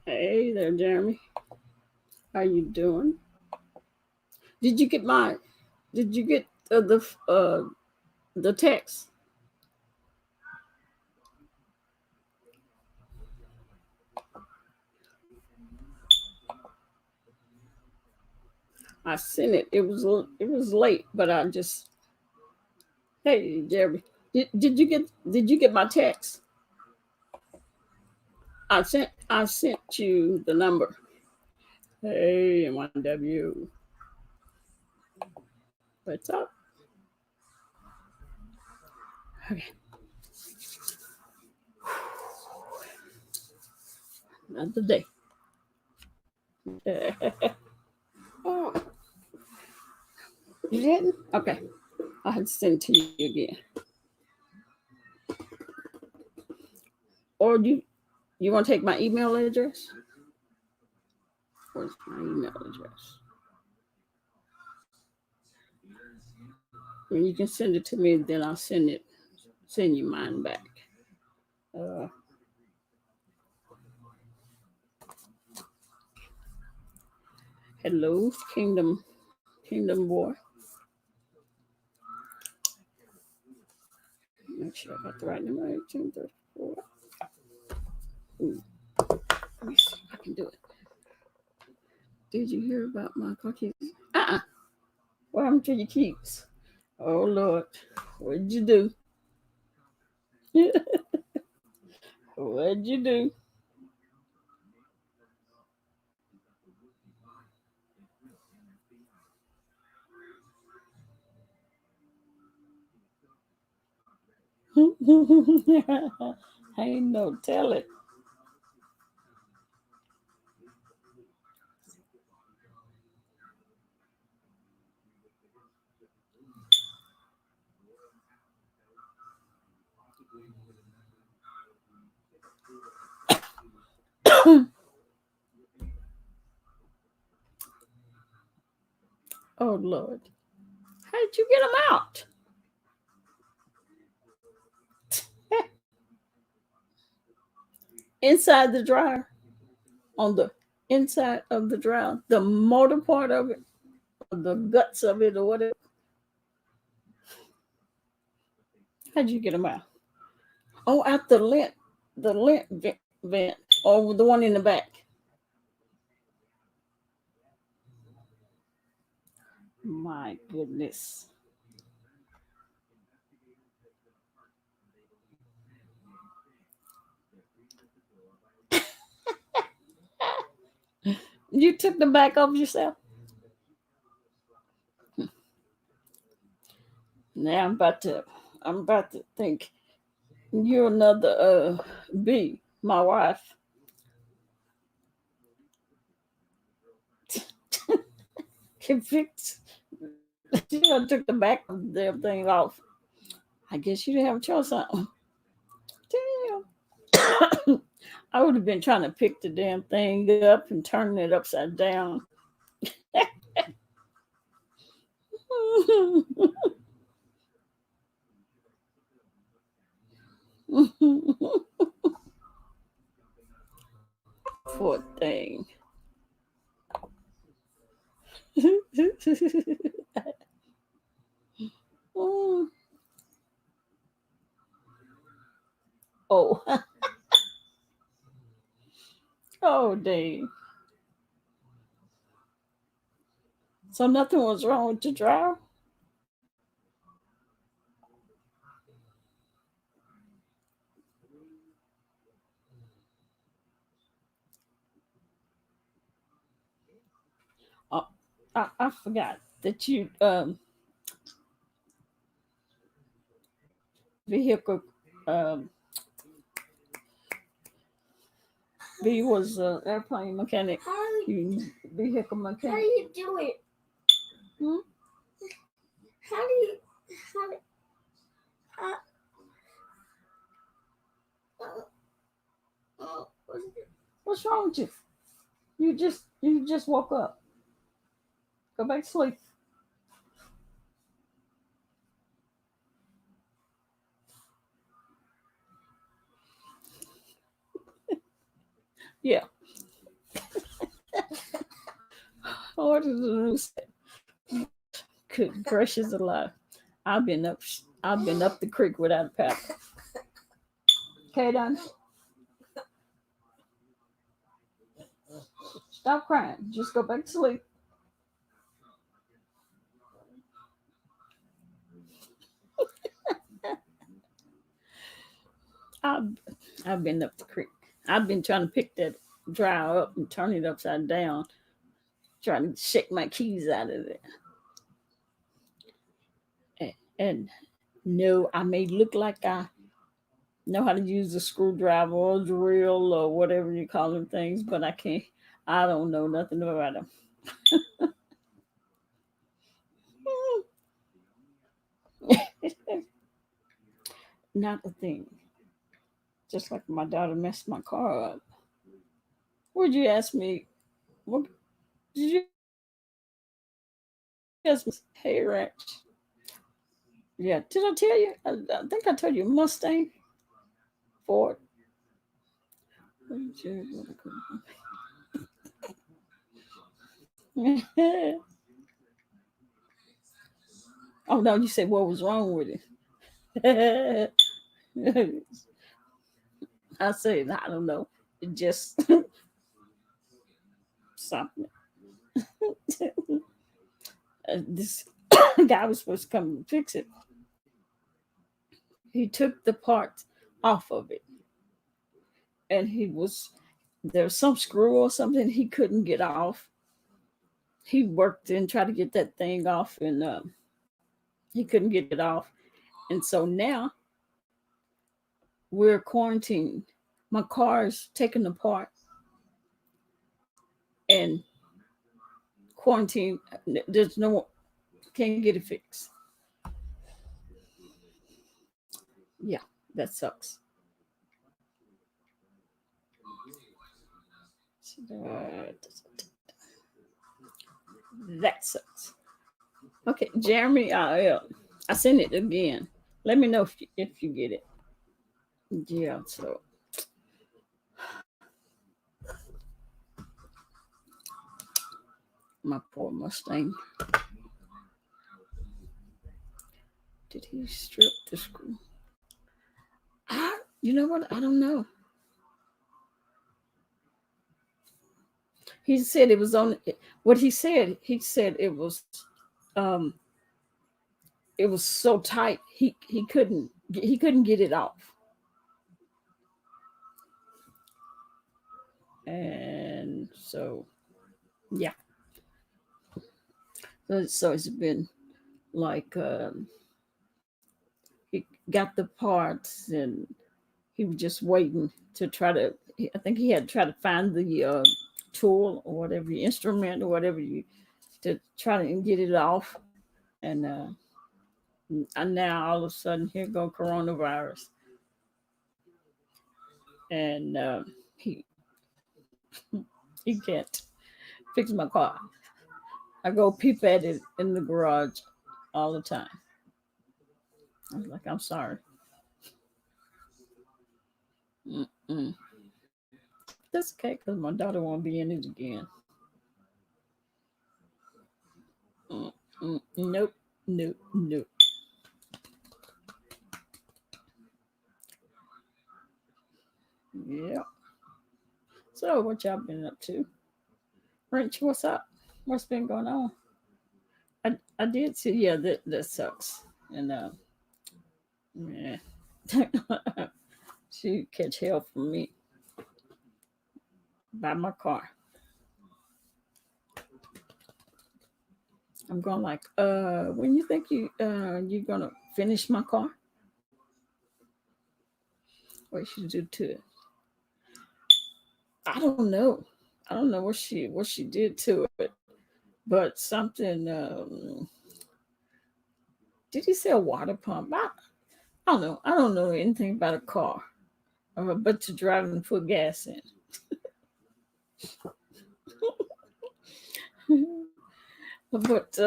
Hey there, Jeremy. How you doing? Did you get my? Did you get the text? I sent it. It was late, but I just hey Jeremy. Did you get my text? I sent you the number. Hey M1W. What's up? Okay. Another day. Oh, you didn't? Okay. I had to send it to you again. Or you want to take my email address? Where's my email address? And you can send it to me, then I'll send you mine back. Uh, Hello, Kingdom Boy. Make sure I got the right number. 1834. Ooh, let me see if I can do it. Did you hear about my car keys? What happened to your keys? Oh Lord, what'd you do? What'd you do? Ain't no telling. Oh Lord, how did you get them out? Inside the dryer, on the inside of the dryer, the motor part of it, or the guts of it, or whatever. How'd you get them out? Oh, out the lint vent, or the one in the back. My goodness. You took the back off yourself? Now I'm about to think you're another B, my wife. Convict. I took the back of the damn thing off. I guess you didn't have a choice on. Damn. I would have been trying to pick the damn thing up and turning it upside down. Poor thing. Oh, oh, dang. So nothing was wrong with the dryer? Oh, I forgot that you vehicle um V was airplane mechanic. You vehicle mechanic. How do you do it? Hmm? How do you how, how what's wrong with you? You just woke up. Go back to sleep. Yeah. hard as a noose. Good gracious alive. I've been up the creek without a paddle. Okay, Don. Stop crying. Just go back to sleep. I've I've been up the creek. I've been trying to pick that dry up and turn it upside down, trying to shake my keys out of there. And no, I may look like I know how to use a screwdriver or a drill or whatever you call them things, but I can't. I don't know nothing about them. Not a thing. Just like my daughter messed my car up. Would you ask me? What did you ask me? Hey, Ranch. Yeah, did I tell you? I think I told you Mustang, Ford. Oh no, you said what was wrong with it? I said I don't know. It just something. This guy was supposed to come and fix it. He took the part off of it, and there's some screw or something he couldn't get off. He worked and tried to get that thing off, and he couldn't get it off. And so now we're quarantined. My car's taken apart and quarantine. There's no, can't get it fixed. Yeah, that sucks. That sucks. Okay, Jeremy, I sent it again. Let me know if you get it. Yeah, so my poor Mustang. Did he strip the screw? You know what? I don't know. He said it was on. What he said um, it was so tight he couldn't get it off. And so, yeah. So it's been like he got the parts and he was just waiting to try to. I think he had to try to find the tool or whatever, instrument or whatever to try to get it off. And now all of a sudden here go coronavirus, and he can't fix my car. I go peep at it in the garage all the time. I was like, I'm sorry. Mm-mm. That's okay because my daughter won't be in it again. Nope, nope, nope. Yeah. So what y'all been up to? Wrench, what's up? What's been going on? I did see, yeah, that sucks. And yeah. She catch hell from me by my car. I'm going like, when you think you're gonna finish my car? What you do to it? I don't know. I don't know what she did to it, but something. Did he say a water pump? I don't know. I don't know anything about a car, but to drive and put gas in. But I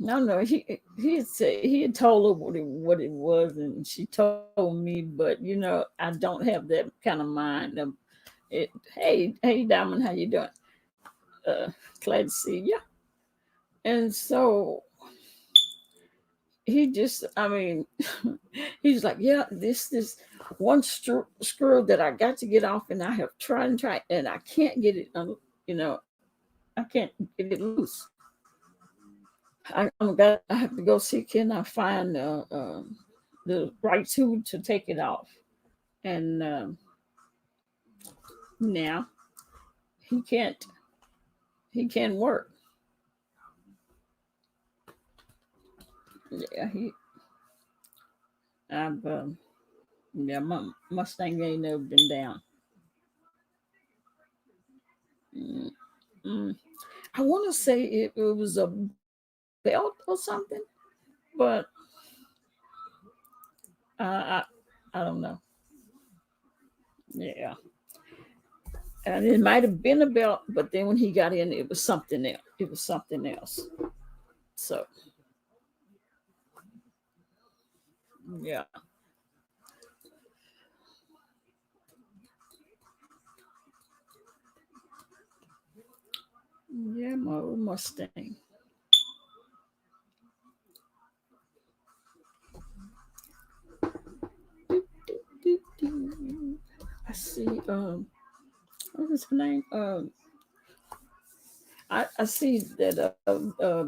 don't know. He had told her what it was, and she told me. But I don't have that kind of mind. Hey, Diamond, how you doing? Glad to see you. And so he just, I mean, he's like, yeah, this one screw that I got to get off, and I have tried and tried, and I can't get it, you know, I can't get it loose. I have to go see, can I find the right tool to take it off. And now he can't, he can't work. Yeah, I've, yeah, my Mustang ain't never been down. Mm, mm. I want to say it was a belt or something, but I I don't know. Yeah, and it might have been a belt, but then when he got in, it was something else. It was something else. So yeah, yeah, my old Mustang. Doop, doop, doop, doop. I see. What is her name? I see that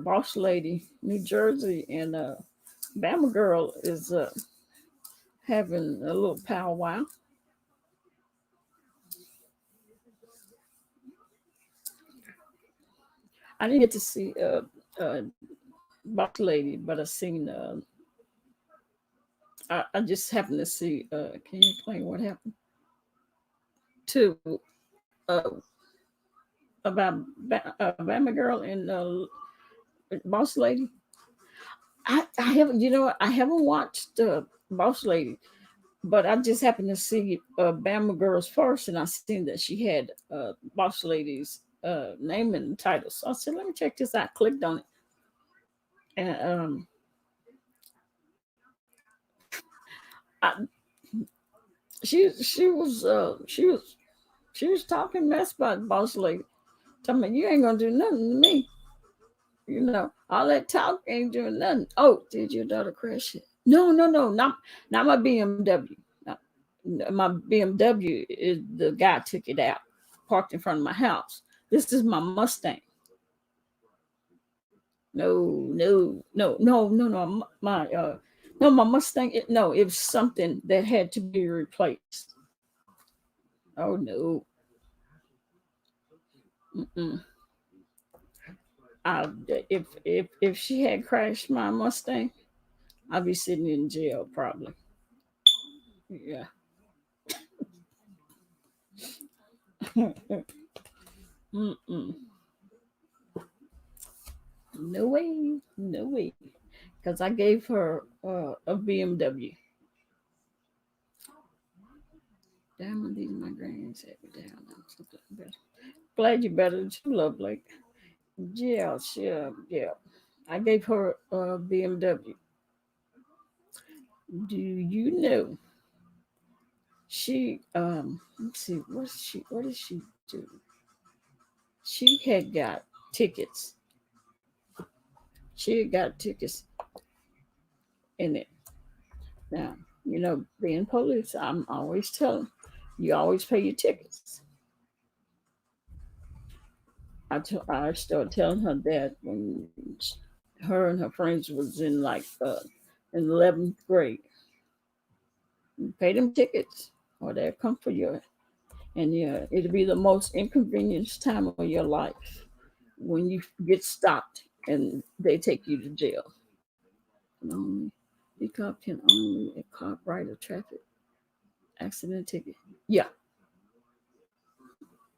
boss lady, New Jersey, and Bama girl is having a little powwow. I didn't get to see boss lady, but I seen. I just happened to see. Can you explain what happened to uh, about Bama girl and boss lady? I haven't. You know what? I haven't watched boss lady, but I just happened to see Bama Girls first, and I seen that she had Boss Lady's name in the title. So I said, "Let me check this out." Clicked on it, and I, she was talking mess about Boss Lady. Talking about you ain't gonna do nothing to me. You know, all that talk ain't doing nothing. Oh, did your daughter crash it? No, no, no, not my BMW. Not, my BMW is the guy took it out, parked in front of my house. This is my Mustang. No, no, no, no, no, no. My no, my Mustang. No, it was something that had to be replaced. Oh no. Mm-mm. If she had crashed my Mustang, I'd be sitting in jail probably. Yeah. Mm-mm. No way, no way. Because I gave her a BMW. Damn, these my grands had me down. I'm so glad you better too, lovely. Yeah, sure, yeah. I gave her a BMW. Do you know she let's see what did she do? She had got tickets. She had got tickets in it. Now, you know, being police, I'm always telling you always pay your tickets. I started telling her that when her and her friends was in like in 11th grade. You pay them tickets or they'll come for you. And yeah, it'll be the most inconvenienced time of your life when you get stopped and they take you to jail. And only DCOP can only a cop write a traffic accident ticket. Yeah.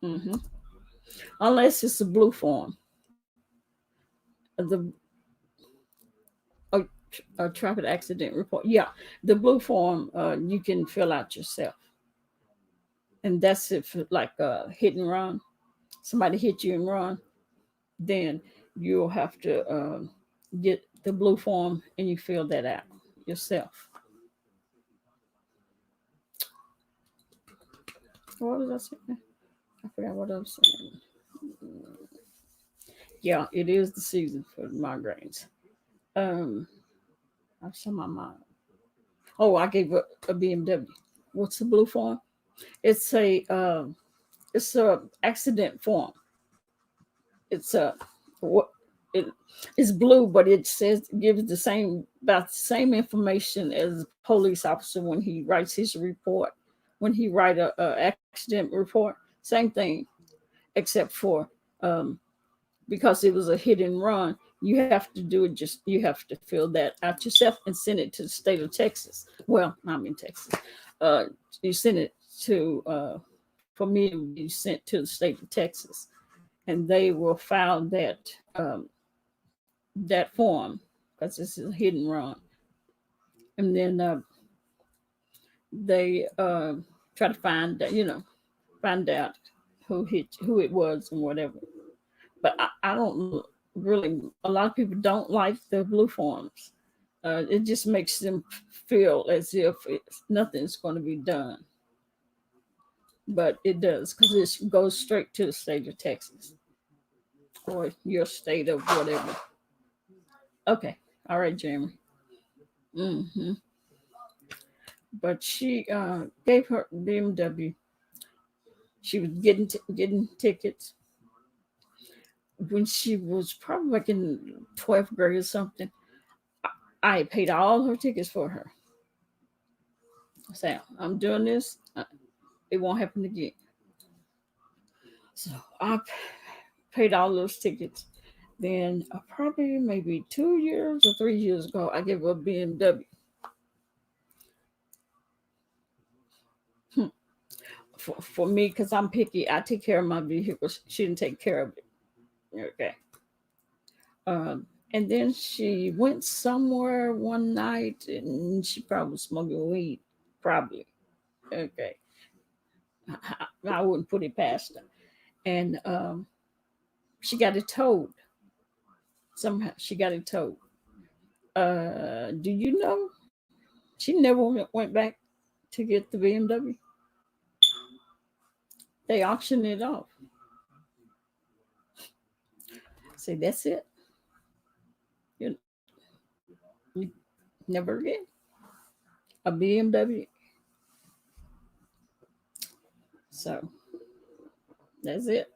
Hmm. Unless it's a blue form. The a, a traffic accident report. Yeah, the blue form you can fill out yourself, and that's if like hit and run. Somebody hit you and run, then you'll have to get the blue form and you fill that out yourself. What was I saying? I forgot what I was saying. Yeah, it is the season for migraines. Um, I saw my mom. Oh, I gave up a BMW. What's the blue form? It's a accident form. It's a what it it's blue, but it says gives the same about the same information as a police officer when he writes his report. When he write a accident report, same thing, except for um, because it was a hit and run. You have to do it. Just you have to fill that out yourself and send it to the state of Texas. Well, I'm in Texas. Uh, you send it to for me to be sent to the state of Texas, and they will file that form because this is a hit and run, and then they try to find out who it was and whatever. But I don't really. A lot of people don't like the blue forms. It just makes them feel as if nothing's going to be done, but it does because it goes straight to the state of Texas or your state of whatever. Okay, all right, Jeremy. hmm But she gave her BMW. She was getting tickets when she was probably like in 12th grade or something. I paid all her tickets for her. I said, I'm doing this. It won't happen again. So I paid all those tickets. Then probably maybe 2 years or 3 years ago, I gave her a BMW. For me, because I'm picky, I take care of my vehicles. She didn't take care of it. Okay. And then she went somewhere one night and she probably was smoking weed. Probably. Okay. I wouldn't put it past her. And she got it towed. Somehow she got it towed. Do you know she never went back to get the BMW? They auctioned it off. Say that's it. You, you never again. A BMW. So that's it.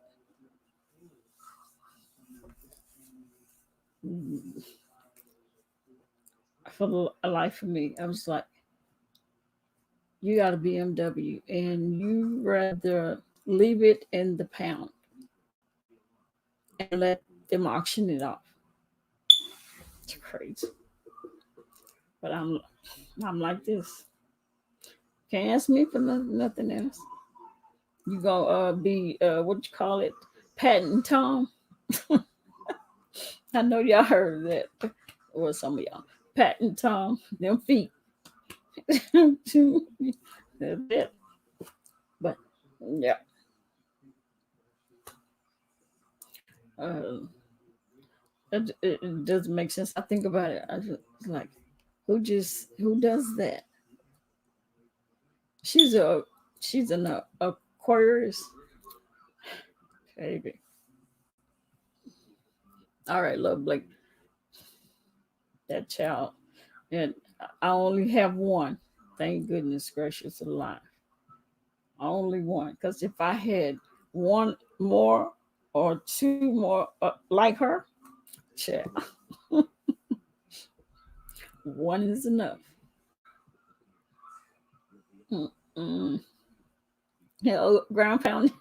For a life for me, I was like, you got a BMW and you rather leave it in the pound and let them auction it off. It's crazy. But I'm like this. Can't ask me for nothing else. You gonna be what you call it, patent Tom? I know y'all heard of that. Or some of y'all. Patent Tom, them feet. That's it. But yeah. Uh, it doesn't make sense. I think about it. I just like who does that? She's a she's an Aquarius, baby. All right, love Blake, that child, and I only have one. Thank goodness gracious alive. Only one, because if I had one more or two more like her, child, one is enough. Mm-mm. Yeah, ground pound.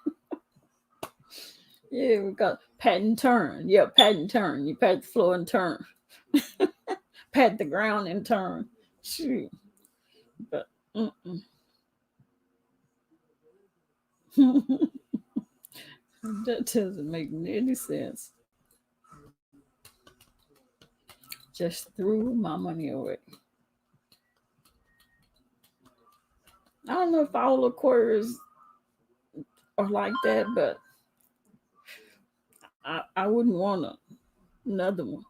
Yeah, we got pat and turn. Yeah, pat and turn. You pat the floor and turn. Pat the ground and turn. Shoot. But that doesn't make any sense. Just threw my money away. I don't know if all Aquarius are like that, but I wouldn't want another one.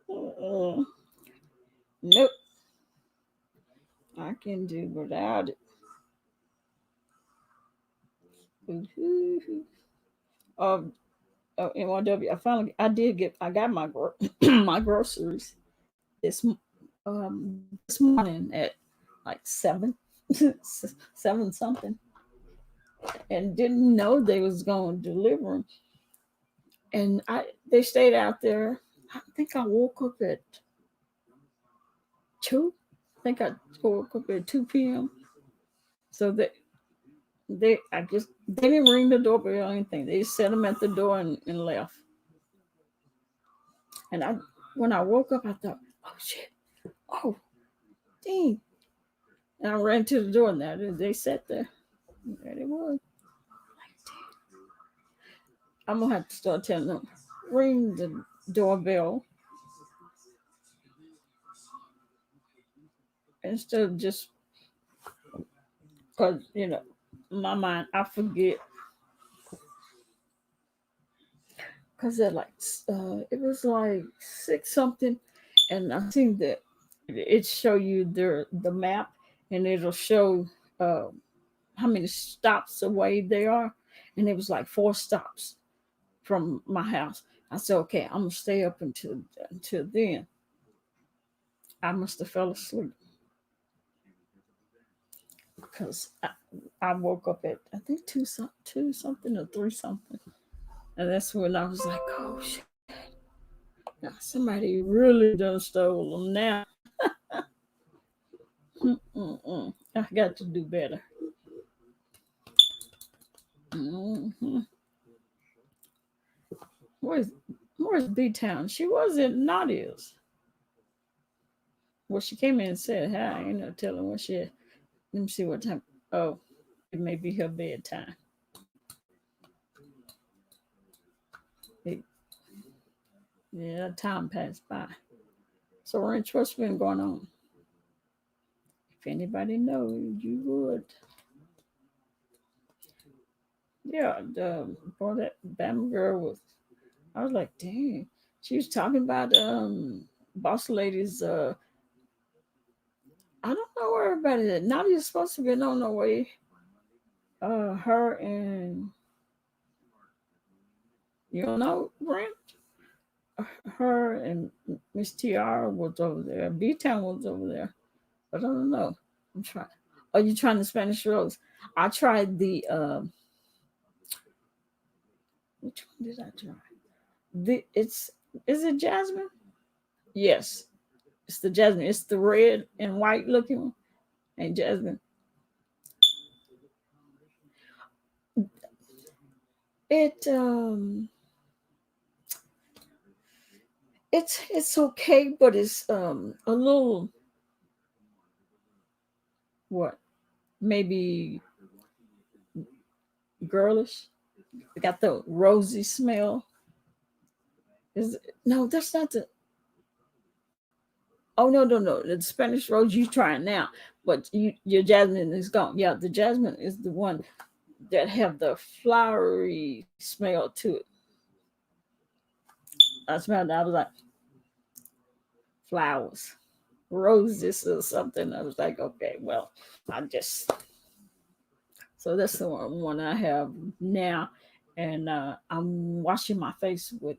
Uh, nope. I can do without it. Ooh-hoo-hoo. of NYW. I got my my groceries this morning at like 7 something, and didn't know they was going to deliver them. And they stayed out there. I think I woke up at 2. I think I woke up at 2 p.m. So they didn't ring the doorbell or anything. They set them at the door and left. And when I woke up, I thought, oh shit, oh dang. And I ran to the door, and they sat there. There they was. I'm gonna have to start telling them, ring the doorbell instead of just, because my mind, I forget, because they're like it was like 6 something, and I think that it show you the map, and it'll show uh, how many stops away they are, and it was like 4 stops from my house. I said, okay, I'm gonna stay up until then. I must have fell asleep because I woke up at, I think, 2 something or 3 something, and that's when I was like, oh shit, now somebody really done stole them now. I got to do better. hmm Where's Where's B Town? She was in Nadia's. Well, she came in and said hi. Ain't no telling what she. Let me see what time. Oh, it may be her bedtime. It, yeah, time passed by. So, Ranch, what's been going on? If anybody knows, you would. Yeah, the boy, that Bama girl was. I was like, dang. She was talking about boss ladies. I don't know where everybody is. Nadia's supposed to be on her way. Her and you don't know, Brent. Her and Miss Tiara was over there. B Town was over there. But I don't know. I'm trying. Are you trying the Spanish Rose? I tried the which one did I try? Is it Jasmine? Yes. It's the Jasmine. It's the red and white looking one. And Jasmine. It it's okay, but it's a little, what, maybe girlish. It got the rosy smell. No, that's not the. Oh, no. The Spanish rose you trying now, but your jasmine is gone. Yeah, the jasmine is the one that have the flowery smell to it. I smelled it. I was like, flowers, roses or something. I was like, okay, well, I just. So that's the one I have now, and I'm washing my face with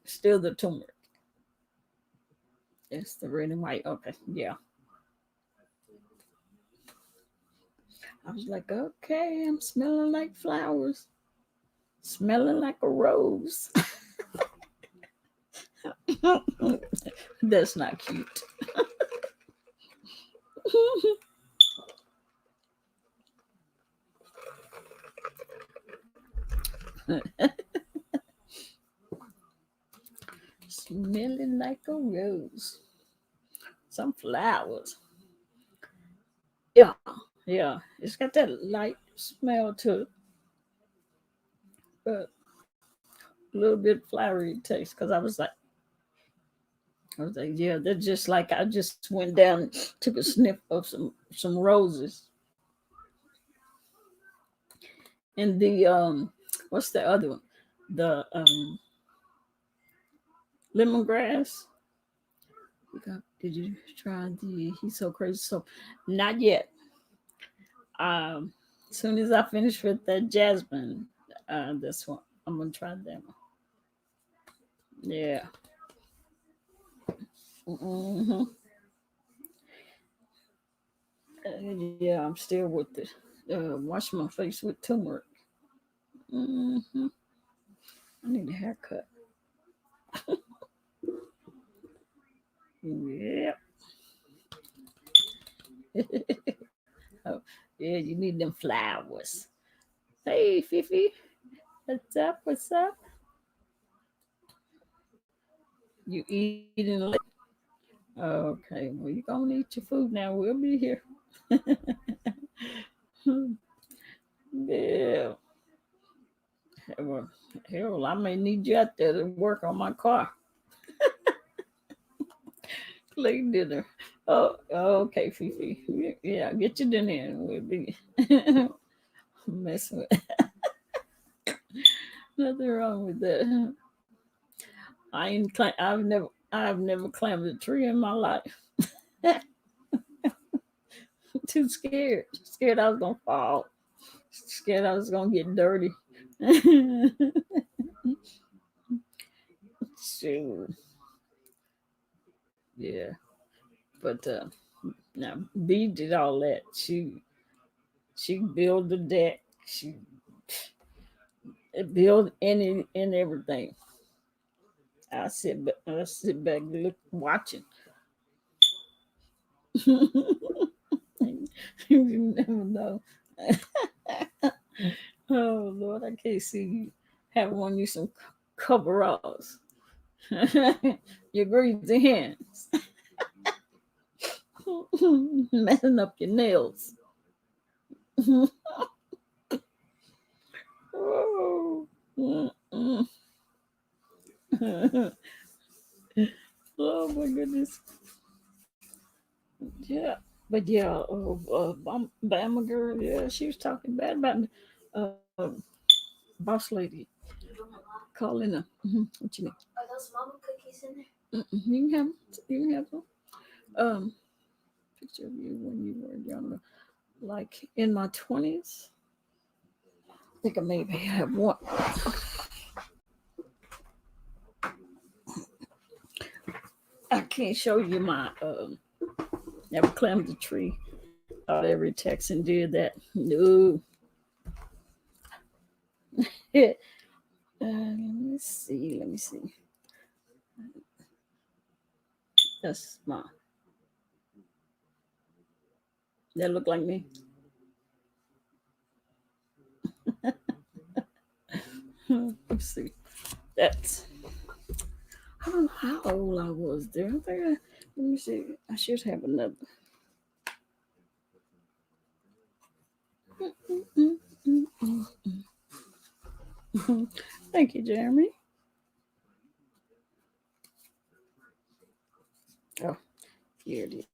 still the turmeric. It's the red and white. Okay, yeah. I was like, okay, I'm smelling like flowers, smelling like a rose. That's not cute. Smelling like a rose. Some flowers. Yeah, yeah. It's got that light smell to it, but a little bit flowery taste. Because I was like, yeah, they're just like I just went down, and took a sniff of some roses, and the what's the other one? The lemongrass. Did you try the He's So Crazy? So, not yet. As soon as I finish with that jasmine, this one, I'm gonna try that one. Yeah. Mm-hmm. Yeah, I'm still with it. Wash my face with turmeric. Mm-hmm. I need a haircut. Yeah. Oh, yeah, you need them flowers. Hey, Fifi. What's up? What's up? You eating late? Okay, well, you gonna eat your food now. We'll be here. Yeah. Well, hell, I may need you out there to work on my car. Late dinner. Oh, okay, Fifi. Yeah, get your dinner in. We'll be messing with. Nothing wrong with that. I ain't. I've never climbed a tree in my life. Too scared. Scared I was gonna fall. Scared I was gonna get dirty. Shoot. Yeah. But now B did all that. She built the deck. She built any and everything. I sit back look watching. You never know. Oh Lord, I can't see you have on you some coveralls. Your greasy hands. Messing up your nails. Oh. Mm-mm. Oh my goodness. Yeah. But yeah, Bama girl, yeah, she was talking bad about me. Boss lady calling her. What you mean? Are those mama cookies in there? You can have them. You can have them. Um, Picture of you when you were younger, like in my 20s. I think I maybe have one. I can't show you my never climbed the tree. Thought every Texan did that. No. Let me see. Let me see. That's my. That look like me. Let's see. That's. I don't know how old I was there. I think let me see. I should have another. Thank you, Jeremy. Oh, here it is.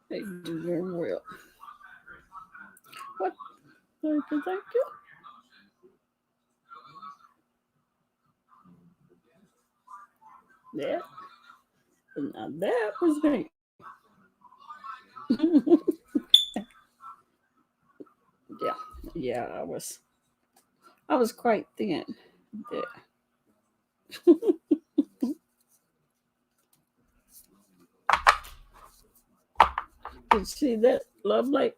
They do very well. What? Thank you, thank you. Yeah. Now that was me. Yeah, yeah, I was quite thin. Yeah. Did you see that, Lovely?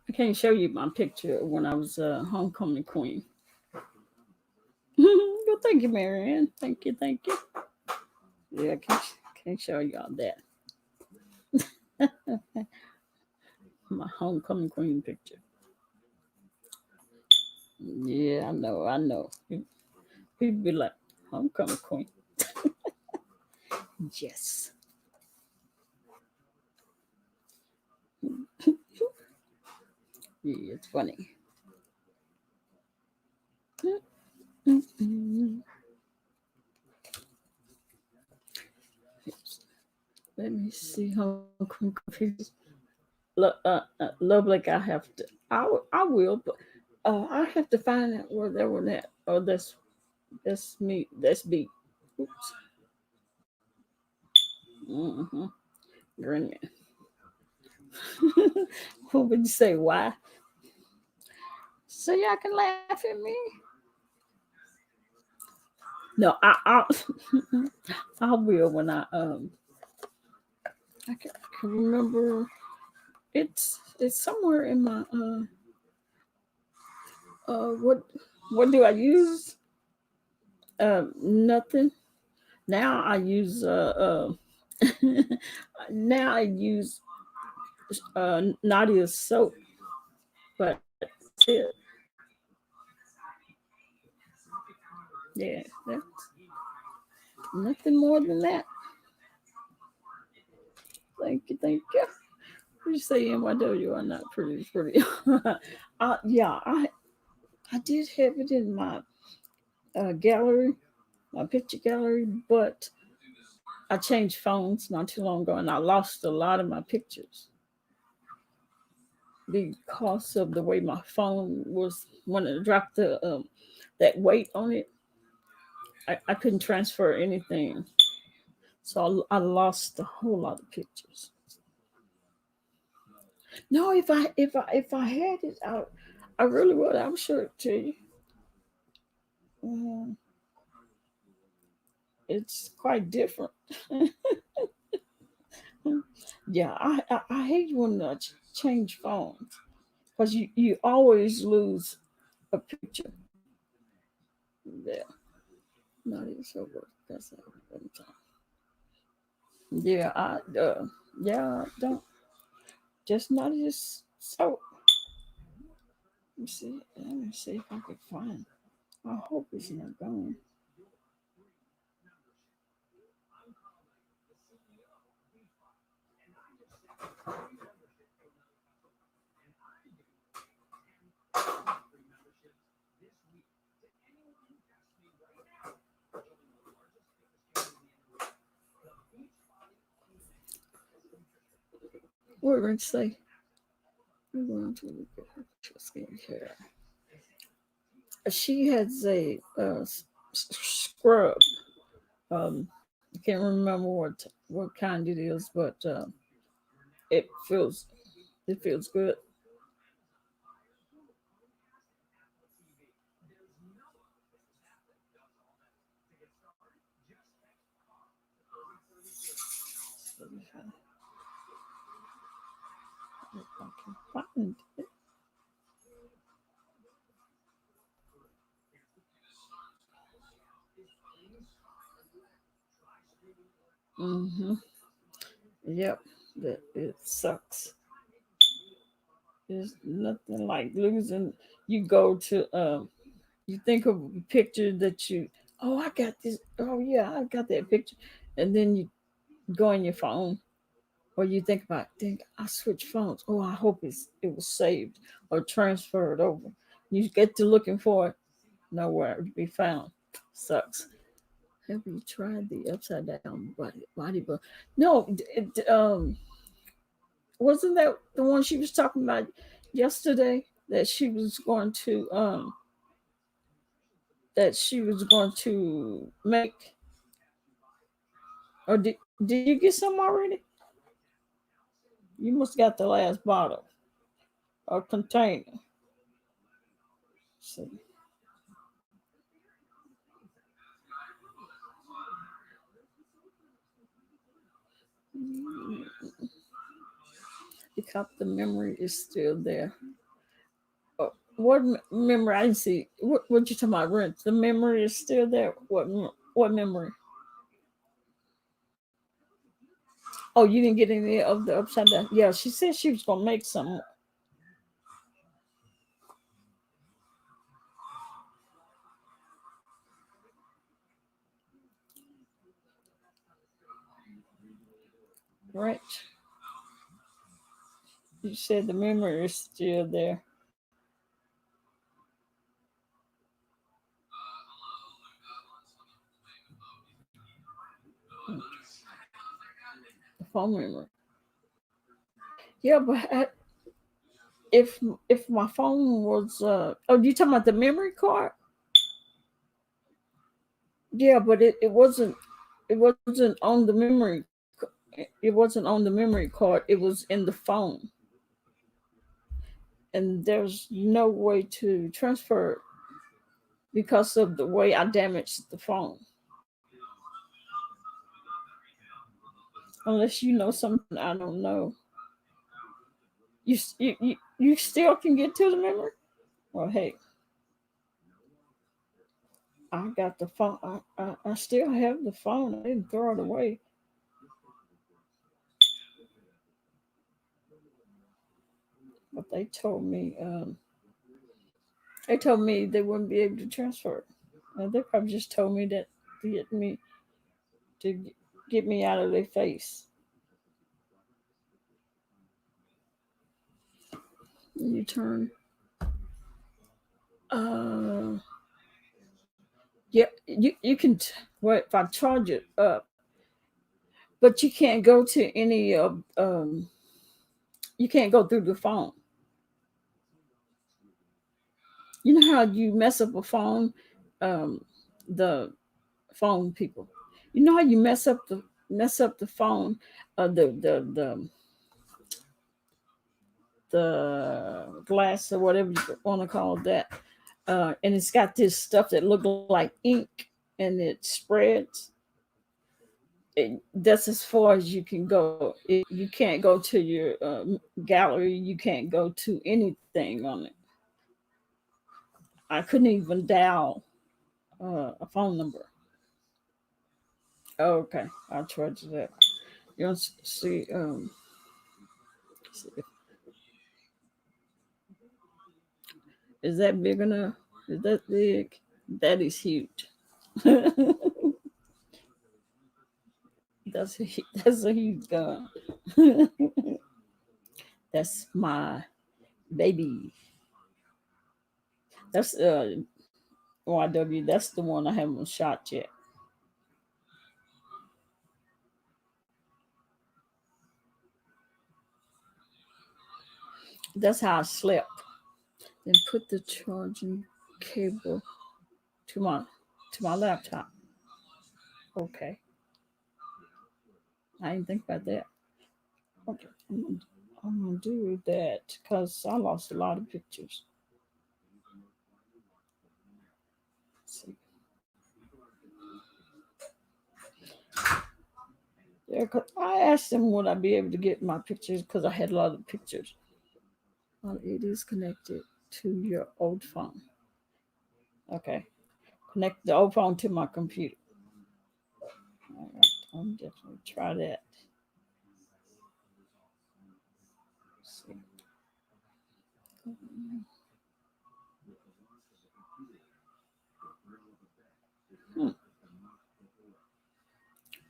I can't show you my picture when I was homecoming queen. Well, thank you, Marianne. Thank you, thank you. Yeah, I can't show you all that. My homecoming queen picture. Yeah, I know, I know. People be like, homecoming queen. Yes. Yeah, it's funny. Let me see Hong Kong pictures. Love like I have to. I will, but I have to find out where that one at. Oh, that's me. That's B. Oops. Mm-hmm. Grin. What would you say? Why? So y'all can laugh at me. No, I will when I can remember. It's somewhere in my what do I use? Nothing. Now I use now I use Nadia's soap, but that's it. Yeah, that's nothing more than that. Thank you. You say NYW are not pretty. Yeah, I did have it in my gallery, my picture gallery, but I changed phones not too long ago, and I lost a lot of my pictures because of the way my phone was when it dropped the that weight on it. I couldn't transfer anything, so I lost a whole lot of pictures. No, if I had it, I really would. I'm sure it to you. Um, it's quite different. Yeah, I hate when I change phones because you always lose a picture. Yeah, not even so good. That's every time. Yeah, yeah, don't just not just so. Let me see if I can find. I hope it's not gone. We're going to say we're going to look at her skincare. She has a scrub. I can't remember what kind it is, but it feels it feels good. If I can find it. Mm-hmm. Yep, that it sucks. There's nothing like losing. You go to you think of a picture that you, oh, I got this, oh yeah, I got that picture, and then you go on your phone, or you think I switched phones. Oh, I hope it was saved or transferred over. You get to looking for it, nowhere to be found. Sucks. Have you tried the upside down body butter? No, wasn't that the one she was talking about yesterday that she was going to make, or did you get some already? You must got the last bottle or container. See, the memory is still there. What memory? I didn't see. What you talking about? Rent. The memory is still there. What memory? Oh, you didn't get any of the upside down. Yeah, she said she was gonna make some. Right. You said the memory is still there. phone memory. Yeah, but if my phone was oh, you talking about the memory card? Yeah, but it wasn't on the memory. It wasn't on the memory card. It was in the phone, and there's no way to transfer it because of the way I damaged the phone. Unless you know something I don't know, you still can get to the memory. Well, hey, I got the phone. I still have the phone. I didn't throw it away. But they told me they wouldn't be able to transfer it. They probably just told me that to to get me out of their face. You turn. Uh, yeah, you can. Well, if I charge it up, but you can't go to any of. You can't go through the phone. You know how you mess up a phone, um, the phone people. You know how you mess up the phone, the glass or whatever you want to call that, and it's got this stuff that look like ink, and it spreads. That's as far as you can go. You can't go to your gallery. You can't go to anything on it. I couldn't even dial a phone number. Oh, okay, I'll try to that. You want to see? See, is that big enough? Is that big? That is huge. That's a huge gun. That's my baby. That's YW. That's the one I haven't shot yet. That's how I slept. Then put the charging cable to my laptop. Okay, I didn't think about that. Okay, I'm gonna do that because I lost a lot of pictures. Let's see. Yeah, 'cause I asked them would I be able to get my pictures because I had a lot of pictures. Well, it is connected to your old phone. Okay, connect the old phone to my computer. All right, I'm definitely try that. Let's see. Hmm.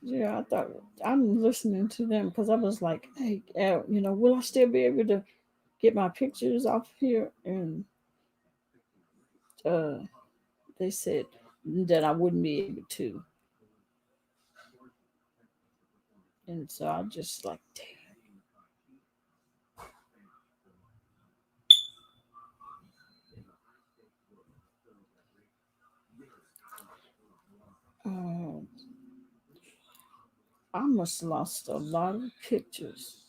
Yeah, I thought I'm listening to them because I was like, hey, will I still be able to get my pictures off here? And uh, they said that I wouldn't be able to. And so I just like, damn, I must have lost a lot of pictures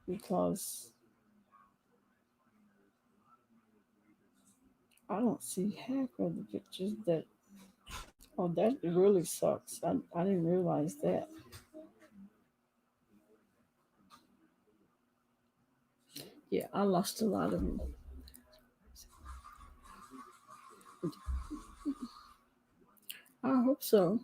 because I don't see half of the pictures that. Oh, that really sucks. I didn't realize that. Yeah, I lost a lot of them. I hope so.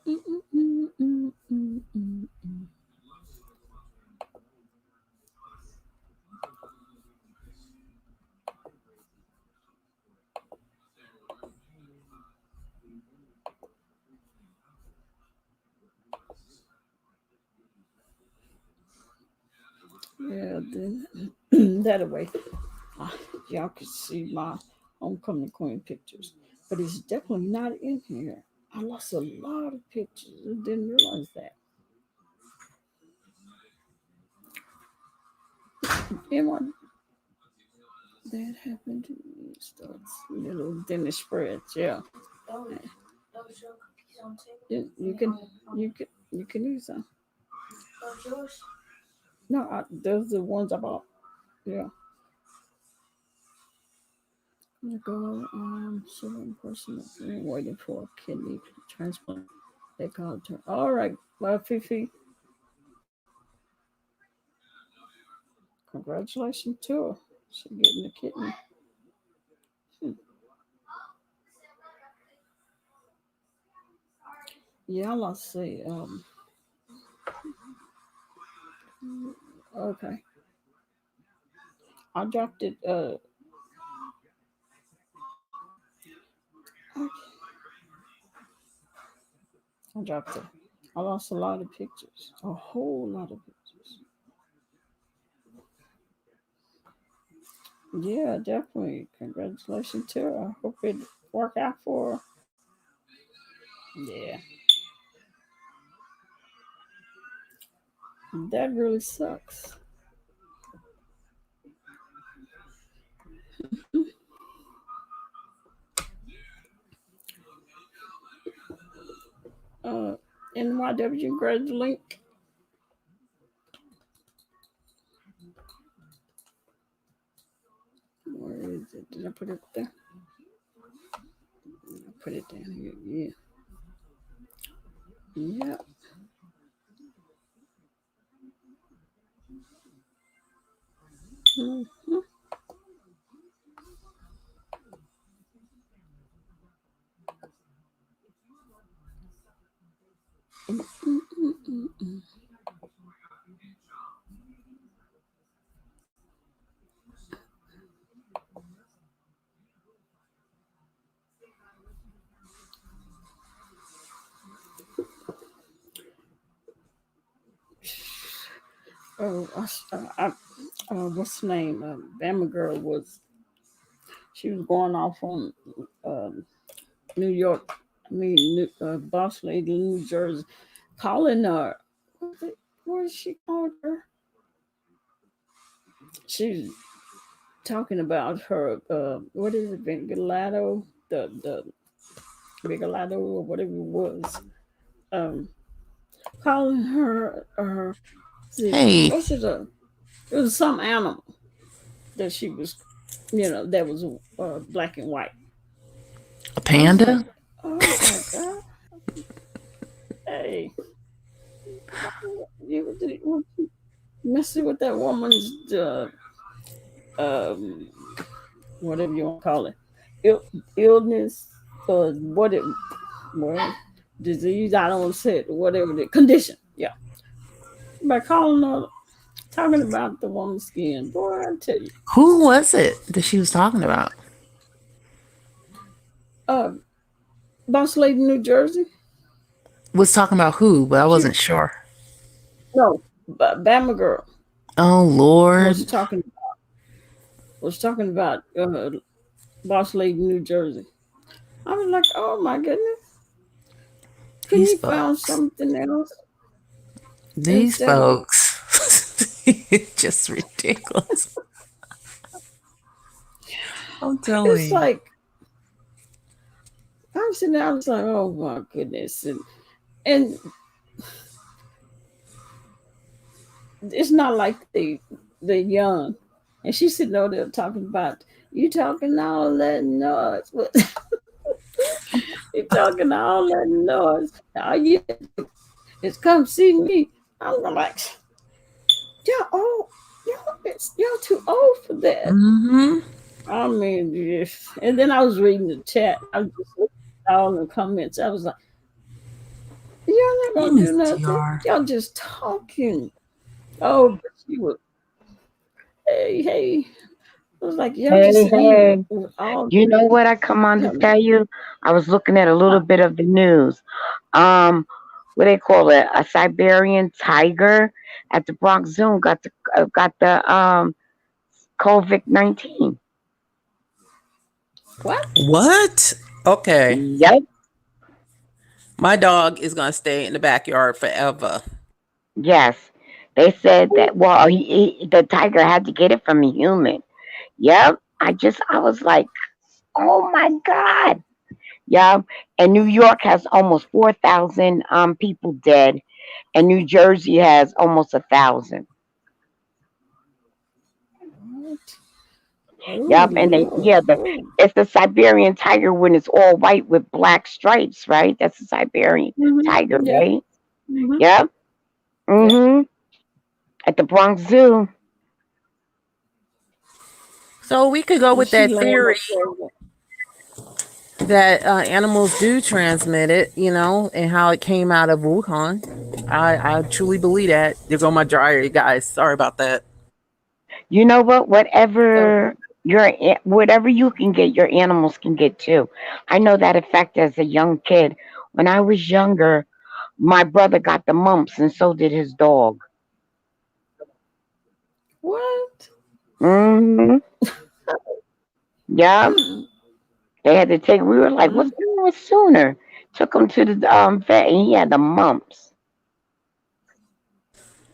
Mm, mm, mm, mm, mm, mm, mm. Yeah, then that way, uh, y'all could see my homecoming queen pictures. but it's definitely not in here. I lost a lot of pictures. I didn't realize that. And what that happened to me starts little, then it spreads. Yeah, you can you can use them. No, those are the ones I bought. Yeah. Go seven person waiting for a kidney transplant. They called her. All right, well, Fifi, congratulations to her. She's getting a kidney. Hmm. Yeah, let's see. Okay, I dropped it. I dropped it. I lost a lot of pictures. A whole lot of pictures. Yeah, definitely. Congratulations to her. I hope it work out for her. Yeah, that really sucks. Uh, NYW grade link. Where is it? Did I put it there? I put it down here. Yeah. Yeah. Mm-hmm. Mm-mm-mm-mm. Oh, what's the name? Bama girl was. She was going off on um, New York. Boss lady, New Jersey, calling her. What is she called her? She's talking about her. What is it? Vigilado, the Vigilado or whatever it was. Um, calling her. Hey, What's it? It was some animal that she was, that was black and white. a I was like, panda? oh my god, hey, you messing with that woman's um, whatever you want to call it, illness or what it, well, disease. I don't say it, whatever the condition. Yeah, by calling her, talking about the woman's skin, boy, I tell you, Who was it that she was talking about? uh, boss lady, New Jersey. Was talking about who, but I She wasn't sure. no, Bama girl Oh was Lord, talking was talking about boss lady, New Jersey. I was like, oh my goodness, can these you found folks, something else these instead of? folks, it's just ridiculous. I'm telling It's you. like I'm sitting there, I was like, oh my goodness, and it's not like they young, and she's sitting over there talking about you talking all that noise, but you talking all that noise. All you is come see me. I'm like, y'all old, y'all too old for that. Mm-hmm. I mean, yes. And then I was reading the chat. I was just looking at all the comments. I was like, y'all not Hey, gonna Miss do nothing. TR. Y'all just talking. Oh, but she was, hey, hey. I was like, y'all just Hey, sitting here hey. with all You know what I come on to them. tell you? I was looking at a Huh? little bit of the news. Um, what they call it? A Siberian tiger at the Bronx Zoo got the COVID-19. What? What? Okay. Yep. My dog is gonna stay in the backyard forever. Yes. They said that. Well, the tiger had to get it from a human. Yep. I was like, oh my god. Yep. And New York has almost 4,000 people dead, and New Jersey has almost 1,000. What? Oh Yep. And they Lord. yeah the Oh. it's the Siberian tiger when it's all white with black stripes, right? That's the Siberian tiger, Yeah. right? Mm-hmm. Yep. Yeah. Mm-hmm. At the Bronx Zoo. So we could go And with she that laying theory up there. that animals do transmit it, and how it came out of Wuhan. I truly believe that. There go my dryer, you guys. Sorry about that. You know what? So Whatever you can get, your animals can get too. I know that effect as a young kid. When I was younger, my brother got the mumps, and so did his dog. what? Hmm. Yeah, Mm, they had to take. We were like, mm. "What's going on sooner?" Took him to the vet, and he had the mumps.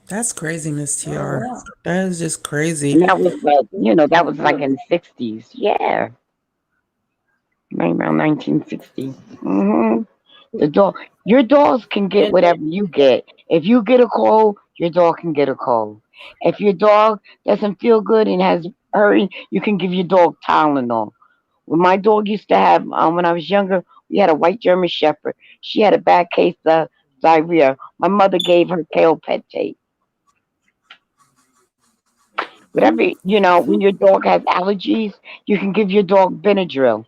That's crazy, Miss Oh TR. wow. That is just crazy. And that was like, that was like Yeah. in the '60s. Yeah, maybe around 1960. Hmm. The dog, your dogs can get And whatever you get. If you get a cold, your dog can get a cold. If your dog doesn't feel good and has hurry, you can give your dog Tylenol. When my dog used to have, when I was younger, we had a white German Shepherd. She had a bad case of diarrhea. My mother gave her kale pet tape. Whatever, when your dog has allergies, you can give your dog Benadryl.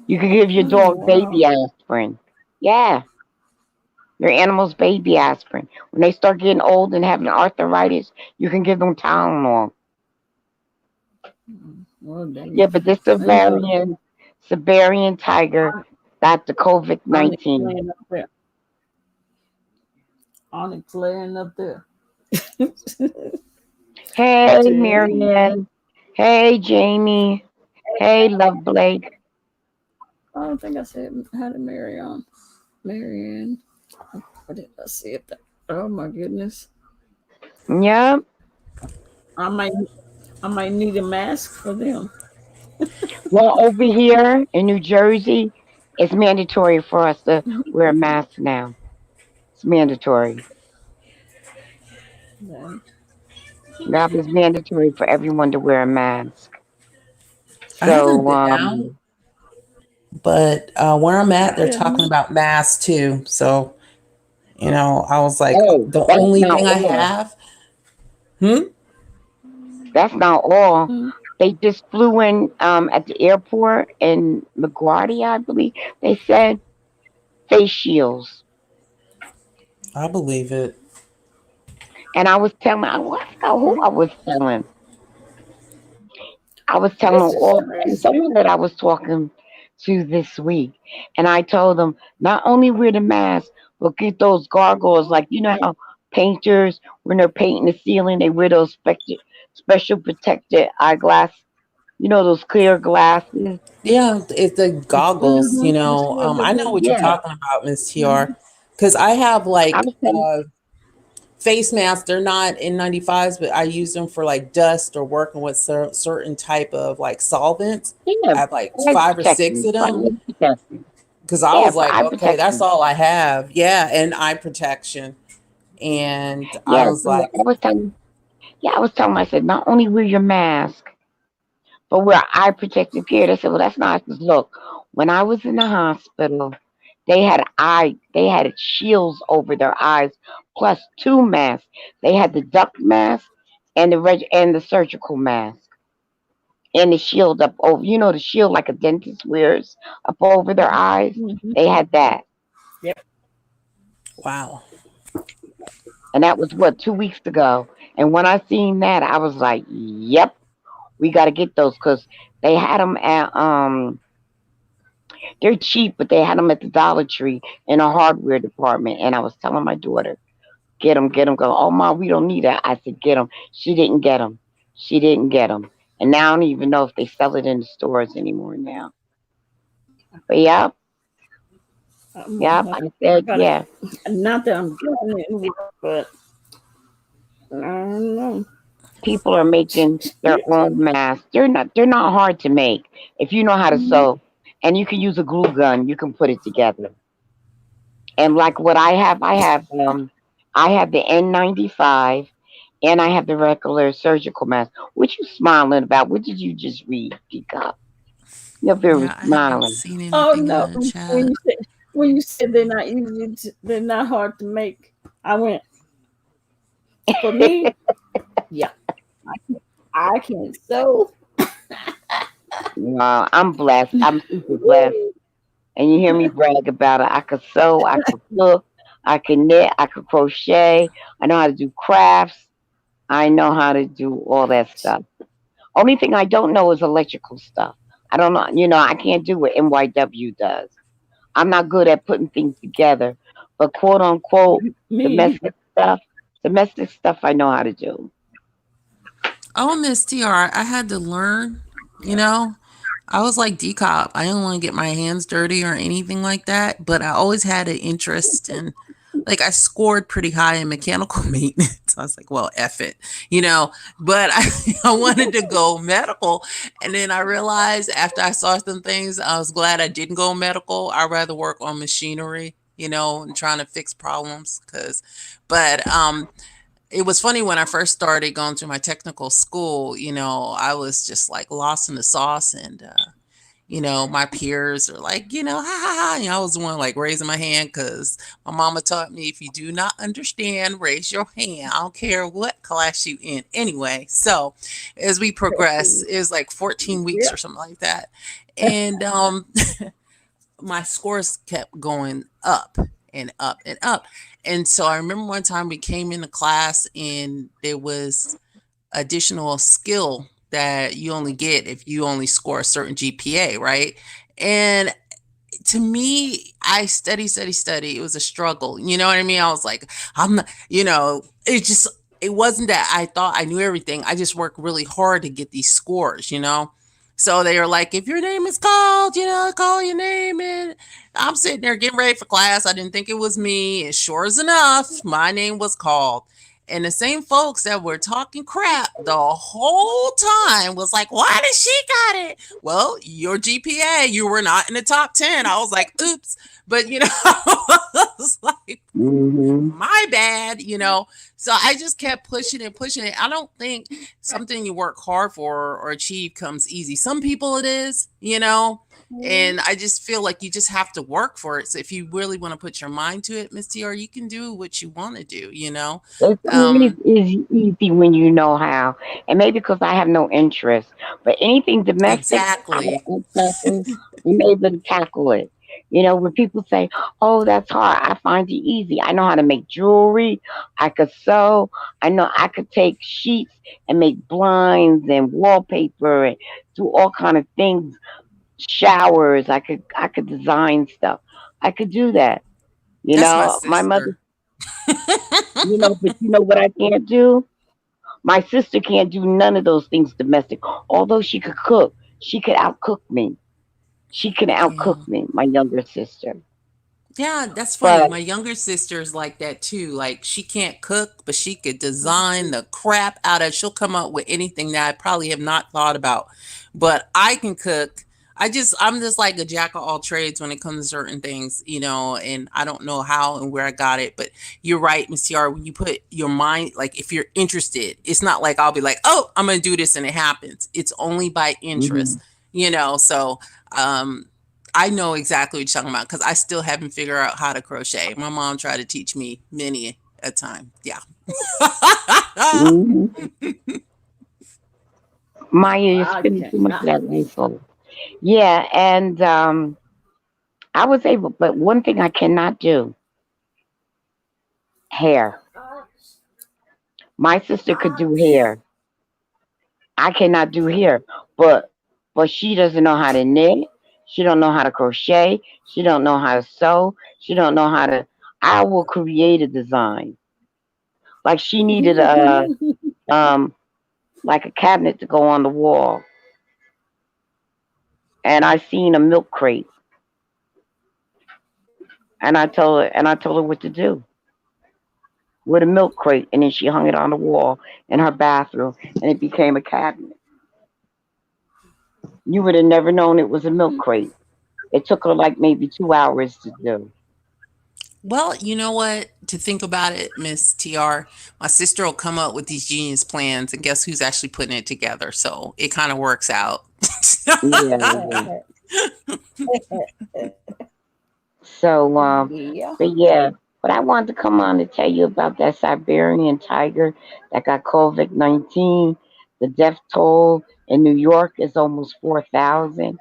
You can give your oh dog wow. baby aspirin. Yeah. Your animal's baby aspirin. When they start getting old and having arthritis, you can give them Tylenol. Well Yeah, dang. but this I know. Siberian tiger got the COVID Onyx 19. laying up there. Onyx laying up there. I Hey, tell you. Marianne. Hey, Jamie. Hey, Love Blake. I don't think I said how to marry on. Marianne. What did I see it? Oh my goodness. Yeah. I might I might need a mask for them. Well, over here in New Jersey, it's mandatory for us to wear a mask now. It's mandatory. Yeah. Now it's mandatory for everyone to wear a mask. I haven't So, been out, but where I'm at, they're Yeah. talking about masks too. So, I was like, oh, the that's only not thing I all. have. Hmm? That's not all. Mm. They just flew in at the airport in LaGuardia, I believe. They said face shields. I believe it. And I was telling, I forgot who I was telling. I was telling This is all crazy. someone that I was talking to this week, and I told them not only wear the mask, but get those gargoyles. Like how painters, when they're painting the ceiling, they wear those special protected eyeglass. Those clear glasses. Yeah, it's the goggles, The shield I of know what you're Yeah, talking about, Miss TR. Mhm. Because I have I like was telling. face masks. They're not N95s, but I use them for like dust or working with certain type of like solvents. Yeah, I have like eye five or six protection. of For them eye protection. because I Yeah, was for like, eye okay, that's protection. all I have. Yeah, and eye protection. And I Yeah, was so like, I was telling. Yeah, I was telling. I said, not only wear your mask, but wear eye protective gear. They said, well, that's not. Look, when I was in the hospital, they had shields over their eyes, plus two masks. They had the duck mask and the surgical mask. And the shield up over, the shield like a dentist wears up over their eyes. Mhm. They had that. Yep. wow. And that was what, 2 weeks ago. And when I seen that, I was like, "Yep, we got to get those because they had them at they're cheap, but they had them at the Dollar Tree in a hardware department." And I was telling my daughter, "Get them, get them." Go, "Oh, mom, we don't need that." I said, "Get them." She didn't get them. She didn't get them. And now I don't even know if they sell it in the stores anymore now. But yep, I'm gonna yep. have, I I said gotta, yeah. not that I'm doing it in work, but I don't know. People are making their Yeah. own masks. They're not hard to make if you know how to Mhm. sew, and you can use a glue gun. You can put it together. And like what I have the N95 and I have the regular surgical mask. What you smiling about? What did you just read, Peacock? You're very Yeah, I haven't smiling. seen Oh anything in no! the When chat. you said they're not easy, they're not hard to make. I went for me. Yeah, I can't. I can't sew. Wow, I'm blessed. I'm super blessed. Woo. And you hear me brag about it. I could sew, I could cook, I could knit, I could crochet. I know how to do crafts. I know how to do all that stuff. Only thing I don't know is electrical stuff. I don't know. I can't do what NYW does. I'm not good at putting things together. But quote unquote Me domestic either. stuff, domestic stuff I know how to do. Oh, Miss TR, I had to learn, you know. I was like DCOP. I didn't want to get my hands dirty or anything like that, but I always had an interest in, like, I scored pretty high in mechanical maintenance. I was like, well, F it, you know, but I wanted to go medical. And then I realized after I saw some things, I was glad I didn't go medical. I'd rather work on machinery, and trying to fix problems. But it was funny when I first started going through my technical school, I was just like lost in the sauce and my peers are like, ha ha ha. I was the one like raising my hand because my mama taught me if you do not understand, raise your hand. I don't care what class you in anyway. So as we progress, it was like 14 weeks Yeah. or something like that. And my scores kept going up and up and up. And so I remember one time we came into class and there was additional skill that you only get if you only score a certain GPA, right? And to me, I study. It was a struggle. You know what I mean? I was like, I'm not, it wasn't that I thought I knew everything. I just worked really hard to get these scores. So they were like, if your name is called, call your name. And I'm sitting there getting ready for class. I didn't think it was me. And sure as enough, my name was called. And the same folks that were talking crap the whole time was like, why did she got it? Well, your GPA, you were not in the top 10. I was like, oops. But, I was like, Hmm. my bad. So I just kept pushing and pushing it. I don't think something you work hard for or achieve comes easy. Some people it is. And I just feel like you just have to work for it. So if you really want to put your mind to it, Miss TR, you can do what you want to do. It's easy when you know how, and maybe because I have no interest. But anything domestic, Exactly. I tackle. I'm able to tackle it. When people say, "Oh, that's hard," I find it easy. I know how to make jewelry. I could sew. I know I could take sheets and make blinds and wallpaper and do all kind of things. Showers. I could design stuff. I could do that. That's my My mother. sister. But you know what I can't do? My sister can't do none of those things domestic. Although she could cook, she could outcook me. She can outcook Yeah. me, my younger sister. Yeah, that's funny. But My younger sister's like that too. Like she can't cook, but she could design the crap out of. She'll come up with anything that I probably have not thought about. But I can cook. I'm just like a jack of all trades when it comes to certain things, and I don't know how and where I got it. But you're right, Miss TR, when you put your mind, like if you're interested, it's not like I'll be like, oh, I'm gonna do this and it happens. It's only by mhm. interest. So um I know exactly what you're talking about because I still haven't figured out how to crochet. My mom tried to teach me many a time. Yeah. Mhm. Maya, you're I spending too much of cannot. that rainfall. Yeah, and I was able, but one thing I cannot do, hair. My sister could do hair. I cannot do hair, but she doesn't know how to knit. She don't know how to crochet. She don't know how to sew. She don't know how to. I will create a design. Like she needed um like a cabinet to go on the wall. And I seen a milk crate, and I told her what to do with a milk crate, and then she hung it on the wall in her bathroom, and it became a cabinet. You would have never known it was a milk crate. It took her like maybe 2 hours to do. Well, you know what? To think about it, Miss TR, my sister will come up with these genius plans, and guess who's actually putting it together? So it kind of works out. Yeah. So, Yeah. but yeah, but I wanted to come on to tell you about that Siberian tiger that got COVID-19. The death toll in New York is almost 4,000,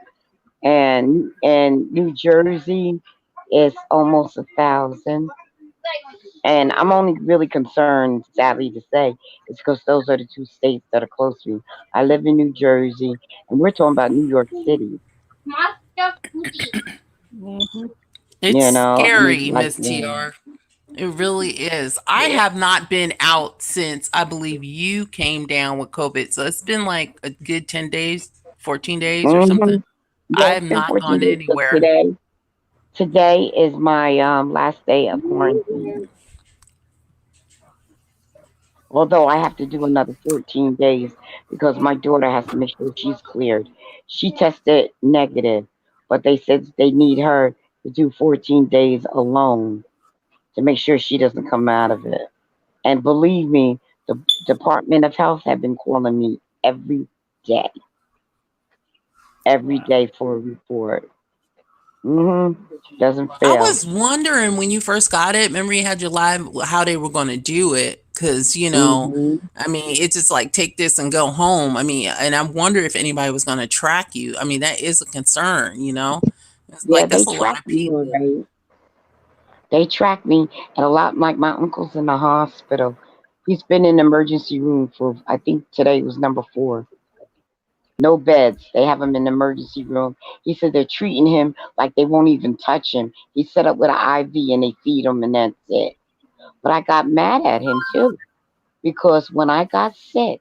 and New Jersey is almost 1,000. And I'm only really concerned, sadly to say, is because those are the two states that are close to me. I live in New Jersey, and we're talking about New York City. Mm-hmm. It's You know, and it's scary, like, Miss yeah. TR. It really is. I Yeah. have not been out since I believe you came down with COVID. So it's been like a good 10 days, 14 days or Hmm. something. I Yeah, have it's been not 14 gone days. So anywhere. today is my last day of quarantine. Although I have to do another 14 days because my daughter has to make sure she's cleared. She tested negative, but they said they need her to do 14 days alone to make sure she doesn't come out of it. And believe me, the Department of Health have been calling me day, every day for a report. Hmm. Doesn't I fail. was wondering when you first got it, remember you had your live, how they were going to do it. Because, Hmm. I mean, it's just like take this and go home. I mean, and I wonder if anybody was going to track you. I mean, that is a concern. It's Yeah, like they that's a lot track of me people. already. They track me, and a lot like my uncle's in the hospital. He's been in the emergency room for I think today was number 4. No beds. They have him in the emergency room. He said they're treating him like they won't even touch him. He's set up with an IV and they feed him and that's it. But I got mad at him too because when I got sick,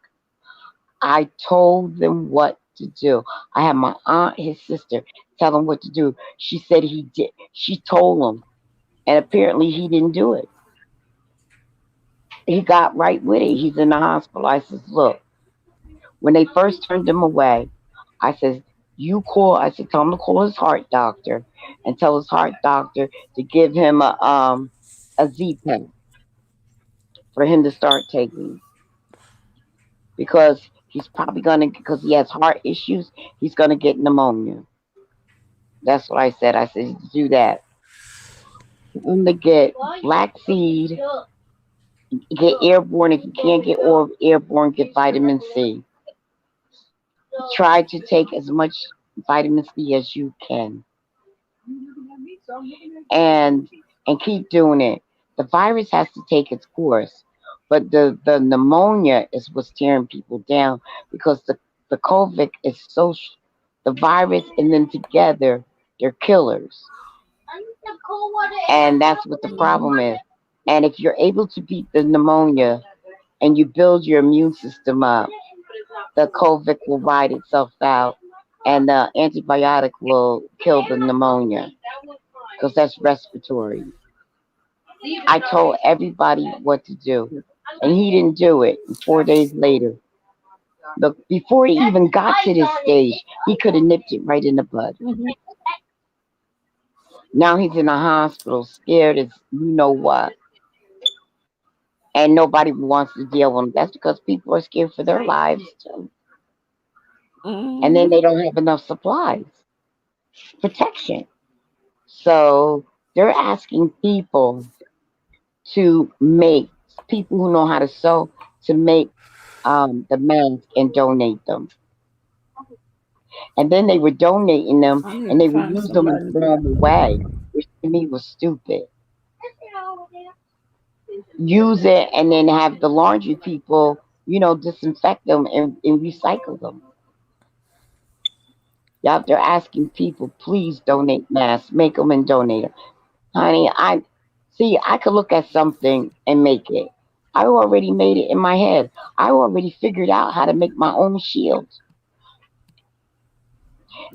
I told them what to do. I had my aunt, his sister, tell him what to do. She said he did. She told him, and apparently he didn't do it. He got right with it. He's in the hospital. I says, look, when they first turned him away, I says, you call. I said, tell him to call his heart doctor and tell his heart doctor to give him a Z pen for him to start taking because he's probably gonna because he has heart issues. He's gonna get pneumonia. That's what I said. I said do that. Tell him to get black seed, get airborne. If you can't get airborne, get vitamin C. Try to take as much vitamin C as you can, and keep doing it. The virus has to take its course, but the pneumonia is what's tearing people down because the COVID is so the virus and then together they're killers, and that's what the Mm-hmm. problem is. And if you're able to beat the pneumonia and you build your immune system up, the COVID will ride itself out, and the antibiotic will kill the pneumonia because that's respiratory. I told everybody what to do, and he didn't do it. And 4 days later, look, before he even got to this stage, he could have nipped it right in the bud. Mm-hmm. Now he's in the hospital, scared as you know what, and nobody wants to deal with him. That's because people are scared for their lives too, and then Mm-hmm. they don't have enough supplies, protection. So they're asking to make people who know how to sew to make the masks and donate them. And then they were donating them I need and to they would find use them and somebody to throw do them away, which to me was stupid. Use it and then have the laundry people, disinfect them and recycle them. Y'all, they're asking people, please donate masks, make them and donate them. Honey, I could look at something and make it. I already made it in my head. I already figured out how to make my own shield.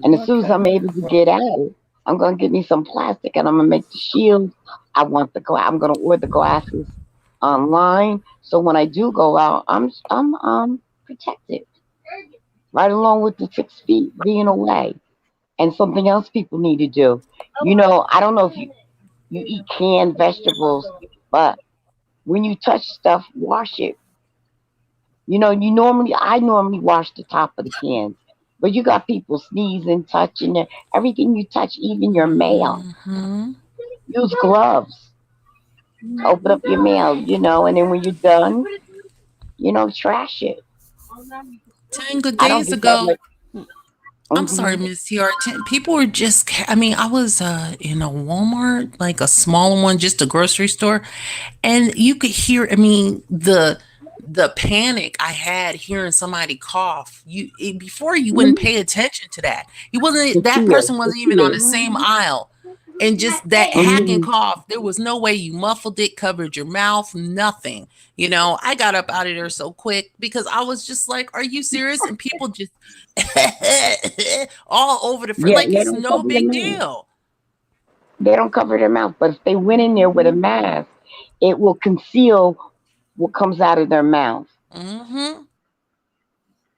And as soon as Okay. I'm able to get out, I'm gonna get me some plastic and I'm gonna make the shield. I want the glass. I'm gonna order the glasses online, so when I do go out, I'm protected. Right along with the 6 feet being away. And something else people need to do. I don't know if you eat canned vegetables, but when you touch stuff, wash it. I normally wash the top of the cans, but you got people sneezing, touching it, everything you touch, even your mail. Hmm. Use gloves. Open up your mail, and then when you're done, trash it. 10 good I don't days get that ago, much. I'm sorry, Hmm. Miss TR. People were just, I mean, I was in a Walmart, like a smaller one, just a grocery store, and you could hear, I mean, the panic I had hearing somebody cough. Before you wouldn't Hmm. pay attention to that. He wasn't The that fear, person the wasn't even on fear. the same aisle. And just that hacking Hmm. cough, there was no way you muffled it, covered your mouth, nothing. I got up out of there so quick because I was just like, "Are you serious?" And people just all over the Yeah, like they it's don't no cover their big mouth. deal. They don't cover their mouth, but if they went in there with a mask, it will conceal what comes out of their mouth. Hmm.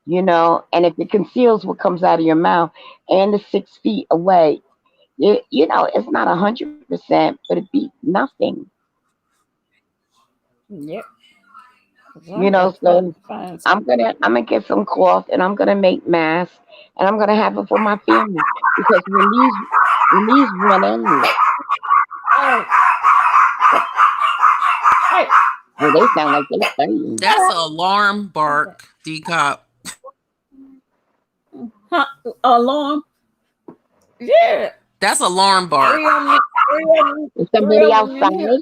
And if it conceals what comes out of your mouth and the 6 feet away, it's not 100%, but it beats nothing. Yep. 'Cause I got to So find I'm gonna get some cloth and I'm gonna make masks and I'm gonna have it for my family because when these run out, Oh, hey, well, they sound like they fighting. That's an alarm bark, decop. huh, alarm. Yeah, That's alarm three bark. of them, three of them, Is three somebody of them in outside here.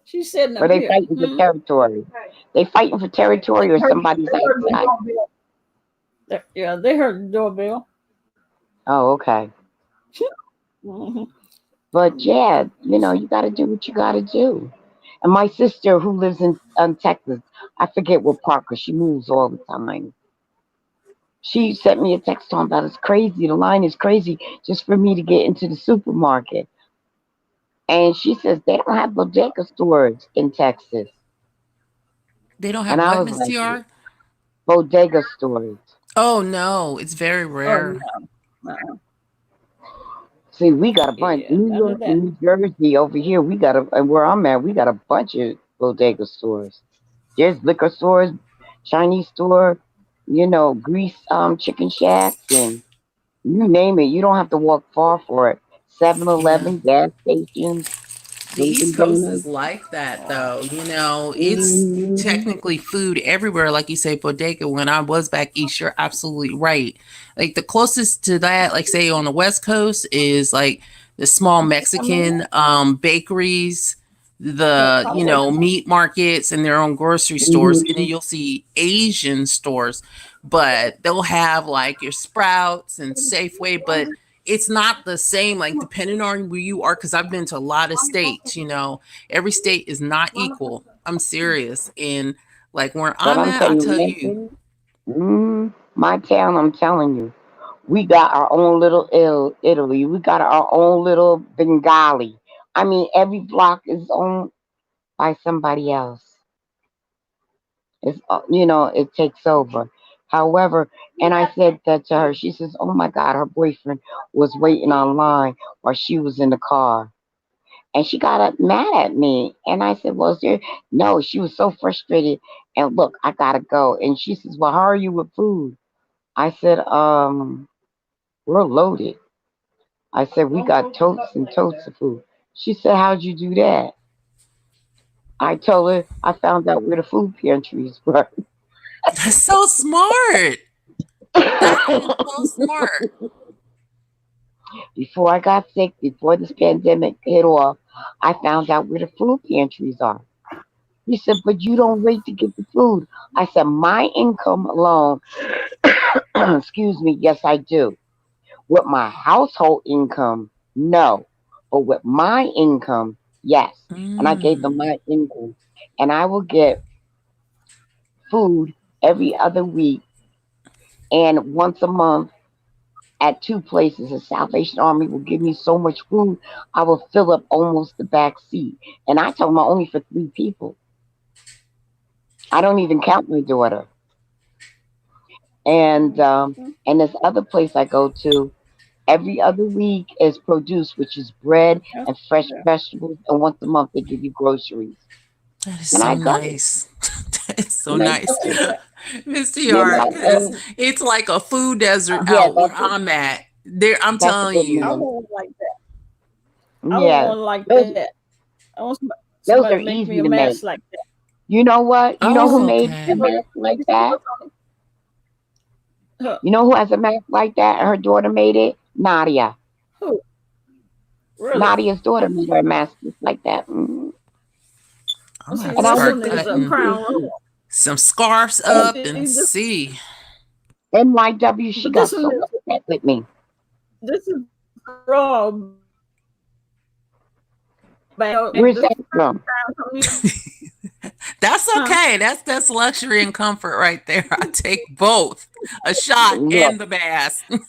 She's sitting or up they here. fighting for territory? They fighting for territory or somebody's They heard the outside. doorbell. Yeah, they heard the doorbell. Oh, okay. Hmm. But yeah, you got to do what you got to do. And my sister, who lives in Texas, I forget what part, 'cause she moves all the time. She sent me a text talking about it's crazy. The line is crazy just for me to get into the supermarket. And she says they don't have bodega stores in Texas. They don't And have I what, was Miss like, TR? bodega stores. Oh no, it's very Oh rare. no, See, we got a bunch. yeah, New none of York that. and New Jersey over here, and where I'm at, we got a bunch of bodega stores. There's liquor stores, Chinese store, grease chicken shacks, and you name it. You don't have to walk far for it. 7-Eleven, Yeah. gas stations, The Dunkin' East Coast is Donuts. like that though. It's Hmm. technically food everywhere, like you say, bodega. When I was back east, you're absolutely right. Like the closest to that, like say on the West Coast, is like the small Come in. Mexican bakeries, Yeah, the probably. meat markets and their own grocery stores, and then Hmm. you'll see Asian stores, but they'll have like your Sprouts and Safeway, but it's not the same, like depending on where you are, because I've been to a lot of states, every state is not equal. I'm serious. And like where But I'm I'm at, I telling you, tell you, Memphis, my town, I'm telling you, we got our own little Italy. We got our own little Bengali. I mean, every block is owned by somebody else. It takes over. However, and I said that to her. She says, "Oh my God, her boyfriend was waiting online while she was in the car." And she got up mad at me. And I said, "Well, is there?" No, she was so frustrated. And look, I gotta go. And she says, "Well, how are you with food?" I said, we're loaded. I said, "We got totes and totes of food." She said, "How'd you do that?" I told her I found out where the food pantries were. that's so smart. That is so smart. Before I got sick, before this pandemic hit off, I found out where the food pantries are. He said, "But you don't wait to get the food." I said, "My income alone, excuse me, yes, I do. With my household income, no. But with my income, yes." And I gave them Mm. my income. and I will get food every other week and once a month at two places. The Salvation Army will give me so much food, I will fill up almost the back seat. And I told them only for three people. I don't even count my daughter. And this other place I go to every other week is produce, which is bread That's and fresh yeah. vegetables. And once a month they give you groceries. That is And so I go. nice. That is so And I nice. go. Mr. You Yard, know, because and That's it's like a food desert yeah, out where I'm at. There, I'm that's a telling good I you. meal. want one like that. I want Yeah. one like Those that. I want those somebody are to make me easy a to make. mask like that. You know what? You know who Oh, made a okay. mask like You see that? what's on it? Huh. You know who has a mask like that? And her daughter made it? Nadia. Who? Really? Nadia's daughter made her a mask just like that. I'm gonna See, have to And I this looked start one at is it a cutting and crown royal. some scarves and up and This, see. NYW, she but got this one so is upset with me. raw. But Where's this that from? crown from you, That's huh? okay. That's luxury and comfort right there. I take both, a shot Look, and the mask. if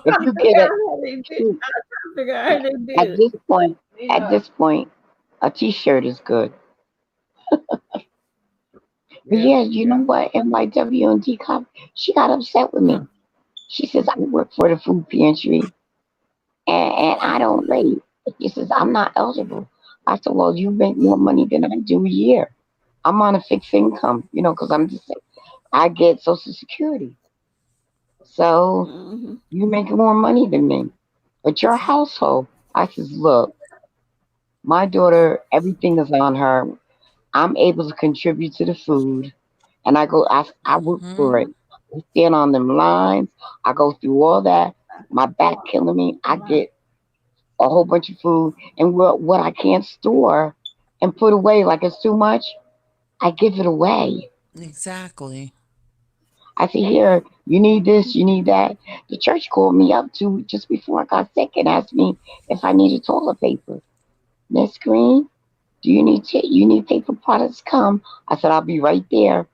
Trying to you figure get out it, how they did. shoot, I'm trying to figure out how they at did it. this point, at this point, a T-shirt is good. But Yeah, yeah, you know yeah. what? NYW and DCOP, she got upset with Huh. me. She says I work for the food pantry and I don't rate. She says I'm not eligible. I said, well, you make more money than I do a year. I'm on a fixed income, because I'm just I get Social Security. So Hmm. you make more money than me. But your household, I says, look, my daughter, everything is on her. I'm able to contribute to the food, and I work for Hmm. it. I stand on them lines. I go through all that. My back killing me. I get a whole bunch of food, and what I can't store and put away like it's too much, I give it away. Exactly. I say, here, you need this, you need that. The church called me up to just before I got sick and asked me if I needed toilet paper. Miss Green, do you need paper products? Come. I said, I'll be right there.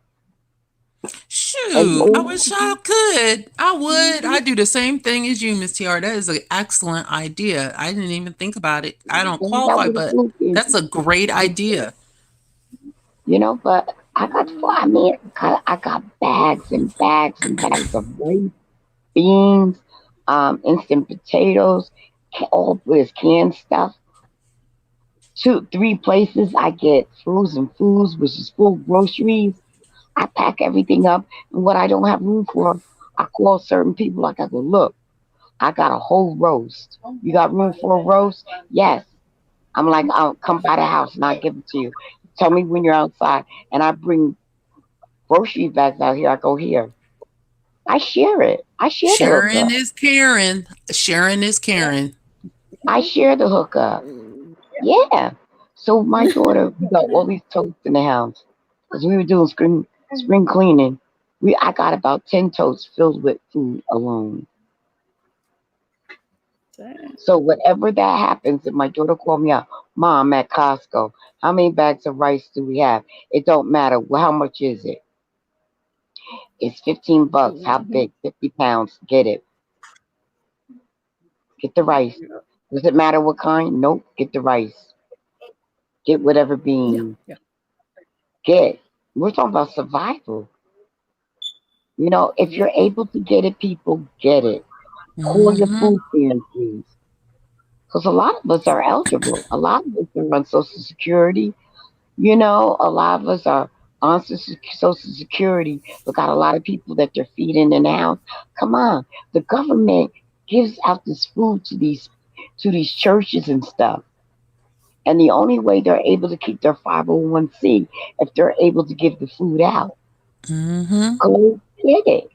And Shoot, I wish I could. I would. I do the same thing as you, Miss TR. That is an excellent idea. I didn't even think about it. I don't that qualify, with a but food that's a pantry. great idea. But I got bags and bags and bags of rice, beans, instant potatoes, all this canned stuff. Two, three places I get frozen foods, which is full groceries. I pack everything up, and what I don't have room for, I call certain people. Like I go, look, I got a whole roast. You got room for a roast? Yes. I'm like, I'll come by the house and I'll give it to you. Tell me when you're outside, and I bring grocery bags out here. I go here. I share it. I share the Sharon hookup. is Karen. Sharon is Karen. I share the hookup. Yeah. So my daughter, we got all these totes in the house because we were doing spring cleaning. I got about 10 totes filled with food alone. Damn. So whatever that happens, if my daughter called me up, Mom, I'm at Costco. How many bags of rice do we have? It don't matter. Well, how much is it? It's $15. How Mhm. big? 50 pounds. Get it. Get the rice. Yeah, Does it matter what kind? Nope. Get the rice. Get whatever yeah, beans. yeah. Get. We're talking about survival. If Yep. you're able to get it, people get it. Call your Hmm. food pantries. Because a lot of us are eligible. A lot of us are on Social Security. A lot of us are on Social Security, but got a lot of people that they're feeding in the house. Come on, the government gives out this food to these churches and stuff, and the only way they're able to keep their 501c if they're able to give the food out. Hmm. Go get it.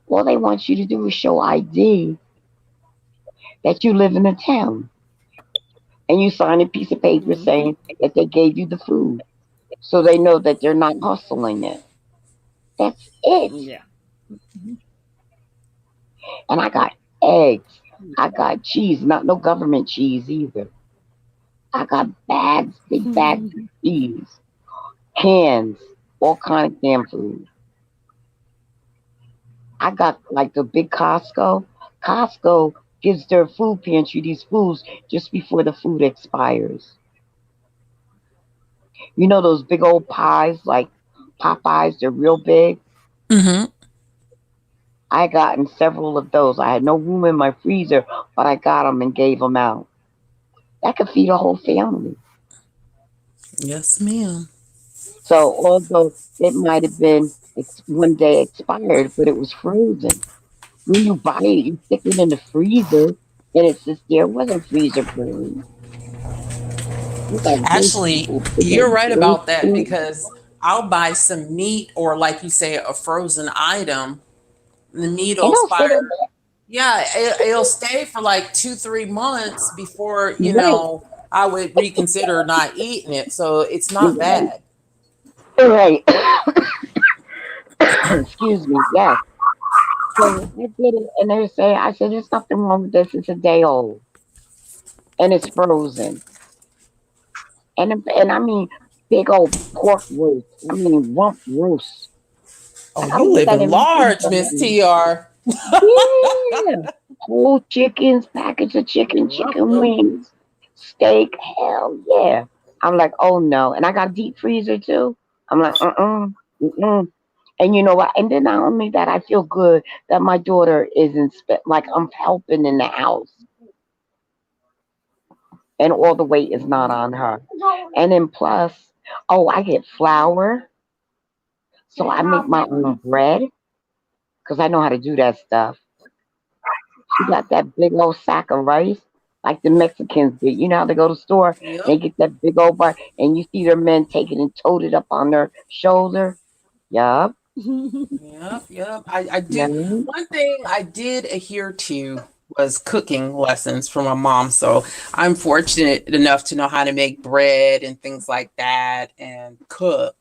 All they want you to do is show ID that you live in the town, and you sign a piece of paper Hmm. saying that they gave you the food, so they know that they're not hustling it. That's it. Yeah. And I got eggs. I got cheese, not no government cheese either. I got bags, big bags of cheese. cans, all kind of canned food. I got like the big Costco. Costco gives their food pantry these foods just before the food expires. You know those big old pies like Popeyes, they're real big. Mm-hmm. I gotten several of those. I had no room in my freezer, but I got them and gave them out. That could feed a whole family. Yes, ma'am. So although it might have been one day expired, but it was frozen. When you buy it, you stick it in the freezer, and it sits there. It wasn't freezer burn. You got those Actually, people you're putting right those about that things, because I'll buy some meat or, like you say, a frozen item. The meat and will they'll sit in expire. Yeah, it'll stay for like 2, 3 months before, there. Right, I would reconsider not eating it. So it's not right, bad. right. Excuse me. Yes. So I did it, and they say, I said, there's nothing wrong with this. It's a day old, and it's frozen. And I mean, big old pork roast. I mean, rump roast. Oh, I gotta you put that living in my large, Miss freezer. TR. Yeah. Whole chickens, package of chicken wings, steak. Hell yeah. I'm like, oh no. And I got a deep freezer too. I'm like, mm-mm. And you know what? And then not only that, I feel good that my daughter isn't like I'm helping in the house, and all the weight is not on her. And then plus, oh, I get flour, so I make my own bread because I know how to do that stuff. She got that big old sack of rice, like the Mexicans did. You know how they go to the store, they Yep. get that big old bar, and you see their men take it and tote it up on their shoulder. Yup. Yep, yep. I do. Yeah. One thing I did adhere to was cooking lessons from my mom. So I'm fortunate enough to know how to make bread and things like that and cook.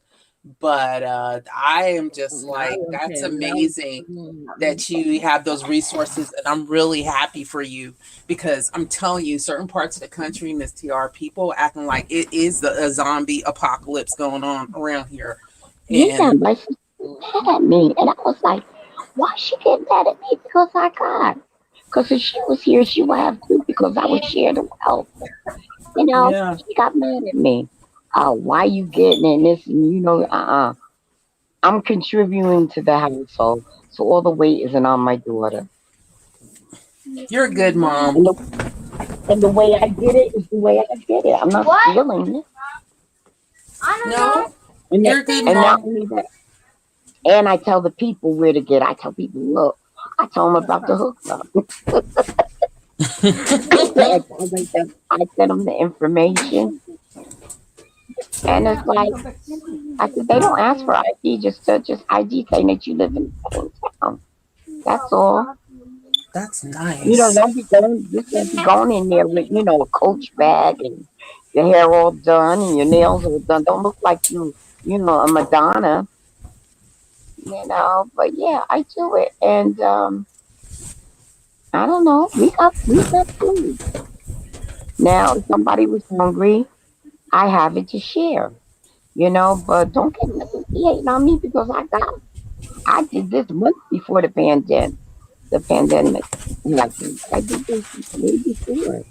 But I am just like, that's amazing that you have those resources. And I'm really happy for you because I'm telling you, certain parts of the country, Miss TR, people acting like it is a zombie apocalypse going on around here. Yeah, And my sister mad at me, and I was like, "Why she get mad at me? Because I got. Because if she was here, she would have too. Because I would share the wealth. You know, yeah. she got mad at me. Why you getting in this? And I'm contributing to the household, so all the weight isn't on my daughter. You're a good mom. And the way I did it is the way I did it. I'm not stealing it. No, And you're a good and not mom. only that, and I tell the people where to get. I tell people, look, I tell them about the hookup. I send them the information, and it's like I said, they don't ask for ID, just ID saying that you live in the same town. That's all. That's You know, nice. don't be going, just don't be going in there with, a Coach bag and your hair all done and your nails all done. Don't look like a Madonna, But yeah, I do it, and I don't know. We got food now. If somebody was hungry, I have it to share. But don't get nothing hating on me because I did this months before the pandemic. Like I did this way before. I've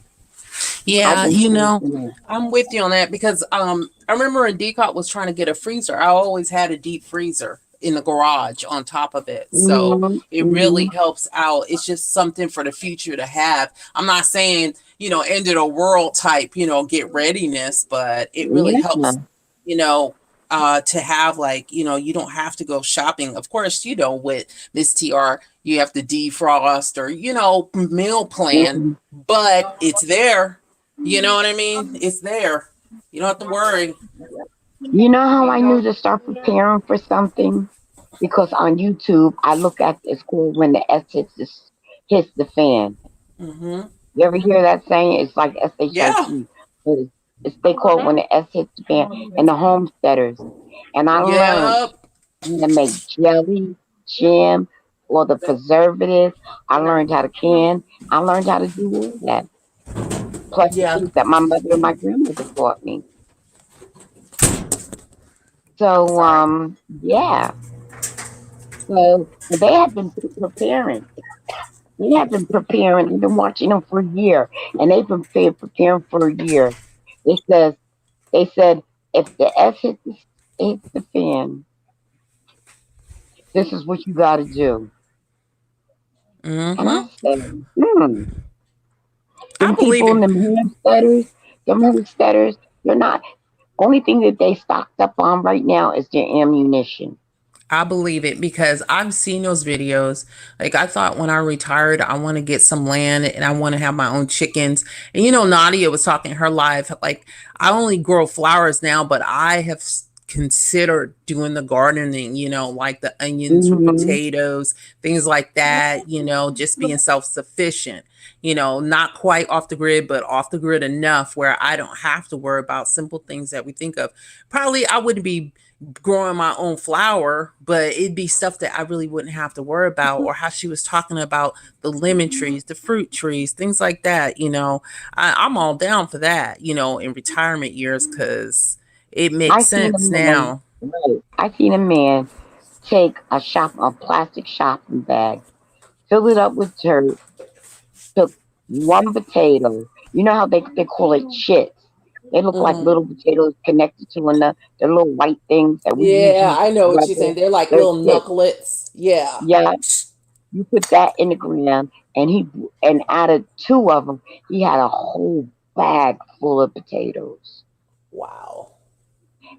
Yeah, been fortunate. I'm with you on that because I remember when DCOP was trying to get a freezer, I always had a deep freezer in the garage on top of it. So Hmm. it really Hmm. helps out. It's just something for the future to have. I'm not saying, end of the world type, get readiness, but it really Yeah. helps, you know, to have like, you don't have to go shopping. Of course, with Miss TR, you have to defrost or, meal plan, Hmm. but it's there. You know what I mean? It's there. You don't have to worry. You know how I knew to start preparing for something? Because on YouTube, I look at it's called when the S hits the fan. Hmm. You ever hear that saying? It's like Yeah. SHIT, but they call it when the S hits the fan. And the homesteaders. And I learned Yep. how to make jelly, jam, or the preservatives. I learned how to can. I learned how to do all that. Plus the Yeah. things that my mother and my grandmother taught me. So yeah. So they have been preparing. They have been preparing. I've been watching them for a year, and they've been preparing for a year. It says they said if the hits the fan, this is what you got to do. And I Mm-hmm. said, I them believe people in it. them homesteaders, they're not. Only thing that they stocked up on right now is their ammunition. I believe it because I've seen those videos. Like I thought when I retired, I want to get some land and I want to have my own chickens. And Nadia was talking her live. Like I only grow flowers now, but I have considered doing the gardening, like the onions or Hmm. potatoes, things like that, just being self-sufficient, not quite off the grid, but off the grid enough where I don't have to worry about simple things that we think of. Probably I wouldn't be growing my own flower, but it'd be stuff that I really wouldn't have to worry about. Or how she was talking about the lemon trees, the fruit trees, things like that. I'm all down for that, in retirement years because it makes I seen a sense man, now. right? I seen a man take a plastic shopping bag, fill it up with dirt, took one potato. You know how they call it chits? They look like Hmm. little potatoes connected to another. They're little white things that we use Yeah, in I know what you're saying. rubber. They're like They're little chits. knucklets. Yeah. Yeah, you put that in the ground, and out of two of them, he had a whole bag full of potatoes, Wow.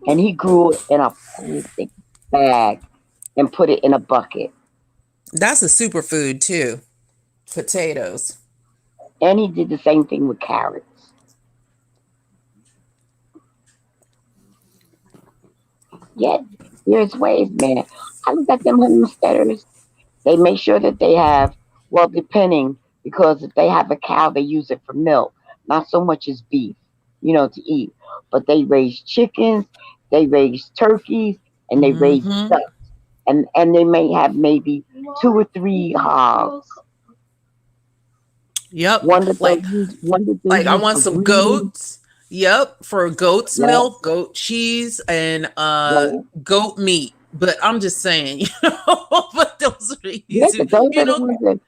and he grew it in a plastic bag and put it in a bucket. That's a superfood too. Potatoes. And he did the same thing with carrots. Yet there's ways, man. I look at them homesteaders. They make sure that they have, well, depending, because if they have a cow, they use it for milk, not so much as beef, to eat. But they raise chickens, they raise turkeys, and they raise Hmm. ducks. And they may have maybe two or three hogs. Yep. One that they Like I use want for some breeding. goats. Yep, for goat's Yeah, milk, goat cheese, and yeah, goat meat. But I'm just saying, but those are the yeah. easy, But those are the ones that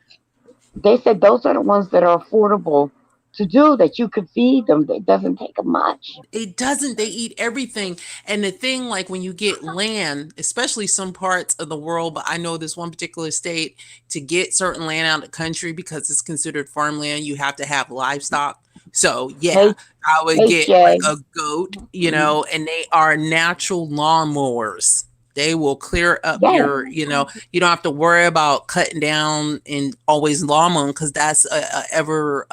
they said those are the ones that are affordable to do that you could feed them. It doesn't take much. it doesn't. They eat everything. And the thing, like when you get land, especially some parts of the world, but I know this one particular state, to get certain land out of the country because it's considered farmland, you have to have livestock. So yeah, Hey, I would hey, get like Shay. a goat, Mhm. and they are natural lawnmowers. They will clear up Yeah, you don't have to worry about cutting down and always lawn mowing because that's a ever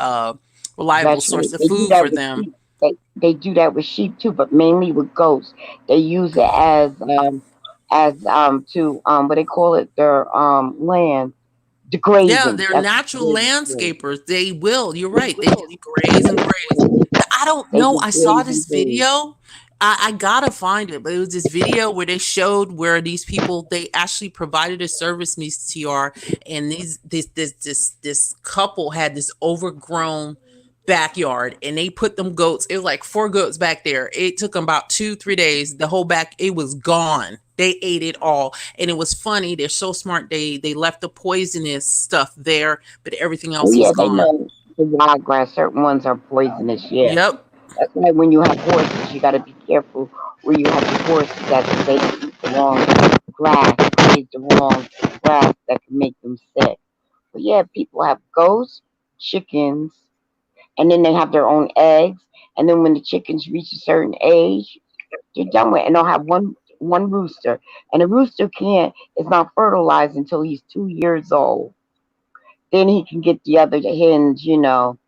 reliable that's right. source of They do food that for with them. sheep. They do that with sheep too, but mainly with goats. They use it as to what they call it, their land, the Yeah, grazing. they're That's natural what it is. landscapers. They will. You're right. They just graze and graze. I don't They know. just I saw graze this and graze. video. I gotta find it, but it was this video where they showed where these people they actually provided a service, Miss TR, and this couple had this overgrown backyard, and they put them goats. It was like four goats back there. It took them about 2-3 days. The whole back it was gone. They ate it all, and it was funny. They're so smart. They left the poisonous stuff there, but everything Oh else was yeah, they gone. know the wild grass. Certain ones are poisonous. Yeah. Yep. That's why when you have horses, you got to be careful where you have your horses that they eat the wrong grass, graze the wrong grass that can make them sick. But yeah, people have goats, chickens, and then they have their own eggs. And then when the chickens reach a certain age, they're done with, it. And they'll have one rooster, and the rooster can't is not fertilized until he's 2 years old. Then he can get the other hens, to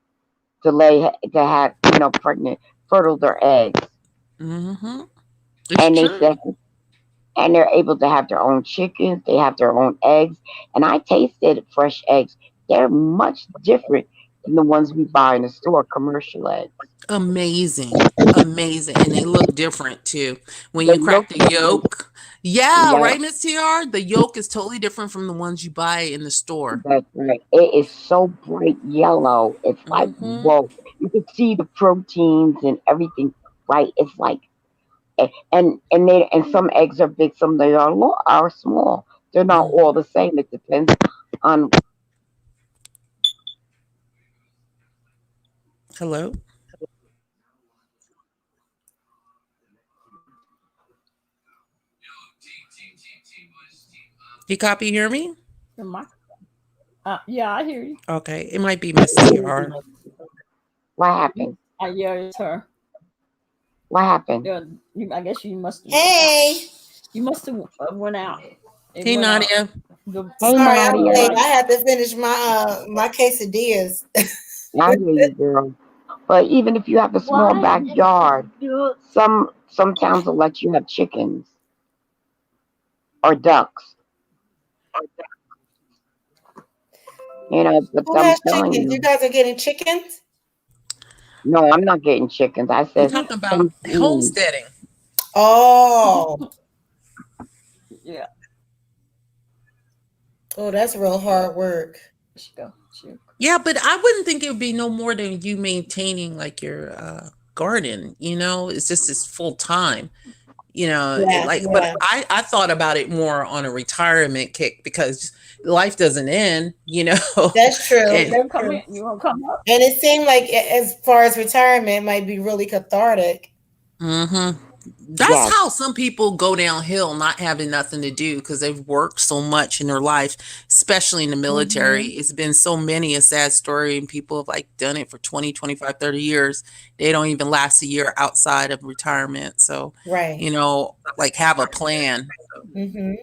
have pregnant, fertile their eggs. Mm-hmm. It's And they true. said, and they're able to have their own chickens, they have their own eggs. And I tasted fresh eggs. They're much different than the ones we buy in the store, commercial eggs. Amazing. Amazing. And they look different too. When They you look crack the different. yolk. Yeah, Yeah, right, Miss TR? The yolk is totally different from the ones you buy in the store. that's right. It is so bright yellow. It's like, Mm-hmm. whoa. You can see the proteins and everything, right? It's like, And some eggs are big, some they are small. They're not Mm. all the same. It depends on. Hello, you copy? Hear me? Your mic. Yeah, I hear you. Okay, it might be Miss TR. What happened? Yeah, it's her. What happened? Yeah, I guess you must have went out. Hey, You must have went out. It Hey went out. Nadia. The Hey sorry I'm Nadia, late. mic. I had to finish my quesadillas. I hear you, girl. But even if you have a small backyard, some towns will let you have chickens or ducks. But Who I'm has telling chickens? You you, guys are getting chickens? no, I'm not getting chickens. I I'm said talking about some food. homesteading. Oh, Yeah, oh, that's real hard work. she go. She. Yeah, but I wouldn't think it would be no more than you maintaining like your garden. It's just it's full time. Yeah, But yeah, I thought about it more on a retirement kick because life doesn't end. that's true. And You That's come true. in. You want to come up? And it seemed like as far as retirement, it might be really cathartic. hmm that's Yes, how some people go downhill, not having nothing to do because they've worked so much in their life, especially in the military. Hmm. It's been so many a sad story, and people have like done it for 20, 25, 30 years. They don't even last a year outside of retirement. So, Right. like have a plan. Hmm.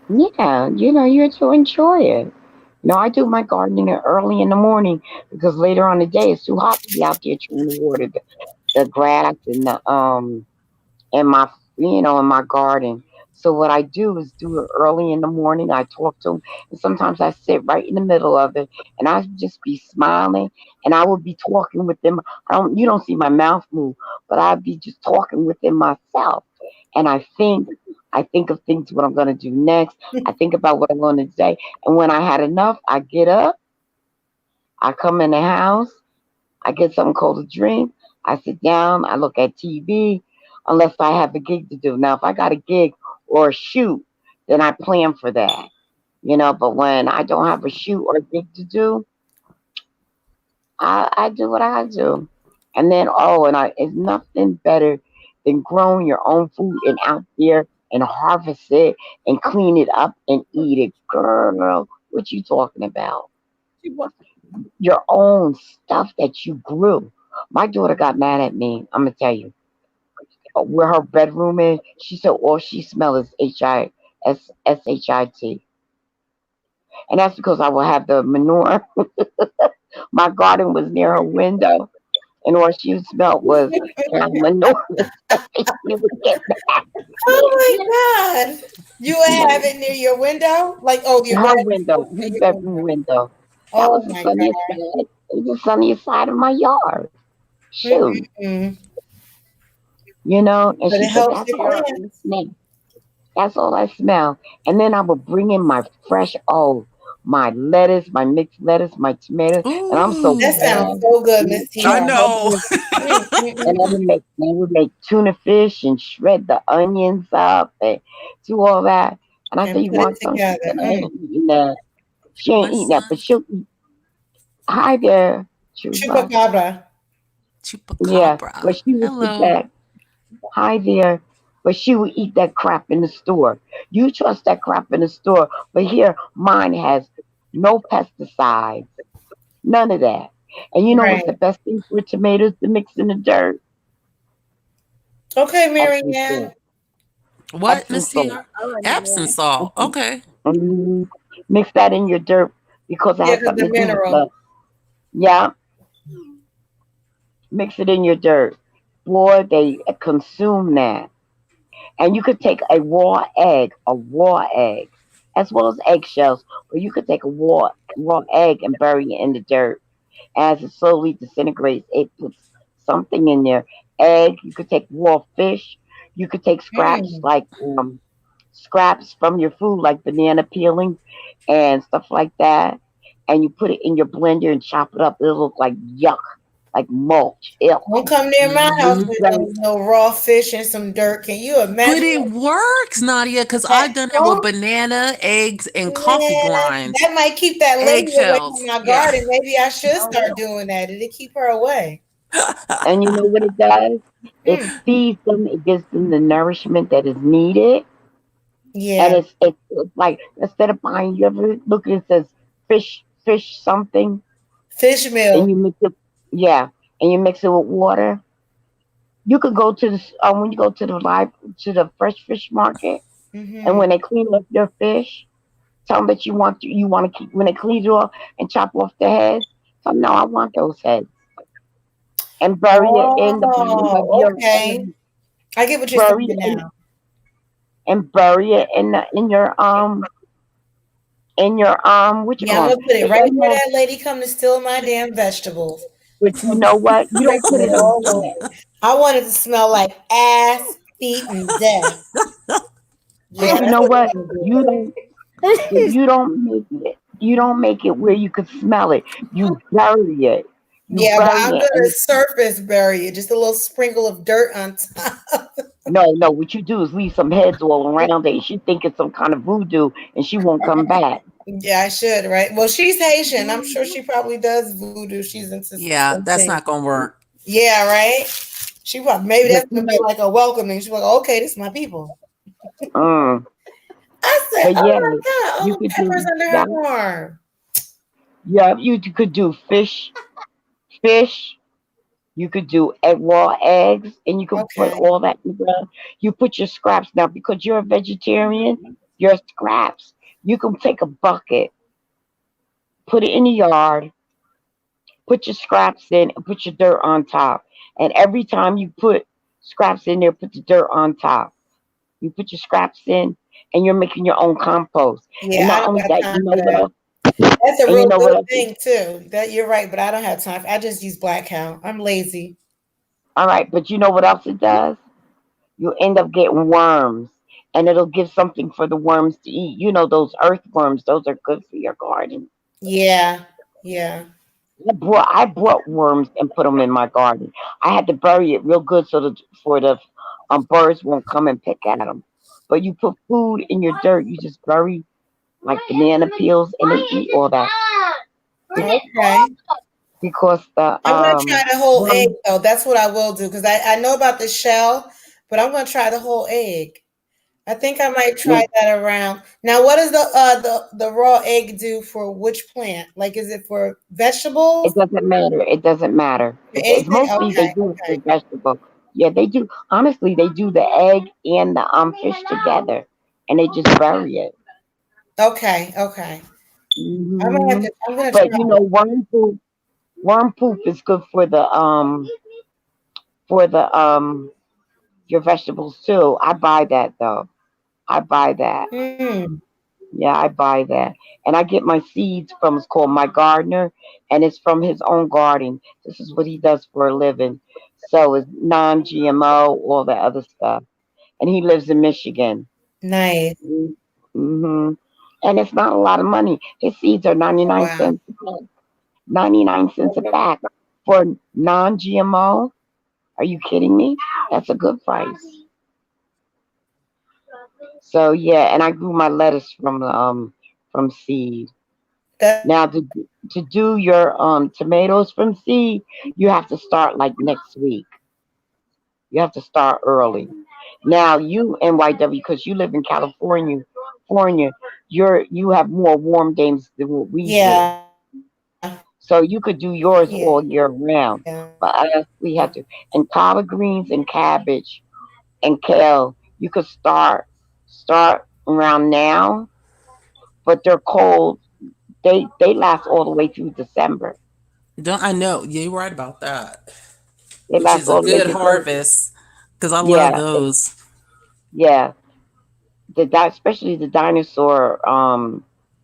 yeah, you're to enjoy it. No, I do my gardening early in the morning because later on the day it's too hot to be out there trying to water the grass in my in my garden. So what I do is do it early in the morning. I talk to them, and sometimes I sit right in the middle of it, and I just be smiling, and I would be talking with them. You don't see my mouth move, but I'd be just talking within myself, and I think of things what I'm gonna do next. I think about what I'm gonna say, and when I had enough, I get up, I come in the house, I get something cold to drink. I sit down. I look at TV, unless I have a gig to do. Now, if I got a gig or a shoot, then I plan for that. But when I don't have a shoot or a gig to do, I do what I do. And then, it's nothing better than growing your own food and out there and harvest it and clean it up and eat it. Girl, what you talking about? She was. Your own stuff that you grew. My daughter got mad at me. I'm gonna tell you where her bedroom is. She said all she smells is shit, and that's because I will have the manure. My garden was near her window, and all she smelled was cow manure. You would get Oh my God. You would have it near your window? Like, oh, your her garden window, near her your bedroom window. window. That Oh was the my sunniest God. side. It was the sunniest side of my yard. Shoot, Mm-mm-mm. and But she it said, helps "That's your all I plants. smell. That's all I smell." And then I would bring in my my lettuce, my mixed lettuce, my tomatoes, and I'm so That Ooh, sounds bad. so good, And Miss I TR. know. and they would make tuna fish and shred the onions up and do all that. And I said, And "You put it want some?" She together. said, "I Mm. ain't eating that." She My ain't eating that, but son, she'll eat. Hi there, Chuba. Chupacabra. Yeah, but chupacabra. she would eat Hello. that. Hi there. But she would eat that crap in the store. You trust that crap in the store, but here mine has no pesticides, none of that. And you know what's the Right. best thing for tomatoes to mix in the dirt? Okay, Epsom Marianne. salt. What, Epsom Miss salt. TR? All right, Epsom man. salt. Mhm. Okay. Mhm. Mix that in your dirt because it Yeah, has because something the to do with mineral. the, yeah, mix it in your dirt. Boy, they consume that. And you could take a raw egg, as well as eggshells, or you could take a raw egg and bury it in the dirt. As it slowly disintegrates, it puts something in there. Egg, you could take raw fish, you could take scraps Mm. like scraps from your food, like banana peelings and stuff like that, and you put it in your blender and chop it up. It'll look like yuck. like mulch. Ew. Don't come near my house Mhm. with Right. no raw fish and some dirt. Can you But imagine it works, Nadia, because that? I've done it with Don't, banana, eggs, and coffee man, grinds, that might keep that lady away from eggshells. my Yeah. garden. Maybe I should Oh, start doing that. It'll keep her away. and you know what it does? It Mm, feeds them. It gives them the nourishment that is needed. And yeah. it's like instead of buying, you ever look at it says fish something, Fish and meal. you mix it, yeah, and you mix it with water. You could go to the when you go to the fresh fish market, and Hmm. when they clean up their fish, tell them that you want to keep when they clean it off and chop off the heads. So no, I want those heads and bury it in the bottom of Oh, your okay. I get what you're bury saying it now. and bury it in your what you Yeah, I'm call gonna put it right where them. that lady come to steal my damn vegetables. But you know what? You don't put Sprinkle it it on all top. over. I want it to smell like ass, feet, and death. But Yeah, you that's know what what? we're gonna You don't. But do. you don't make it. You don't make it where you could smell it. You bury it. You Yeah, but I'm bury it, gonna and surface bury it, just a little sprinkle of dirt on top. no. What you do is leave some heads all around it. She think it's some kind of voodoo, and she won't come back. Yeah, I should, right? Well, she's Haitian. I'm sure she probably does voodoo. She's into Yeah, some that's things. not gonna work. Yeah, right. She probably maybe But that's you gonna be know, like a welcoming. She's like, okay, this is my people. mm, I said, but oh yeah, my god, all you the could peppers do under yeah, her arm. yeah. You could do fish. You could do raw eggs, and you can put Okay. all that in the ground. You put your scraps now because you're a vegetarian. Your scraps. You can take a bucket, put it in the yard, put your scraps in, and put your dirt on top. And every time you put scraps in there, put the dirt on top. You put your scraps in, and you're making your own compost. And Yeah, I not don't only got that, time for that. That's a you real know what good else? thing too. That you're right, but I don't have time. I just use Black Cow. I'm lazy. All right, but you know what else it does? You end up getting worms, and it'll give something for the worms to eat. You know those earthworms; those are good for your garden. Yeah, yeah. I brought worms and put them in my garden. I had to bury it real good so that for the birds won't come and pick at them. But you put food in your dirt, you just bury like banana peels and they eat all that Okay. because the I'm gonna try the whole egg worms though. That's what I will do because I know about the shell, but I'm gonna try the whole egg. I think I might try it, that around. Now, what does the raw egg do for which plant? Like, is it for it vegetables? doesn't matter. It doesn't matter. It's Anything? mostly they Okay, do it for okay, vegetable. Yeah, they do. Honestly, they do the egg and the fish together, and they just bury it. okay. I'm gonna have hmm to. I'm gonna But try you know, it. worm poop is good for the your vegetables too. I buy that though. I buy that. Hmm. Yeah, I buy that. And I get my seeds from it's called My Gardener and it's from his own garden. This is what he does for a living. So it's non GMO, all that other stuff. And he lives in Michigan. Nice. Mm-hmm. And it's not a lot of money. His seeds are 99 Wow. cents a pack. 99 cents a pack for non GMO. Are you kidding me? That's a good price. So yeah, and I grew my lettuce from seed. That. Now to do your tomatoes from seed, you have to start like next week. You have to start early. Now you NYW because you live in California, you have more warm days than what we do. Yeah. So you could do Yeah. yours all year round. But us, we have to. And collard greens and cabbage and kale, you could start around now, but they're cold. They last all the way through December. Don't I know? Yeah, you're right about that. They Which last is a all the way good because harvest because I love yeah, those. yeah. Especially the dinosaur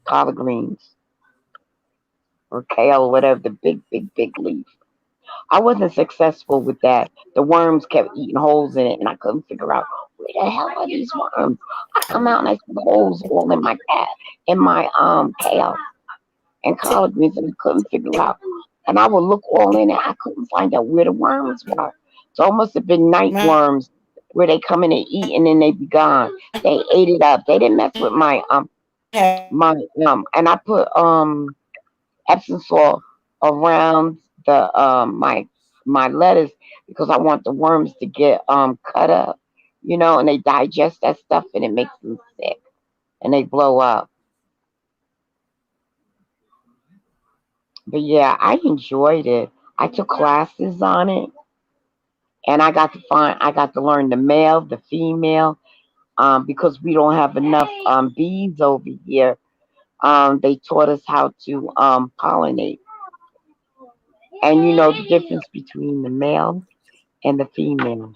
collard greens or kale, whatever the big leaf. I wasn't successful with that. The worms kept eating holes in it, and I couldn't figure out where the hell are these worms. I come out and I see the holes all in my kale and collard greens, and I couldn't figure out. and I would look all in it. I couldn't find out where the worms were. So it must have been night My worms where they come in and eat and then they be gone. They ate it up. They didn't mess with had my and I put Epsom salt around the my lettuce because I want the worms to get cut up, and they digest that stuff and it makes them sick and they blow up. But yeah, I enjoyed it. I took classes on it and I got to learn the male, the female, because we don't have enough bees over here. They taught us how to pollinate. And you know the difference between the male and the female.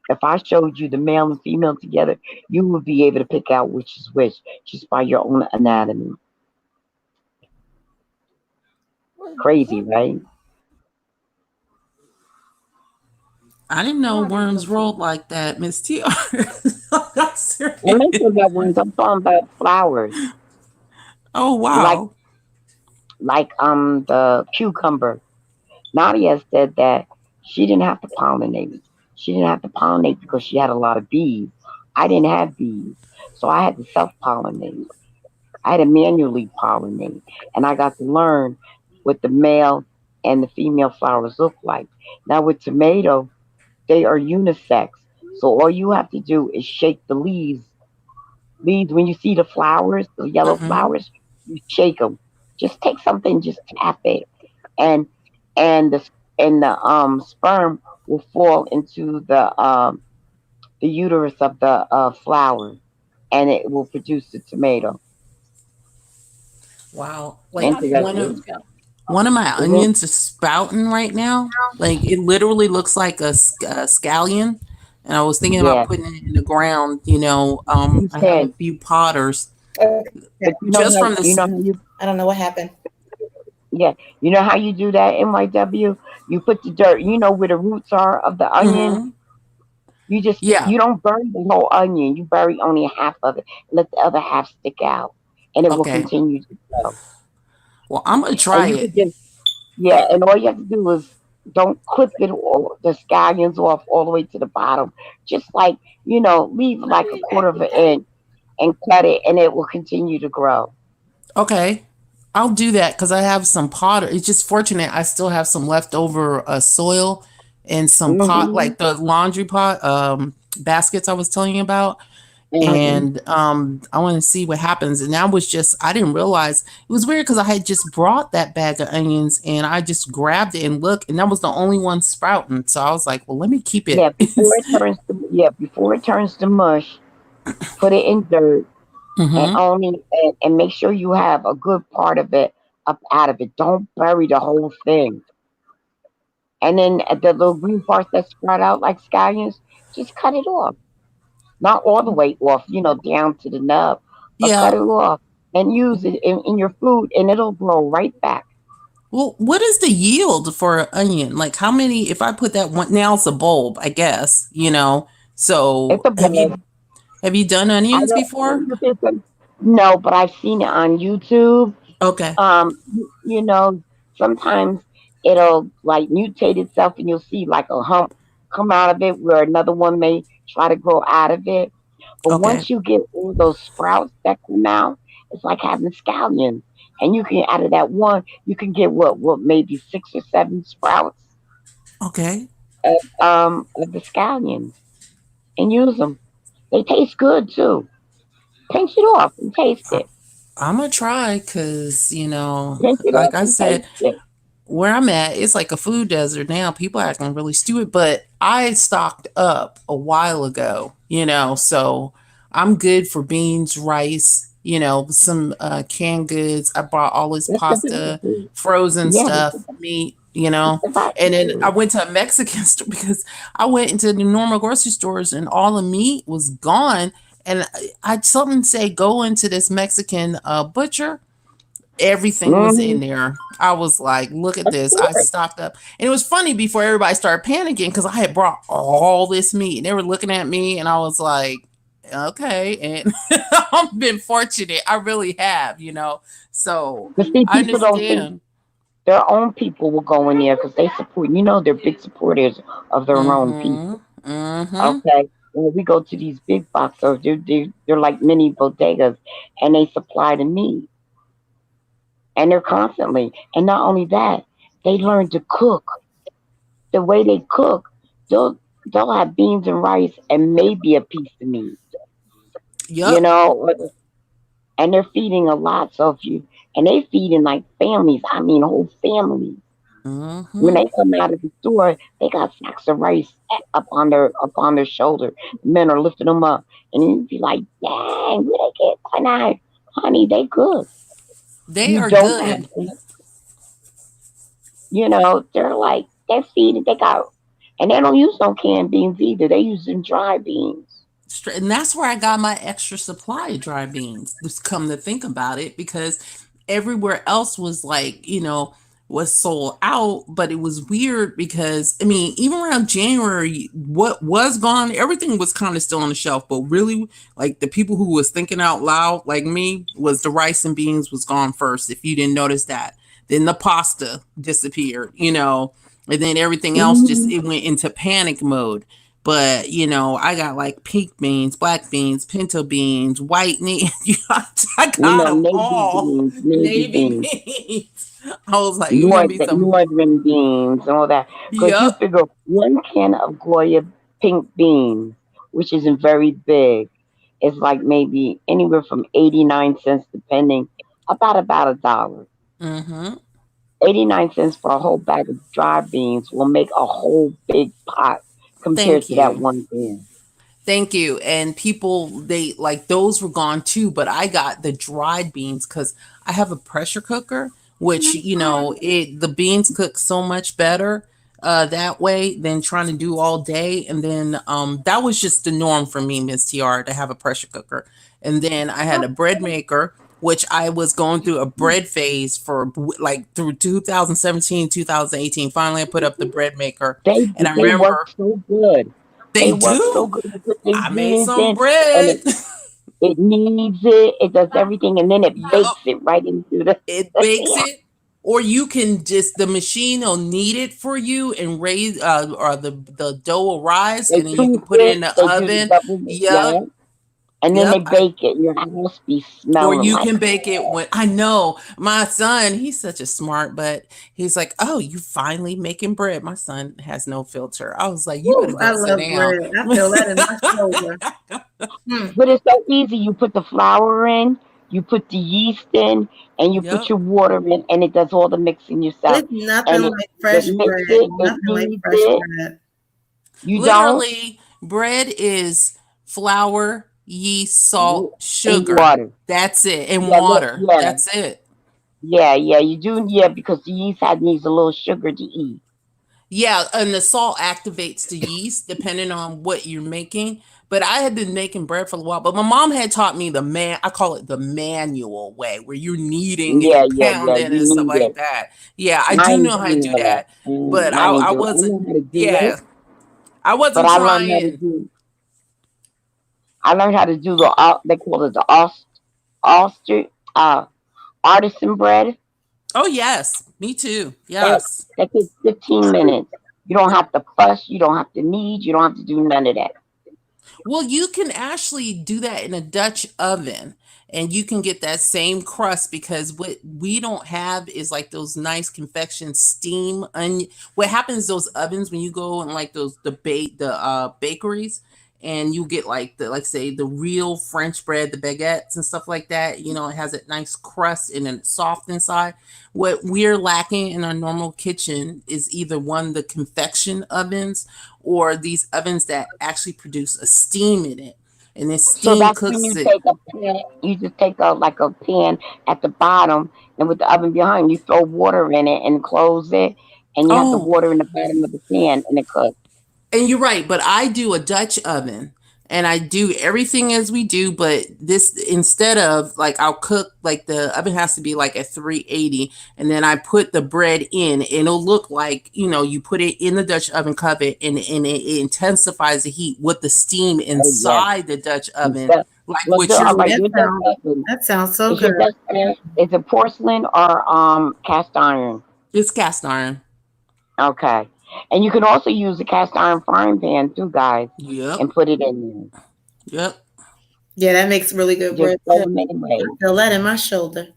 If I showed you the male and female together, you would be able to pick out which is which just by your own anatomy. Crazy, right? I didn't know worms rolled like that, Miss TR. I'm I'm not serious. talking about ones. I'm talking about flowers, Oh like wow. the cucumber. Nadia said that she didn't have to pollinate. She didn't have to pollinate because she had a lot of bees. I didn't have bees, so I had to self pollinate. I had to manually pollinate, and I got to learn what the male and the female flowers look like. Now with tomato, they are unisex, so all you have to do is shake the leaves. Leaves when you see the flowers, the yellow Hmm. flowers, you shake them. Just take something, just tap it, and and the sperm will fall into the uterus of the flower, and it will produce the tomato. Wow. How Like do you one do Interesting, of that? one of my isn't it? onions is sprouting right now. Like it literally looks like a scallion. And I was thinking about Yeah, putting it in the ground. you I have a can. few potters But just from I you this. know how you don't know what happened. yeah, you know how you do that NYW. You put the dirt. You know where the roots are of the onion. Hmm. Yeah. You don't bury the whole onion. You bury only half of it. Let the other half stick out, and it will Okay. continue to grow. Well, I'm gonna And try you it. could just yeah, and all you have to do is don't clip it or the scallions off all the way to the bottom. Just like leave like a quarter of an inch and cut it, and it will continue to grow. Okay. I'll do that because I have some pot. It's just fortunate I still have some leftover soil and some pot, Hmm. like the laundry pot baskets I was telling you about. Hmm. And I want to see what happens. And I didn't realize it was weird because I had just brought that bag of onions and I just grabbed it and looked, and that was the only one sprouting. So I was like, well, let me keep it. Before it turns to mush, put it in dirt and Hmm. only and make sure you have a good part of it up out of it. Don't bury the whole thing. And then the little green parts that sprout out like scallions, just cut it off. Not all the way off, down to the nub, but cut Yeah. it off and use it in your food, and it'll grow right back. Well, what is the yield for an onion? Like how many, if I put that one, now it's a bulb, I guess. It's So a bulb. have you done onions I don't before? know if it's no, but I've seen it on YouTube. Okay. Sometimes it'll like mutate itself, and you'll see like a hump come out of it where another one may try to grow out of it. But Okay. once you get all those sprouts that come out, it's like having scallions. And you can out of that one, you can get what maybe 6 or 7 sprouts Okay. of the scallions and use them. They taste good too. Pinch it off and taste I, it. I'm gonna try because, Pinch it like off I and said, taste it. where I'm at, it's like a food desert now. People are acting really stupid, but I stocked up a while ago, so I'm good for beans, rice, some canned goods. I bought all this That's the best pasta, food. frozen Yeah, stuff, meat, that's the best and then I food. went to a Mexican store because I went into the normal grocery stores and all the meat was gone. And I something say go into this Mexican butcher, everything was Hmm. in there. I was like, look at Of this. I course. stocked up. And it was funny before everybody started panicking because I had brought all this meat and they were looking at me and I was like, okay. And I've been fortunate. I really have. So But see, I understand. Their own people will go in there because they support. You know, they're big supporters of their own Mm-hmm. people. Mm-hmm. Okay. When we go to these big box stores, they're like mini bodegas, and they supply the meat, and they're constantly. And not only that, they learn to cook. The way they cook, they'll have beans and rice and maybe a piece of meat. You Yep. know, and they're feeding a lot. So if you and they feeding like families. I mean, whole families. When Mm-hmm. they come out of the store, they got sacks of rice up on their shoulder. The men are lifting them up, and you be like, "Dang, where they get that knife, honey? They good. They You are don't have good. to, they're like they're feeding. They got, and they don't use no canned beans either. They using dry beans. And that's where I got my extra supply of dry beans. Just come to think about it, because everywhere else was like, was sold out. But it was weird because, I mean, even around January, what was gone, everything was kind of still on the shelf. But really, like the people who was thinking out loud, like me, was the rice and beans was gone first. If you didn't notice that, then the pasta disappeared, and then everything else just Mm-hmm. it went into panic mode. But I got like pink beans, black beans, pinto beans, white I got them Navy all. beans, navy Navy beans. beans. I was like, you're gonna be some. Northern beans and all that. Because you Yup. figure one can of Goya pink beans, which isn't very big, is like maybe anywhere from 89 cents, depending about $1. Mm-hmm. 89 cents for a whole bag of dry beans will make a whole big pot compared Thank to that you. one can. Thank you. And people, they like those were gone too, but I got the dried beans because I have a pressure cooker, which, the beans cook so much better that way than trying to do all day. And then that was just the norm for me, Miss TR, to have a pressure cooker. And then I had a bread maker, which I was going through a bread phase for like through 2017, 2018. Finally, I put up the bread maker. They And I they work remember so good. they They work so do. good. You put these I made beans some in, and bread. it kneads it. It does everything, and then it bakes Yup. it right into the. It bakes it. Or you can just the machine will knead it for you and raise or the dough will rise, They and then you can toast put it it. in the They do the oven. double, Yep. yeah, and then they Yep. bake it. Your house be Or smelling you like. can bake it when I know my son, he's such a smart, but he's like, "Oh, you finally making bread." My son has no filter. I was like, "You better Ooh, I go sit love down." bread. I feel that in my shoulder. Hmm. But it's so easy. You put the flour in, you put the yeast in, and you put Yep. your water in, and it does all the mixing yourself. It's nothing And like it fresh mix bread. it. It Nothing like kneads fresh it. bread. You don't. Literally, bread is flour, yeast, salt, And sugar. water. That's it. And Yeah, water. yeah, That's it. yeah. You do, yeah, because the yeast had needs a little sugar to eat. Yeah, and the salt activates the yeast depending on what you're making. But I had been making bread for a while. But my mom had taught me I call it the manual way, where you're kneading Yeah, and yeah. pounding You and stuff need like it. that. Yeah, I I do ain't know how to doing do all that. that. But I ain't I do. I wasn't, know how to do yeah, it, I but wasn't I learned how to trying. do. I learned how to do they call it the Oster artisan bread. Oh, yes, me too. That Yes. that takes 15 minutes. You don't have to fuss. You don't have to knead. You don't have to do none of that. Well, you can actually do that in a Dutch oven and you can get that same crust, because what we don't have is like those nice confection steam onion. What happens those ovens when you go and like those the bakeries, and you get like the like say the real French bread, the baguettes and stuff like that, it has that nice crust and then it's soft inside. What we're lacking in our normal kitchen is either one, the confection ovens, or these ovens that actually produce a steam in it, and this So steam that's when cooks you it. take a pan. You just take a pan at the bottom, and with the oven behind, you throw water in it and close it, and you have the Oh, water in the bottom of the pan, and it cooks. and you're right, but I do a Dutch oven and I do everything as we do, but this instead of like I'll cook like the oven has to be like at 380, and then I put the bread in and it'll look like, you put it in the Dutch oven cover, and it intensifies the heat with the steam Oh yeah. inside the Dutch oven, The, like well, what all you're right. That Your making. Dutch sounds oven that sounds so is your good. Dutch oven. Is it porcelain or cast iron? It's cast iron. Okay. And you can also use a cast iron frying pan too, guys, Yep. and put it in Yep. Yeah, that makes really good there. Just bread throw too. them I anyway. feel that in my shoulder.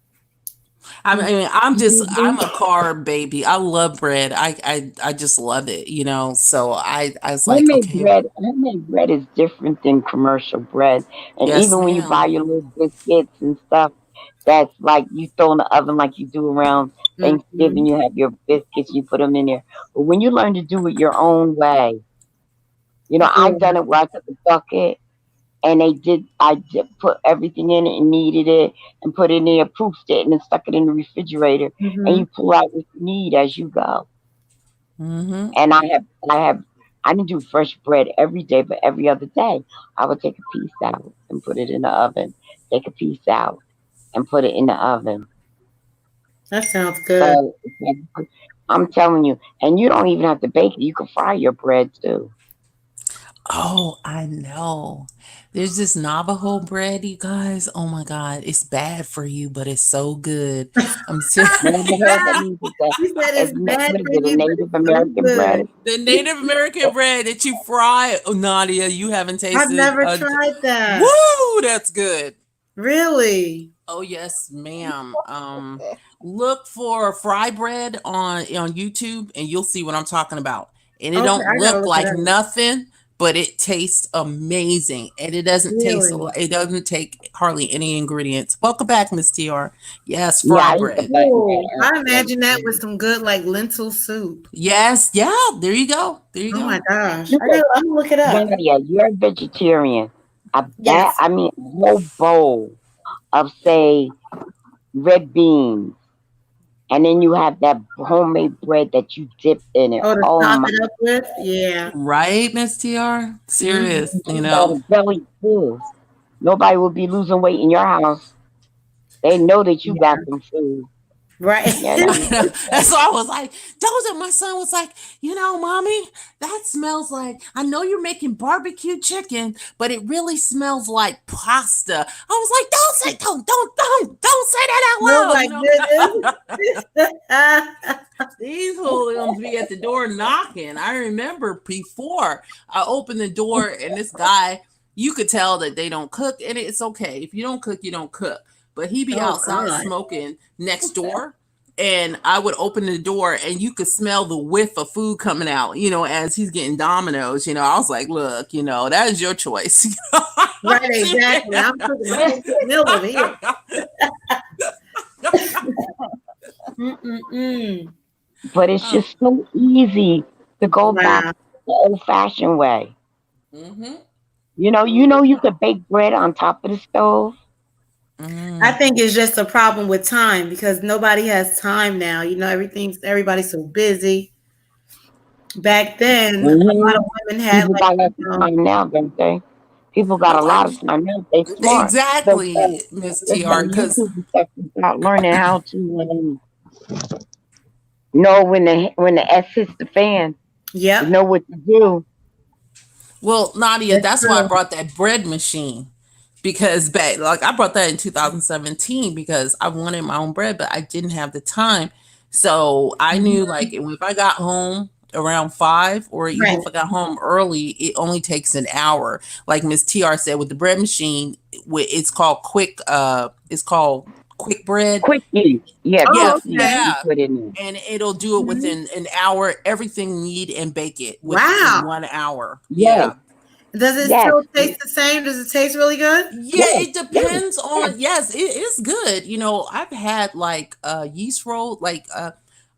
I mean, I'm Mhm. a carb baby. I love bread. I just love it, So I was like, okay, Homemade bread is different than commercial bread. And yes, even when you buy ma'am. your little biscuits and stuff, that's like you throw in the oven like you do around Thanksgiving. Hmm. You have your biscuits, you put them in there. But when you learn to do it your own way, I've Yeah. done it where I took a bucket and I did put everything in it and kneaded it and put it in there, proofed it, and then stuck it in the refrigerator. And Hmm. you pull out what you need as you go. Mm-hmm. And I didn't do fresh bread every day, but every other day I would take a piece out and put it in the oven. Take a piece out and put it in the oven. That sounds good. So I'm telling you, and you don't even have to bake it. You can fry your bread too. Oh, I know. There's this Navajo bread, you guys. Oh my God, it's bad for you, but it's so good. I'm serious. Navajo, that means You said it's bad what is for it, a you, but Native it's so American bread? good. The Native American bread that you fry. Oh, Nadia, you haven't I've tasted. never tried that. Woo, that's good. Really? Oh yes, ma'am. Look for fry bread on YouTube, and you'll see what I'm talking about. And it Okay, don't I gotta look look it like up. nothing, but it tastes amazing, and Really? it doesn't take hardly any ingredients. Welcome back, Miss TR. Yes, Yeah, fry I used to bread. like Oh, that. I imagine that with some good like lentil soup. Yes, yeah. There you go. There you Oh my go. gosh. You could, I'm gonna look it up. Nadia, you're a vegetarian. Yes. A whole bowl of, say, red beans, and then you have that homemade bread that you dip in it. Oh, to Oh top my, it up with? Yeah. Right, Miss TR. Hmm. Serious, you got a belly full. Nobody will be losing weight in your house. They know that you got Yeah. some food. Right. You know, That's why I was like, my son was like, mommy, that smells like, I know you're making barbecue chicken, but it really smells like pasta. I was like, don't say that Oh out my loud. goodness. These hooligans be at the door knocking. I remember before I opened the door and this guy, you could tell that they don't cook, and it's okay. If you don't cook, you don't cook. But he be Oh outside God. smoking next door, and I would open the door and you could smell the whiff of food coming out, as he's getting Dominoes. I was like, look, that is your choice. Right, exactly. I'm cooking a whole big meal over here. Mm-mm-mm. but it's Oh, just so easy to go back Wow. the old-fashioned way. mm-hmm. You could bake bread on top of the stove. I Mm. think it's just a problem with time because nobody has time now. Everybody's so busy. Back then, a lot Hmm. of women had People like, got lots of time now, don't they? People got Oh, a lot of time now. They smart. So exactly, Miss just go TR. to Because YouTube and stuff and start learning how to know when the S hits the fan. To yep, know what to do. well, Nadia, that's that's why I true. brought that bread machine. Because back, like I brought that in 2017 because I wanted my own bread, but I didn't have the time. So I knew Mhm. like if I got home around 5, or even Right. if I got home early, it only takes an hour. Like Miss TR said, with the bread machine, it's called quick bread. Quickie. Yeah, Yeah, Oh, quickie. okay. You yeah. put in there. And it'll do it Mhm. within an hour. Everything knead and bake it within Wow. 1 hour. Yes, Yeah. Does it yes, still taste the same? Does it taste really good? Yeah, yes, it yes, depends yes. on, yes, it is good. I've had like yeast roll, like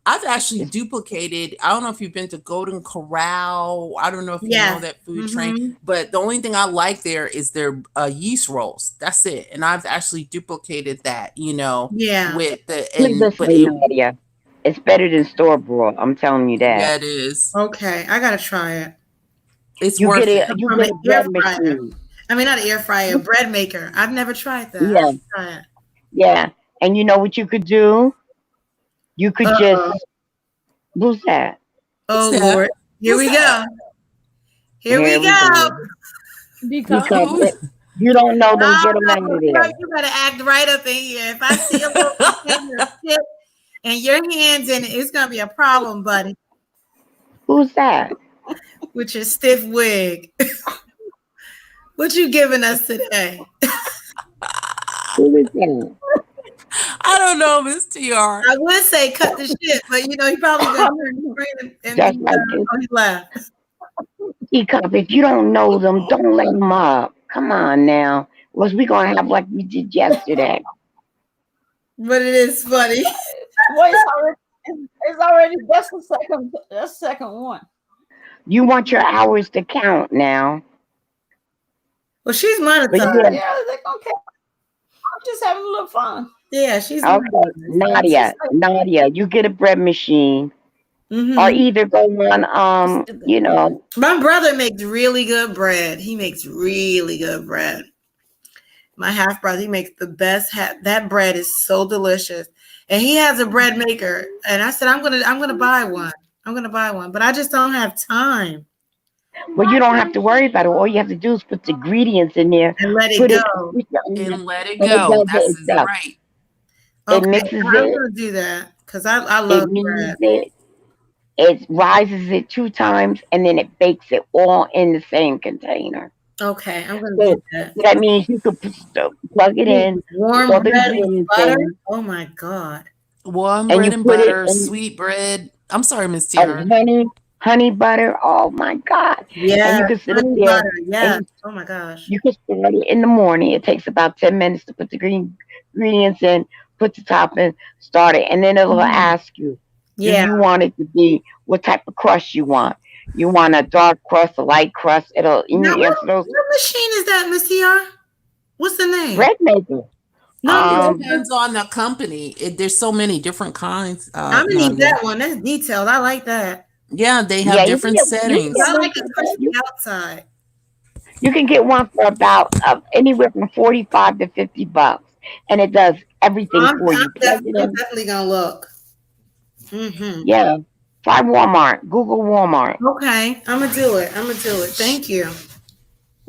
I've actually It's, duplicated. I don't know if you've been to Golden Corral. I don't know if you know Yes. that food train, Mm-hmm. but the only thing I like there is their yeast rolls. That's it. And I've actually duplicated that, Yeah. with the put it and this but way, it Nadia. It's better than store bought. I'm telling you that. yeah, it is. Okay. I gotta try it. It's worth it. You From get an a air bread fryer. machine. I mean, not an air fryer, a bread maker. I've never tried that. I have Yeah, to try it. yeah. And you know what you could do? You could just Uh-oh. who's that? Who's Oh that? Lord. Here Who's we that? go. Here we Here we go. go. Because Decom. Who? you don't know them, Oh get them no, out of you there. better act right up in here. If I see a little container of chip, and your hands in it, it's gonna be a problem, buddy, Who's that? with your stiff wig. What you giving us today? Who is that? I don't know, Miss TR. I would say cut the shit, but he probably gonna turn the screen and Just like this. oh, he left. DCOP, if you don't know them, don't let them up. Come on now. Was we gonna have like we did yesterday? But it is funny. Well, it's already that's the second one. You want your hours to count now. Well, she's But monetized. yeah, they're gonna count. I'm just having a little fun. Yeah, she's okay. monetized. Nadia, you get a bread machine. Mhm. Or either go on, you know. My brother makes really good bread. He makes really good bread. My half brother, he makes the best. That bread is so delicious, and he has a bread maker. And I said, I'm gonna buy one. I'm gonna buy one, but I just don't have time. Well, you don't have to worry about it. All you have to do is put the ingredients in there And let it put go. And let it And it go. does it That's itself. right. It mixes I'm it. gonna do that because I love It kneads bread. it. It rises it 2 times, and then it bakes it all in the same container. Okay, I'm gonna So do that. that means you could plug it in, Warm all the bread with ingredients butter. in, Oh my god. Warm and bread you and put it butter, in sweet bread. I'm sorry, Miss oh, TR. honey butter. Oh my God! And Yeah, you can sit up honey there butter. Yes. and Oh my gosh. you can start it in the morning. It takes about 10 minutes to put the green ingredients in, put the topping, start it, and then it'll ask you, do Yeah. you want it to be what type of crust you want? You want a dark crust, a light crust? It'll Now, you answer those what machine is that, Miss TR? What's the name? bread maker. No, It depends on the company. There's so many different kinds. I'm gonna need Nadia. that one. That's detailed. I like that. Yeah, they have Yeah, different settings. I like it crispy outside. You can get one for about anywhere from $45 to $50, and it does everything I'm for you. Plug it in. definitely gonna look. Mm-hmm. Yeah, try Walmart. Google Walmart, Okay, I'm gonna do it. Thank you.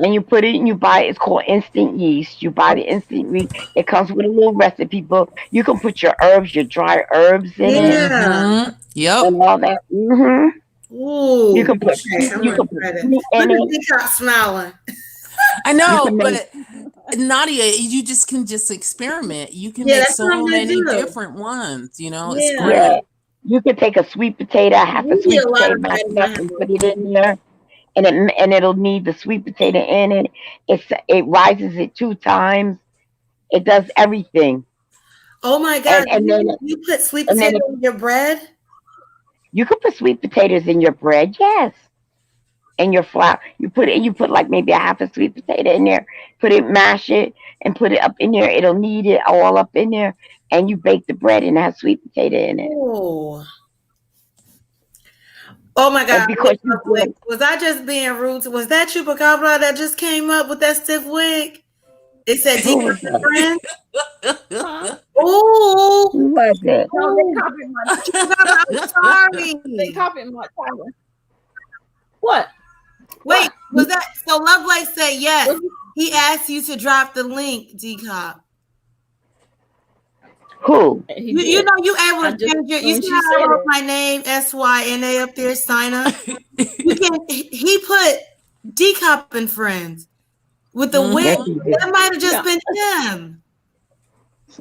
and you put it and you buy it. It's called instant yeast. You buy the instant yeast. It comes with a little recipe book. You can put your herbs, your dry herbs in it, Yeah. Yep. and all that. Ooh. You can put Okay, I'm you gonna can put try that. fruit Look in at it. DCOP smiling. I know, can make- but Nadia, you just can experiment. You can Yeah, make that's what I'm so gonna many do. different ones. You know, it's Yeah. great. Yeah, you can take a sweet potato, half We a need sweet a lot potato, of mash bread it in my up, and house. put it in there. And it'll need the sweet potato in it. It rises it 2 times. It does everything. Oh my god! And then You put sweet and then potato in your bread? you can put sweet potatoes in your bread, yes. And your flour. You put like maybe a half a sweet potato in there. Put it, mash it, and put it up in there. It'll knead it all up in there, and you bake the bread and it has sweet potato in it. Oh. Oh my god! And because you Wait, was I just being rude? Was that Chupacabra that just came up with that stiff wig? It said who was DCOP that? friend. Huh? Oh, Who was it? No, they copied my. Chupacabra, I'm sorry. They copied my title. What? Wait, was that so? Love Life said yes. What? He asked you to drop the link, DCOP. Who? He You did. know you able I to just- change it. You when see she how I said wrote it. my name SYNA up there, sign up. You can. He put DCOP and friends with the wig. Yes, he did. That might have just been him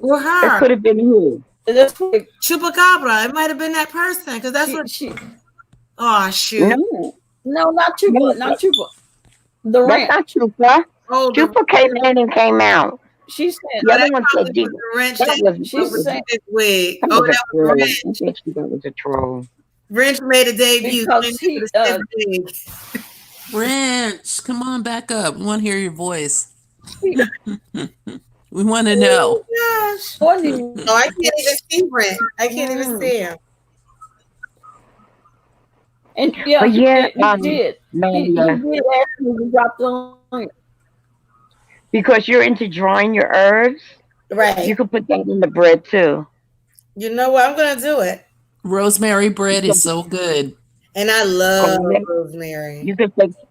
or It her. could have been who? That's what Chupacabra. It might have been that person because that's what. she. Oh shoot! No, No, not Chupa. No, Not Chupa. The that's ranch. not Chupa. Oh, the, Chupa came in and came out. She said. The other that one probably said was Diva. the wrench That that was She's was saying this wig. that Oh, was a that was troll. Wrench. I think that was a troll. Wrench made a debut. Because Came he, into the stiff wig. Wrench, come on back up. We want to hear your voice. We want to know. Oh gosh! Funny. Oh, I can't even see Wrench. I can't even see him. And yeah, But yeah, he did. He Nadia, did ask me to drop the link. because you're into drying your herbs, Right. you can put that in the bread too. You know what? I'm gonna do it. Rosemary bread is so good. And I love Garlic. rosemary.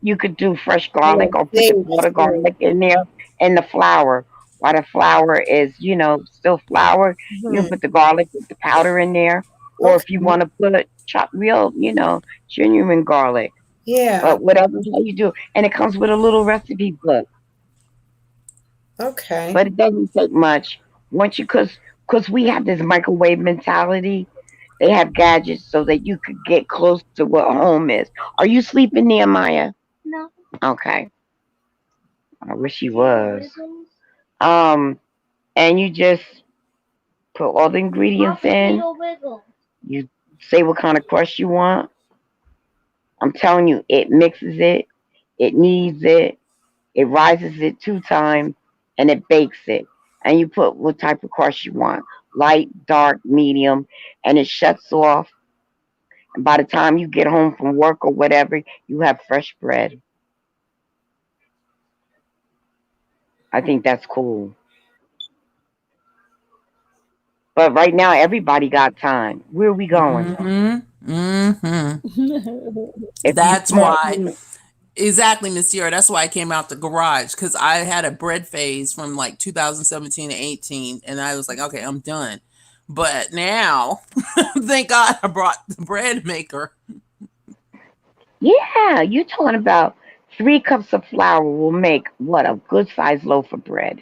You could do fresh garlic or put Yeah, the water garlic in there and the flour. while the flour is, still flour, you can Mhm. put the garlic with the powder in there. Or if you Okay. want to put chopped real, genuine garlic. Yeah. But whatever how you do. And it comes with a little recipe book. Okay. But it doesn't take much. Once you, cause we have this microwave mentality. They have gadgets so that you could get close to what home is. Are you sleeping, Nehemiah? Okay. I wish he was. Um, and you just put all the ingredients in. You say what kind of crust you want. I'm telling you, it mixes it. It kneads it. It rises it 2 times, and it bakes it. And you put what type of crust you want, light, dark, medium, and it shuts off. And by the time you get home from work or whatever, you have fresh bread. I think that's cool. But right now, everybody got time. Where are we going? Mm-hmm. Mm-hmm. If you That's smart, why. Exactly, Miss Sierra. That's why I came out the garage because I had a bread phase from like 2017 to 18, and I was like, okay, I'm done. But now, thank God I brought the bread maker. yeah, you're talking about 3 cups of flour will make what a good sized loaf of bread.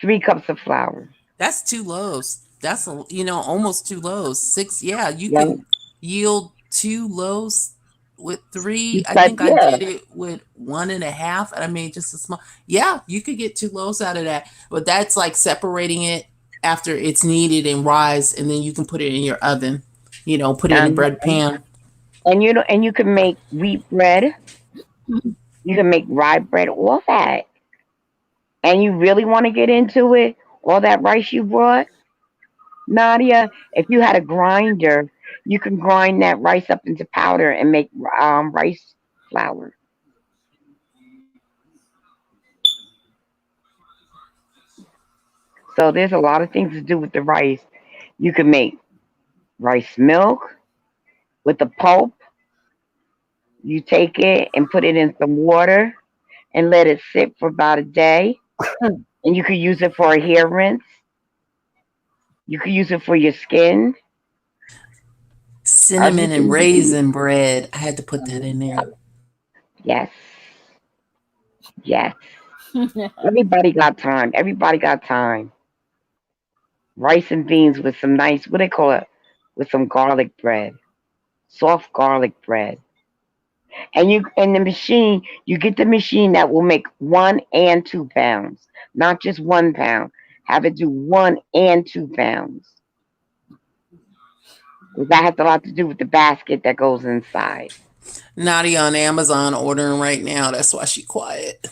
3 cups of flour. That's 2 loaves. That's almost 2 loaves. Six, yeah, you Yeah, can yield 2 loaves with three. I but think I yeah, did it with 1.5, and I made just a small. Yeah, you could get 2 loaves out of that, but that's like separating it after it's kneaded and rise, and then you can put it in your oven. Put it in a and bread pan. and you can make wheat bread. You can make rye bread. All that. And you really want to get into it? All that rice you brought, Nadia. If you had a grinder, you can grind that rice up into powder and make rice flour. So there's a lot of things to do with the rice. You can make rice milk with the pulp. You take it and put it in some water and let it sit for about a day. And you could use it for a hair rinse. You could use it for your skin. Cinnamon and Everything. raisin bread. I had to put that in there. Yes, yes. Everybody got time. Everybody got time. Rice and beans with some nice, what they call it, with some garlic bread, soft garlic bread. And the machine, you get the machine that will make 1 and 2 pounds, not just 1 pound. Have it do 1 and 2 pounds. That has a lot to do with the basket that goes inside. Nadia on Amazon ordering right now. That's why she quiet.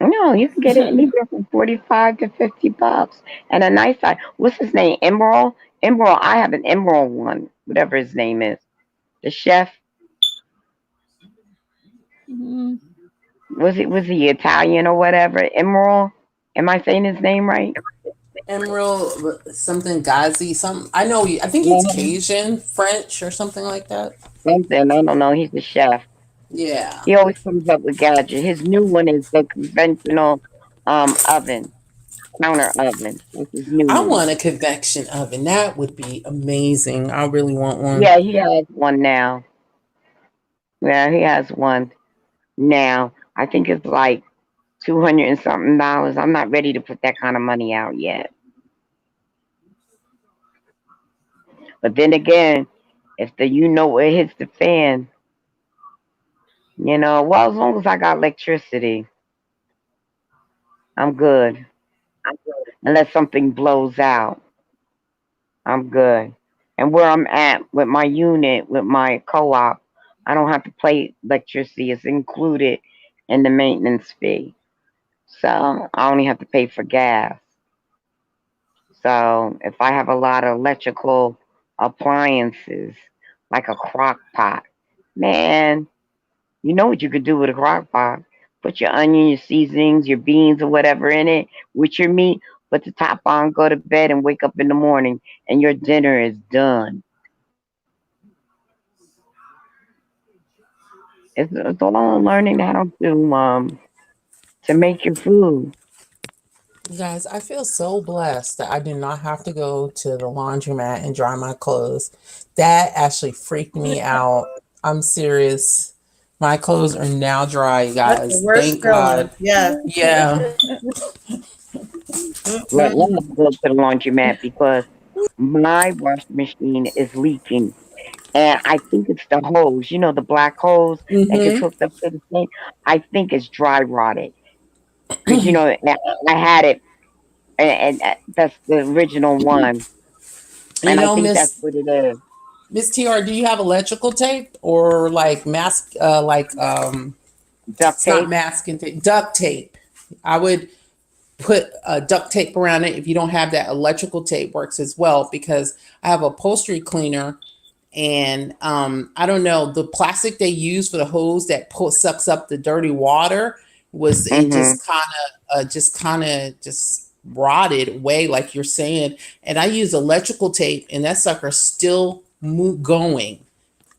No, you can get it anywhere from 45 to $50, and a nice size. What's his name? Emerald. Emerald. I have an Emerald one, whatever his name is. The chef. Mhm. Was he Italian or whatever? Emerald. Am I saying his name right? Emerald something Ghazi. Some I know. I think he's Yeah, Cajun, French, or something like that. something. I don't know. He's the chef. Yeah. He always comes up with gadgets. His new one is the conventional oven, counter oven. That's his new I one. want a convection oven. That would be amazing. I really want one. Yeah, he has one now. Yeah, he has one now. I think it's like 200 and something dollars. I'm not ready to put that kind of money out yet. But then again, if the it hits the fan, well, as long as I got electricity, I'm good. Unless something blows out, I'm good. And where I'm at with my unit, with my co-op, I don't have to pay electricity. It's included in the maintenance fee. So I only have to pay for gas. So if I have a lot of electrical appliances, like a crock pot, man, you know what you could do with a crock pot? Put your onion, your seasonings, your beans, or whatever in it with your meat. Put the top on, go to bed, and wake up in the morning, and your dinner is done. It's all learning how to make your food. You guys, I feel so blessed that I do not have to go to the laundromat and dry my clothes. That actually freaked me out. I'm serious. My clothes are now dry, you That's the guys. worst Thank God. feeling. Yes. Yeah. Like, I Mm-mm. have to go to the laundromat because my washing machine is leaking. And I think it's the hose, the black hose that gets Mm-hmm. hooked up to the thing. I think it's dry rotted. Because, I had it, and that's the original one. You And I know, think that's Miss what it is. Miss TR, do you have electrical tape or like mask Duct it's not tape. masking tape, duct tape. I would put duct tape around it. If you don't have that, electrical tape works as well because I have a upholstery cleaner and I don't know, the plastic they use for the hose that sucks up the dirty water was it Mm-hmm. just rotted away like you're saying. And I use electrical tape and that sucker still going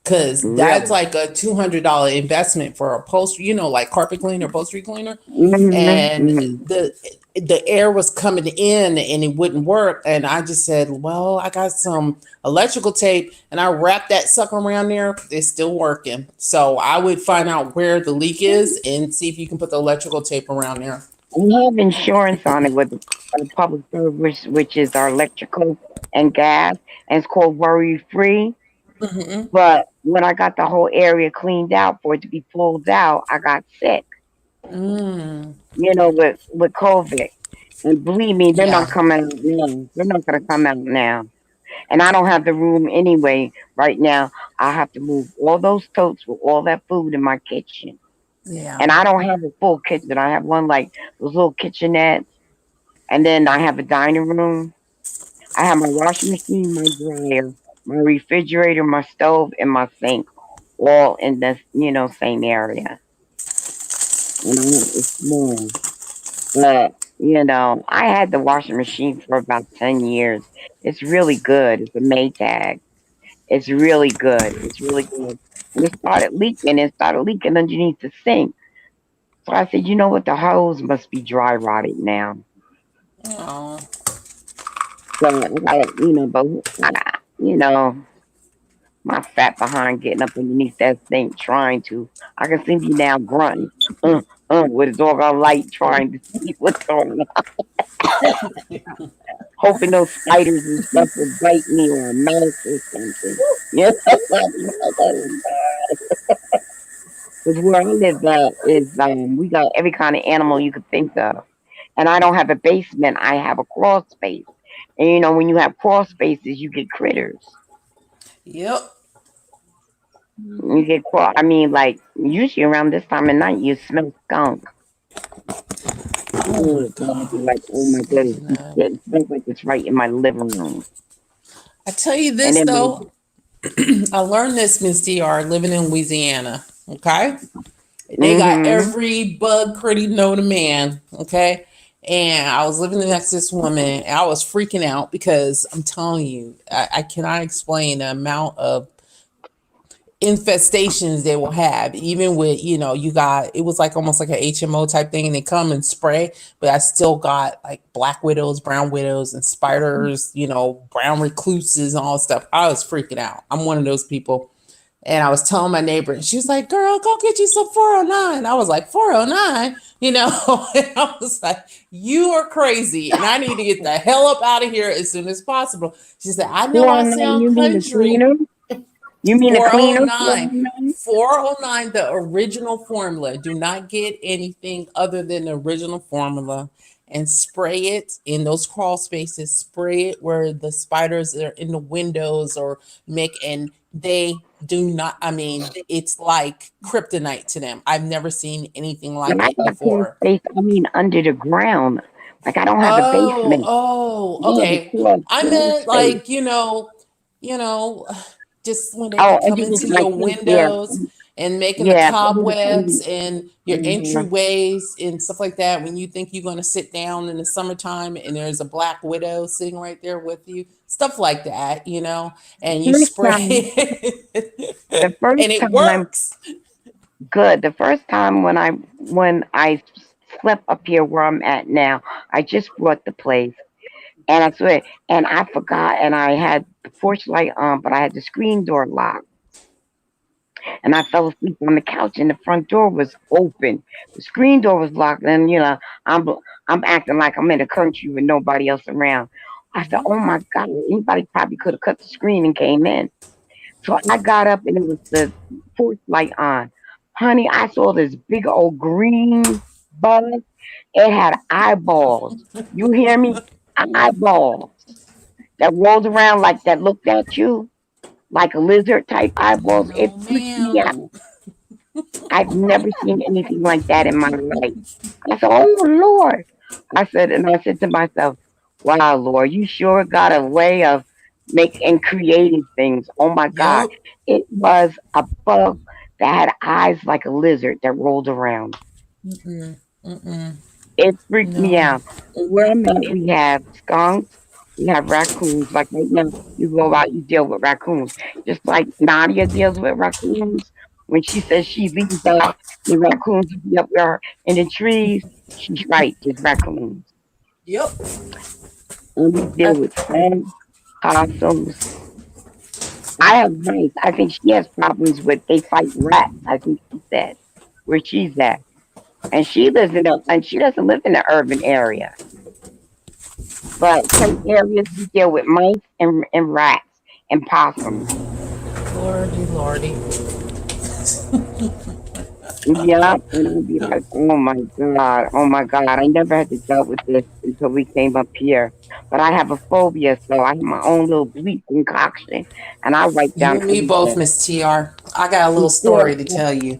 because that's Really. like a $200 investment for upholstery, like carpet cleaner, upholstery cleaner, Mm-hmm. and Mm-hmm. the air was coming in and it wouldn't work. And I just said, well, I got some electrical tape and I wrapped that sucker around there. It's still working. So I would find out where the leak is and see if you can put the electrical tape around there. We have insurance on it with the public service, which is our electrical and gas, and it's called Worry Free. Hmm. But when I got the whole area cleaned out for it to be pulled out, I got sick, Mm, with COVID. And believe me, they're not yeah. coming out now. They're not going to come out now. And I don't have the room anyway right now. I have to move all those totes with all that food in my kitchen. Yeah. And I don't have a full kitchen. I have one like those little kitchenettes. And then I have a dining room. I have my washing machine, my dryer, my refrigerator, my stove, and my sink all in this, same area. And it's small. But, I had the washing machine for about 10 years. It's really good. It's a Maytag. It's really good. It's really good. And it started leaking. It started leaking underneath the sink. So I said, you know what? The hose must be dry rotted now. Oh. So I got, but my fat behind getting up underneath that thing trying to. I can see me now grunting, with a doggone light trying to see what's going on, hoping those spiders and stuff will bite me or a mouse or something. Yeah, because where I live at is we got every kind of animal you could think of, and I don't have a basement. I have a crawl space, and when you have crawl spaces, you get critters. Yep. You get crawl. I mean, like usually around this time of night, you smell skunk. Oh my Oh God! You're God. like, oh my goodness, Speaking of, it smells like it's right in my living room. I tell you And this then my though, I learned this, Miss DR, living in Louisiana. Okay. They got mm-hmm. every bug pretty known to man. Okay. And I was living next to this woman and I was freaking out because I'm telling you, I cannot explain the amount of infestations they will have, even with, you got, it was like almost like an HMO type thing and they come and spray, but I still got like black widows, brown widows, and spiders, brown recluses and all that stuff. I was freaking out. I'm one of those people. And I was telling my neighbor, and she was like, girl, go get you some 409. I was like, 409? And I was like, you are crazy. And I need to get the hell up out of here as soon as possible. She said, I know I 409, sound you mean the country. cleaner? You mean the cleaner? 409. 409? 409, the original formula. Do not get anything other than the original formula and spray it in those crawl spaces. Spray it where the spiders are in the windows or and they do not, I mean, it's like kryptonite to them. I've never seen anything But like I it got crawl before. space. I mean, under the ground. Like I don't have a Oh, basement. oh, I have a okay. I crawl meant space. like, you know, just when they be Oh, and you coming was to like, your yeah, windows and making the yeah. Under the cobwebs and your mm-hmm. entryways and stuff like that. When you think you're going to sit down in the summertime and there's a black widow sitting right there with you, stuff like that, and you First spray time, it the first and it time works. Good. The first time when I slept up here where I'm at now, I just bought the place, and I swear, and I forgot, and I had the porch light on, but I had the screen door locked, and I fell asleep on the couch, and the front door was open. The screen door was locked, and I'm I'm acting like I'm in the country with nobody else around. I said, "Oh my God, anybody probably could have cut the screen and came in." So I got up and it was the porch light on. Honey, I saw this big old green bug. It had eyeballs. You hear me? Eyeballs that rolled around like that looked at you like a lizard type eyeballs. It No, freaked me out. ma'am. I've never seen anything like that in my life. I said, "Oh Lord." And I said to myself, "Wow, Lord, you sure got a way of making and creating things." Oh my God. Yep. It was a bug that had eyes like a lizard that rolled around. Mm-mm. Mm-mm. It freaked me No. out. And where I'm at, we have skunks, we have raccoons. Like right now, you go out, you deal with raccoons. Just like Nadia deals with raccoons. When she says she leaves out, the raccoons will be up there in the trees. She's right, there's raccoons. Yep. And we deal with skunks, possums. I have mice. I think she has problems with they fight rats. I think she said where she's at, and she doesn't live in the urban area. But some areas we deal with mice and rats and possums. Lordy, lordy. Yeah, and I'll be like, oh my God, oh my God. I never had to deal with this until we came up here. But I have a phobia, so I have my own little bleep concoction, and I write You down and me both, everything. Miss TR. I got a little Before, story to tell you.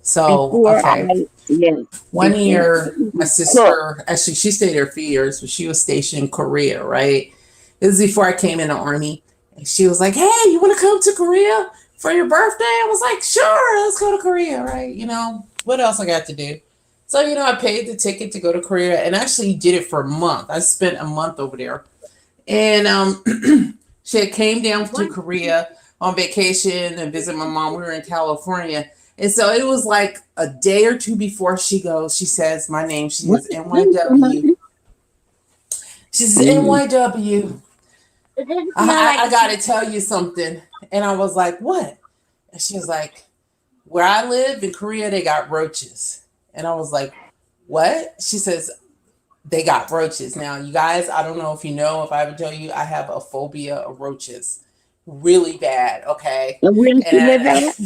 So, before okay. yeah, One before I year, my even cook. sister, actually, she stayed there a few years, but she was stationed in Korea, right? This is before I came in the army. And she was like, hey, you want to come to Korea for your birthday? I was like, sure, let's go to Korea, right? What else I got to do? So, I paid the ticket to go to Korea and actually did it for a month. I spent a month over there. And she had came down to Korea on vacation and visit my mom. We were in California. And so it was like a day or two before she goes, she says my name. She What says the hell, NYW. somebody? She says Mm. NYW. I got to tell you something. And I was like, what? And she was like, where I live in Korea, they got roaches. And I was like, what? She says, they got roaches. Now, you guys, I don't know if you know, if I ever tell you, I have a phobia of roaches. Really bad, okay? And where does she live And at?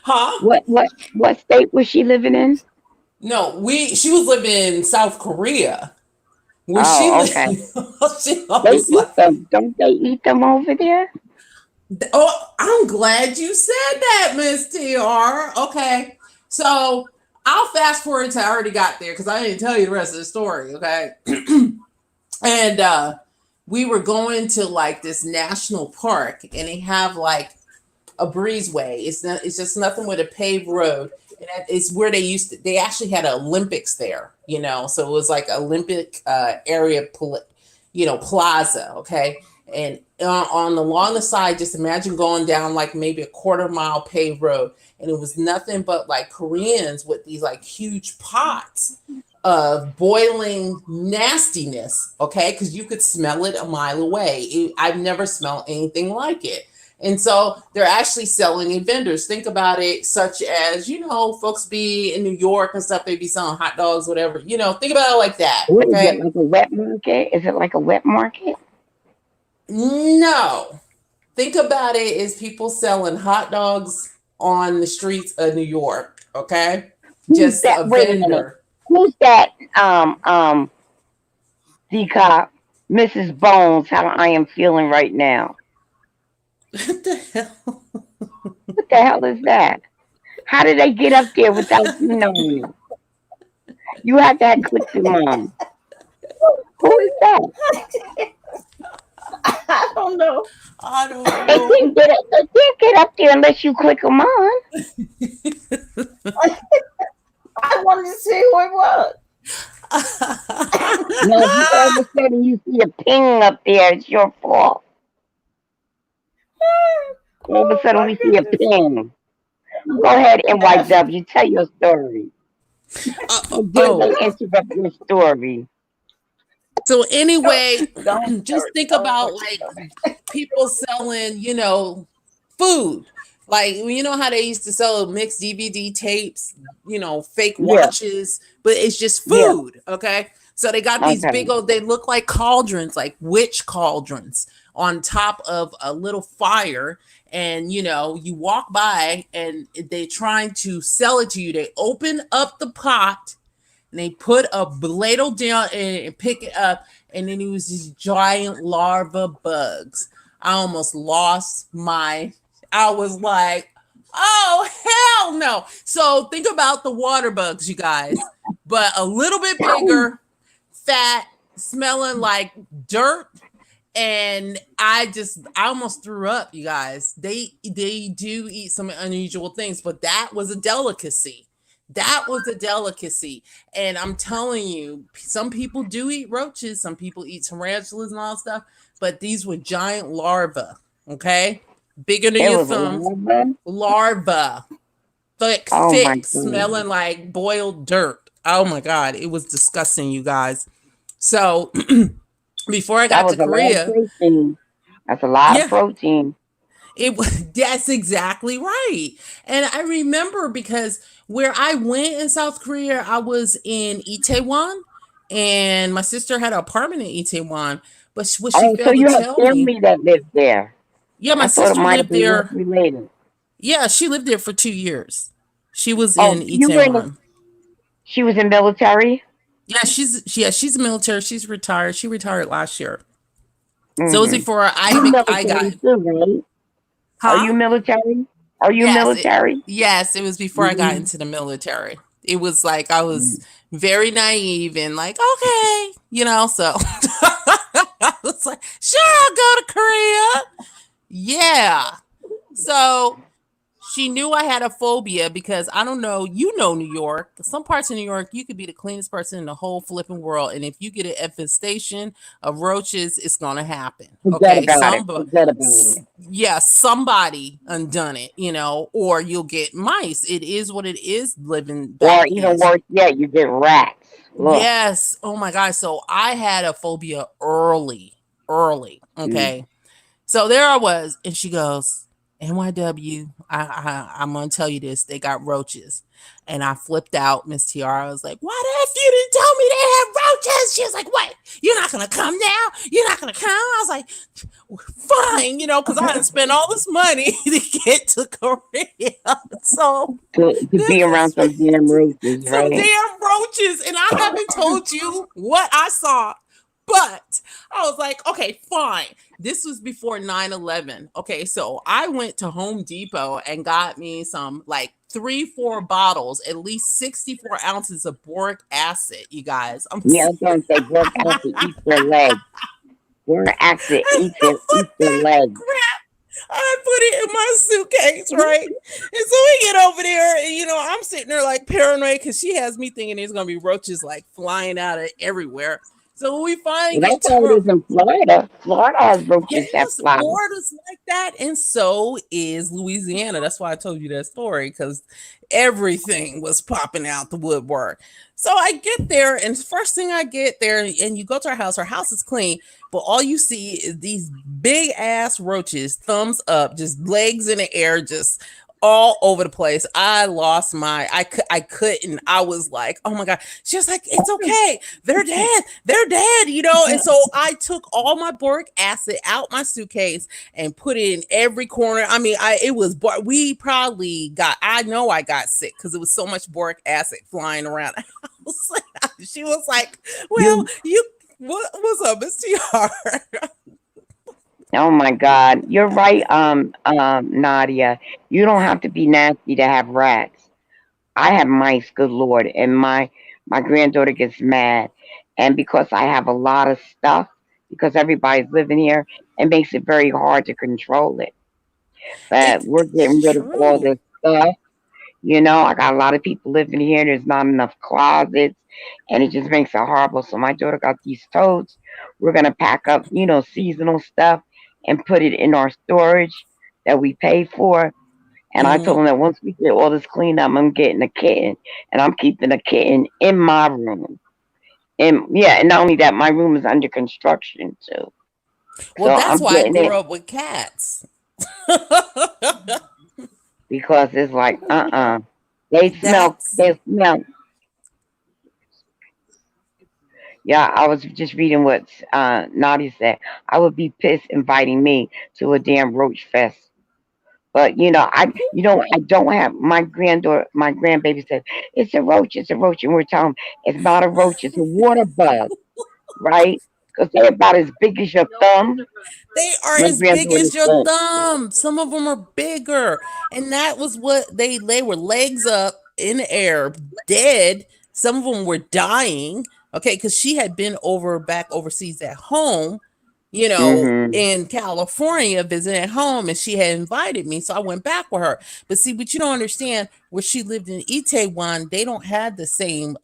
huh? What state was she living in? No, she was living in South Korea. Where she Oh, lived, okay. she They was eat like, them. Don't they eat them over there? oh, I'm glad you said that, Miss TR. Okay. So I'll fast forward to I already got there because I didn't tell you the rest of the story, okay? And we were going to like this national park and they have like a breezeway. It's just nothing with a paved road. And it's where they actually had Olympics there, so it was like Olympic area, plaza. Okay. And along the side, just imagine going down like maybe a quarter-mile paved road. And it was nothing but like Koreans with these like huge pots of boiling nastiness, okay? Because you could smell it a mile away. I've never smelled anything like it. And so they're actually selling in vendors. Think about it, such as, folks be in New York and stuff, they be selling hot dogs, whatever. Think about it like that, What is it, okay? like a wet market? Is it like a wet market? No. Think about it as people selling hot dogs on the streets of New York, okay? Who's Just that? a Wait a minute. vendor. Who's that? DCOP, Mrs. Bones. How I am feeling right now. What the hell? What the hell is that? How did they get up there without you knowing? You had to have clicked your mom. Who is that? I don't know. I don't They know. didn't get it. They can't get up there unless you click them on. I wanted to see who it was. No, if you all of a sudden you see a ping up there, it's your fault. All of a Oh sudden my we see a goodness. ping. Go ahead, NYW. Tell your story. How dare Oh, they interrupt your story? so anyway, Don't just start. think Don't about start. like people selling, food. Like you know how they used to sell mixed DVD tapes, fake Yeah, watches, but it's just yeah. food. Okay. So they got these big Okay. old, they look like cauldrons, like witch cauldrons on top of a little fire. And you walk by and they're trying to sell it to you. They open up the pot and they put a ladle down and pick it up, and then it was these giant larva bugs. I almost lost my. I was like, "Oh hell no!" So think about the water bugs, you guys, but a little bit bigger, fat, smelling like dirt, and I almost threw up, you guys. They do eat some unusual things, but that was a delicacy. That was a delicacy. And I'm telling you, some people do eat roaches, some people eat tarantulas and all that stuff, but these were giant larvae, okay? Bigger than It your was a thumb. woman. Larvae. Oh my Thick, god. smelling like boiled dirt. Oh my god, it was disgusting, you guys. So before I That got to was a lot of Korea, protein. That's a lot of yeah, protein. it was that's exactly right. And I remember because where I went in South Korea, I was in Itaewon, and my sister had an apartment in Itaewon. But what she Oh, so failed to you have tell me, family that lives there. yeah, my I thought it sister might have lived been work there. related. Yeah, she lived there for 2 years. She was Oh, in you were in the, Itaewon. she was in military? Yeah, she's military. She's retired. She retired last year. So it was Mm-hmm. before You I got, military too, right? Are huh? you military? Are you Yes, military? yes, it was before I got Mm-hmm. into the military. It was like I was very naive and like, okay, so I was like, sure, I'll go to Korea. Yeah. So she knew I had a phobia because I don't know, New York. Some parts of New York, you could be the cleanest person in the whole flipping world. And if you get an infestation of roaches, it's going to happen. Forget Okay. about it. Forget about it. Yeah, somebody undone it, or you'll get mice. It is what it is. Living Or back even east. worse yet, you get rats. Look. Yes. Oh my God. So I had a phobia early, early. Mm. Okay. So there I was, and she goes, NYW, I'm gonna tell you this. They got roaches, and I flipped out, Miss Tiara. I was like, "What if you didn't tell me they had roaches?" She was like, "What? You're not gonna come now? You're not gonna come?" I was like, "Fine," because I had to spend all this money to get to Korea. So To be this around is some damn roaches, some right? damn roaches, and I haven't told you what I saw. But I was like, okay, fine. This was before 9/11. Okay, so I went to Home Depot and got me some like 3, 4 bottles, at least 64 ounces of boric acid, you guys. I'm Yeah, I was gonna say work acid eats their legs. Work acid eats their legs. crap. I put it in my suitcase, right? And so we get over there, and I'm sitting there like paranoid because she has me thinking there's gonna be roaches like flying out of everywhere. So when we finally Well, get that's to how it is in Florida. Florida has roaches that yes, fly. Florida's like that, and so is Louisiana. That's why I told you that story because everything was popping out the woodwork. So I get there, and first thing I get there, and you go to her house is clean, but all you see is these big ass roaches, thumbs up, just legs in the air, just all over the place. I lost I couldn't. I was like, oh my God. She was like, it's okay. They're dead. They're dead, And so I took all my boric acid out my suitcase and put it in every corner. I mean, we probably I know I got sick because it was so much boric acid flying around the house. She was like, well, You, what's up, Miss TR? oh my God, you're right, Nadia. You don't have to be nasty to have rats. I have mice, good Lord, and my granddaughter gets mad, and because I have a lot of stuff, because everybody's living here, it makes it very hard to control it. But we're It's getting rid of all true. this stuff. I got a lot of people living here. There's not enough closets, and it just makes it horrible. So my daughter got these totes. We're gonna pack up, seasonal stuff and put it in our storage that we pay for. And I told him that once we get all this cleaned up, I'm getting a kitten, and I'm keeping a kitten in my room. And yeah, and not only that, my room is under construction too, Well, so that's I'm why I getting grew it up with cats. because it's like they smell, That's they smell. Yeah, I was just reading what Nadia said. I would be pissed inviting me to a damn roach fest. But I don't have my granddaughter. My grandbaby said it's a roach, it's a roach, and we're telling 'em, it's not a roach, it's a water bug, right? Because they're about as big as your thumb. they are My as big granddaughter as your said, thumb. Some of them are bigger. And that was what they were legs up in the air, dead. Some of them were dying. Okay, because she had been back overseas at home, mm-hmm, in California visiting at home, and she had invited me. So I went back with her. But see, what you don't understand, where she lived in Itaewon, they don't have the same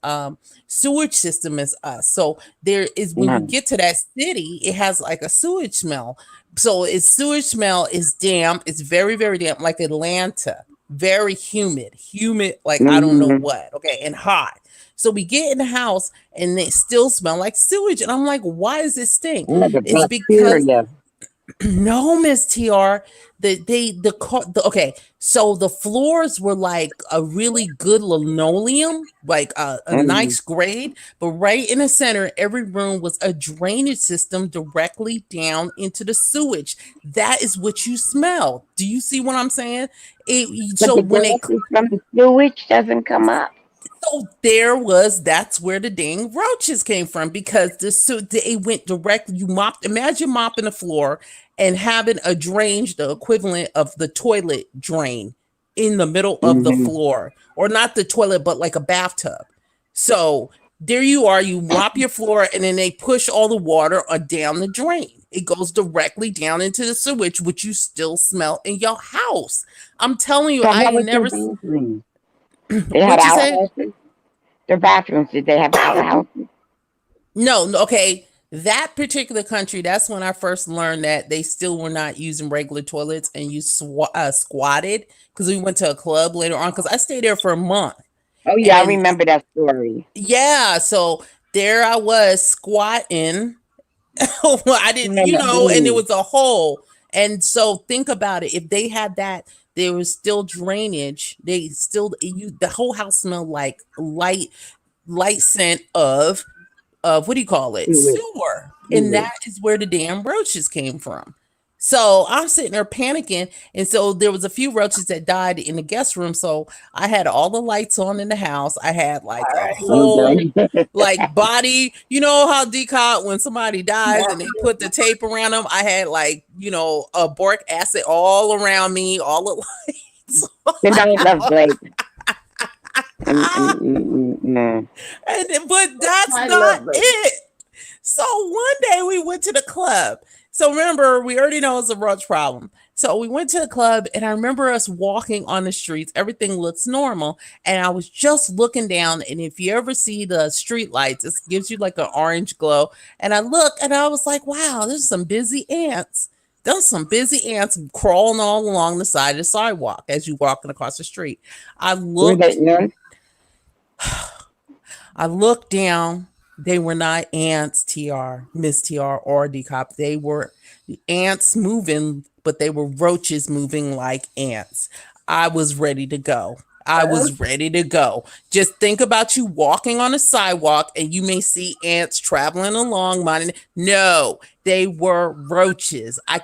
sewage system as us. So there is, when you get to that city, it has like a sewage smell. So its sewage smell is damp. It's very, very damp, like Atlanta. Very humid, like I don't know mm-hmm. what. Okay, and hot. So we get in the house and they still smell like sewage. And I'm like, why does this stink? Yeah, the It's because bacteria. no, Miss TR, okay. So the floors were like a really good linoleum, like a Mm-hmm. nice grade, but right in the center, every room was a drainage system directly down into the sewage. That is what you smell. Do you see what I'm saying? But So the when they gases from the sewage doesn't come up. So that's where the dang roaches came from, because it went directly. Imagine mopping the floor and having a drain, the equivalent of the toilet drain in the middle of the Mm-hmm. floor, or not the toilet, but like a bathtub. So there you are, you mop your floor and then they push all the water down the drain. It goes directly down into the sewage, which you still smell in your house. I'm telling you, So I how ain't was their never. bathrooms? They had What you say? outhouses. Their bathrooms, did they have outhouses? No, okay. That particular country, that's when I first learned that they still were not using regular toilets, and you squatted, because we went to a club later on, because I stayed there for a month. Oh yeah, I And remember that story. yeah, so there I was squatting. Well, I didn't, In the and it hood. was a hole. And so think about it. If they had that, there was still drainage. The whole house smelled like light scent of what do you call it? Sewage. Sewer. And Sewage. that is where the damn roaches came from. So I'm sitting there panicking. And so there was a few roaches that died in the guest room. So I had all the lights on in the house. I had like a whole Okay. like body, you know how DCOP, when somebody dies and they put the tape around them, I had like, a boric acid all around me, all the lights. Good night, love Blake. Mm. But that's not it. So one day we went to the club. So remember, we already know it's a roach problem. So we went to the club, and I remember us walking on the streets. Everything looks normal. And I was just looking down. And if you ever see the street lights, it gives you like an orange glow. And I look and I was like, wow, there's some busy ants. There's some busy ants crawling all along the side of the sidewalk as you're walking across the street. I Were they looked, ants? I looked down. They were not ants, Miss TR, or DCOP. They were ants moving, but they were roaches moving like ants. I was ready to go. I was ready to go. Just think about you walking on a sidewalk and you may see ants traveling along. No, they were roaches. I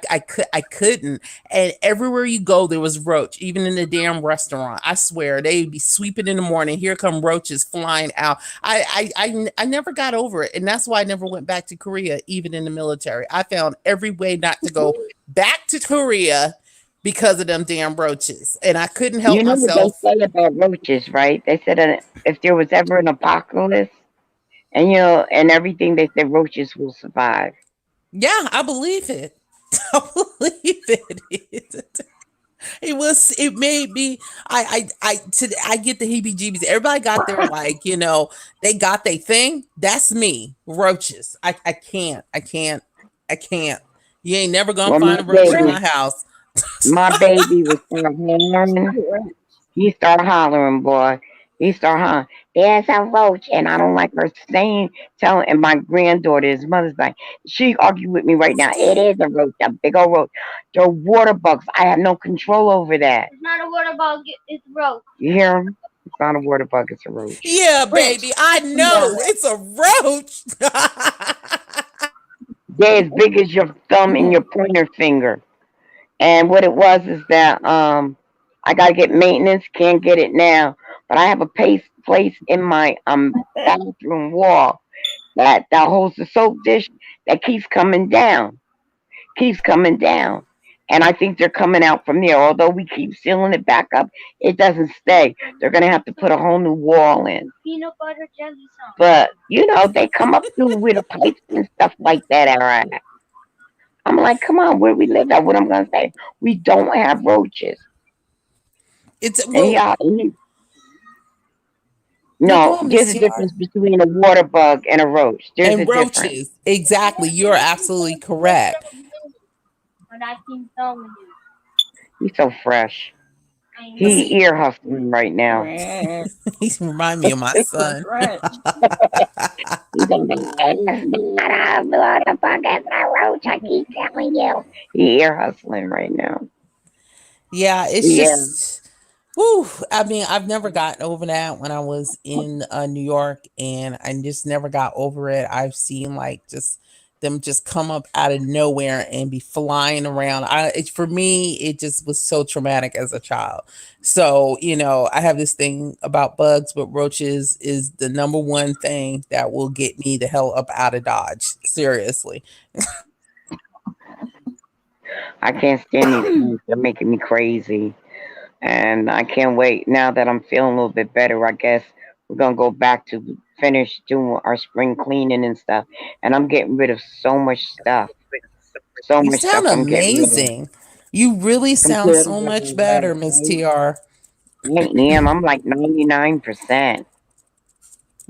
couldn't. And everywhere you go, there was roach, even in the damn restaurant. I swear, they'd be sweeping in the morning. Here come roaches flying out. I never got over it. And that's why I never went back to Korea, even in the military. I found every way not to go back to Korea because of them damn roaches. And I couldn't help You know what they myself. say about roaches, right? They said that if there was ever an apocalypse and and everything, they said roaches will survive. Yeah, I believe it. I believe it. It made me, I get the heebie jeebies. Everybody got their, like, they got their thing. That's me. Roaches. I can't. You ain't never gonna Well, find a roach in my house. My baby would start hollering. He start hollering, boy. He start hollering. There's a roach, and I don't like her saying, telling. And my granddaughter, his mother's like, she argued with me right now. It is a roach, a big old roach. They're water bugs. I have no control over that. It's not a water bug. It's a roach. You hear him? It's not a water bug. It's a roach. Yeah, Rich. baby, I know it's a roach. They're as big as your thumb and your pointer finger. And what it was is that I gotta get maintenance, can't get it now. But I have a place in my bathroom wall that holds the soap dish that keeps coming down. Keeps coming down. And I think they're coming out from there. Although we keep sealing it back up, it doesn't stay. They're gonna have to put a whole new wall in. Peanut butter jelly song. But they come up through with the pipes and stuff like that, all right. I'm like, come on, where we live at? What I'm gonna say? We don't have roaches. It's And well, no, go no, on, there's Miss a Tiara. difference between a water bug and a roach. There's a And difference. roaches. Exactly. You're absolutely correct. But I can tell you. He's so fresh. I But know. He see, ear hustling right now. he remind me of my son. Right. He's like, it's not a water bug, it's a roach. I keep telling you. He ear hustling right now. Yeah, it's Yeah. just whew, I mean, I've never gotten over that when I was in New York, and I just never got over it. I've seen like just them just come up out of nowhere and be flying around. For me, it just was so traumatic as a child. So, I have this thing about bugs, but roaches is the number one thing that will get me the hell up out of Dodge. Seriously. I can't stand these things. They're making me crazy. And I can't wait. Now that I'm feeling a little bit better, I guess we're gonna go back to finish doing our spring cleaning and stuff. And I'm getting rid of so much stuff. So You much sound stuff I'm getting rid of. amazing. You really sound Compared to so what much I better, had, Miss right? TR. I am. I'm like 99%.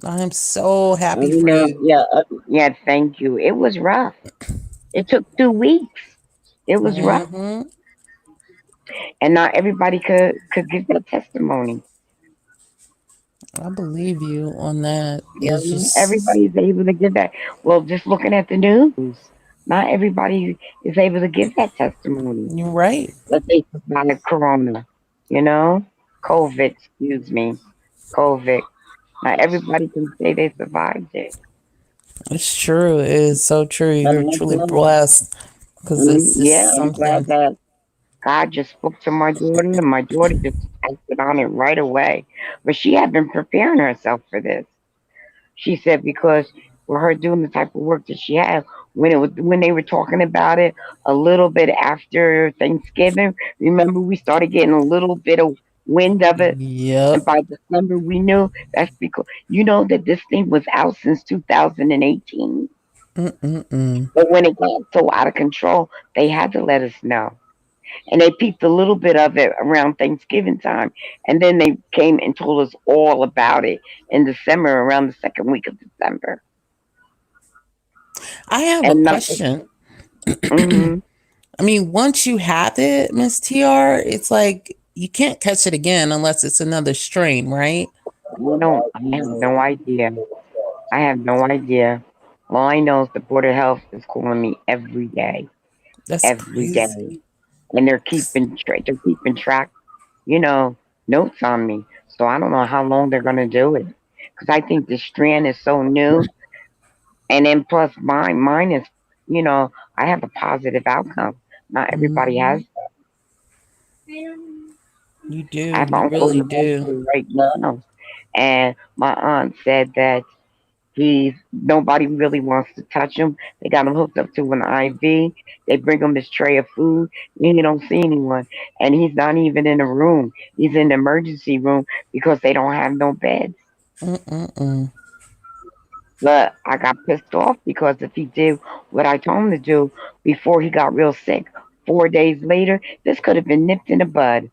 I'm so happy You for know, you. yeah, thank you. It was rough. It took 2 weeks. It was rough. Hmm. And not everybody could give that testimony. I believe you on that. You It's know, just, everybody's able to give that. Well, just looking at the news, not everybody is able to give that testimony you're right. that they survived Corona. You know, COVID. Excuse me, COVID. Not everybody can say they survived it. It's true. It is so true. But You're I'm truly glad. blessed because it's Yeah, just I'm glad something. that God just spoke to my daughter, and my daughter just acted on it right away. But she had been preparing herself for this. She said because for her doing the type of work that she had, when they were talking about it a little bit after Thanksgiving, remember we started getting a little bit of wind of it, and Yep. by December we knew that's because that this thing was out since 2018. Mm-mm-mm. But when it got so out of control, they had to let us know. And they peeped a little bit of it around Thanksgiving time, and then they came and told us all about it in December, around the second week of December. I have a And not, question. hmm I mean, once you have it, Miss TR, it's like you can't catch it again unless it's another strain, right? I have no idea. I have no idea. All I know is the Board of Health is calling me That's every day, crazy. and they're keeping track, you know, notes on me. So I don't know how long they're gonna do it, because I think the strand is so new. And then plus mine is, I have a positive outcome. Not everybody has. Mhm. You I do. have my You uncle in really the do. hospital right now, and my aunt said that nobody really wants to touch him. They got him hooked up to an IV. They bring him his tray of food, and he don't see anyone. And he's not even in a room. He's in the emergency room because they don't have no beds. Mm-mm-mm. But I got pissed off because if he did what I told him to do before he got real sick, 4 days later, this could have been nipped in the bud.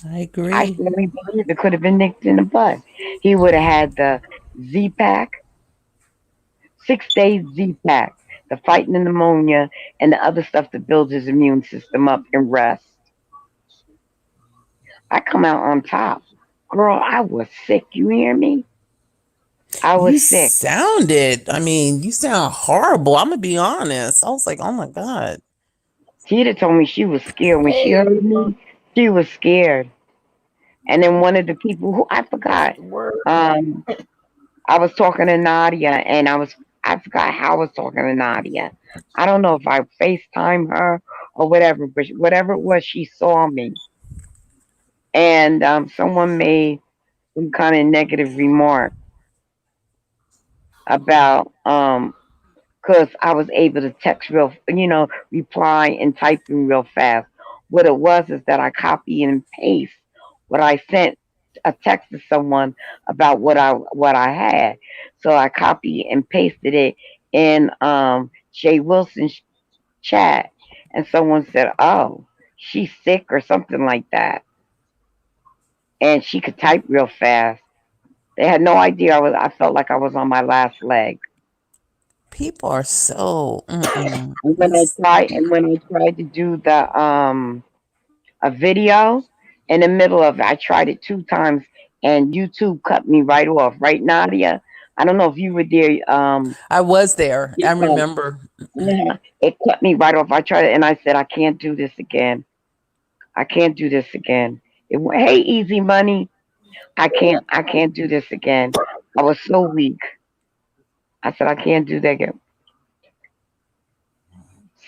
I I agree. firmly believe it could have been nipped in the bud. He would have had the Z pack, 6 days Z pack. the fighting the pneumonia, and the other stuff that builds his immune system up and rest. I come out on top. Girl, I was sick. You hear me? I was You sick. sounded, I mean, you sound horrible. I'm gonna be honest. I was like, oh my God. Tita told me she was scared. When she heard me, she was scared. And then one of the people who I forgot, um, I was talking to Nadia, and I forgot how I was talking to Nadia. I don't know if I FaceTime her or whatever, but whatever it was, she saw me, and someone made some kind of negative remark about because I was able to text real, reply and typing real fast. What it was is that I copy and paste what I sent a text to someone about what I had. So I copy and pasted it in Jay Wilson's chat, and someone said, "Oh, she's sick" or something like that, and she could type real fast. They had no idea I felt like I was on my last leg. People are so And when I tried to do the a video in the middle of it, I tried it 2 times and YouTube cut me right off. Right, Nadia? I don't know if you were there. I was there. I Yeah, remember. yeah, it cut me right off. I tried it and I said, I can't do this again. I can't do this again. Hey, Easy Money, I can't do this again. I was so weak. I said I can't do that again.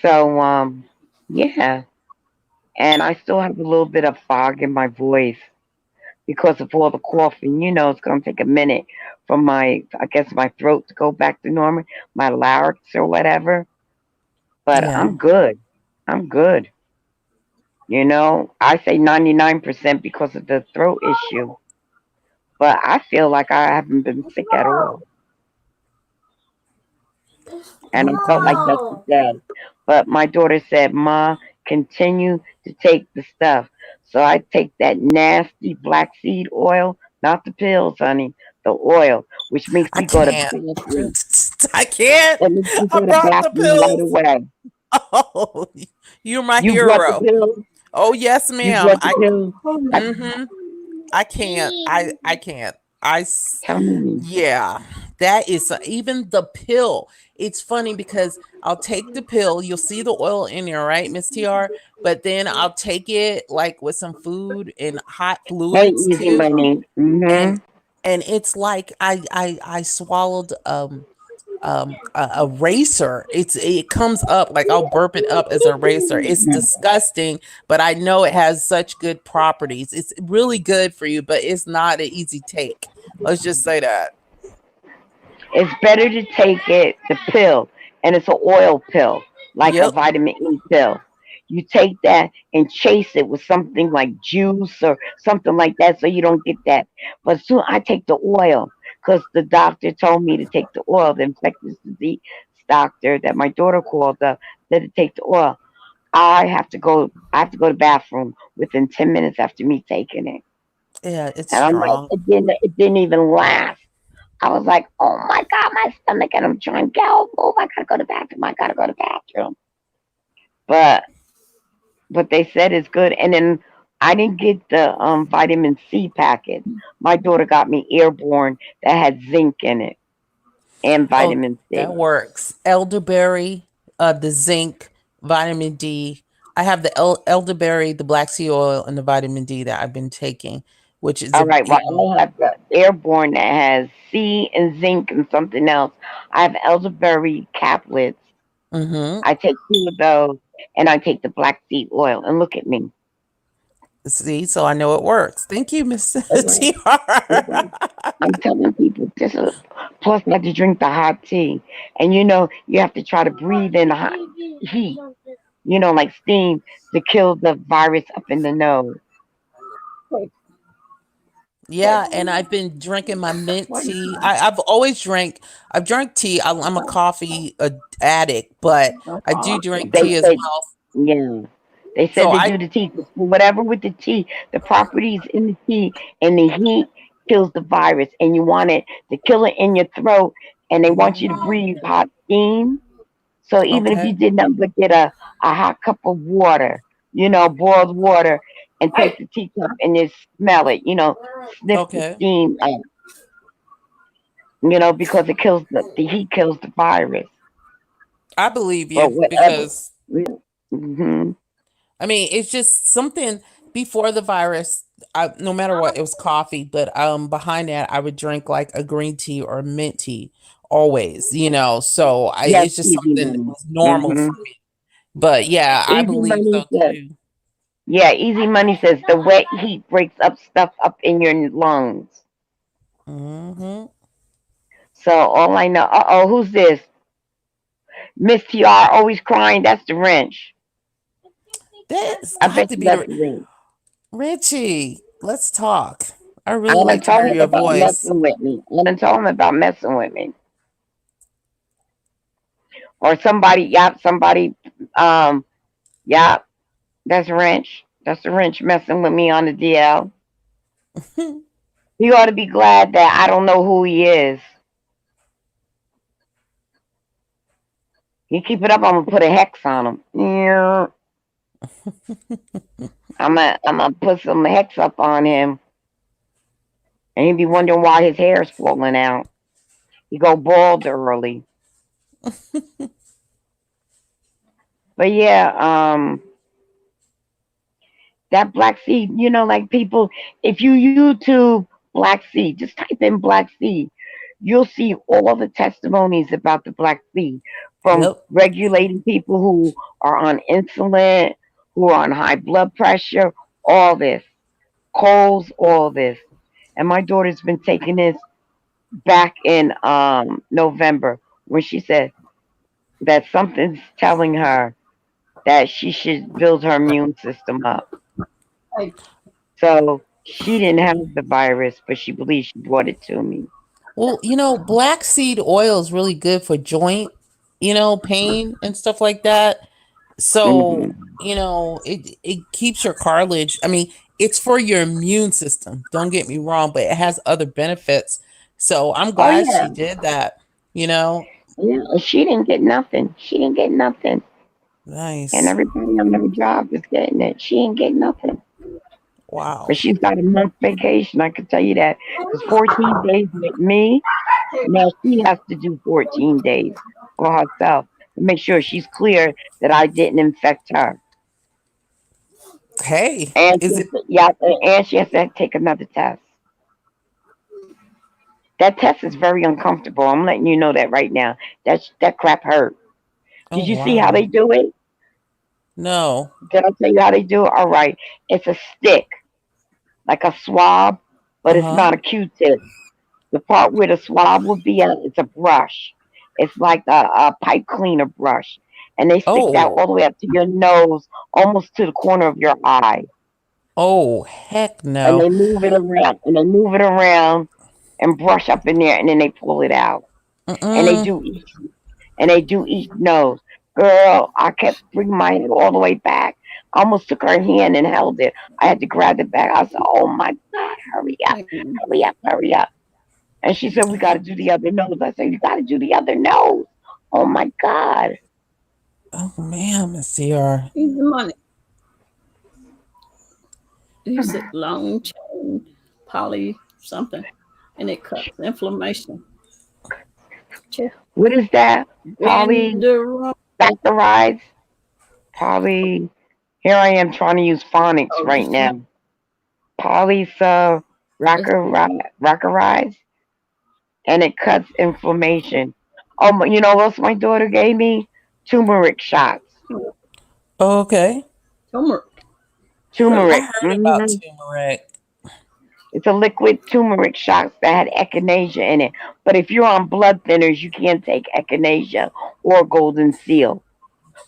So yeah, and I still have a little bit of fog in my voice because of all the coughing. It's gonna take a minute for I guess my throat to go back to normal, my larynx or whatever. But Yeah. I'm good. I'm good. I say 99% because of the throat issue, but I feel like I haven't been sick at all, and I felt like that's Okay. the day. But my daughter said, "Ma, continue to take the stuff." So I take that nasty black seed oil, not the pills, honey, the oil, which makes I me go to can't. bathroom. I can't. It makes me I go to brought the bathroom right pills. away. Oh, you're my You brought the hero. pills. Oh yes, You ma'am. brought the pills. I, Mm-hmm. I can't. I can't. tell me. Yeah, that is even the pill. It's funny because I'll take the pill. You'll see the oil in there, right, Miss TR? But then I'll take it like with some food and hot Hey, fluids easy too, money. and Mm-hmm. it's like I swallowed a racer. It comes up like I'll burp it up as a racer. It's disgusting, but I know it has such good properties. It's really good for you, but it's not an easy take. Let's just say that. It's better to take the pill, and it's an oil pill, like a Yep. vitamin E pill. You take that and chase it with something like juice or something like that, so you don't get that. But soon I take the oil because the doctor told me to take the oil. The infectious disease doctor that my daughter called up said to take the oil. I have to go. I have to go to the bathroom within 10 minutes after me taking it, Yeah, it's and I'm like, strong. it didn't even last. I was like, oh my God, my stomach, and I'm trying to get move. I gotta go to the bathroom. I gotta go to the bathroom. But they said it's good. And then I didn't get the vitamin C packet. My daughter got me airborne that had zinc in it and Oh, vitamin that C. works. Elderberry, the zinc, vitamin D. I have the elderberry, the black sea oil, and the vitamin D that I've been taking, which is All a right, well, I have the airborne that has C and zinc and something else. I have elderberry caplets. mm-hmm. I take 2 of those, and I take the black seed oil. And look at me. See, so I know it works. Thank you, Miss All right. All TR. right. I'm telling people this is plus I have to drink the hot tea. And you have to try to breathe in hot heat, like steam to kill the virus up in the nose. Yeah, and I've been drinking my mint tea. I've drank tea. I'm a coffee addict, but I do drink They tea as said, well. yeah. They So said to I do the tea 'cause whatever with the tea, the properties in the tea and the heat kills the virus, and you want it to kill it in your throat, and they want you to breathe hot steam. So even if you Okay. did nothing but get a hot cup of water, boiled water, and take the teacup and just smell it, sniff the Okay. steam up, because it kills the heat kills the virus. I believe But you whatever. because Hmm. I mean it's just something before the virus. No matter what, it was coffee, but behind that I would drink like a green tea or mint tea always, So Yes, it's just easy something that money. was normal Hmm. for me. But yeah, I Easy believe money so says, too. yeah, easy money says the wet heat breaks up stuff up in your lungs. Hmm. So all I know, who's this? Miss TR always crying. That's the wrench. That's I got bet to you be that's the the wrench. Richie. Let's talk. I I really done like to told hear him your about voice. messing with me. I done told him about messing with me. Or somebody, yep, somebody, um, yep, that's wrench. That's the wrench messing with me on the DL. He ought to be glad that I don't know who he is. He keep it up, I'm gonna put a hex on him. Yeah. I'm gonna put some hex up on him, and he'd be wondering why his hair's falling out. He go bald early. But yeah, that black seed, like people, if you YouTube black seed, just type in black seed, you'll see all the testimonies about the black seed from Yep. regulating people who are on insulin, who are on high blood pressure, all this, colds, all this. And my daughter's been taking this back in November when she said that something's telling her that she should build her immune system up. So she didn't have the virus, but she believes she brought it to me. Well, black seed oil is really good for joint, pain and stuff like that. So, Hmm. it keeps your cartilage. I mean, it's for your immune system. Don't get me wrong, but it has other benefits. So I'm Oh glad yeah, she did that. You know, yeah. She didn't get nothing. She didn't get nothing, and nice. everybody on her job is getting it. She didn't get nothing, but Wow. she's got a month vacation. I can tell you that because 14 days with me. Now she has to do 14 days for herself to make sure she's clear that I didn't infect her. Hey, And she is has it to, yeah, and she has to take another test. That test is very uncomfortable. I'm letting you know that right now. That crap hurt. oh Did you see how wow. they do it? No. Did I tell you how they do it? All right. It's a stick, like a swab, but it's Uh-huh. not a Q-tip. The part where the swab would be at, it's a brush. It's like a pipe cleaner brush. And they stick that Oh. all the way up to your nose, almost to the corner of your eye. Oh, heck And no. they move it around, and brush up in there, and then they pull it out. And they Mm-mm. do each nose. Girl, I kept bringing my head all the way back. I almost took her hand and held it. I had to grab it back. I said, "Oh my God, hurry up, hurry up!" And she said, "We got to do the other nose." I said, "You got to do the other nose." Oh my God! Oh man, Miss CR. He's the money. He said long chain poly something, and it cuts inflammation. What is that? Benderon. Polysaccharides? Poly. Here I am trying to use phonics Oh, right now. Polysaccharides, and it cuts inflammation. Oh, you know what else my daughter gave me? Turmeric shots. Oh, okay. turmeric. Really? I Turmeric. heard about turmeric. It's a liquid turmeric shots that had echinacea in it. But if you're on blood thinners, you can't take echinacea or golden seal.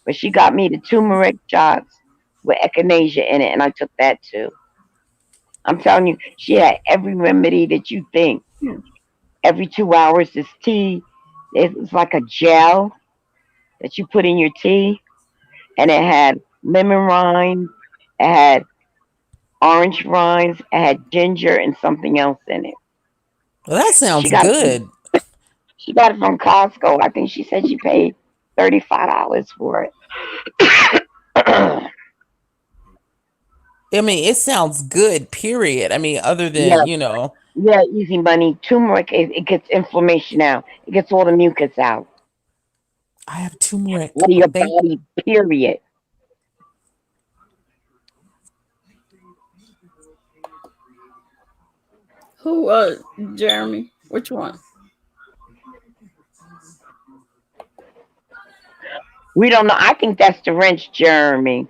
But she got me the turmeric shots with echinacea in it, and I took that too. I'm telling you, she had every remedy that you think. Hmm. Every 2 hours, this tea, it's like a gel that you put in your tea, and it had lemon rinds, it had orange rinds, it had ginger and something else in it. Well, that She sounds got it from good. she got it from Costco. I think she said she paid. $35 for it. I mean, it sounds good, period. I mean, other than, Yeah, you know, yeah, easy money. Turmeric, it gets inflammation out. It gets all the mucus out I have turmeric. of Oh, your thank you. body, period. Who? Jeremy. Which one? We don't know. I think that's the wrench, Jeremy.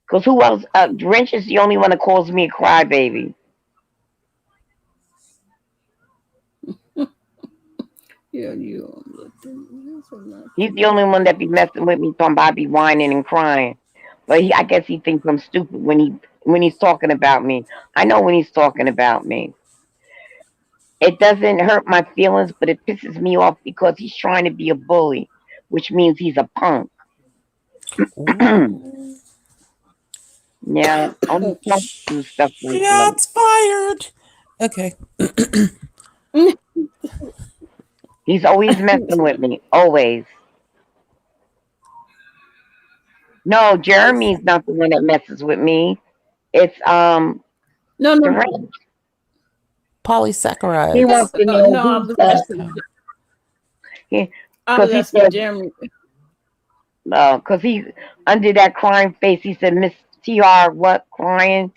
Because who else? Wrench is the only one that calls me a crybaby. Yeah, you. That's a lot He's the to only one that be messing with me, talking about I be whining and crying. But I guess he thinks I'm stupid when he's talking about me. I know when he's talking about me. It doesn't hurt my feelings, but it pisses me off because he's trying to be a bully, which means he's a punk. Ooh. Yeah, only punks do stuff like that. Shots fired. Okay. He's always messing with me, always. No, Jeremy's not the one that messes with me. It's No, no, the no. rest. He Polysaccharides. wants to know No, I who's was Okay. asking. I because was he asking said Jeremy. because he under that crying face he said Miss TR what crying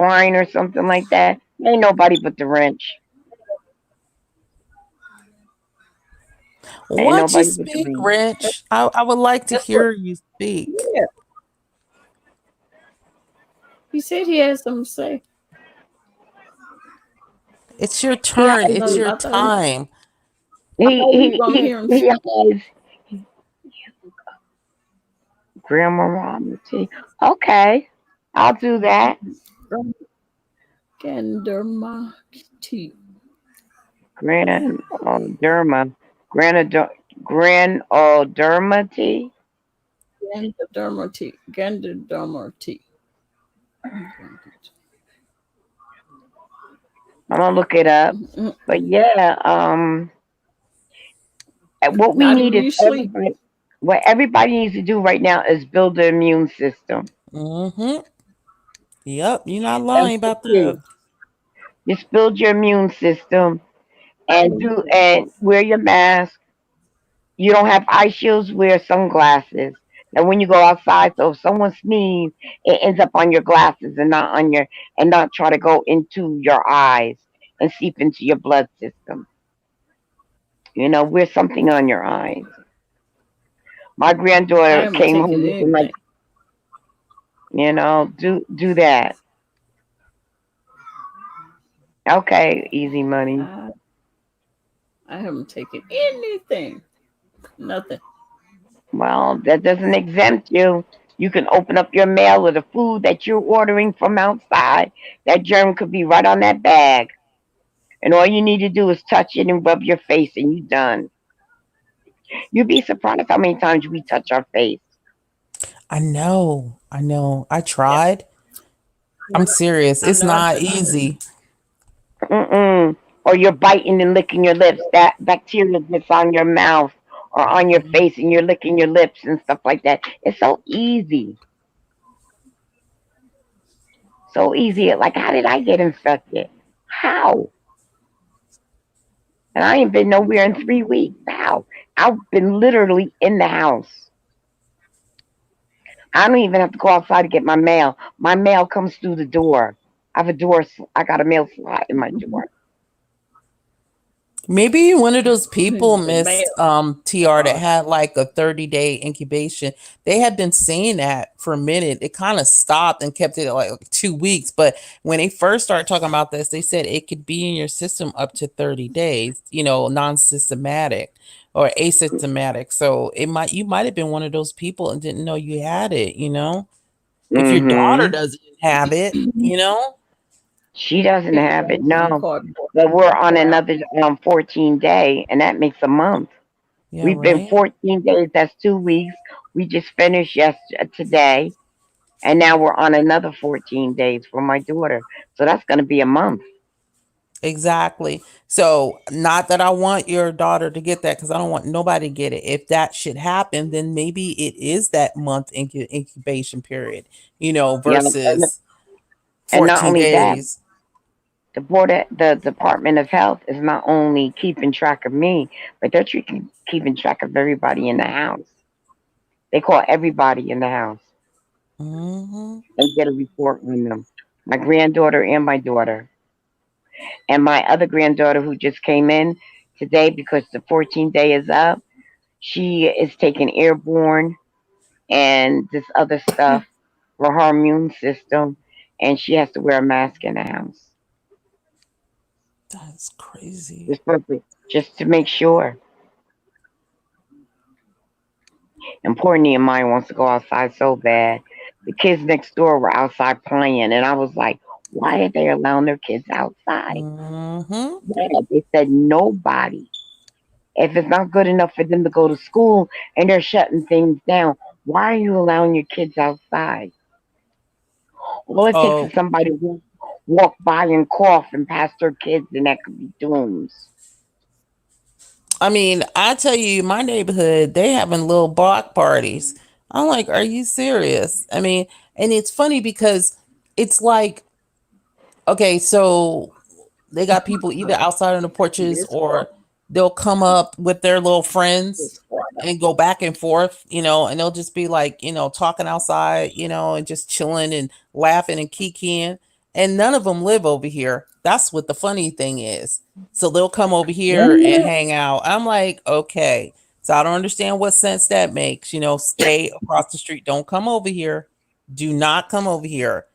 or something like that. Ain't nobody but the wrench. Ain't Why don't you nobody but the speak, wrench. Rich? I would like to That's what. hear you speak. Yeah, he said he had something to say. It's your He turn. has It's No, your I thought he. time. I he thought we were he gonna he, hear him. he has grandma tea. Okay, I'll do that. Gandermati. Granoderma, granoderma tea. Gandermati. Gandermati. I'm gonna look it up. But yeah, what we Not need in is you sleep. what everybody needs to do right now is build their immune system. Mm-hmm. Yep, you're not That's lying the about that. key. Just build your immune system and wear your mask. You don't have eye shields, wear sunglasses. And when you go outside, so if someone sneezes, it ends up on your glasses and not try to go into your eyes and seep into your blood system. Wear something on your eyes. My I granddaughter haven't came taken home looking like, anything. do that. Okay, easy money. I, I haven't taken anything. Nothing. Well, that doesn't exempt you. You can open up your mail or the food that you're ordering from outside. That germ could be right on that bag. And all you need to do is touch it and rub your face and you're done. You'd be surprised how many times we touch our face. I know. I know. I Yeah. tried. I'm serious. I It's know. I not touched it. easy. Mm-mm. Or you're biting and licking your lips. That bacteria gets on your mouth or on your face and you're licking your lips and stuff like that. It's so easy. So easy. Like, how did I get infected? How? And I ain't been nowhere in 3 weeks. How? I've been literally in the house. I don't even have to go outside to get my mail. My mail comes through the door. I have a door. I got a mail slot in my door. Maybe you're one of those people, The Miss mail. TR, that had like a 30-day incubation. They had been saying that for a minute. It kind of stopped and kept it at like 2 weeks. But when they first started talking about this, they said it could be in your system up to 30 days, non-systematic or asymptomatic. So you might have been one of those people and didn't know you had it. If your daughter Mm-hmm. doesn't have it. She doesn't Yeah, have it. it's some No. cardboard. But we're on Yeah. another 14 day, and that makes a month. Yeah, We've been right. 14 days. That's 2 weeks. We just finished today, and now we're on another 14 days for my daughter. So that's going to be a month. Exactly. So, not that I want your daughter to get that because I don't want nobody to get it. If that should happen, then maybe it is that month incubation period, Yeah, versus and not 14 only that, days. the Department of Health is not only keeping track of me, but they're keeping track of everybody in the house. They call everybody in the house Hmm. and get a report on them. My granddaughter and my daughter, and my other granddaughter who just came in today because the 14 day is up. She is taking airborne and this other stuff for her immune system, and she has to wear a mask in the house. That's crazy. Just perfect, just to make sure. And poor Nehemiah wants to go outside so bad. The kids next door were outside playing, and I was like, "Why are they allowing their kids outside?" Hmm. Yeah, they said nobody. If it's not good enough for them to go to school and they're shutting things down, why are you allowing your kids outside? All it takes is Oh, somebody to walk by and cough and pass their kids, and that could be dooms. I mean, I tell you, my neighborhood, they having little block parties. I'm like, are you serious? I mean, and it's funny because it's like, okay, so they got people either outside on the porches or they'll come up with their little friends and go back and forth, and they'll just be like, talking outside, and just chilling and laughing and kikiing. And none of them live over here. That's what the funny thing is. So they'll come over here and hang out. I'm like, okay. So I don't understand what sense that makes. Stay across the street. Don't come over here. Do not come over here.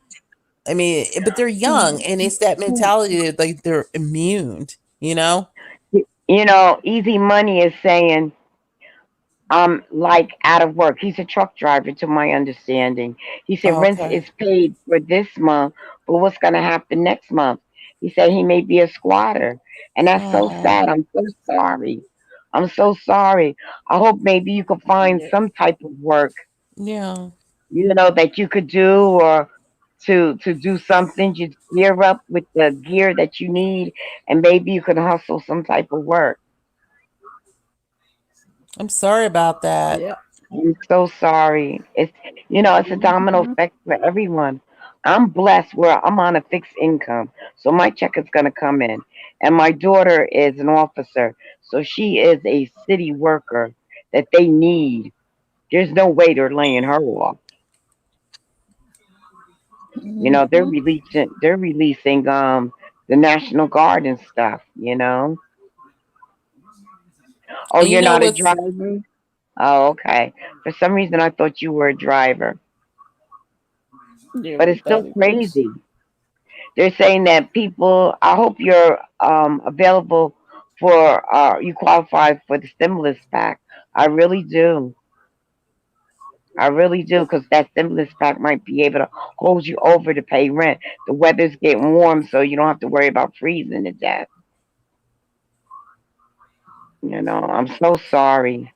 I mean, but they're young, and it's that mentality that like they're immune, you know? Easy Money is saying like out of work. He's a truck driver, to my understanding. He said rent Okay. is paid for this month, but what's going to happen next month? He said he may be a squatter, and that's so Oh, sad. I'm so sorry. I'm so sorry. I hope maybe you could find Yeah. some type of work, yeah. that you could do, or to do something. Just gear up with the gear that you need, and maybe you could hustle some type of work. I'm sorry about that. Yep. I'm so sorry. It's a domino Mhm. effect for everyone. I'm blessed where I'm on a fixed income, so my check is gonna come in. And my daughter is an officer, so she is a city worker that they need. There's no way they're laying her off. They're Mhm. releasing the National Guard. And stuff. Oh, And you you're know not a what's driver? Oh, okay. For some reason I thought you were a driver. Yeah, But we it's still thought it was. crazy. They're saying that people. I hope you're available for. You qualify for the stimulus pack. I really do. I really do, because that stimulus pack might be able to hold you over to pay rent. The weather's getting warm, so you don't have to worry about freezing to death. I'm so sorry.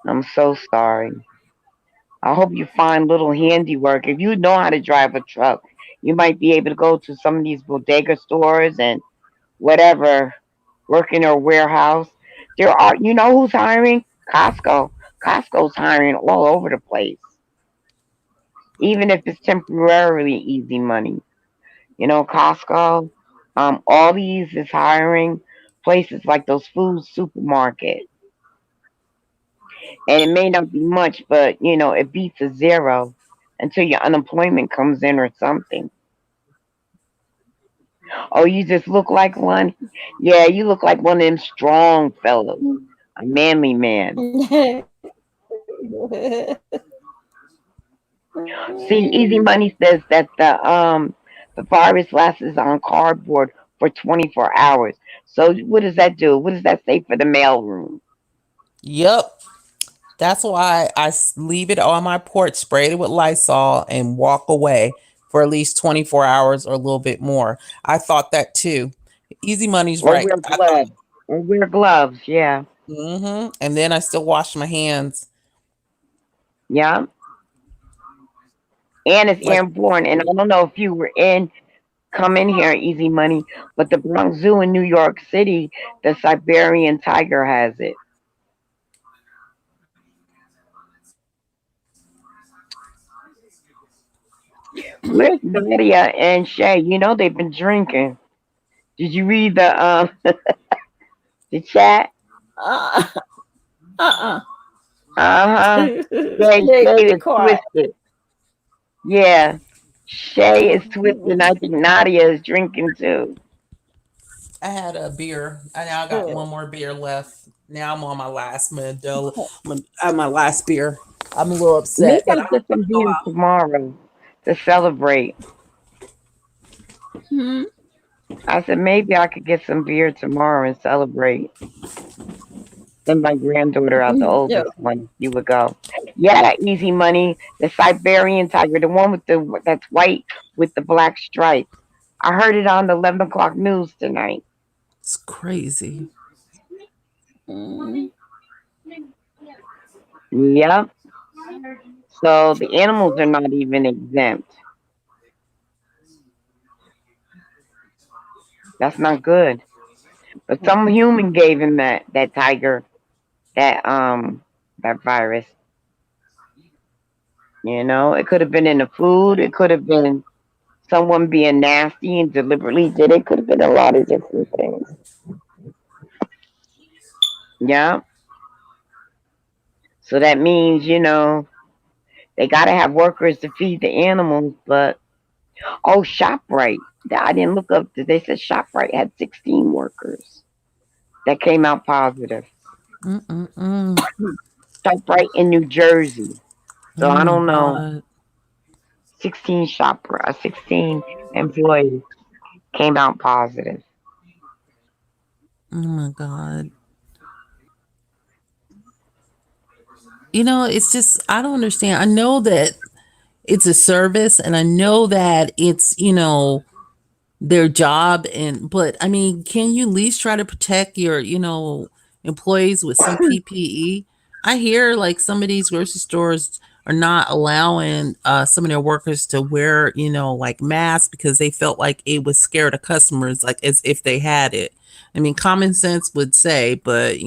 I'm so sorry. I hope you find little handiwork. If you know how to drive a truck, you might be able to go to some of these bodega stores and whatever, work in a warehouse. There are, who's hiring? Costco. Costco's hiring all over the place, even if it's temporarily easy money. Costco, all these is hiring places like those food supermarkets. And it may not be much, but it beats a zero until your unemployment comes in or something. Oh, you just look like one? Yeah, you look like one of them strong fellows, a manly man. See, Easy Money says that the virus lasts on cardboard for 24 hours. So what does that do? What does that say for the mailroom? Yep. That's why leave it on my porch, spray it with Lysol, and walk away for at least 24 hours or a little bit more. I thought that too. Easy Money's Or right. wear I thought, gloves? Or wear gloves? Yeah, and then I still wash my hands. yeah. And it's Like, airborne. And I don't know if you were in. come in here, easy money. But the Bronx Zoo in New York City, the Siberian tiger has it. Where's Nadia and Shay? You know they've been drinking. Did you read the chat? Uh uh. Uh-huh. Shay They is quiet. twisted. Yeah. Shay is twisted. I think Nadia is drinking too. I had a beer. I now got one more beer left. Now I'm on my last Mandela. My last beer. I'm a little Maybe upset, but I'll I'm get gonna some go beer out. tomorrow to celebrate. Hmm. I said maybe I could get some beer tomorrow and celebrate. Send my granddaughter out, the Yeah. oldest one. You would go. Yeah, easy money. The Siberian tiger, the one with the that's white with the black stripes. I heard it on the 11 o'clock news tonight. It's crazy. Mm. Yep. So the animals are not even exempt. That's not good. But some human gave him that tiger that virus. You know, it could have been in the food. It could have been someone being nasty and deliberately did it. Could have been a lot of different things. Yeah. So that means, they got to have workers to feed the animals. But, oh, ShopRite. I didn't look up. They said ShopRite had 16 workers that came out positive. Mm-mm-mm. ShopRite in New Jersey. So Oh I my don't know. god. 16 employees came out positive. Oh my god. It's just I don't understand. I know that it's a service and I know that it's, their job but I mean, can you at least try to protect your, employees with some PPE? I hear like some of these grocery stores are not allowing some of their workers to wear, like masks because they felt like it would scare the customers, like as if they had it. I mean, common sense would say, but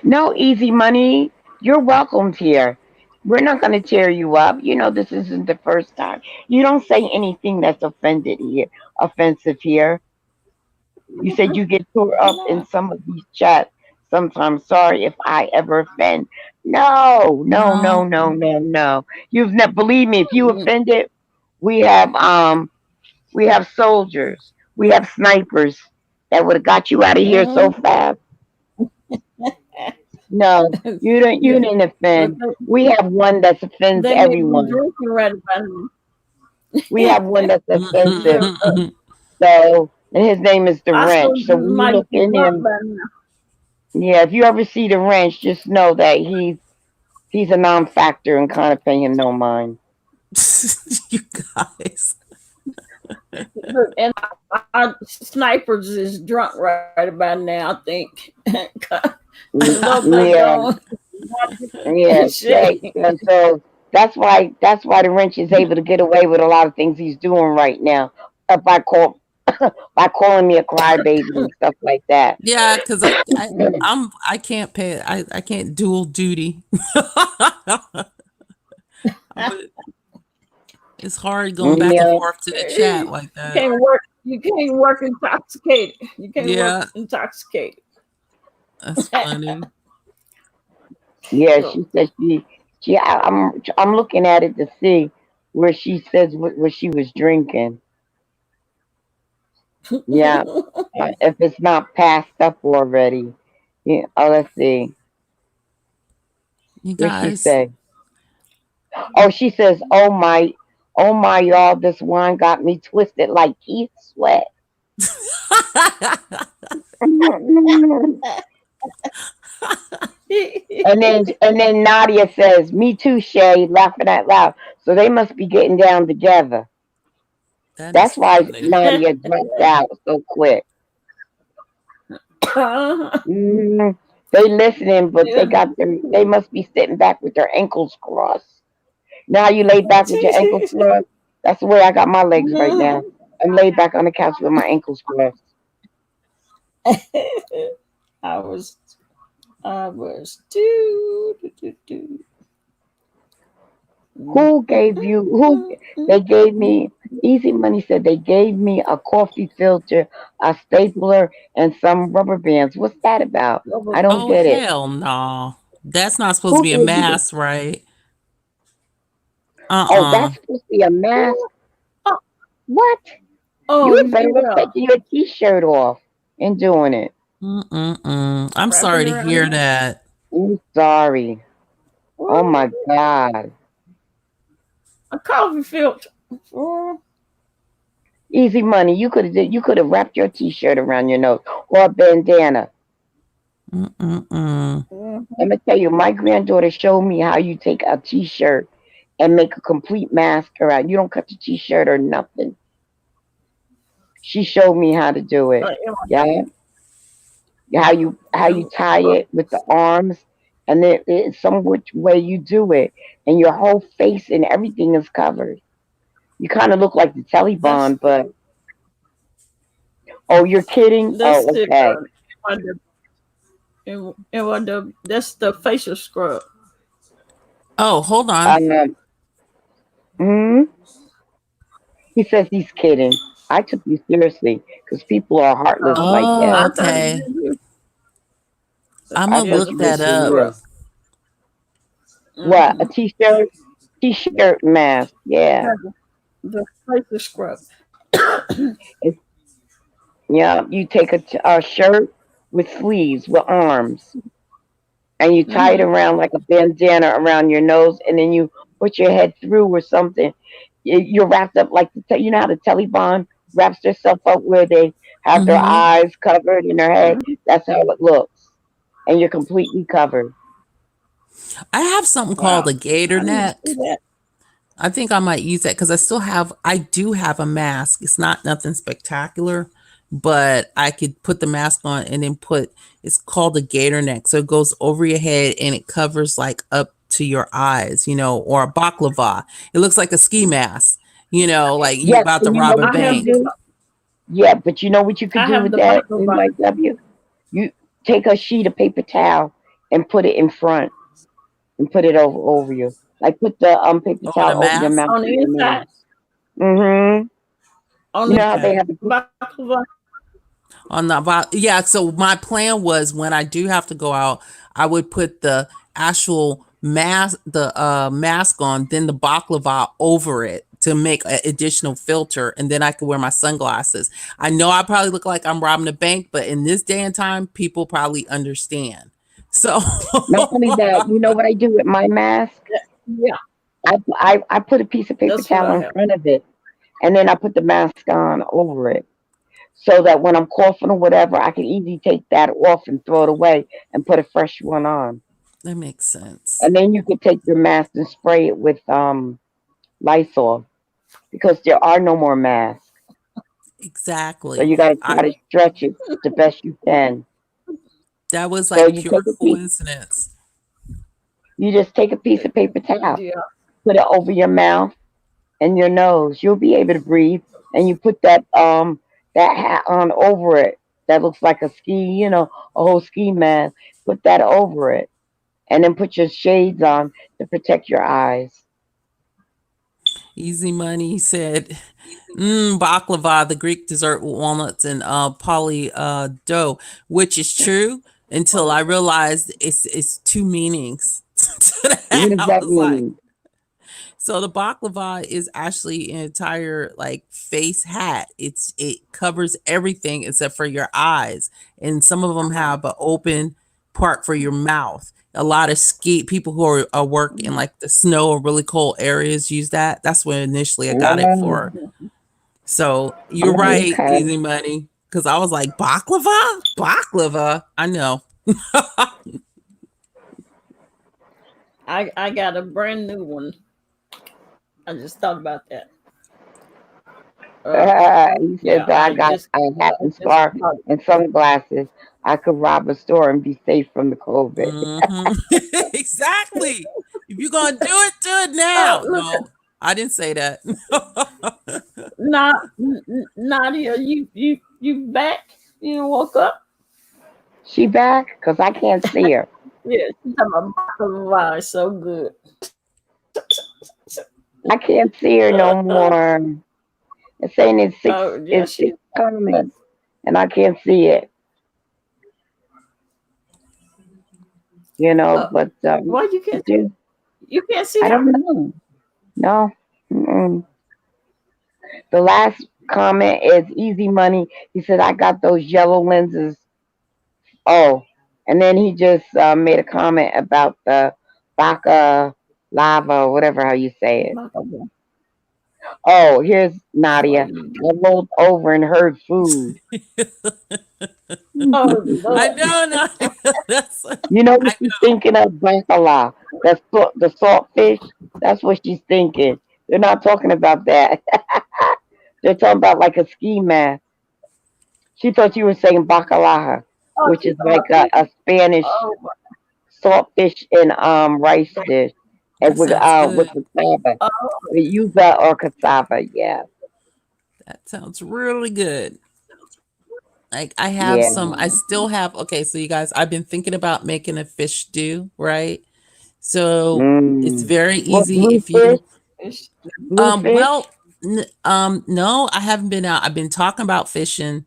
No, easy money. You're welcomed here. We're not going to tear you up. This isn't the first time. You don't say anything that's offensive here. You said you get tore up in No. some of these chats. Sometimes, sorry if I ever offend. No, no, no, no. no, no, no. You've never believe me. If you offended, we have soldiers, we have snipers that would have got you out of here so Mm. fast. No, you don't. You Yeah. didn't But offend. We have one that offends they may be everyone. drinking right about now. We have one that's offensive. Yeah. So, and his name is the Our Wrench. soldiers So when you might look be in drunk him, by now. yeah, if you ever see the Wrench, just know that he's a non-factor and kind of pay him no mind. You guys. Look, and our snipers is drunk right about now, I think. Look, they Yeah, gone. yeah. Shit. And so that's why the Wrench is able to get away with a lot of things he's doing right now. By by calling me a crybaby and stuff like that. Yeah, because I can't pay I can't dual duty. But it's hard going back and Yeah. forth to the chat like You that. can't work. You can't work intoxicated. You can't work Yeah, intoxicated. that's funny. Yeah, So, she said I'm looking at it to see where she says what she was drinking. Yeah, if it's not passed up already. Yeah. Oh, let's see. You What she guys. say? Oh, she says, oh my, y'all, this wine got me twisted like Keith Sweat. And then Nadia says, "Me too, Shay," laughing out loud. So they must be getting down together. That is That's why funny. Nadia dropped out so quick. Mm, they listening, but yeah. they must be sitting back with their ankles crossed. Now you lay back with your ankles crossed. That's the way I got my legs right now. I'm laid back on the couch with my ankles crossed. I was, I was do. Who gave you? Who they gave me? Easy Money said they gave me a coffee filter, a stapler, and some rubber bands. What's that about? I don't Oh get it. hell no. That's not supposed to Who be a gave you? mask, right? Oh, Uh-uh. that's supposed to be a mask. Oh, What? oh You had better off yeah, taking your t-shirt off and doing it. Mm-mm-mm. I'm wrap it sorry to around hear your. that. I'm sorry. Oh my Ooh, God. a coffee filter. Oh, Easy Money. You could have wrapped your t-shirt around your nose or a bandana. Mm-mm-mm. I'm gonna tell you, my granddaughter showed me how you take a t-shirt and make a complete mask around. You don't cut the t-shirt or nothing. She showed me how to do it. Yeah, how you tie it with the arms, and it's some which way you do it, and your whole face and everything is covered. You kind of look like the that's Taliban, but oh, you're kidding? that's Oh, the okay. that's the facial scrub. Oh, hold on. Um, hmm He says he's kidding. I took you seriously because people are heartless Oh, like that. Oh, I thought you okay. did. I'm I gonna Yeah, took the look you that facial for up. scrub. real. What? A Mm-hmm. t-shirt? T-shirt mask? Yeah. The facial scrub. It's, yeah. You take a shirt with sleeves with arms, and you tie it Mm-hmm. around like a bandana around your nose, and then you put your head through or something. You're wrapped up like you know how the Taliban wraps themselves up where they have their Mm-hmm. eyes covered in their head. That's how it looks, and you're completely covered. I have something called Wow, a gator I need to see neck. that. I think I might use that because I do have a mask. It's not nothing spectacular, but I could put the mask on and then it's called a gator neck. So it goes over your head and it covers like up to your eyes, or a baklava. It looks like a ski mask, like you Yes, about to and you know rob a I what you have could bank. do? Yeah, but you know what you could I do have with the that, baklava. NYW? You take a sheet of paper towel and put it in front and put it over you. Like put the paper Over the towel over your mask. mouth On the and your inside, nose. Mm-hmm. on You the know how they Okay. have the baklava. On the yeah, so my plan was when I do have to go out, I would put the actual mask on, then the baklava over it to make an additional filter, and then I could wear my sunglasses. I know I probably look like I'm robbing a bank, but in this day and time, people probably understand. So not only that, you know what I do with my mask? Yeah, I put a piece of paper that's what towel I in have. front of it and then I put the mask on over it. So that when I'm coughing or whatever, I can easily take that off and throw it away and put a fresh one on. that makes sense. And then you could take your mask and spray it with Lysol because there are no more masks. So Exactly. you got to I try to stretch it the best you can. That was So like you pure take a piece, coincidence. you just take a piece of paper towel, Yeah, put it over your mouth and your nose. You'll be able to breathe, and you put that hat on over it. That looks like a ski, a whole ski mask. Put that over it, and then put your shades on to protect your eyes. Easy Money said, baklava, the Greek dessert with walnuts and poly dough, which is true until I realized it's two meanings to What that. does I that was like, mean? so the baklava is actually an entire like face hat. It covers everything except for your eyes, and some of them have an open part for your mouth. A lot of ski people who are work in like the snow or really cold areas use that. That's where initially I got it Oh, for. So you're oh, right, okay. Easy Money, because I was like baklava. I know. I got a brand new one. I just thought about that. Uh, He says yeah, that I got a hat I and just scarf bought and sunglasses. I could rob a store and be safe from the COVID. hmm Exactly. If you're gonna do it Oh, now. look, No, I didn't say that. Not Nadia, you back? You woke up? She back? Cause I can't see her. Yeah, she's talking about baklava. It's so good. I can't see her no more. It's saying Oh yeah, it's she. six comments, and I can't see it. Uh, But why you can't? just, You can't see I her? don't know. No. Mm-mm. The last comment is easy money. He said, I got those yellow lenses. Oh, and then he just made a comment about the baka lava, whatever how you say it. Baklava. Oh, here's Why Nadia. you? I rolled over and heard food. Oh I Lord. know, no, that's You know what I she's thinking of? Bacala. That's the salt fish. That's what she's thinking. They're not talking about that. They're talking about like a ski mask. She thought you were saying bacalaja, Oh, which she's is talking like about fish. a Spanish Oh, saltfish and rice dish, and that sounds with good. cassava, oh, with yuca or cassava. Yeah, That sounds really good. Like I have yeah. some, I still have, okay, so you guys, I've been thinking about making a fish stew, right? So it's Mm. very What easy if bluefish? you, fish. well, Bluefish? no, I haven't been out. I've been talking about fishing,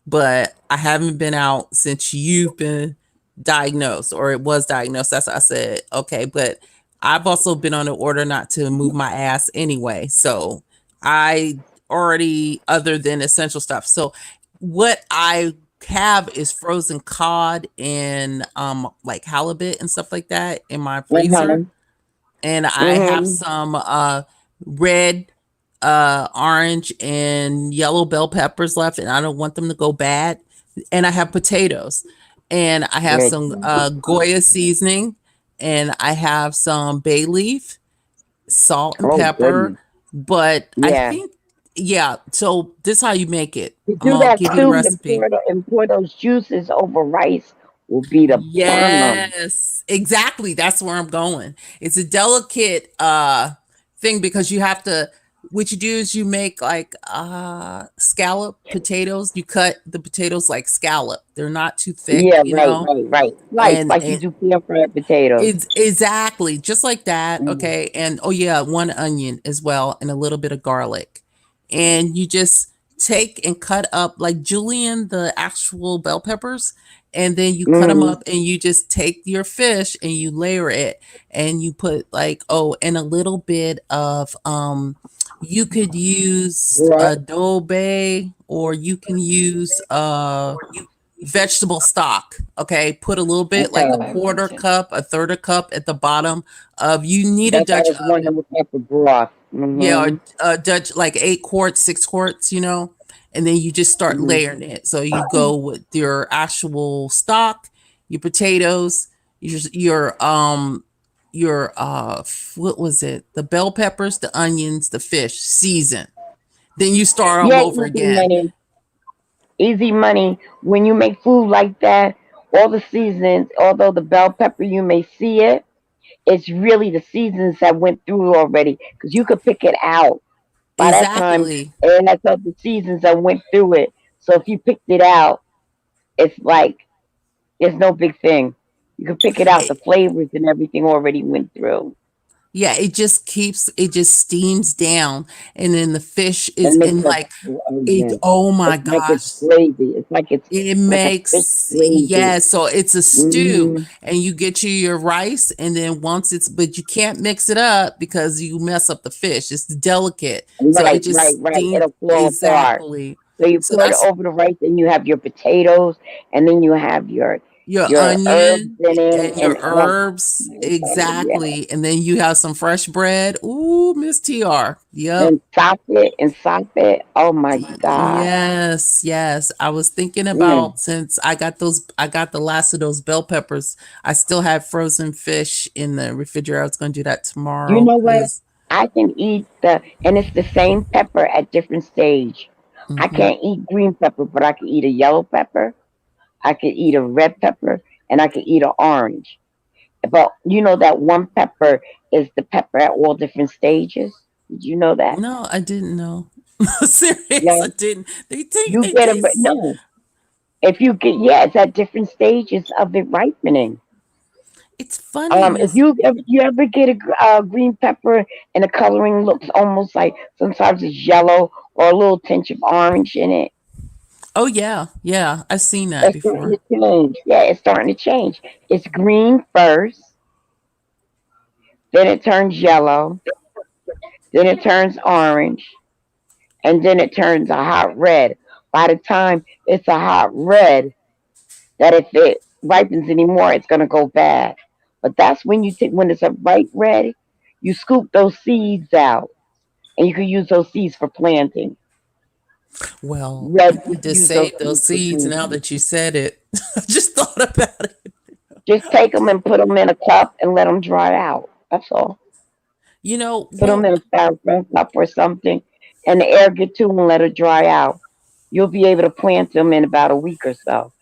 but I haven't been out since you've been diagnosed or it was diagnosed. That's what I said. Okay. But I've also been on the order not to move my ass anyway. So I already, other than essential stuff. So what I have is frozen cod and like halibut and stuff like that in my Uh freezer, huh. and I have Mhm. some red, orange, and yellow bell peppers left, and I don't want them to go bad. And I have potatoes, and I have Good. some Goya seasoning, and I have some bay leaf, salt and Oh pepper. goodness. But I Yeah. think, yeah. So this is how you make it. To I'm do gonna that give you the soup and recipe. pour those juices over rice will be the bomb. Yes, exactly. That's where I'm going. It's a delicate thing because you have to, what you do is you make like scallop potatoes. You cut the potatoes like scallop. They're not too thick, Yeah, you right, know. right, right. Like you And do pan fried potatoes. it's exactly just like that. Mm. Okay. And oh yeah, one onion as well and a little bit of garlic. And you just take and cut up like julienne the actual bell peppers, and then you cut them Mm. up and you just take your fish and you layer it, and you put like, oh, and a little bit of you could use Right. adobe, or you can use vegetable stock. Okay, put a little bit, like a Okay. Okay, quarter gotcha. cup, a third a cup at the bottom of, you need a That's I Dutch was oven. wondering what type of broth. Yeah, or Mm-hmm. Dutch, like 8 quarts, 6 quarts, and then you just start Mm-hmm. layering it. So you go with your actual stock, your potatoes, what was it? The bell peppers, the onions, the fish, season. Then you start all Yeah, over easy again. money. Easy money. When you make food like that, all the seasons, although the bell pepper you may see it, it's really the seasons that went through already because you could pick it out by that time, Exactly. and that's all the seasons that went through it. So if you picked it out, it's like it's no big thing. You can pick it out. The flavors and everything already went through. Yeah, it just steams down, and then the fish is And makes in a like it. frozen. Oh my It's like it's gosh. gravy. It's It like a fish makes, gravy. yeah, so it's a stew, Hmm. and you get your rice, and then once it's, but you can't mix it up because you mess up the fish. It's delicate. So it Right, right, just right. steams It'll fall apart. exactly. So you So pour it that's over the rice, and you have your potatoes, and then you have your your herbs onion in it, and your and oh, herbs, yeah, exactly. And then you have some fresh bread. Ooh, Miss TR. Yep. and sop it. Oh my God. Yes, yes. I was thinking Mm. about, since I got the last of those bell peppers. I still have frozen fish in the refrigerator. I was going to do that You tomorrow know what? because I can eat and it's the same pepper at different stage. I can't eat green pepper, but I can eat a yellow pepper. I can eat a red pepper, and I can eat an orange. But you know that one pepper is the pepper at all different stages. Did you know that? No, I didn't know. Serious, Yeah, I didn't. you They get a taste. no. If you get, yeah, it's at different stages of it ripening. It's funny, If Miss. you ever get a green pepper and the coloring looks almost like sometimes it's yellow or a little tinge of orange in it, Oh yeah, yeah. I've seen that it's starting before. to change. Yeah, it's starting to change. It's green first, then it turns yellow, then it turns orange, and then it turns a hot red. By the time it's a hot red, that if it ripens anymore, it's gonna go bad. But that's when you take when it's a ripe red, you scoop those seeds out, and you can use those seeds for planting. Well, I Red, you need can to use those save those seeds for seeds now planting. that you said it. I just thought about it. Just take them and put them in a cup and let them dry out. That's all. You know, Put them well, in a styrofoam cup or something, and the air get to them and let it dry out. You'll be able to plant them in about a week or so.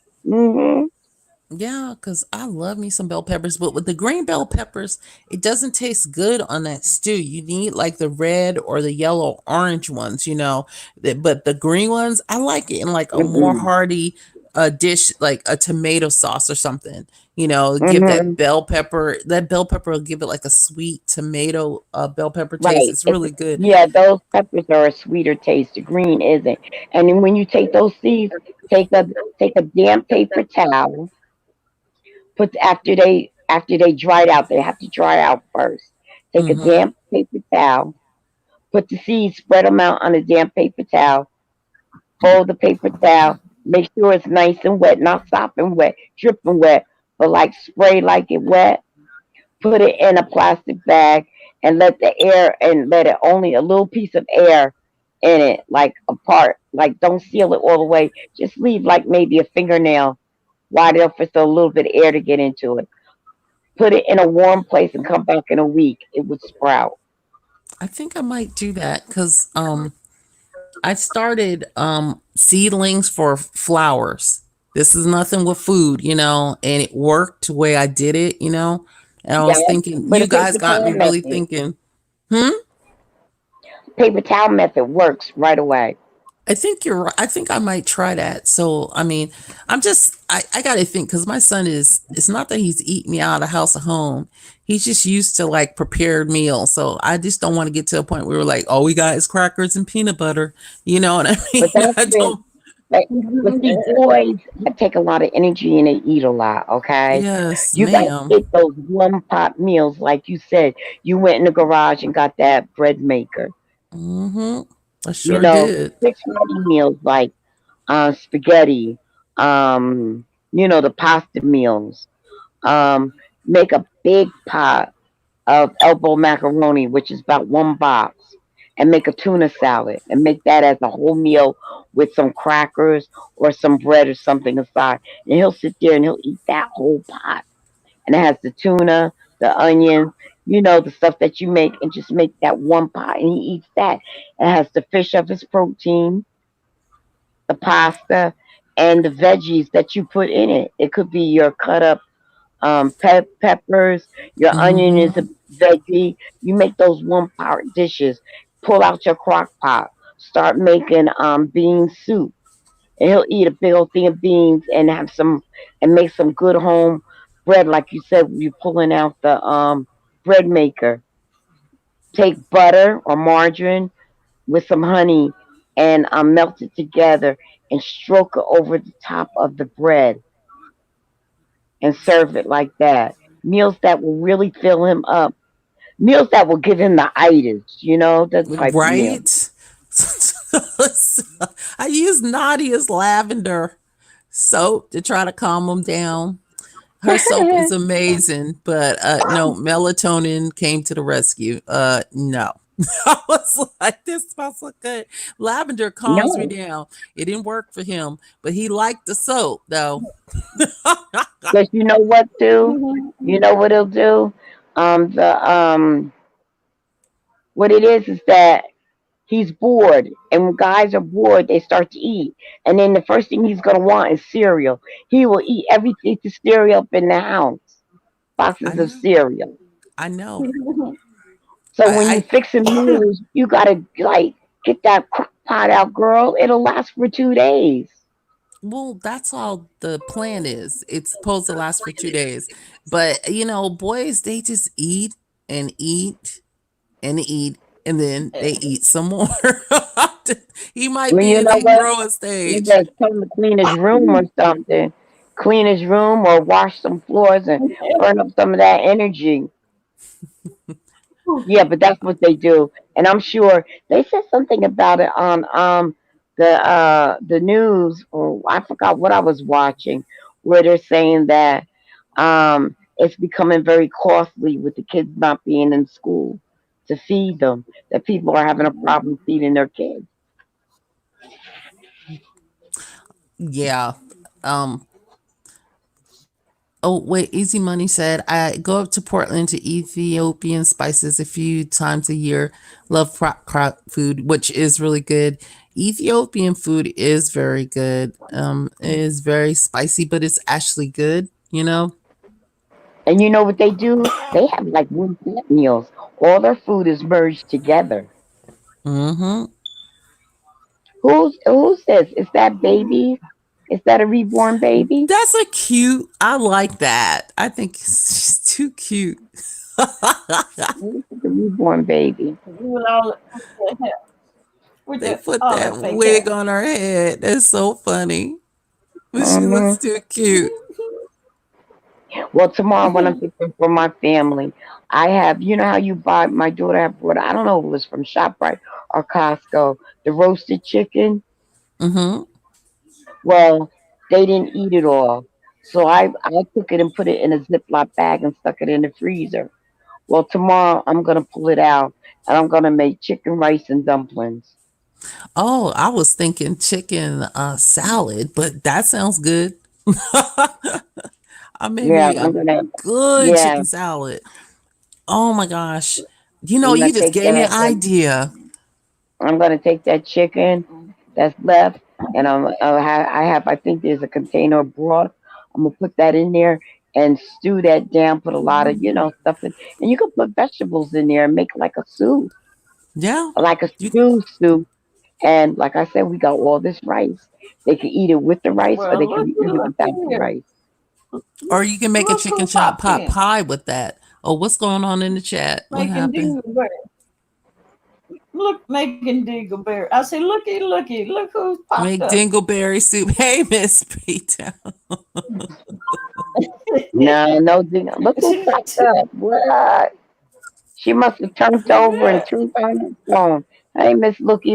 yeah, because I love me some bell peppers, but with the green bell peppers, it doesn't taste good on that stew. You need like the red or the yellow orange ones, you know. But the green ones, I like it in like a more Mm-hmm. hearty dish, like a tomato sauce or something. You know, give Mm-hmm. that bell pepper will give it like a sweet tomato bell pepper taste. Right. It's really good. Yeah, those peppers are a sweeter taste. The green isn't. And then when you take those seeds, take a take a damp paper towel. Put after they dried out, they have to dry out first. Take a Mm-hmm. damp paper towel. Put the seeds, spread them out on a damp paper towel. Fold the paper towel. Make sure it's nice and wet, not sopping wet, dripping wet, but like spray like it wet. Put it in a plastic bag and let the air and let it only a little piece of air in it, like apart. Like don't seal it all the way. Just leave like maybe a fingernail wide enough for so a little bit of air to get into it. Put it in a warm place and come back in a week. It would sprout. I think I might do that because I started seedlings for flowers. This is nothing with food, you know, and it worked the way I did it, you know. And I was Yeah. thinking, But you a guys paper got me towel really method. thinking, hmm. Paper towel method works right away. I think you're right. I think I might try that. So, I mean, I got to think because my son is, it's not that he's eating me out of house or home. He's just used to like prepared meals. So I just don't want to get to a point where we're like, all we got is crackers and peanut butter. You know what I But mean? that's I when, don't, but see, boys take a lot of energy and they eat a lot. Okay, yes, you got to ma'am. get those one pot meals, like you said. You went in the garage and got that bread maker. Hmm. I You sure know, did. six ready meals like spaghetti. The pasta meals. Um, make a big pot of elbow macaroni, which is about one box, and make a tuna salad and make that as a whole meal with some crackers or some bread or something aside. And he'll sit there and he'll eat that whole pot. And it has the tuna, the onions, the stuff that you make, and just make that one pot. And he eats that. It has the fish of his protein, the pasta, and the veggies that you put in it. It could be your cut up peppers. Your onion is a Hmm. veggie. You make those one pot dishes. Pull out your crock pot. Start making bean soup, and he'll eat a big old thing of beans and have some and make some good home bread, like you said. You're pulling out the bread maker. Take butter or margarine with some honey and melt it together and stroke it over the top of the bread and serve it like that. Meals that will really fill him up. Meals that will give him the itis, that type of meal. Right? I use Nadia's lavender soap to try to calm him down. Her soap is amazing, but no, melatonin came to the rescue. No. I was like, this smells so good. Lavender calms me No, down. It didn't work for him, but he liked the soap though. because you know what, too? You know what he'll do? The what it is that he's bored, and when guys are bored, they start to eat, and then the first thing he's gonna want is cereal. He will eat everything to cereal up in the house, I boxes of know. cereal. I know. So when you I fixing meals, you gotta like get that crock pot out, girl. It'll last for 2 days. well, that's all the plan is. It's supposed to last for 2 days. But boys, they just eat and eat and eat and then they eat some more. He might Well, be you in know that what? growing You stage. just tell him to clean his room or something. Clean his room or wash some floors and burn up some of that energy. Yeah, but that's what they do, and I'm sure they said something about it on the news, or I forgot what I was watching, where they're saying that it's becoming very costly with the kids not being in school to feed them. That people are having a problem feeding their kids. Yeah. Um Oh, wait, Easy Money said, I go up to Portland to Ethiopian spices a few times a year. Love crock food, which is really good. Ethiopian food is very good. It is very spicy, but it's actually good. And you know what they do? They have like one pot meals. All their food is merged together. Hmm. Who's this? Is that baby? Is that a reborn baby? That's a cute. I like that. I think she's too cute. Who's the reborn baby? With all with They the put all that that fake hair. wig on her head. That's so funny. But she Hmm. looks too cute. Well, tomorrow when I'm cooking for my family, I have, you know how you buy, my daughter had brought, I don't know if it was from ShopRite or Costco, the roasted chicken. Hmm. Well, they didn't eat it all. So I took it and put it in a Ziploc bag and stuck it in the freezer. Well, tomorrow I'm going to pull it out and I'm going to make chicken rice and dumplings. Oh, I was thinking chicken salad, but that sounds good. I made Yeah, me a I'm going to, good yeah, chicken salad. Oh my gosh. I'm You going to just take gave me that, an idea. I'm going to take that chicken that's left, and I think there's a container of broth. I'm gonna put that in there and stew that down. Put a lot of stuff in, and you can put vegetables in there and make like a soup, Yeah. like a You soup. And like I said, we got all this rice. They can eat it with the rice, or Well, they can eat it looky without the here. rice. or you can make a Look chicken who chop popped pot in. pie with that. Oh, what's going on in the chat? What Making happened? dingleberry. Look, making dingleberry. I say, looky. Look who's popped Make up. dingleberry soup. Hey, Miss Peter. No, no, look who popped up. What? She must have turned Who's over and that? turned on her phone. Hey, Miss Looky.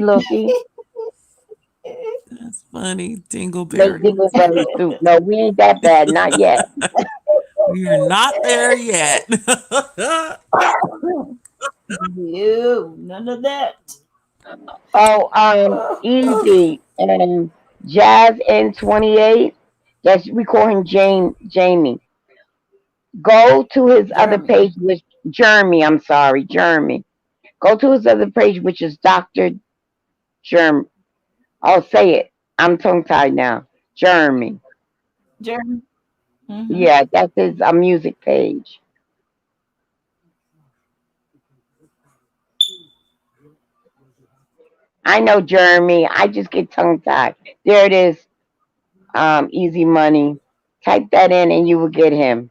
That's funny. Make Dingleberry. dingleberry soup. No, we ain't that bad. Not yet. We are not there yet. No, none of that. Oh, Oh, easy. Jazz in 28. Yes, we call him Jamie. Go to his other Jeremy. page, which Jeremy. I'm sorry, Jeremy. Go to his other page, which is Doctor Jeremy. Oh, say it. I'm tongue tied now. Jeremy. Jeremy. Mm-hmm. Yeah, that's his music page. I know Jeremy. I just get tongue tied. There it is. Easy money. Type that in and you will get him.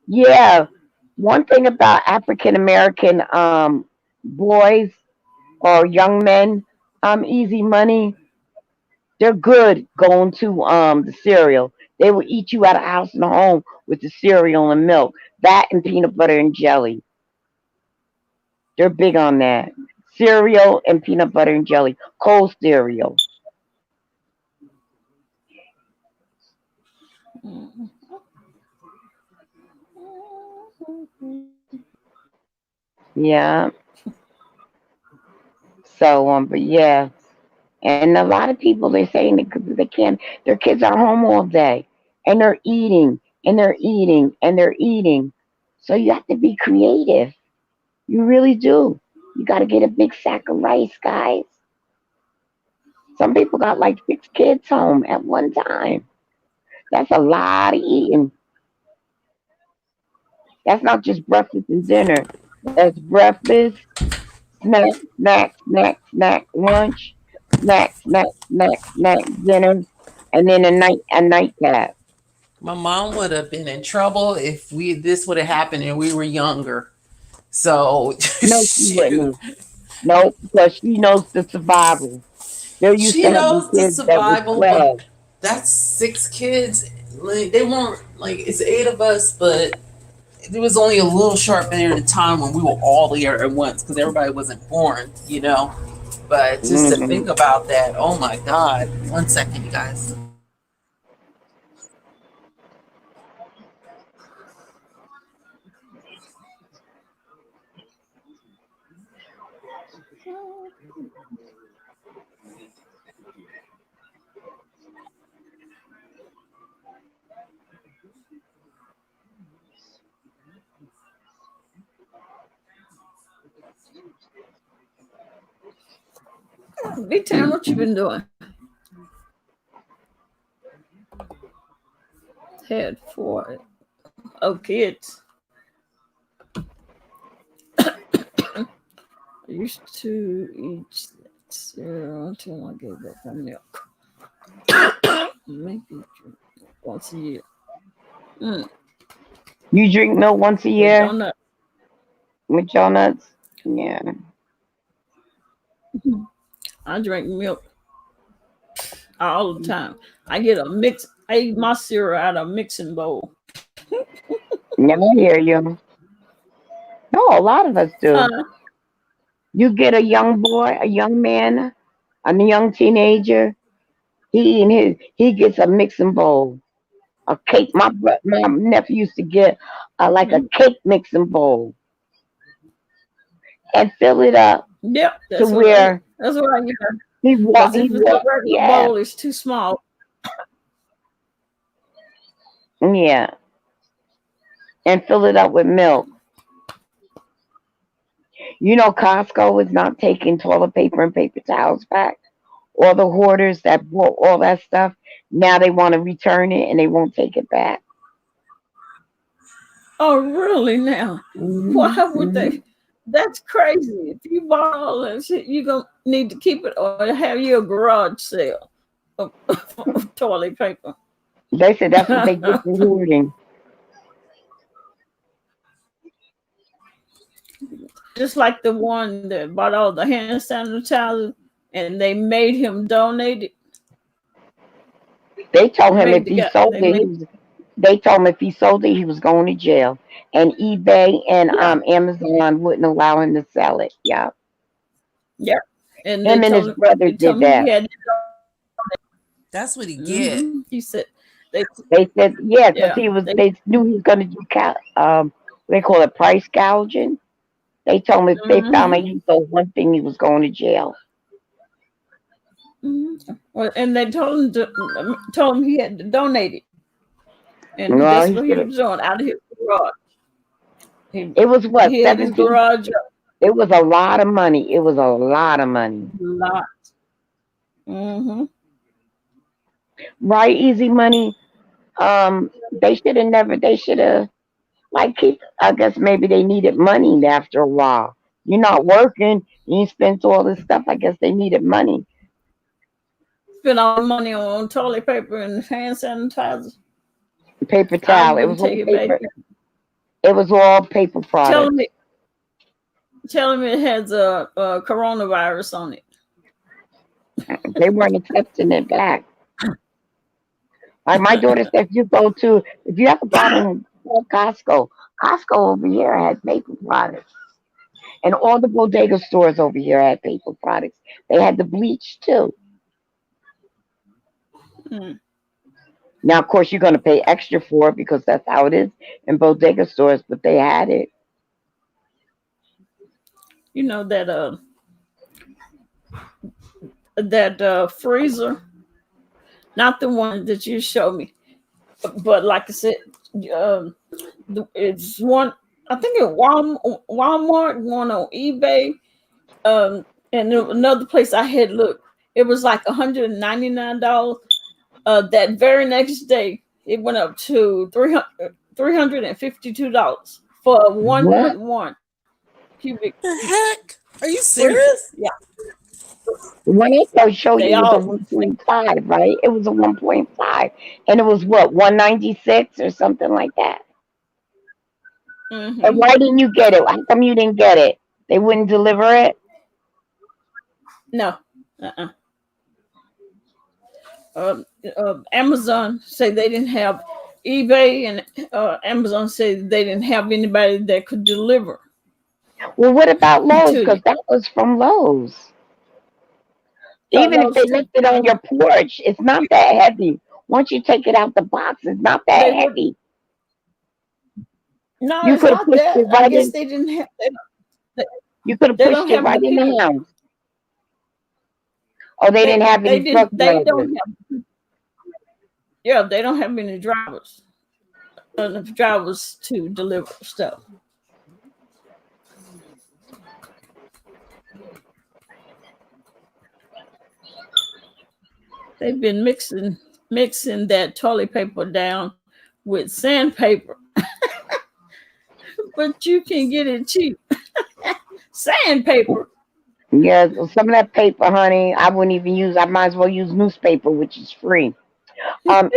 Yeah. One thing about African American boys or young men, easy money, they're good going to the cereal. They will eat you out of house and home with the cereal and milk. That and peanut butter and jelly. They're big on that. Cereal and peanut butter and jelly. Cold cereal. Yeah. So but yeah. And a lot of people they're saying that 'cause they can't, their kids are home all day and they're eating and they're eating and they're eating. So you have to be creative. You really do. You got to get a big sack of rice, guys. Some people got like 6 kids home at one time. That's a lot of eating. That's not just breakfast and dinner. That's breakfast, snack, snack, snack, snack, lunch, snack, snack, snack, snack, dinner, and then a nightcap. My mom would have been in trouble if we this would have happened and we were younger. So No, she shoot. wouldn't. No, because she knows the survival. They're used She to having knows the kids that was survival, but 12. that's 6 kids. Like, they weren't like it's 8 of us, but there was only a little short period of time when we were all there at once because everybody wasn't born, you know. But just to Hmm. think about that, oh my God. 1 second, you guys. Big Town, what you been doing? Head for it. Oh, kids. I used to eat cereal until I gave up on milk. Maybe drink once a year. Mm, You drink milk once a with year donut. with your nuts? Yeah. I drink milk all the time. I get a mix. I eat my cereal out of a mixing bowl. Never hear you. No, a lot of us do. Huh? You get a young boy, a young man, a young teenager. He gets a mixing bowl, a cake. My nephew used to get like a Mhm. cake mixing bowl and fill it up Yep, to where that's what I get. he walk. Because He if it's a walk. regular Yeah, bowl, it's too small. yeah, and fill it up with milk. You know, Costco is not taking toilet paper and paper towels back. All the hoarders that bought all that stuff, now they want to return it and they won't take it back. Oh, really? Now, why Hmm. would they? That's crazy. If you bought all that shit, you gonna need to keep it or have your garage sale of toilet paper. They said that's what they get for hoarding. Just like the one that bought all the hand sanitizer and they made him donate it. They told him Made if the he guy. sold They it, made. they told him if he sold it, he was going to jail. And eBay and Yeah, Amazon wouldn't allow him to sell it. Yeah, yeah. And they him and his told him. brother They told did him he that. had. That's what he get. He said they. They said yeah, because Yeah. They. they knew he was going to do they call it price gouging. They told him if they found Mhm. out he sold one thing, he was going to jail. Well, and they told him he had to donate it, and Well, that's he what he should have. was doing out of his garage. He It was what he had his 17. garage up It was a lot of money. It was a lot of money. a lot. Mm-hmm. Right, easy money. They should have never. They should have like keep. I guess maybe they needed money after a while. You're not working. You spent all this stuff. I guess they needed money. Spent all the money on toilet paper and hand sanitizer. Paper I towel. It wouldn't was all take it back. paper. It was all paper Tell him products. it. Tell him it has a coronavirus on it. They weren't accepting it back. Like my daughter said, if you ever got in Costco, Costco over here had paper products. And all the bodega stores over here had paper products. They had the bleach too. Mm. Now, of course, you're going to pay extra for it because that's how it is in bodega stores, but they had it. You know that freezer, not the one that you showed me, but like I said, um, it's one. I think at Walmart, one on eBay, and then another place I had looked. It was like $199. That very next day, it went up to $352 for What? 1.1 cubic The feet heck? Are you freezer. serious? Yeah, The one I first showed they you was a all. 1.5, right? It was a 1.5. And it was what, 196 or something like that? And Mm-hmm. why didn't you get it? How come you didn't get it? They wouldn't deliver it? No. Uh-uh. Amazon say they didn't have eBay, and Amazon said they didn't have anybody that could deliver Well, what about Lowe's? to Because you. that was from Lowe's. Even if Those they two, left it on your porch, it's not that heavy. Once you take it out the box, it's not that they would. heavy. No, You it's could have not pushed that. it I right guess in. they didn't have. They, You could have they pushed don't it have the right in the people. house. Oh, they didn't have They any didn't. truck They drivers. don't have. Yeah, they don't have any drivers. Enough drivers to deliver stuff. They've been mixing that toilet paper down with sandpaper, but you can get it cheap. Sandpaper. Yeah, some of that paper, honey, I wouldn't even use. I might as well use newspaper, which is free.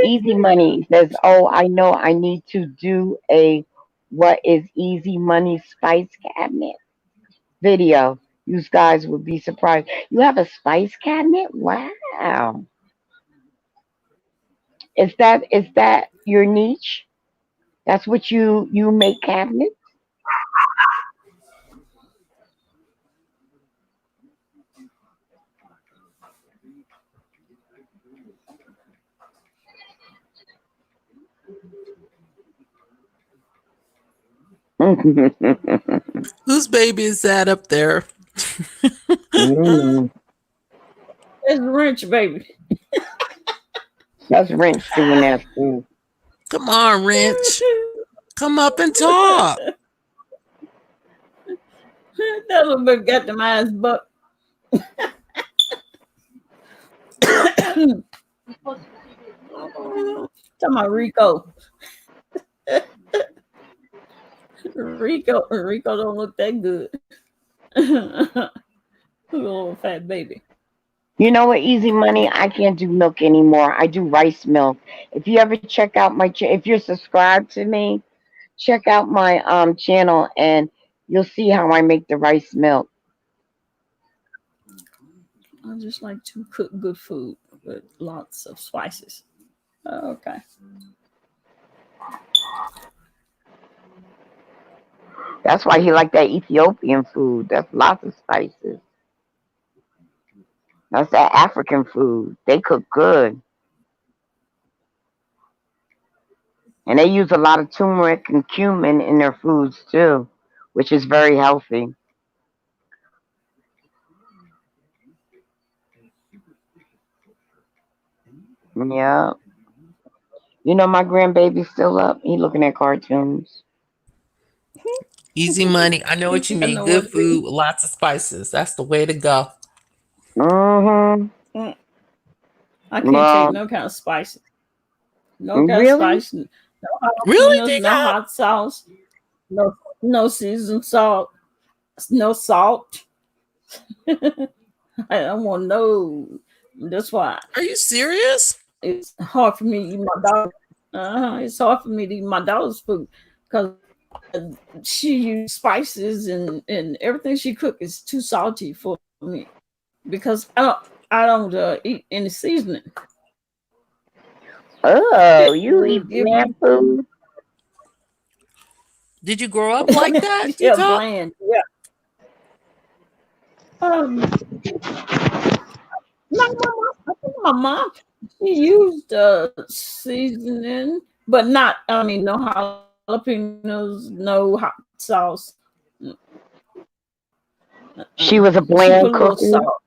Easy Money says, "Oh, I know. I need to do a what is Easy Money spice cabinet video. You guys would be surprised. You have a spice cabinet? Wow. Is that your niche? That's what you make cabinets? Whose baby is that up there? Mm, It's wrench, baby. that's Wrench doing that too. Come on, Wrench. Come up and talk. That little bit got the mind's buck. Talking about Rico. Rico don't look that good. Little fat baby. You know what, Easy Money? I can't do milk anymore. I do rice milk. If you ever check out if you're subscribed to me, check out my channel and you'll see how I make the rice milk. I just like to cook good food with lots of spices. Okay. That's why he like that Ethiopian food. That's lots of spices. That's that African food. They cook good. And they use a lot of turmeric and cumin in their foods too, which is very healthy. Yeah. You know my grandbaby's still up. He looking at cartoons. Easy Money. I know what you I mean. know what Good it is. food, lots of spices. That's the way to go. Mm-hmm. Mm, I can't take Well, no kind of spices. No kind of really? spice. No Really, jalapenos, no Dico? hot sauce, no seasoned salt, no salt. I don't want no. That's why Are you serious? it's hard for me to eat my dog. It's hard for me to eat my dog's food because she uses spices and everything she cooks is too salty for me because I don't eat any seasoning. Oh, It you will eat give bland me food? Did you grow up like that, yeah Dico? bland yeah. Um, I think my mom she used seasoning, but not. I mean, no jalapenos, no hot sauce. She was a She put bland a little cooker. salt.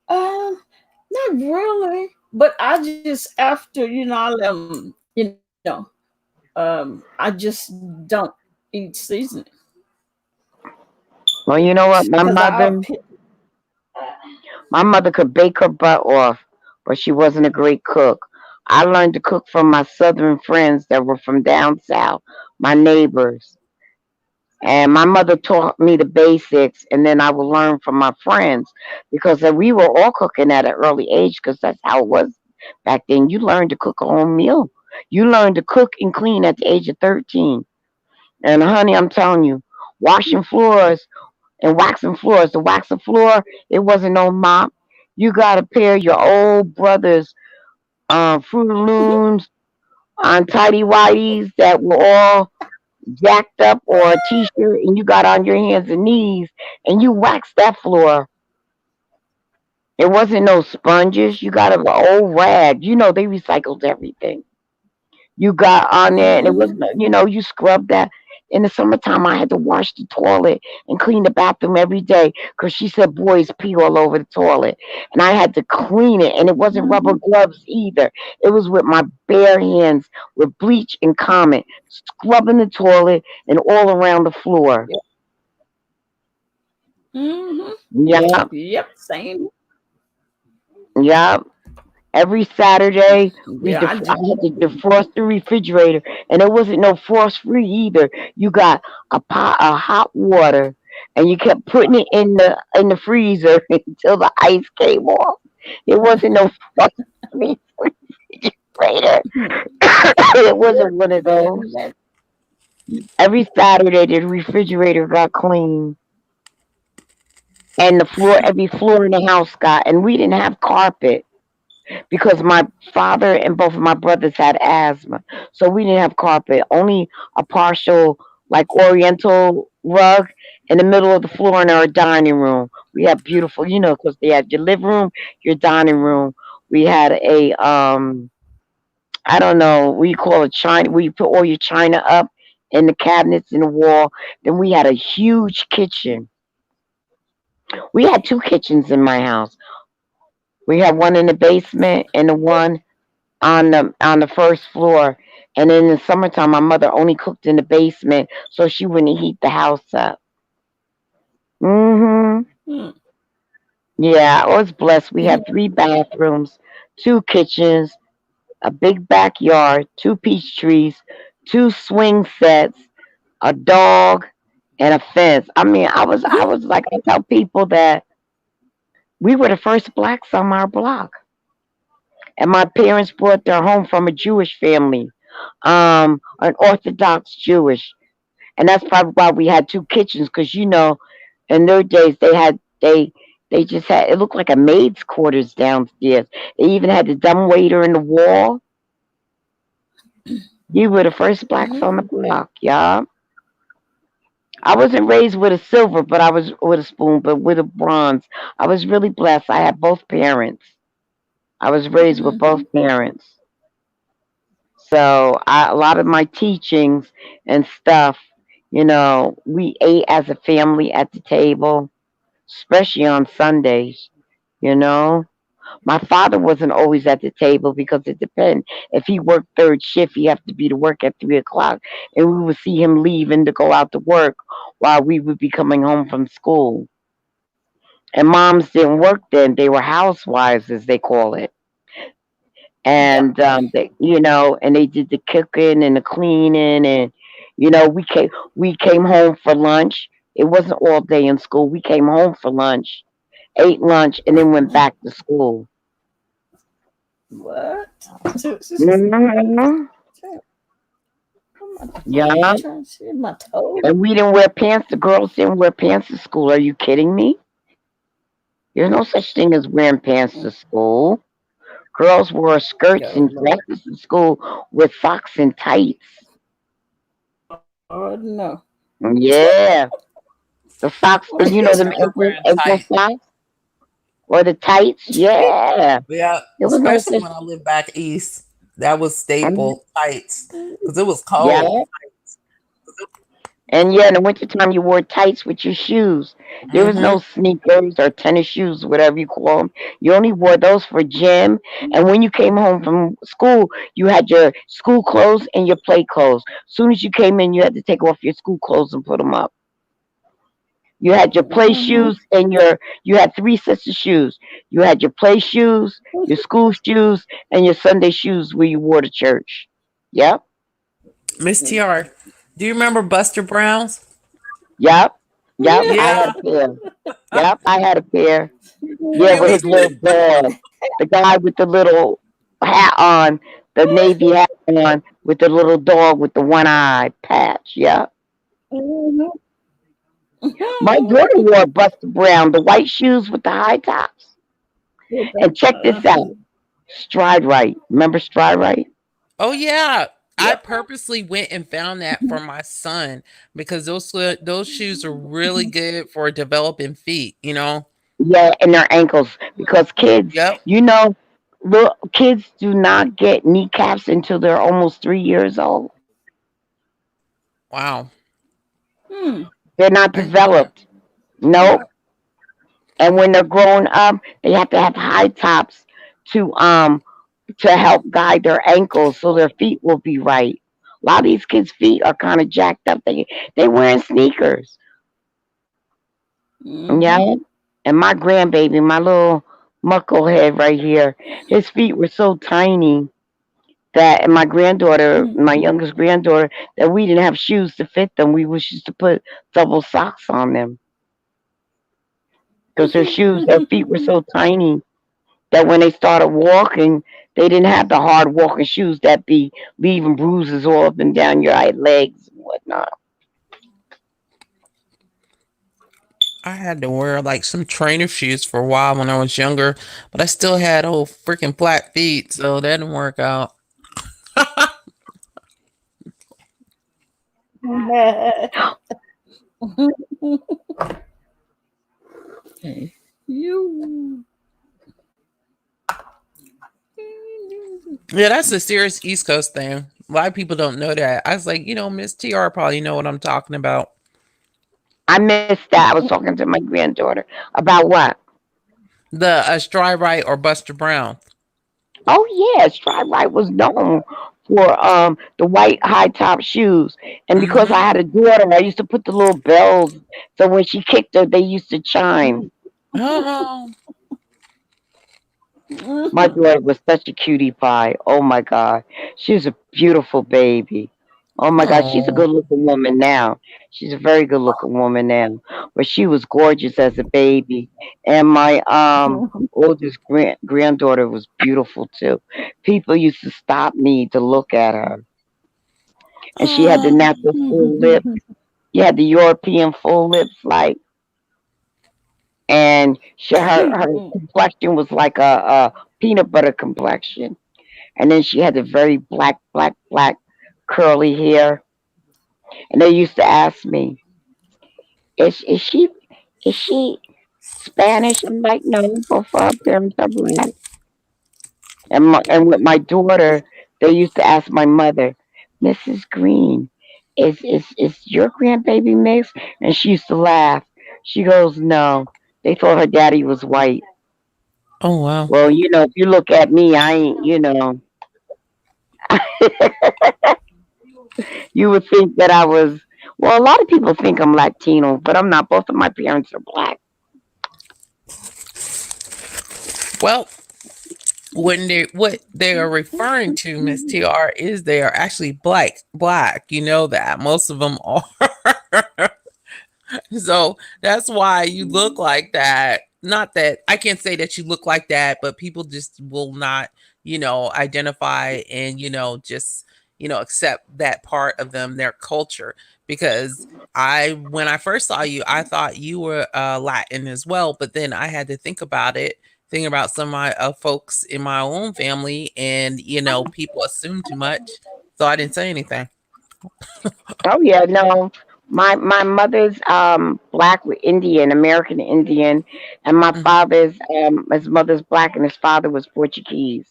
Uh, Not really. But I just after I let 'em, know, I just don't eat seasoning Well, you know what? because I'll pick. My mother could bake her butt off, but she wasn't a great cook. I learned to cook from my southern friends that were from down south, my neighbors. And my mother taught me the basics, and then I would learn from my friends because we were all cooking at an early age because that's how it was back then. You learned to cook a home meal. You learned to cook and clean at the age of 13. And honey, I'm telling you, washing floors and waxing floors. The waxing floor, it wasn't no mop. You got a pair of your old brother's Fruit Looms on tidy whities that were all jacked up, or a t-shirt, and you got on your hands and knees and you waxed that floor. It wasn't no sponges. You got an old rag. They recycled everything. You got on there, and it Mm-hmm. wasn't. You scrubbed that. In the summertime, I had to wash the toilet and clean the bathroom every day because she said boys pee all over the toilet, and I had to clean it. And it wasn't rubber Mm-hmm. gloves either. It was with my bare hands with bleach and Comet, scrubbing the toilet and all around the floor. Yep. Mm-hmm. Yeah, Yep. Same. yeah. Every Saturday, Yeah, I I do. had to defrost the refrigerator, and it wasn't no frost free either. You got a pot of hot water, and you kept putting it in the freezer until the ice came off. It wasn't no frost free refrigerator. It wasn't one of those. That, Every Saturday, the refrigerator got clean, and every floor in the house got, and we didn't have carpet because my father and both of my brothers had asthma. So we didn't have carpet, only a partial, like, oriental rug in the middle of the floor in our dining room. We had beautiful, because they had your living room, your dining room. We had I don't know, we call it china, where you put all your china up in the cabinets in the wall. Then we had a huge kitchen. We had two kitchens in my house. We had one in the basement and the one on the first floor. And in the summertime, my mother only cooked in the basement so she wouldn't heat the house up. Hmm. hmm. Yeah, I was blessed. We had three bathrooms, two kitchens, a big backyard, two peach trees, two swing sets, a dog, and a fence. I mean, I was like, I tell people that we were the first blacks on our block, and my parents brought their home from a Jewish family, an Orthodox Jewish, and that's probably why we had two kitchens. Because in their days they just had, it looked like a maid's quarters downstairs. They even had the dumbwaiter in the wall. You were the first blacks on the block, yeah. I wasn't raised with a silver, but I was with a spoon, but with a bronze. I was really blessed. I had both parents. I was raised with Mm-hmm. both parents. So a lot of my teachings and stuff, we ate as a family at the table, especially on Sundays. You know, my father wasn't always at the table because it depended. If he worked third shift, he had to be to work at 3 o'clock, and we would see him leaving to go out to work while we would be coming home from school. And moms didn't work then; they were housewives, as they call it. Yep. And and they did the cooking and the cleaning, and we came home for lunch. It wasn't all day in school. We came home for lunch, ate lunch, and then went back to school. What? So, Hmm. I'm Yeah, trying to see my toe. and we didn't wear pants. The girls didn't wear pants to school. Are you kidding me? There's no such thing as wearing pants to school. Girls wore skirts Yo, and Lord. dresses to school with socks and tights. Oh, no. Yeah, the socks, I you know, them started wearing ankle tights. socks or the tights. Yeah, Yeah, there was no especially such. when I lived back east. That was staple tights because it was Yeah, cold. and yeah, in the wintertime you wore tights with your shoes. There was Mm-hmm. no sneakers or tennis shoes, whatever you call them. You only wore those for gym. And when you came home from school, you had your school clothes and your play clothes. As soon as you came in, you had to take off your school clothes and put them up. You had your play Mm-hmm. shoes and you had three sets of shoes. You had your play shoes, your school shoes, and your Sunday shoes where you wore to church. Yep, Miss TR, do you remember Buster Brown's? yep, yep. Yeah. I had a Yeah. pair. Yep, I had a pair. Yeah, It with was his little dog. The guy with the little hat on, the navy hat on, with the little dog with the one eye patch. Yep. Mhm. My daughter wore Buster Brown, the white shoes with the high tops. And check this Uh-huh. out. Stride Right. Remember Stride Right? Oh yeah. I Yep. purposely went and found that for my son because those shoes are really good for developing feet, you know. Yeah, and their ankles. Because kids, Yep. you know, little kids do not get kneecaps until they're almost 3 years old. Wow. Hmm. They're not I didn't know that. developed. Nope. Yep. And when they're grown up, they have to have high tops to um to help guide their ankles so their feet will be right. A lot of these kids' feet are kind of jacked up. They wearing sneakers. Mm-hmm. Yeah. And my grandbaby, my little mucklehead right here, his feet were so tiny that and my granddaughter, my youngest granddaughter, that we didn't have shoes to fit them. We was used to put double socks on them because their feet were so tiny that when they started walking, they didn't have the hard walking shoes that be leaving bruises all up and down your right legs and whatnot. I had to wear like some trainer shoes for a while when I was younger, but I still had old freaking flat feet, so that didn't work out. Okay. You. Yeah, that's a serious East Coast thing. A lot of people don't know that. I was like, Miss TR probably know what I'm talking about. I missed that. I was talking to my granddaughter about what? The Stride Right or Buster Brown. Oh yeah, Stride Right was known for the white high top shoes. And because I Mm-hmm. had a daughter, I used to put the little bells so when she kicked her they used to chime. Oh, My daughter was such a cutie pie. Oh my God. She's a beautiful baby. Oh my God. She's a oh, good looking woman now. She's a very good looking woman now. But she was gorgeous as a baby. And my oldest granddaughter was beautiful too. People used to stop me to look at her. And she had the oh, natural full lips. You had the European full lips like and her complexion was like a peanut butter complexion. And then she had the very black curly hair. And they used to ask me, is she Spanish?" I'm like, "No, both of her parents are black." And with my daughter, they used to ask my mother, "Mrs. Green, is your grandbaby mixed?" And she used to laugh. She goes, "No, they thought her daddy was white." oh, wow. Well, if you look at me, I ain't. You would think that I was. Well, a lot of people think I'm Latino, but I'm not. Both of my parents are black. Well, what they are referring to, Miss TR, is they are actually black. You know that most of them are. So that's why you look like that. Not that I can't say that you look like that, but people just will not, identify and, just, accept that part of them, their culture. Because when I first saw you, I thought you were Latin as well. But then I had to think about it, thinking about some of my folks in my own family, and, people assume too much. So I didn't say anything. Oh yeah, no. My mother's black with Indian, American Indian, and my Mhm. father's his mother's black and his father was Portuguese.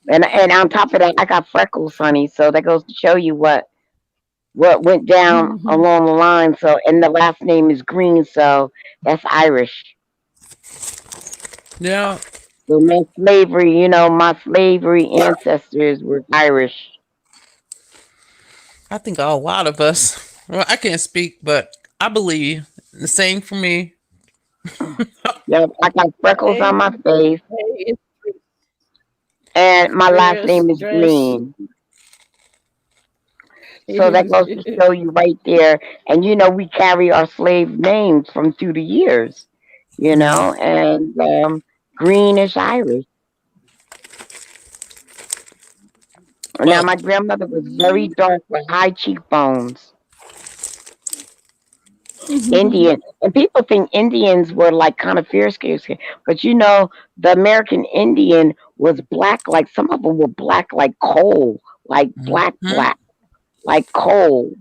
And on top of that, I got freckles, honey. So that goes to show you what went down along the line. So and the last name is Green, so that's Irish. Yeah. So my slavery ancestors were Irish. I think a lot of us, well, I can't speak, but I believe you. The same for me. Yep, I got freckles Hey, on my face, hey, and my last dress, name is dress. Green. So that goes to show you right there. And we carry our slave names from through the years, Yeah. and Greenish Irish. Now, Well, my grandmother was very dark with high cheekbones, Indian. And people think Indians were like kind of fierce, but the American Indian was black, like some of them were black like coal, like black, mhm. black, like coal.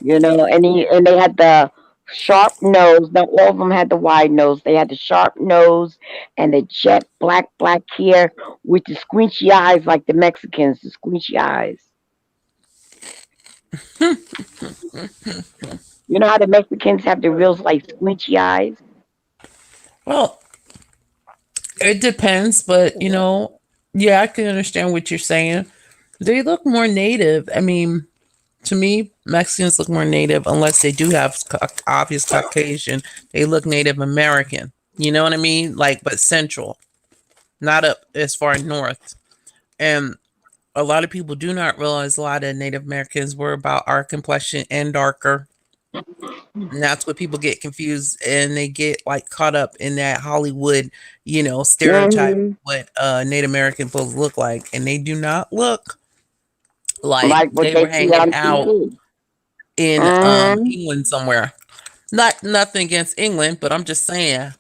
And they had the sharp nose. Not all of them had the wide nose. They had the sharp nose and the jet black hair with the squinchy eyes, like the Mexicans, the squinchy eyes. You know how the Mexicans have the real like squinchy eyes? Well, it depends, but Yeah. yeah, I can understand what you're saying. They look more native. I mean, to me, Mexicans look more native unless they do have obvious Caucasian. They look Native American. You know what I mean? Like, but central, not up as far north. And a lot of people do not realize a lot of Native Americans were about our complexion and darker. And that's what people get confused and they get like caught up in that Hollywood, stereotype Hmm. what Native American folks look like. And they do not look like Like what they were they see hanging on out TV. in Hmm. England somewhere. Not nothing against England, but I'm just saying.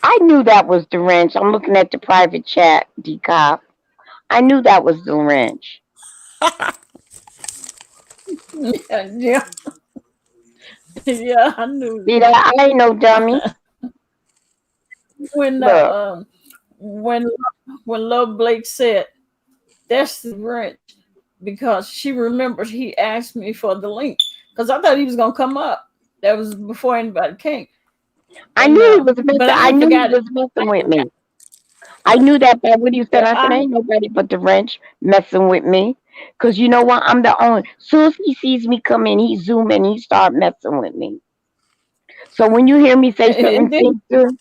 I knew that was the wrench. I'm looking at the private chat, DCOP. I knew that was the wrench. Yeah, yeah, I knew See that? I ain't no dummy. when Look, when when Love Blake said that's the wrench because she remembered he asked me for the link because I thought he was gonna come up. That was before anybody came, I and knew he was but messing. I I had knew he forgot it. was messing with me. I knew that by what you said. Yeah, I said, ain't nobody but the wrench messing with me. Cause you know what? I'm the only. Soon as he sees me come in, he zoom in, he start messing with me. So when you hear me say certain and then things to him,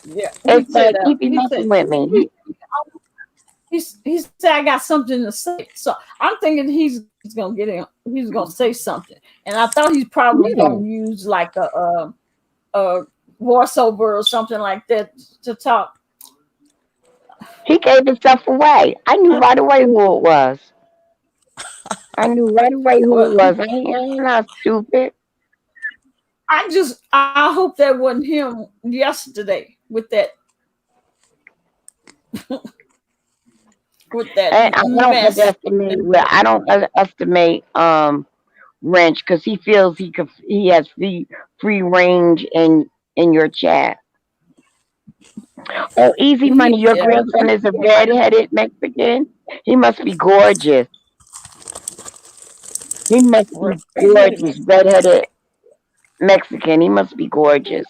yeah, it's like he be messing with me. he said I got something to say. So I'm thinking he's gonna get in. He's gonna say something, and I thought he's probably Yeah, gonna use like a voiceover or something like that to talk. he gave himself away. I knew right away who it was. I knew right away who it Well, was. I ain't not stupid. I hope that wasn't him yesterday with that And I don't mess. underestimate. Well, I don't underestimate Wrench because he feels he has free range in your chat. Oh, easy money. Your Yeah, grandson is a red-headed Mexican. He must be gorgeous. He must be gorgeous. Red-headed Mexican. He must be gorgeous.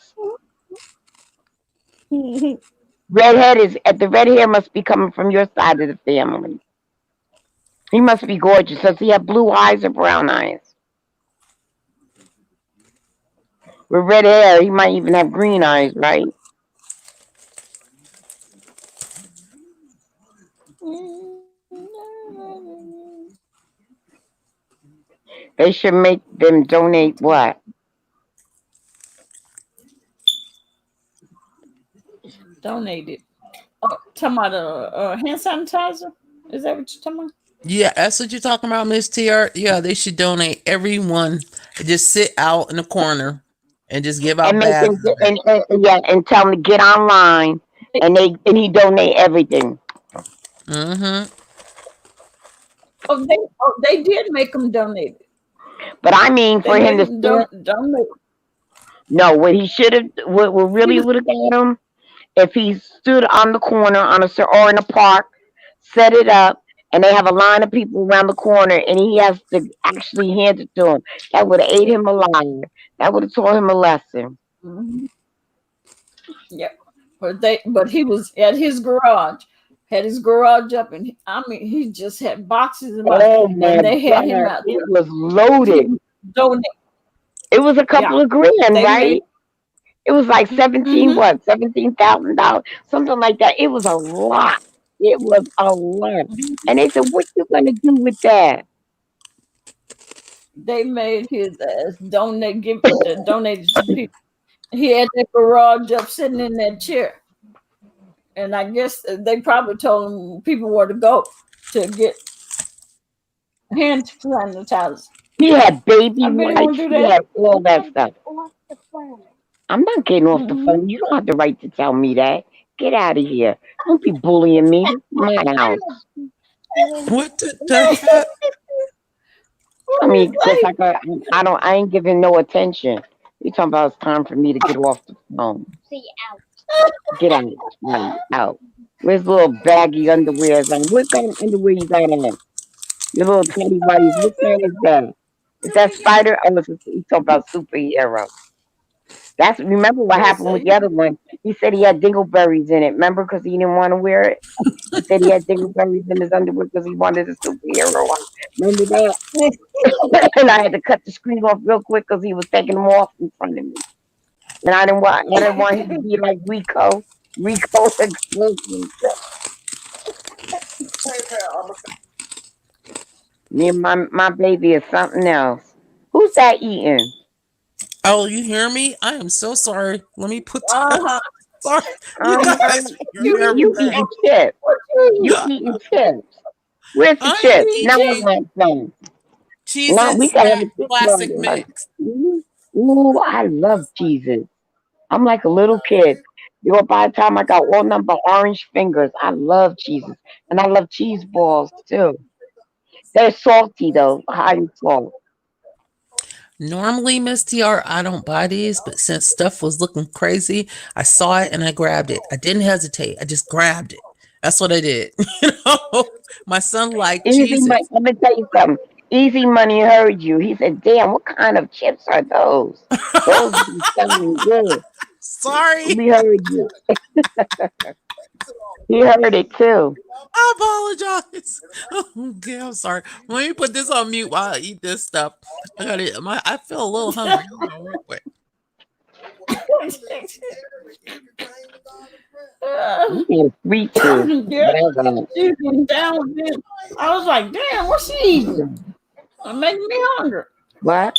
Redhead is the red hair must be coming from your side of the family. He must be gorgeous. Does he have blue eyes or brown eyes? With red hair, he might even have green eyes, right? They should make them donate what? donated. Oh, talking about a hand sanitizer? Is that what you're talking about? Yeah, that's what you're talking about, Miss TR. Yeah, they should donate everyone. Just sit out in the corner and just give And out make bags them of it. yeah, and tell them to get online, and he donate everything. Mm-hmm. They did make them donate. But I mean, They for him made to them stand, donate. no, what he should have, what He really was would have got him if he stood on the corner or in a park, set it up, and they have a line of people around the corner, and he has to actually hand it to them. That would have ate him alive. That would have taught him a lesson. mhm, yeah, but he was at his garage had his garage up, and I mean, he just had boxes and boxes, Oh my and they had him God, out it there was loaded. to donate. It was a Yeah, couple of grand, they made. right? It was like 17, Mm-hmm. what, $17,000, something like that. It was a lot. It was a lot. And they said, "What you gonna do with that?" They made his ass donate it to people. He had that garage up sitting in that chair, and I guess they probably told him people where to go to get hand sanitizer. He had I baby bet he want wipes. to do He that. had all that Somebody stuff. off the phone. I'm not getting off the Mm-hmm. phone. You don't have the right to tell me that. Get out of here. Don't be bullying me. This is my house. What the heck? I What do you mean, because say? I ain't giving no attention. You talking about it's time for me to get off the phone. See you out. Get out. Right, out. Where's little baggy underwear? What kind of underwear you got on? Your little teddy whities. What kind is that? Is that Spider? Oh, you talking about superhero. That's remember what He happened with said, the other one. He said he had dingleberries in it. Remember, because he didn't want to wear it. He said he had dingleberries in his underwear because he wanted a superhero on. Remember that? And I had to cut the screen off real quick because he was taking them off in front of me. And I didn't want him to be like Rico. Rico explosion. Me and my baby is something else. Who's that eating? Oh, you hear me? I am so sorry. Let me put that. uh-huh. Sorry, you guys. You're You everything. eating chips. What you You eating chips. Where's the I'm chips? Now I eating want some. cheese Now and we can have a snack chip classic party. mix. Ooh, I love cheeses. I'm like a little kid. You know, by the time I got all number orange fingers, I love cheeses. And I love cheese balls too. They're salty though, high in salt. Normally, Miss TR, I don't buy these, but since stuff was looking crazy, I saw it and I grabbed it. I didn't hesitate. I just grabbed it. That's what I did. My son liked Easy money. cheeses. Let me tell you something. Easy money heard you. He said, "Damn, what kind of chips are those? Those be sounding good." Sorry. We heard you. He heard it too. I apologize. Okay, I'm sorry. Let me put this on mute while I eat this stuff. I got it. I feel a little hungry. Hold on real quick. You got a sweet tooth. yeah, But I got she was down with it. I was like, damn, what's she eating? It making me hungry. what?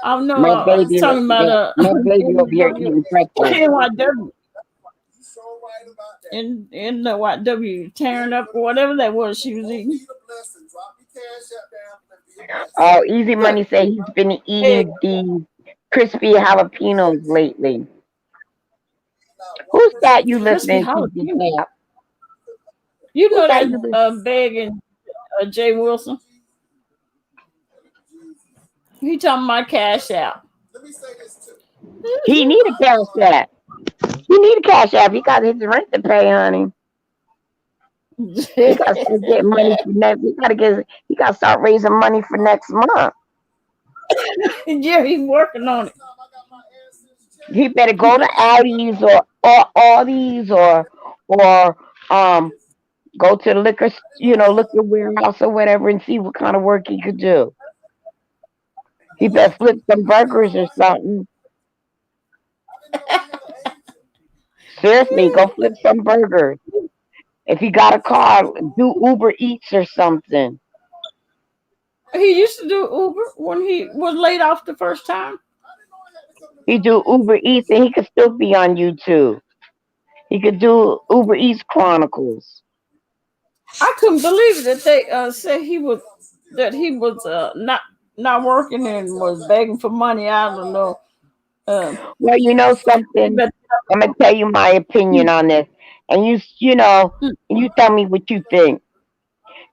I know. My I was baby, talking about my baby over here NYW, eating pretzels. in the YW tearing up or whatever that was she was eating. Oh, Easy Money Look, said he's been egg, eating the crispy jalapenos lately. Who's that you crispy listening to, jalapeno. DCOP? You Who's know that that you listening? Beg and Jay Wilson. He talking about cash out. He need a cash app. He need a cash app. He got his rent to pay, honey. He got to start getting money for next. He got to start raising money for next month. Yeah, he's working on it. He better go to Aldi's or Aldi's or go to the liquor warehouse or whatever and see what kind of work he could do. He better flip some burgers or something. Seriously, go flip some burgers. If you got a car, do Uber Eats or something. He used to do Uber when he was laid off the first time. He do Uber Eats and he could still be on YouTube. He could do Uber Eats Chronicles. I couldn't believe that they said he was not working and was begging for money. I don't know. Um, Well, you know something? but I'm gonna tell you my opinion on this, and you tell me what you think.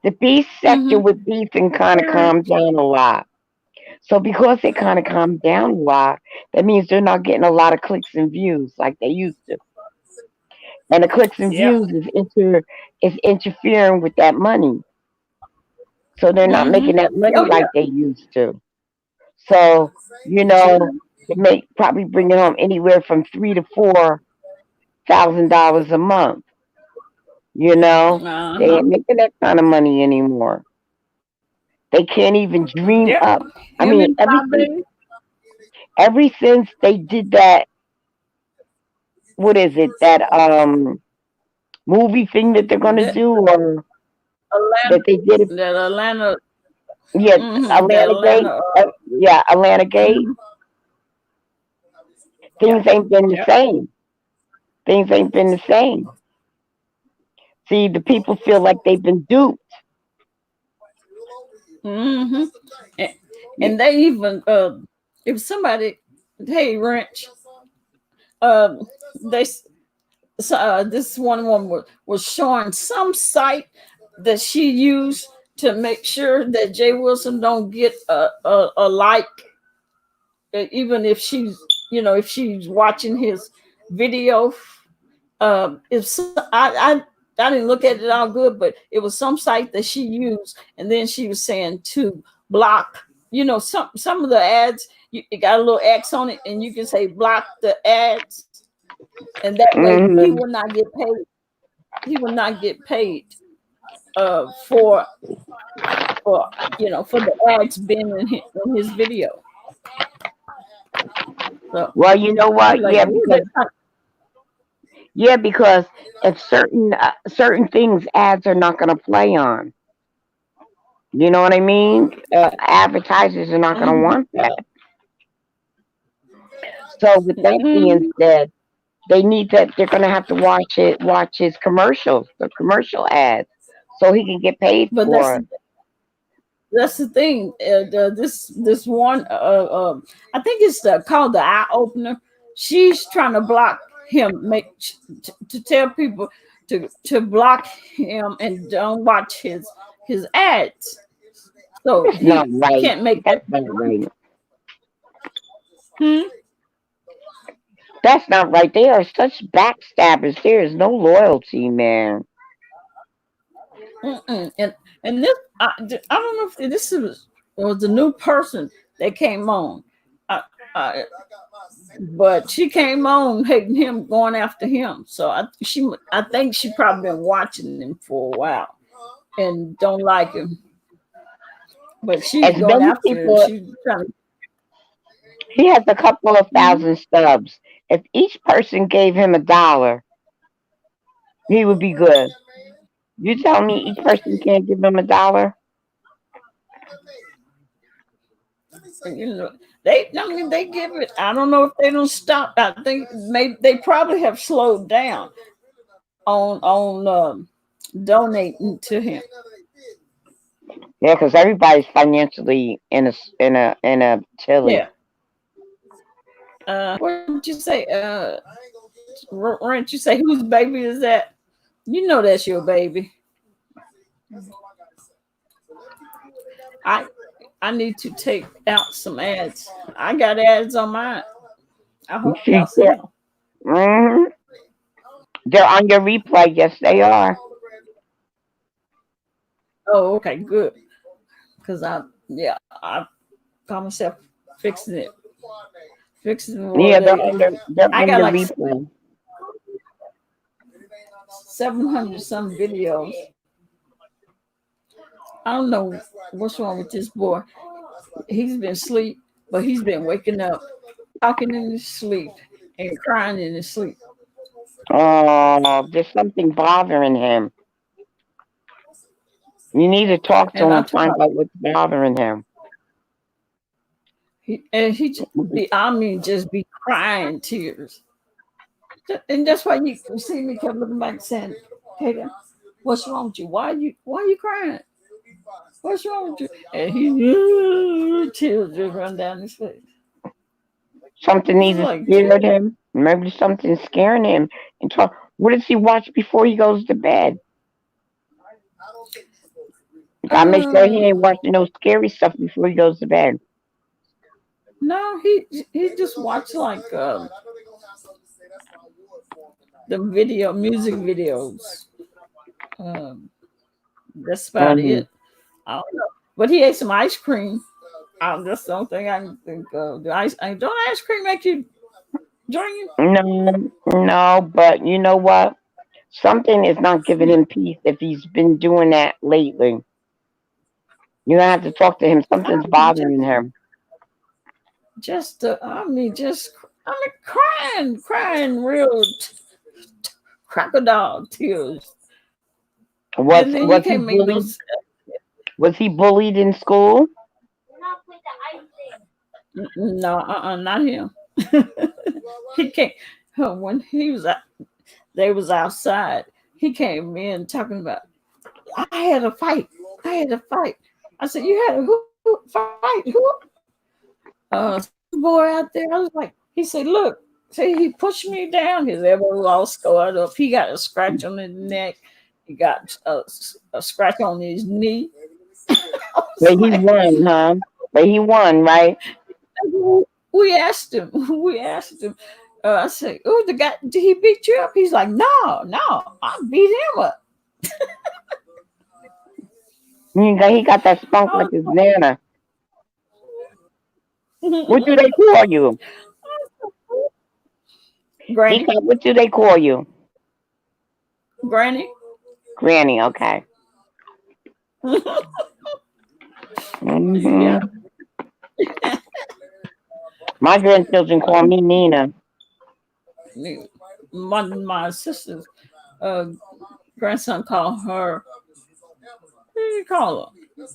The beef sector mm-hmm. with beefing kind of calmed down a lot. So because it kind of calmed down a lot, that means they're not getting a lot of clicks and views like they used to. And the clicks and Yeah. views is interfering with that money. So they're not Mm-hmm. making that money Oh like they used to. So, you know, they may probably bring it home anywhere from 3 to 4 $1,000 a month. You know, they Uh-huh. ain't making that kind of money anymore. They can't even dream Yep. up. I Him mean, and Bobby. ever since they did that, what is it? That movie thing that they're gonna That do, or Atlanta. that they did it. That Atlanta. Yeah, That Atlanta Gate. Atlanta. Yeah, Atlanta Gate. Mhm. Yeah. Things ain't been the Yeah. same. Things ain't been the same. See, the people feel like they've been duped. Mm-hmm. And, and they even if somebody, hey Wrench, um they this one woman was showing some site that she used to make sure that Jay Wilson don't get a like, even if she's, if she's watching his video. If I didn't look at it all good, but it was some site that she used, and then she was saying to block. Some of the ads, it got a little X on it, and you can say block the ads, and that way he Hmm. will not get paid. He will not get paid for for the ads being in his video. So Well, you know I was what? like, "Ooh, Because if certain things ads are not going to play on. You know what I mean? Advertisers are not going to want that. So with that being mm-hmm. said, they're going to have to watch his commercials, the commercial ads, so he can get paid But for it. that's the thing. This one, I think it's called the Eye Opener. She's trying to block him, to tell people to block him and don't watch his ads, so That's not he right. can't make that. That's not right. Hmm? That's not right. They are such backstabbers. There is no loyalty, man. Mm-mm. And this, I don't know if this was a new person that came on. Uh, uh, but she came on hating him, going after him. So I think she probably been watching him for a while and don't like him. But she's As going many after him. people, She's trying to. he has a couple of Mhm. thousand subs. If each person gave him $1, he would be good. You tell me each person can't give him $1? You know, I mean, they give it. I don't know if they don't stop. I think maybe they probably have slowed down on donating to him. Yeah, because everybody's financially in a chilly. Yeah. What did you say? Rent, you say whose baby is that? You know that's your baby. I I need to take out some ads. I got ads on mine. I hope y'all see them. Hmm. They're on your replay. Yes, they are. Oh, okay, good. Cause I call myself fixing it, fixing Yeah, what they. they're I on got your like replay. 700 some videos. I don't know what's wrong with this boy. He's been asleep, but he's been waking up, talking in his sleep, and crying in his sleep. Oh, there's something bothering him. You need to talk to And him I and told find him, out what's bothering him. he be, I mean, just be crying tears. And that's why you see me kept looking back saying, Taylor, what's wrong with you? Why you crying? What's wrong with you? And tears just run down his face. Something It's needs to like, scare him. Maybe something's scaring him. And talk. What does he watch before he goes to bed? Gotta make sure he uh, ain't watching no scary stuff before he goes to bed. no, he just watched like the music videos. Um, that's about Hmm. it. I don't know. But he ate some ice cream. That's the only thing I can think of. Don't ice cream make you? drinking? No, but you know what? Something is not giving him peace if he's been doing that lately. You're gonna have to talk to him. I Something's mean, bothering him. I mean, crying real crocodile tears. Was And then you was he can't make no bullied? sense. Was he bullied in school? Not with the ice thing. No, not him. He can't. When he was out, they was outside. He came in talking about, I had a fight. I had a fight. I said, you had a fight? Who? Some boy out there. I was like, he said, look. See, he pushed me down. His elbow all scarred up. He got a scratch on his neck. He got a scratch on his knee. I was But he like, won, huh? But he won, right? we asked him. We asked him. I said, "Oh, the guy, did he beat you up?" He's like, "No, I beat him up." He got that spunk like his nana. What do they call you? Granny, What do they call you? Granny. Granny, okay. Yeah. My grandchildren call me Nina. My sister's grandson called her. What do you call her?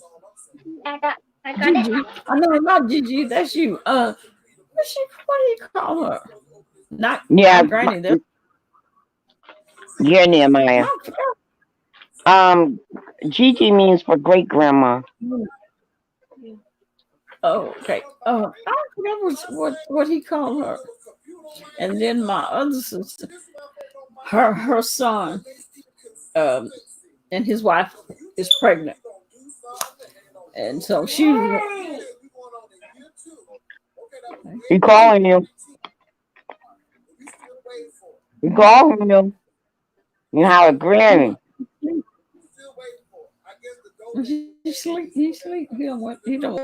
I got Gigi. it. I know about Gigi. That's you. What do you call her? Not Yeah, Granny. That's you're Nehemiah. Gigi means for great grandma. Oh, okay. I forgot what he called her. And then my other sister, her son, and his wife is pregnant, and so she. He calling you. He calling you. You have a granny. He sleep. He sleep. He don't want. He don't.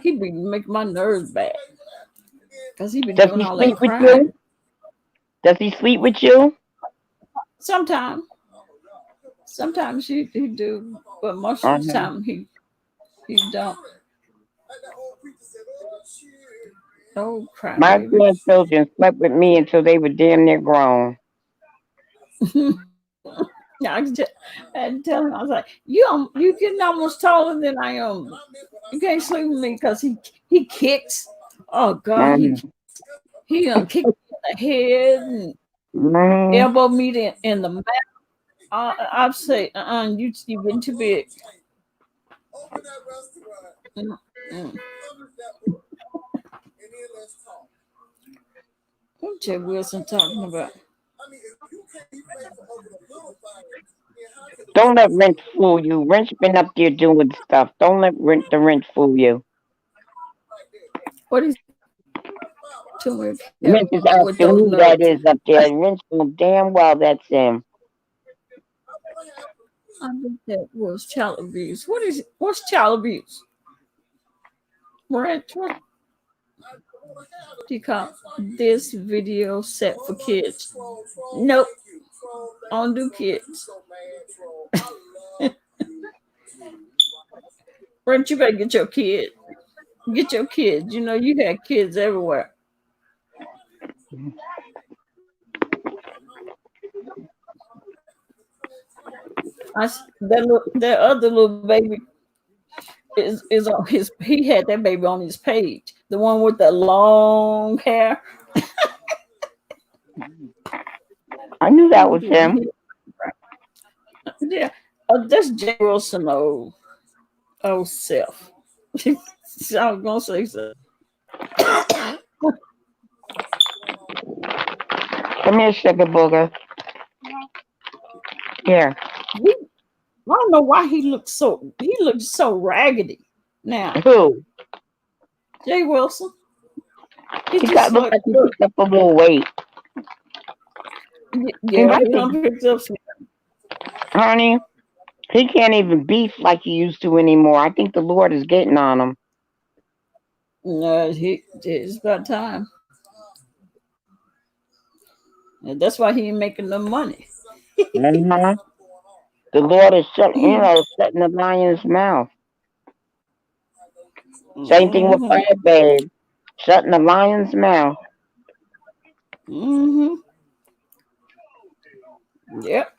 He be make my nerves bad because he been Does doing he all that sleep with crying. you? Does he sleep with you? Sometimes he do, but most of the time he don't. Oh crap! My Baby. grandchildren slept with me until they were damn near grown. Yeah, I had to tell him. I was like, you getting almost taller than I am. You can't sleep with me because he kicks. Oh God, he kicked me in the head and elbow me in the mouth. I'd say, you've been too big. Mm-mm. What Jay Wilson talking about? Don't let Wrench fool you. Wrench been up there doing stuff. Don't let the Wrench fool you. What is too much Wrench is with asking those who that nuts? is up there. Wrench knows damn well that's him. I think that was child abuse. What's child abuse? What do you call this video set for kids? Nope, I don't do kids. Brent, you better get your kid. Get your kids. You know you had kids everywhere. That other little baby is on his. He had that baby on his page. The one with the long hair. I knew that was him. Yeah, that's Jay Wilson old self. So I was gonna say so. Come here, sugar booger. Here. I don't know why he looks so raggedy now. Who? Jay Wilson. He got look like he picked up a little weight. Yeah, he done picked up some. Honey, he can't even beef like he used to anymore. I think the Lord is getting on him. No, it's about time. And that's why he ain't making no money. Uh-huh. The Lord is Mhm. shutting the lion's mouth. Same thing with Fire Babe, shutting the lion's mouth. Mhm. Yep.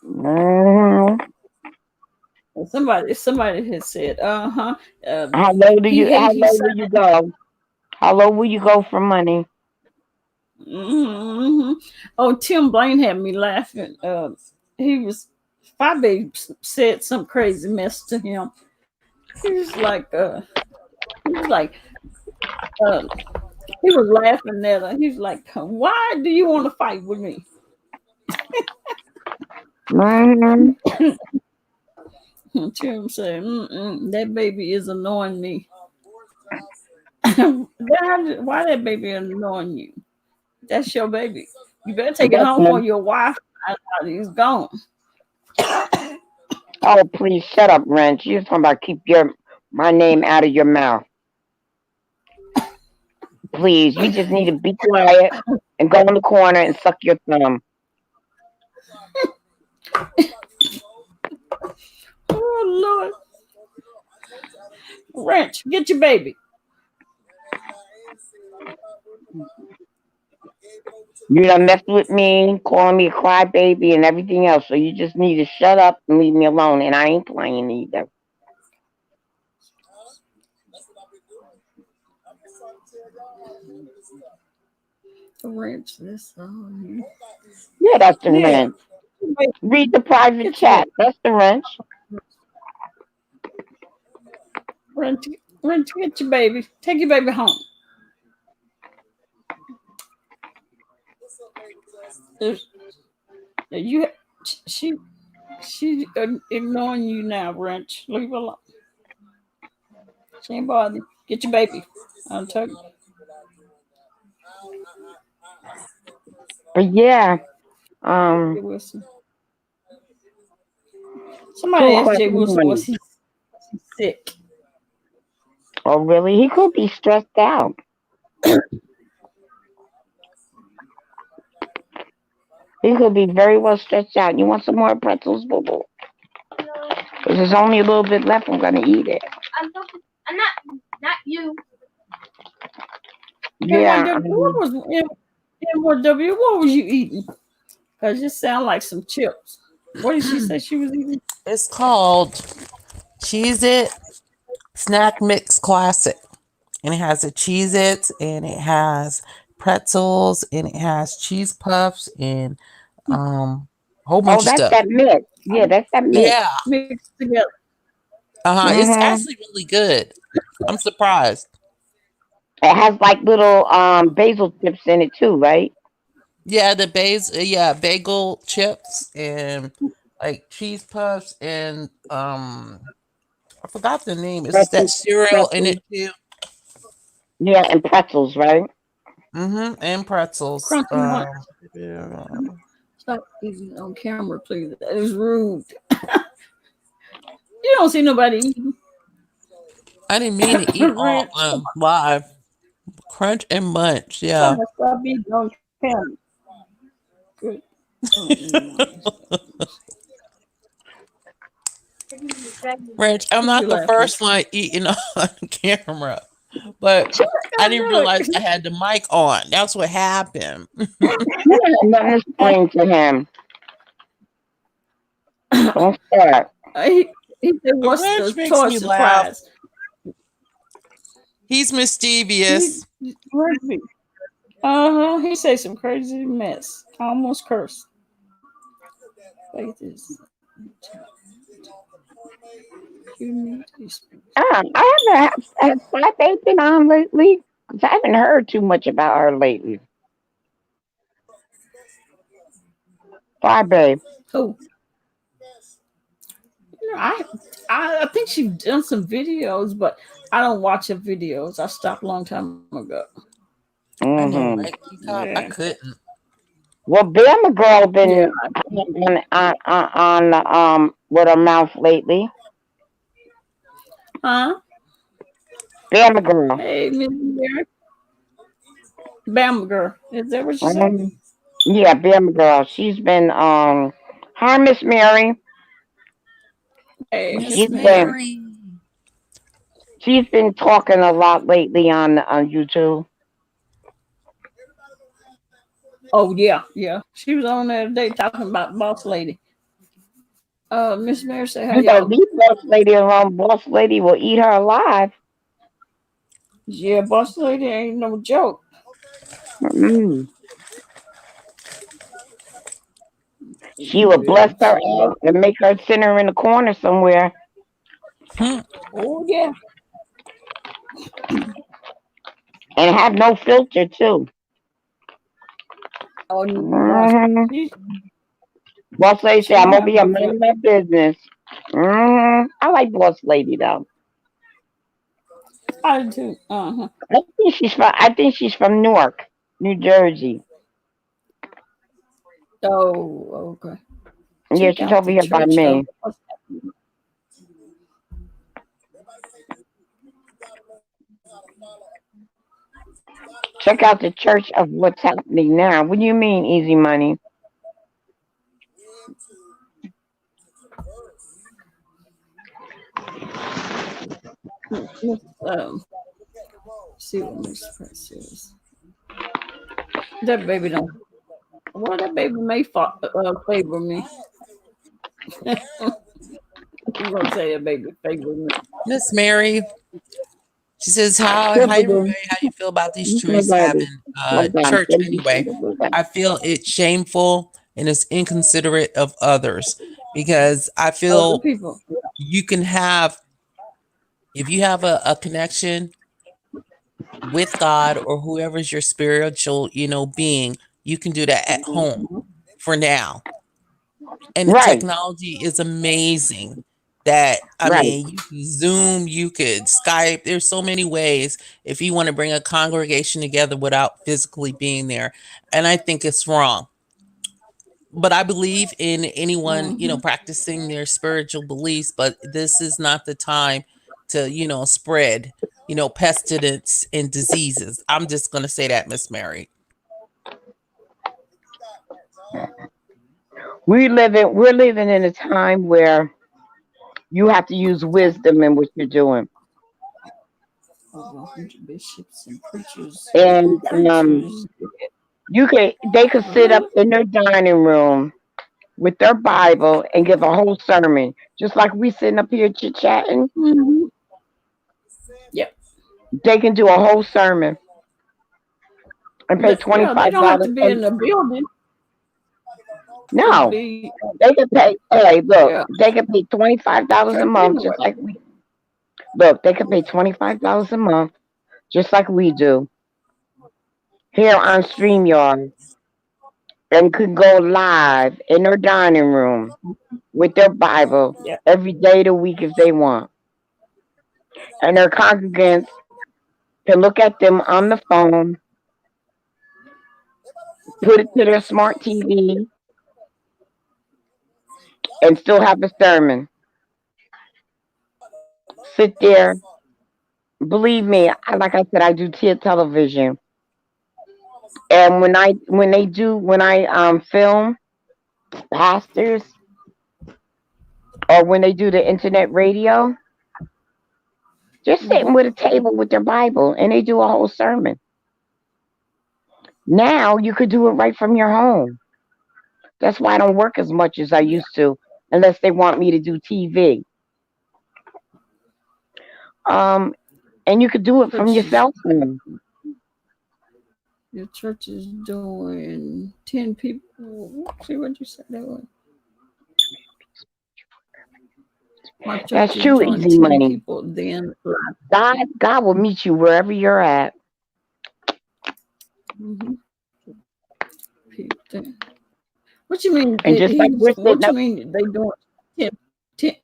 Hmm. Somebody had said, How low do you? he How he low will you go? How low will you go for money? hmm Oh, Tim Blaine had me laughing. He was Fabe said some crazy mess to him. He was like, he was like, uh, he was laughing at her. He was like, "Why do you want to fight with me?" Hmm. And Tim said, "That baby is annoying me." Why that baby annoying you? That's your baby. You better take it That's home for him. your wife. He's gone. Oh, please shut up, Wrench. You're talking about keep my name out of your mouth. Please, you just need to be quiet and go in the corner and suck your thumb. Oh Lord, Wrench, get your baby. You done messed with me, calling me a crybaby and everything else. So you just need to shut up and leave me alone. And I ain't playing either. Wrench, this on. Yeah, that's the Yeah, wrench. Read the private get your chat. baby. That's the wrench. Wrench, Wrench, get your baby. Take your baby home. There's- You, she, she ignoring you now, Wrench. Leave her alone. She ain't bothering. Get your baby. I'll tell you. But yeah, Jay Wilson. 2 Somebody asked o'clock Jay in the Wilson, was morning. he sick? Oh, really? He could be stressed out. He could be very well stretched out. You want some more pretzels, boo boo? Because there's only a little bit left. I'm going to eat it. I'm not you. Yeah. NYW, what was NYW? What was you eating? Cause it sound like some chips. What did she say she was eating? It's called Cheez It Snack Mix Classic. And it has a Cheez It and it has pretzels and it has cheese puffs and a whole bunch Oh, of that's stuff. that mix. Yeah, that's that mix. Yeah. Mixed together. It's Hmm. actually really good. I'm surprised. It has like little basil chips in it too, right? Yeah, bagel chips and like cheese puffs and I forgot the name. It's that Pretzels, cereal in pretzels. it too. Yeah, and pretzels, right? And pretzels. Crunchy munch. Yeah. Stop eating on camera, please. That is rude. You don't see nobody eating. I didn't mean to eat all Ranch. live. Crunch and munch. Yeah. Somebody stop eating on camera. Good. Ranch, I'm What you not the laughing first one eating on camera, but at? I Don't didn't do realize I it. had the mic on. That's what happened. And then explain to him. Don't start. he, he said, But "What's Ranch the makes toy me laugh. surprise?" He's He, mischievous. He say some crazy mess. I almost cursed. Faith is. You need to speak. I haven't had Flat Babe been on lately? 'Cause I haven't heard too much about her lately. Flat Babe. Oh, I think she's done some videos, but I don't watch her videos. I stopped a long time ago. I know, Hmm. right? DCOP. I Yeah, couldn't. Well, Bama Girl yeah. been on with her mouth lately. Huh? Bama girl. Hey, Miss Mary. Bama girl. Is that what you said? Yeah, Bama girl. She's been hi Miss Mary. Hey, Miss She's Miss Mary. been Mary. she's been talking a lot lately on YouTube. Oh yeah, yeah. She was on there today talking about boss lady. Miss Mary said, "How You better y'all?" leave boss lady alone. Boss lady will eat her alive. Yeah, boss lady ain't no joke. Mm. She will Yeah, bless her she is. out and make her sit her in the corner somewhere Hmm. Oh yeah. and have no filter too. Oh no. Hmm. She Boss lady she said, "I'm don't gonna have be a no man feel. of my business." I like boss lady though. I do too. Uh-huh. I think she's from Newark, New Jersey. Oh, okay. Yeah, Check she's out over the here by church of me. Check out the church of what's happening now. What do you mean, easy money? Miss see what Miss Press is. That baby don't well that baby may favor me. I'm gonna say that baby favor me. Miss Mary. She says, "How Good hi for them. everybody? How you feel about these You feel Jews bad. having Hold on. church Let me see anyway? the I feel it's shameful and it's inconsiderate of others because I Other feel people. you can have if you have a connection with God or whoever's your spiritual, being, you can do that at home for now. And the Right, technology is amazing. That I right. mean, you can Zoom, you could Skype. There's so many ways if you want to bring a congregation together without physically being there. And I think it's wrong. But I believe in anyone, Mm-hmm. practicing their spiritual beliefs, but this is not the time to, spread, pestilence and diseases. I'm just going to say that, Miss Mary. We're living in a time where you have to use wisdom in what you're doing. Over 100 bishops and preachers. And Preachers. they could sit up Really? in their dining room with their Bible and give a whole sermon, just like we sitting up here chit chatting. Mm-hmm. Yep. They can do a whole sermon and pay twenty Yeah, they five don't have to dollars. be in the building. Could No, be they can pay. Hey, look, yeah. they can pay $25 a Church month, anyway. just like we. Look, they can pay $25 a month, just like we do here on Streamyard, and could go live in their dining room with their Bible Yeah. every day of the week if they want, and their congregants can look at them on the phone, put it to their smart TV, and still have a sermon. Sit there. Believe me, like I said, I do television, and when I film pastors or when they do the internet radio, they're sitting Mm-hmm. with a table with their Bible and they do a whole sermon. Now you could do it right from your home. That's why I don't work as much as I Yeah. used to, unless they want me to do TV. Um, and you could do it from your Church is cell phone. your church is doing 10 people. See what you said that was. My church That's is true, doing easy 10 money. people then live. God will meet you wherever you're at. Mm-hmm. What you mean? And just like we're sitting What you up, mean? They doing 10, 10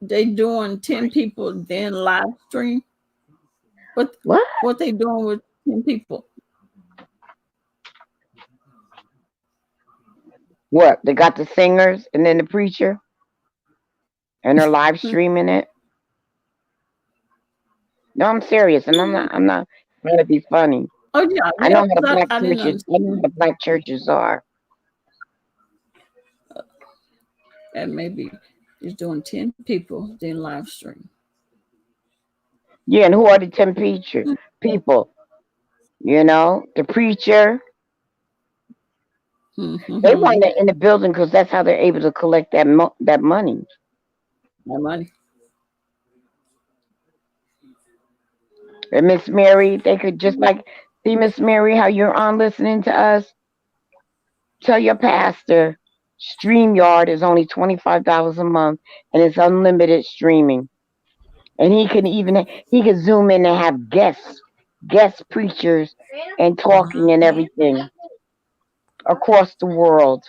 they doing 10 people then live stream? What what? what they doing with 10 people? What? They got the singers and then the preacher, and they're live streaming it. No, I'm serious, and I'm not trying to be funny. Oh yeah, I yeah. know how the 'Cause black I didn't churches. I understand. know how the black churches are. And maybe he's doing 10 people, then live stream. Yeah, and who are the 10 people? You know, the preacher. They Mm-hmm. want it in the building because that's how they're able to collect that money. My money. And Miss Mary, they could just like see Miss Mary, how you're on listening to us. Tell your pastor, StreamYard is only $25 a month, and it's unlimited streaming. And he can zoom in and have guest preachers, and talking and Mhm. everything across the world.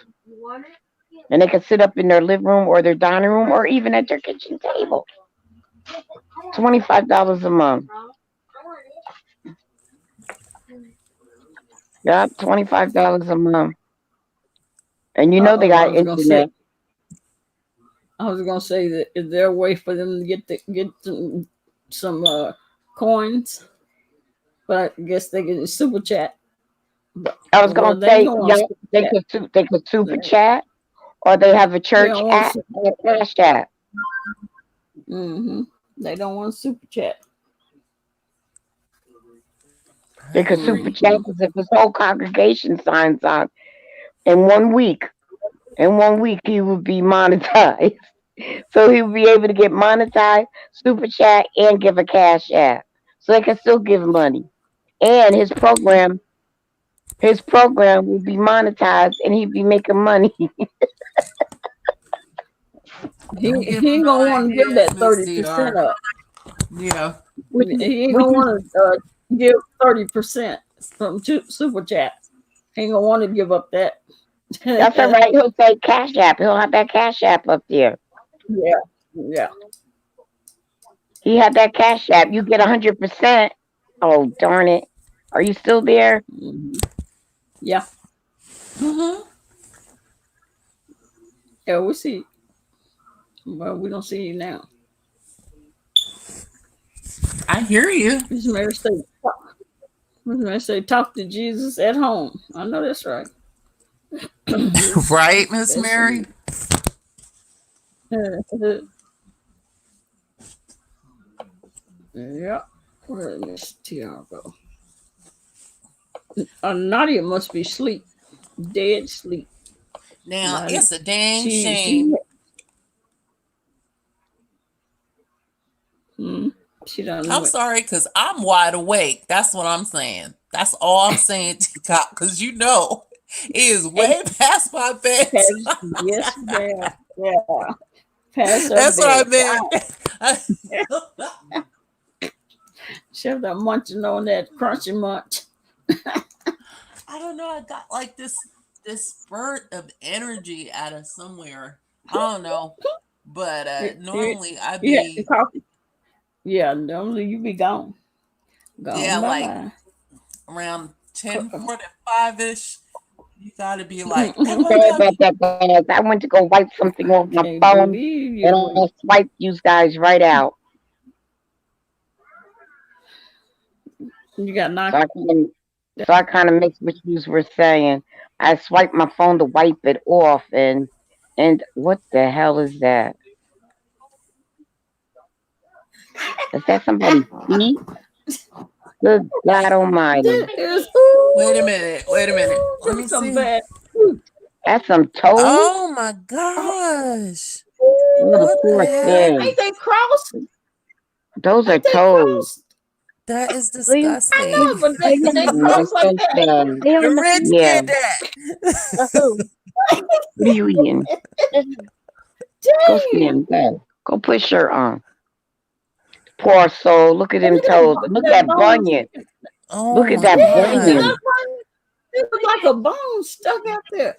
And they can sit up in their living room or their dining room or even at their kitchen table. $25 a month. Yep, $25 a month. And you know they I got was gonna say. internet. I was gonna say that is there a way for them to get some coins? But I guess they get a super chat. But I was well, gonna they ain't say, gonna want yeah, super chat. they could super They, chat, or they have a they church don't want. app and a cash app. Mm-hmm. They don't want super chat. I They could hear super you. chat Mm-hmm. because if his whole congregation signs on in 1 week, he would be monetized. So he would be able to get monetized, super chat, and give a cash app. So they can still give money. And his program will be monetized, and he'd be making money. Don't give He him ain't no gonna want to give ideas, that Miss 30% CR. up. Yeah. Which He ain't which gonna is want to give 30% from super chat. He ain't gonna want to give up that. that's all right. He'll say cash app. He'll have that cash app up there. Yeah, yeah. He had that cash app. You get 100%. Oh darn it! Are you still there? Mhm. Yeah, Hmm. yeah. We see. Well, we don't see you now. I hear you. Miss Mary say, Miss Mary say, talk to Jesus at home. I know that's right. Right, Miss That's Mary? me. Yeah. Where did Miss Tiara go? Nadia must be asleep, dead sleep. Now, Nadia, it's a dang she, shame. hmm, she done I'm went. sorry, because I'm wide awake. That's what I'm saying. That's all I'm saying, TikTok, because you know it is And way past my past, bedtime. yes, ma'am. Yeah, past her That's what I bed. meant. She have that munching on that crunchy munch. I don't know. I got like this spurt of energy out of somewhere. I don't know. But You, you, normally I you had the be, coffee. Yeah, normally you be gone. yeah, Gone bye like bye. around 10:45 ish. You gotta be like, am I Sorry done? about that, guys. I went to go wipe something off my Can't phone, believe you and went. I swiped you guys right out. You got So knocked. I kind of mixed what you were saying. I swiped my phone to wipe it off, and what the hell is that? Is that somebody's feet? Good God Almighty! That is Wait a minute. Wait a minute. Let them me some see. bad food. That's some toes. Oh my gosh. Oh, the What the poor heck? thing. Ain't they crossed? Those are Ain't they toes. crossed? That is Please, I disgusting. know, but please, they that's crossed like so that. sad. Rich Yeah. did that. What are you eating? Go sit Damn. down. Go put your shirt on. Poor soul. Look at And them toes. Look at that that bone. bunion. Oh Look at my that Damn, you God. got bunion. one. It was like a bone stuck out there.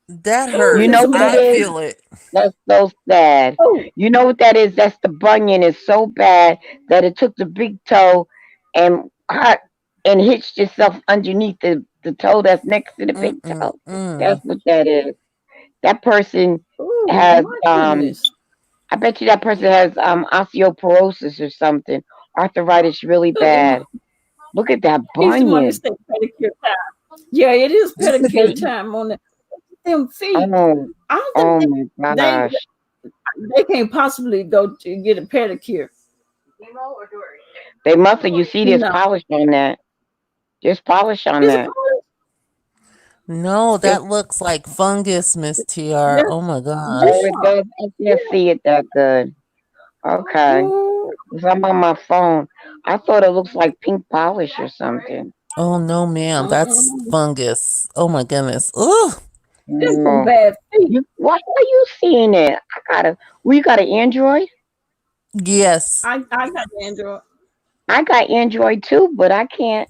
That Oh, You that's know hurts. some what it I bad is? food. feel it. That's so sad. Oh, You know what that is? That's the bunion is so bad that it took the big toe and cut and hitched itself underneath the toe that's next to the big toe. That's Mm-mm-mm. what that is. That person oh has my goodness. I bet you that person has osteoporosis or something, arthritis really bad. Look at that He's the one that bunion. said pedicure time. Yeah, it is pedicure time on them feet. Oh, I don't oh think my they gosh. they can't possibly go to get a pedicure. They must have, you see there's No, polish on that. There's polish on it's a that. polish. No, Yeah, that looks like fungus, Miss TR. yeah, Oh my Oh, gosh. it does. I can't see it that good. Okay. Ooh, 'Cause I'm on my phone. I thought it looks like pink polish or something. Oh no, ma'am. That's mm-mm. fungus. Oh my goodness. Ugh. This some No. bad feet. Why are you seeing it? Well, you got an Android? Yes. I got Android. I got Android too, but I can't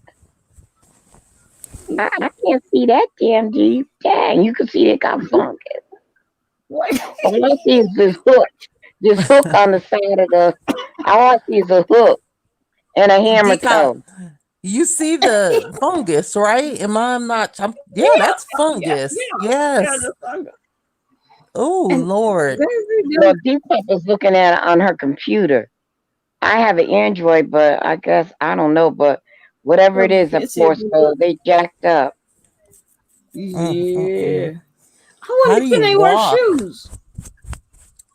see that damn deep. Dang, you can see it got fungus. Wait, All I see is this hook on the side of the. All I see is a hook and a hammer Decon, toe. you see the fungus, right? Yeah, yeah, that's fungus. yeah, Yes. the fungus. Oh And Lord. baby, Well, DCOP is looking at it on her computer. I have an Android, but I guess I don't know. But whatever it is, of it's course, they jacked up. yeah. I How wonder do can you they wear walk? shoes?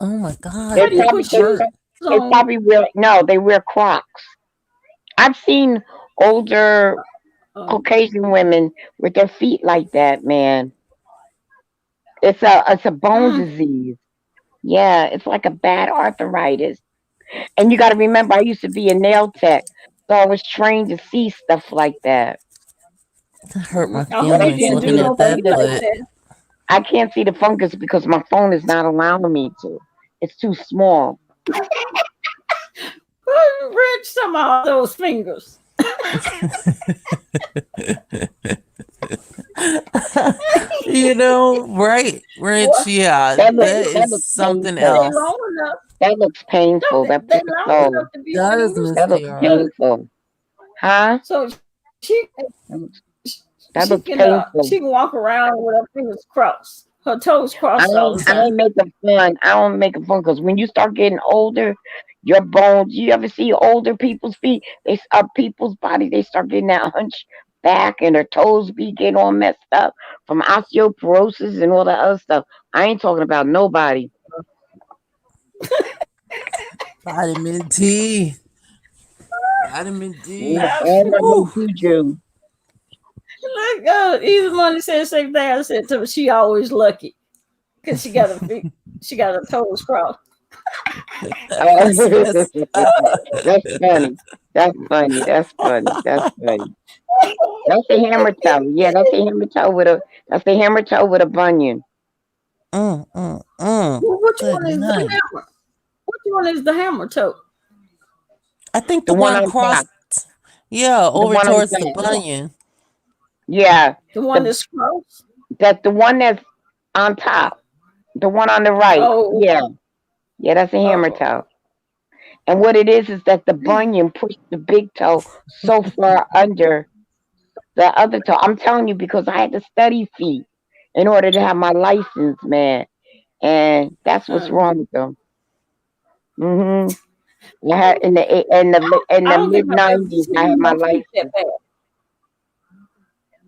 Oh my They How God, do you that put probably shoes hurt. they on? probably wear no. They wear Crocs. I've seen older Uh, Caucasian women with their feet like that. Man, it's a bone mm, disease. Yeah, it's like a bad arthritis. And you got to remember, I used to be a nail tech, so I was trained to see stuff like that. That hurt my I hope But I you feelings didn't can't do looking see the at no fun- that feet like foot. that. I can't see the fungus because my phone is not allowing me to. It's too small. Rich, some of those fingers. Right, Rich, What? yeah, That looks that that is looks something But they painful. else. long enough. That looks No, painful. they, That they poor long soul. enough to be Does fingers. Miss That looks TR. Look, painful. Huh? so she That looks, that looks she painful. can walk around with her fingers crossed, her toes crossed all the I time. ain't making fun. I don't make it fun because when you start getting older, your bones. You ever see older people's feet? People's body. They start getting that hunch back, and their toes be getting all messed up from osteoporosis and all that other stuff. I ain't talking about nobody. Vitamin D. Vitamin D. All my Whew. juju. Look, either one said the same thing. I said to her, she always lucky because she got her feet, she got her toes crossed. That's messed up. That's funny. That's funny. That's funny. That's funny. That's a hammer toe. Yeah, that's a hammer toe with a. That's a hammer toe with a bunion. Well, which Good one is the night. hammer? Which one is the hammer toe? I think The the one one on top. crossed, yeah, The over one on towards the top. bunion. Yeah, The one the that's crossed? that's the one that's on top. The one on the right. Oh, Yeah, yeah, that's a hammer oh, toe. And what it is that the bunion pushed the big toe so far under the other toe. I'm telling you because I had to study feet in order to have my license, man. And that's what's uh, wrong with them. I had in I the don't think mid I've ever '90s. I had seen my no feet that license. bad.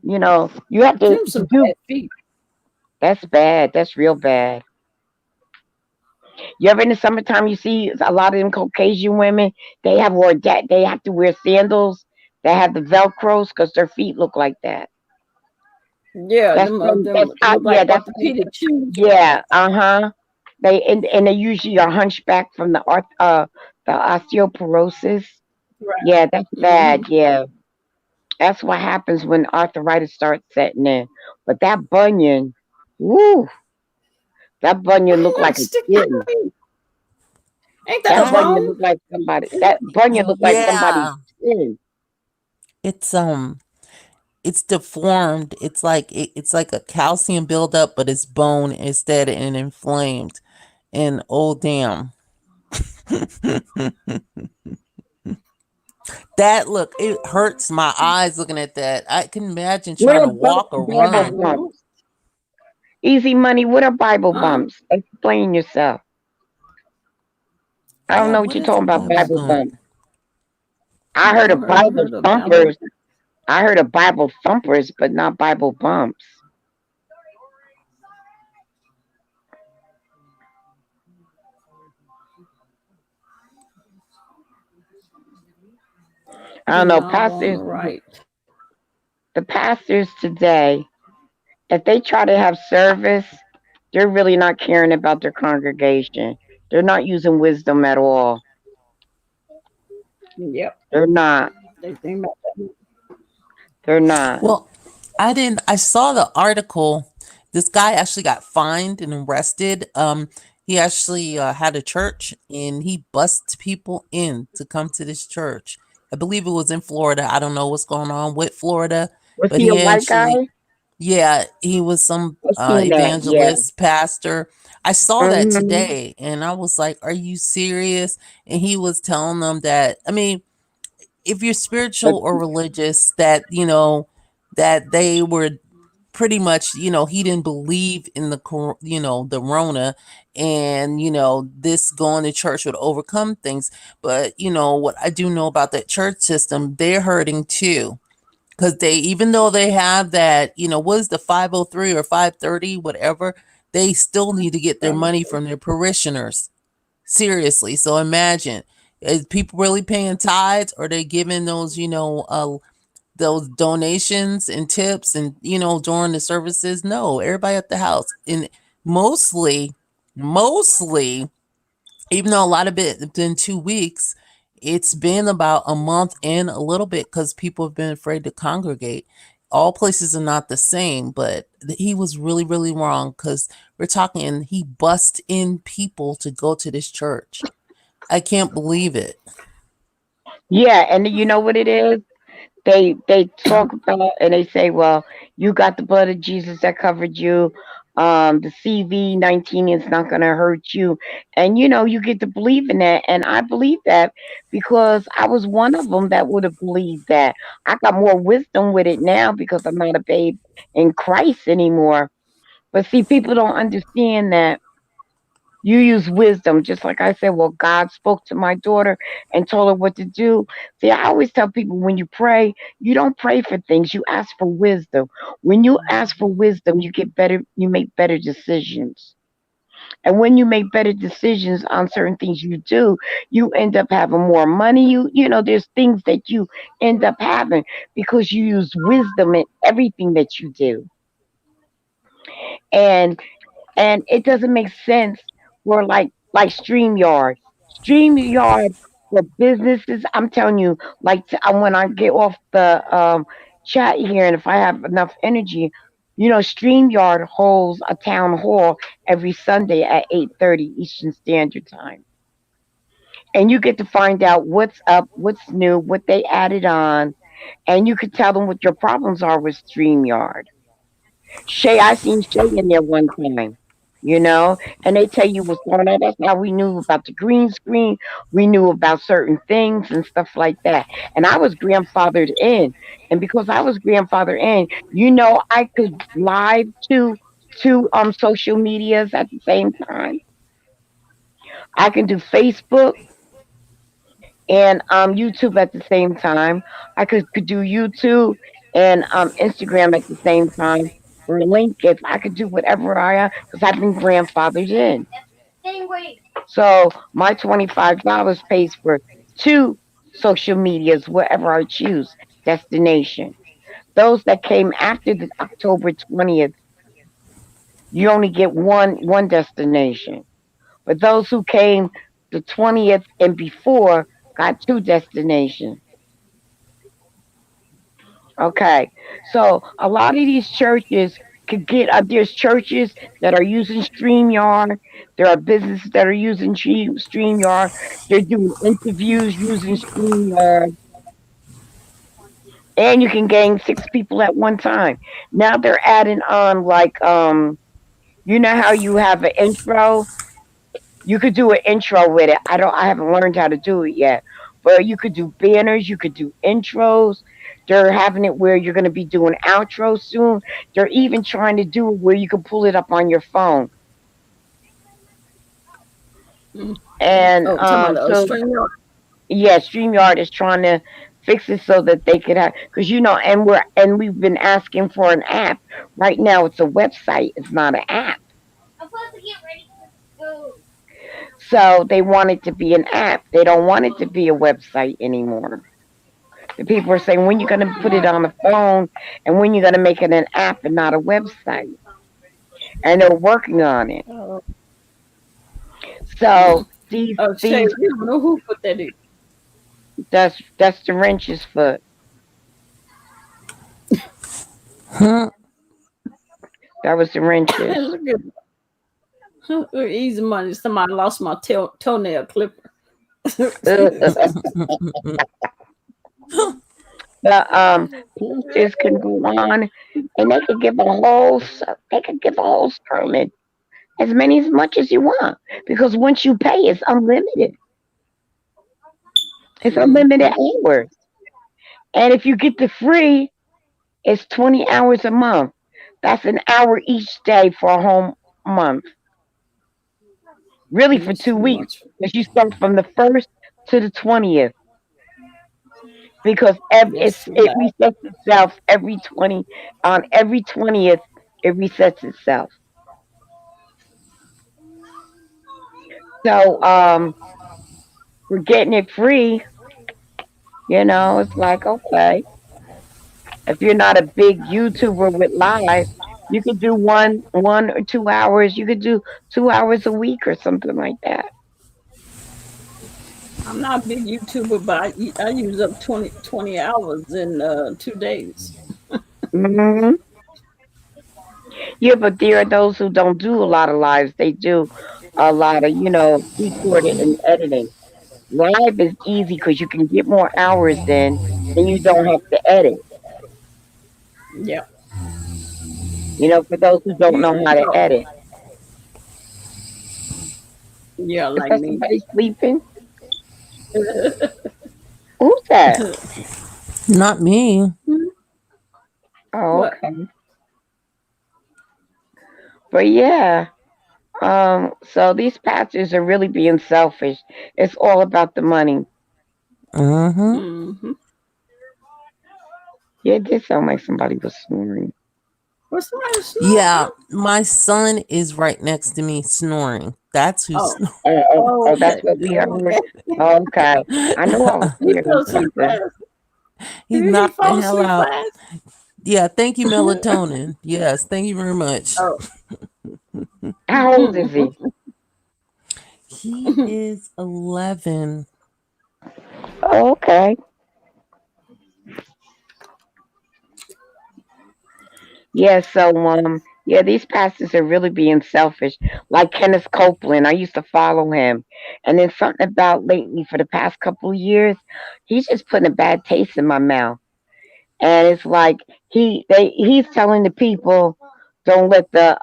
You know, you have Them to some do. bad feet. That's bad. That's real bad. You ever in the summertime you see a lot of them Caucasian women? They have wore that. They have to wear sandals that have the Velcros because their feet look like that. Yeah, them That's look yeah. like That's orthopedic shoes. yeah. And they usually are hunchback from the osteoporosis. Right. Yeah, that's Mm-hmm. bad. Yeah, that's what happens when arthritis starts setting in. But that bunion, woo, that bunion looked Why not like a stick to kitten. your feet? Ain't that a That bunion bone? looked like somebody. That bunion looked like somebody's Yeah, skin. it's it's deformed. It's like a calcium buildup, but it's bone instead and inflamed. And oh damn. That look, it hurts my eyes looking at that. I can imagine What trying are to walk or Bible run. Mm-hmm. bumps? Easy money. What are Bible Huh? bumps? Explain yourself. I don't Yeah, know what what you're is a talking about. Bible Bible bump? bumps. I heard of Never Bible heard of Bible. thumpers. I heard of Bible thumpers, but not Bible bumps. I don't Then know, y'all were on the pastors. right. The pastors today, if they try to have service, they're really not caring about their congregation. They're not using wisdom at all. Yep. They're not. They think about They're not. Well, I didn't. I saw the article. This guy actually got fined and arrested. He actually had a church and he bussed people in to come to this church. I believe it was in Florida. I don't know what's going on with Florida, Was but he a he white guy? actually, yeah, he was some I seen that. Yeah. evangelist pastor. I saw that Hmm. today and I was like, "Are you serious?" And he was telling them that. I mean, if you're But spiritual or religious, that that they were pretty much, he didn't believe in the Rona, and this going to church would overcome things. But what I do know about that church system, they're hurting too, because they, even though they have that, what is the 503 or 530, whatever, they still need to get their it. money from their parishioners. Seriously. So imagine, is people really paying tithes, or they giving those donations and tips and during the services? No, everybody at the house. And mostly, even though a lot of it been 2 weeks, it's been about a month and a little bit, because people have been afraid to congregate. All places are not the same, but he was really, really wrong, because we're talking, he bussed in people to go to this church. I can't believe it. yeah, and you know what it is? They talk about and they say, well, you got the blood of Jesus that covered you. The CV-19 is not going to hurt you, and you get to believe in that. And I believe that because I was one of them that would have believed that. I got more wisdom with it now because I'm not a babe in Christ anymore. But see, people don't understand that you use wisdom, just like I said. Well, God spoke to my daughter and told her what to do. See, I always tell people, when you pray, you don't pray for things, you ask for wisdom. When you ask for wisdom, you make better decisions. And when you make better decisions on certain things you do, you end up having more money. There's things that you end up having because you use wisdom in everything that you do. And it doesn't make sense for like StreamYard. StreamYard for businesses. I'm telling you, like when I get off the chat here, and if I have enough energy, StreamYard holds a town hall every Sunday at 8:30 Eastern Standard Time, and you get to find out what's up, what's new, what they added on, and you could tell them what your problems are with StreamYard. I seen Shay in there one time, and they tell you what's going on. That's how we knew about the green screen. We knew about certain things and stuff like that. And I was grandfathered in. And because I was grandfathered in, I could live to social medias at the same time. I can do Facebook and YouTube at the same time. I could do YouTube and Instagram at the same time. Or link if I could do whatever I am because I've been grandfathered in. So my $25 pays for two social medias wherever I choose destination. Those that came after the October 20th, you only get one destination. But those who came the 20th and before got two destinations. Okay, so a lot of these churches could get. There's churches that are using StreamYard. There are businesses that are using StreamYard. They're doing interviews using StreamYard, and you can gain six people at one time. Now they're adding on like how you have an intro. You could do an intro with it. I haven't learned how to do it yet. But you could do banners, you could do intros. They're having it where you're going to be doing outros soon. They're even trying to do it where you can pull it up on your phone. Mm. And Oh, talking about so StreamYard. yeah, StreamYard is trying to fix it so that they could have, because we've been asking for an app. Right now it's a website, it's not an app. I'm supposed to get ready to go. So they want it to be an app. They don't want it to be a website anymore. The people are saying, when you're going to put it on the phone, and when you're going to make it an app and not a website. And they're working on it. Oh, So these oh, Shay, these we don't know who put that in. that's the wrench's foot. Huh. That was the wrench's. Look at easy money. Somebody lost my toenail clipper. The teachers can go on, and they could give a whole sermon, as much as you want, because once you pay, it's unlimited. It's unlimited hours, and if you get the free, it's 20 hours a month. That's an hour each day for a whole month. Really, for That's two too weeks, much. because you start from the 1st to the 20th. Because That's too it bad. resets itself every 20, on every 20th. It resets itself. So we're getting it free. It's like, okay, if you're not a big YouTuber with live, you could do 1 or 2 hours. You could do 2 hours a week or something like that. I'm not a big YouTuber, but I use up 20 hours in 2 days. hmm Yeah, but there are those who don't do a lot of lives. They do a lot of, recording and editing. Live is easy because you can get more hours in, and you don't have to edit. Yeah. For those who don't know how to So, edit. yeah, Is like that me. somebody sleeping? Who's that? Not me. Oh, What? okay. But yeah, so these pastors are really being selfish. It's all about the money. Mm-hmm. Mm-hmm. Yeah, it did sound like somebody was snoring. What's somebody Yeah, snoring? my son is right next to me snoring. That's who's Oh, snoring. Oh, okay. that's what we heard. Okay. Okay. I knew I was He hearing fell asleep something. fast. He Did he knocked the fall hell asleep out. fast? Yeah, thank you, melatonin. Yes, thank you very much. Oh. How old is he? He is 11. Oh, okay. Yeah, so yeah, these pastors are really being selfish. Like Kenneth Copeland, I used to follow him. And then something about lately for the past couple of years, he's just putting a bad taste in my mouth. And it's like he's telling the people, don't let the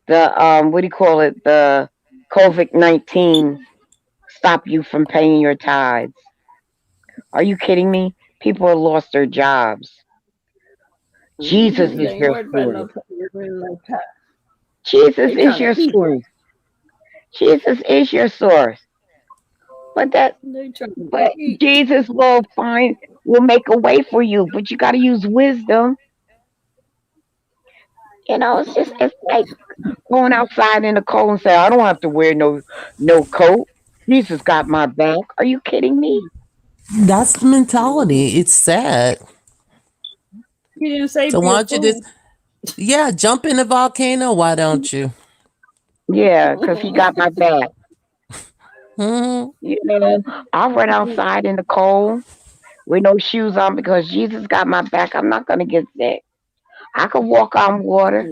what do you call it, the COVID-19 stop you from paying your tithes. Are you kidding me? People have lost their jobs. Jesus They is ain't your worried about source. no really no time. Jesus They is trying your to eat. source. Jesus is your source. But that They trying to but eat. Jesus will make a way for you, but you gotta use wisdom. It's like going outside in the cold and say, I don't have to wear no coat. Jesus got my back. Are you kidding me? That's the mentality. Mhm. It's sad. He didn't say So be why a don't you just, fool. yeah, jump in the volcano? Why don't you? Yeah, because he got my back. Hmm. You know, I'll run outside in the cold with no shoes on because Jesus got my back. I'm not gonna get sick. I can walk on water.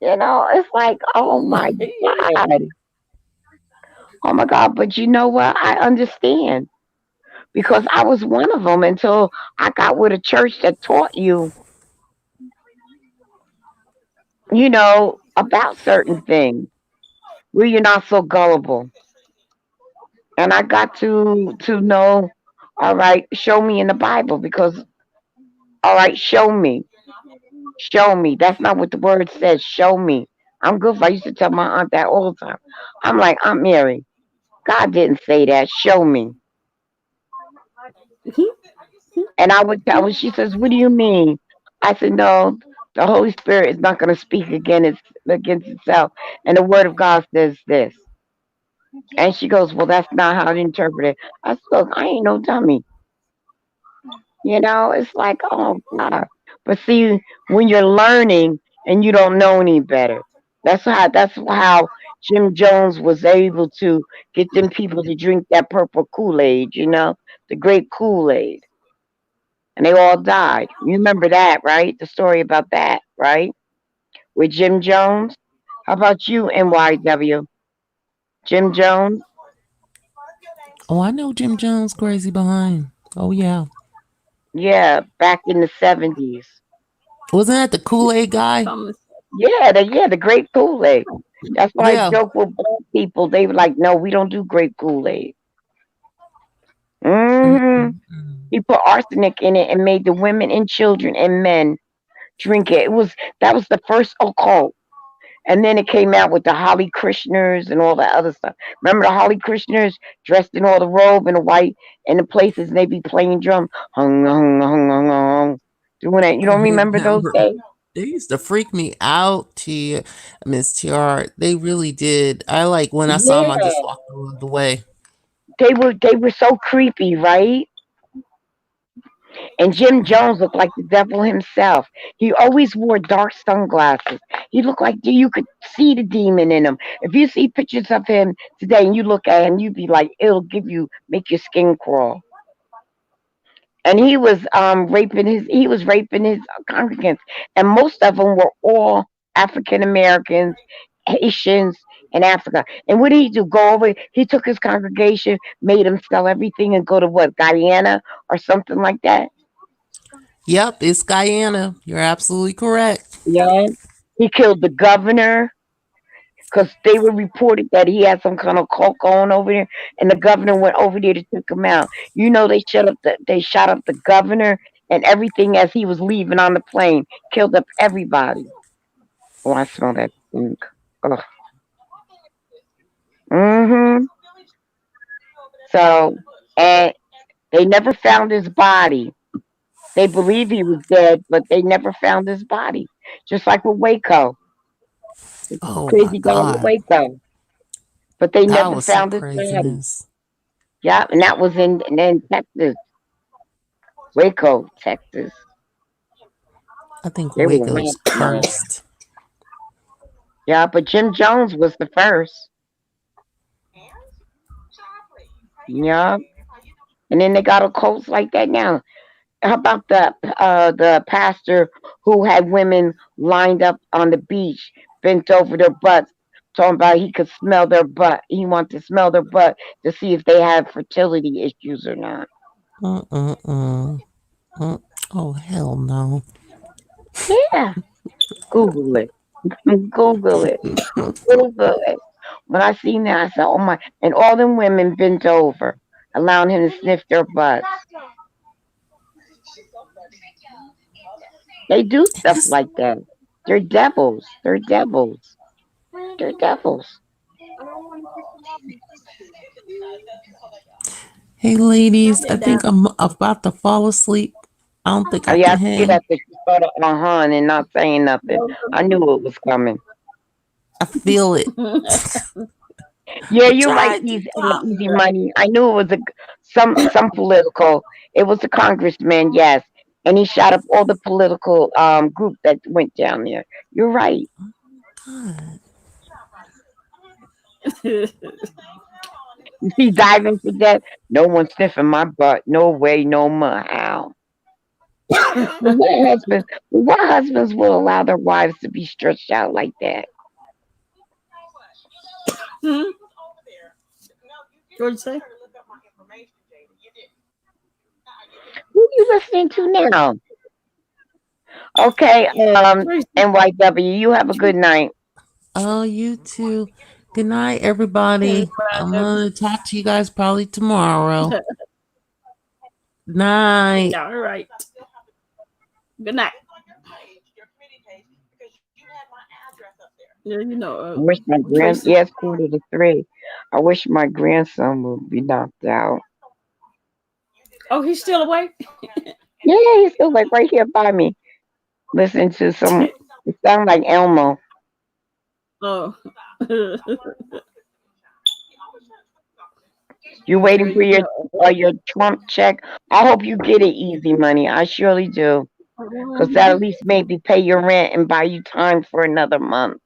It's like, oh my Yeah. God. Oh my God. But you know what? I understand because I was one of them until I got with a church that taught you, about certain things where you're not so gullible. And I got to know, all right, show me in the Bible because, all right, show me. Show me. That's not what the word says. Show me. I'm good. I used to tell my aunt that all the time. I'm like, Aunt Mary, God didn't say that. Show me. And I would tell her, she says, what do you mean? I said, no, the Holy Spirit is not going to speak against itself. And the Word of God says this. And she goes, well, that's not how to interpret it. I said, look, I ain't no dummy. It's like, oh, God. But see, when you're learning and you don't know any better, that's how Jim Jones was able to get them people to drink that purple Kool-Aid, the great Kool-Aid. And they all died. You remember that, right? The story about that, right? With Jim Jones. How about you, NYW? Jim Jones? Oh, I know Jim Jones, Crazy Behind. Oh, yeah. Yeah, back in the 70s. Wasn't that the Kool-Aid guy? Thomas. Yeah, the grape Kool-Aid. That's why I Yeah. joke with black people. They were like, no, we don't do grape Kool-Aid. He put arsenic in it and made the women and children and men drink it. That was the first occult. And then it came out with the Holly Krishners and all that other stuff. Remember the Holly Krishners dressed in all the robe and the white and the places and they be playing drum, hung, hung, hung, hung, hung, doing that. You I don't remember those remember. days? They used to freak me out, Miss TR. They really did. I like when I saw them, I Yeah, just walked the way. they were so creepy, right? And Jim Jones looked like the devil himself. He always wore dark sunglasses. He looked like you could see the demon in him. If you see pictures of him today and you look at him, you'd be like, it'll make your skin crawl. And he was raping his congregants, and most of them were all African Americans, Haitians, and Africa. And what did he do? Go over? He took his congregation, made them sell everything, and go to what, Guyana or something like that. Yep, it's Guyana. You're absolutely correct. Yeah, he killed the governor because they were reported that he had some kind of cult going over there, and the governor went over there to take him out. They shot up the governor and everything as he was leaving on the plane, killed up everybody. Oh, I smell that stink. Ugh. Mhm. So, and they never found his body. They believe he was dead, but they never found his body. Just like with Waco, Oh my crazy guy with God. Waco, but they That never was some found his body. craziness. Yeah, and that was in Texas, Waco, Texas. I think They were Waco's wild, man. cursed. Yeah, but Jim Jones was the first. Yeah, and then they got occults like that now. How about the pastor who had women lined up on the beach, bent over their butts, talking about he could smell their butt. He wanted to smell their butt to see if they had fertility issues or not. Uh. Oh hell no. Yeah, Google it. Google it. Google it. When I seen that, I said, "Oh my!" And all them women bent over, allowing him to sniff their butts. They do stuff It's- like that. They're devils. They're devils. They're devils. Hey ladies, I think I'm about to fall asleep. I don't think Oh I yeah, I can see that hang. she started on and not saying nothing. I knew it was coming. I feel it. Yeah, I you're right. tried to talk. Easy money. I knew it was some political. It was a congressman, yes, and he shot up all the political group that went down there. You're right. God. You see, diving to death. No one sniffing my butt. No way, no how. What husbands will allow their wives to be stretched out like that? What'd you say? Who you listening to now? Okay, NYW, you have a good night. Oh, you too. Good night, everybody. I'm gonna talk to you guys probably tomorrow. Night. All right. Good night. Yeah, Where's my grand? Tracy. Yes, 2:45. I wish my grandson would be knocked out. Oh, he's still awake? Yeah, he's still like right here by me. Listen to some. It sounds like Elmo. Oh. You Well, waiting for you know. your Trump check? I hope you get it easy money. I surely do, because that at least maybe pay your rent and buy you time for another month.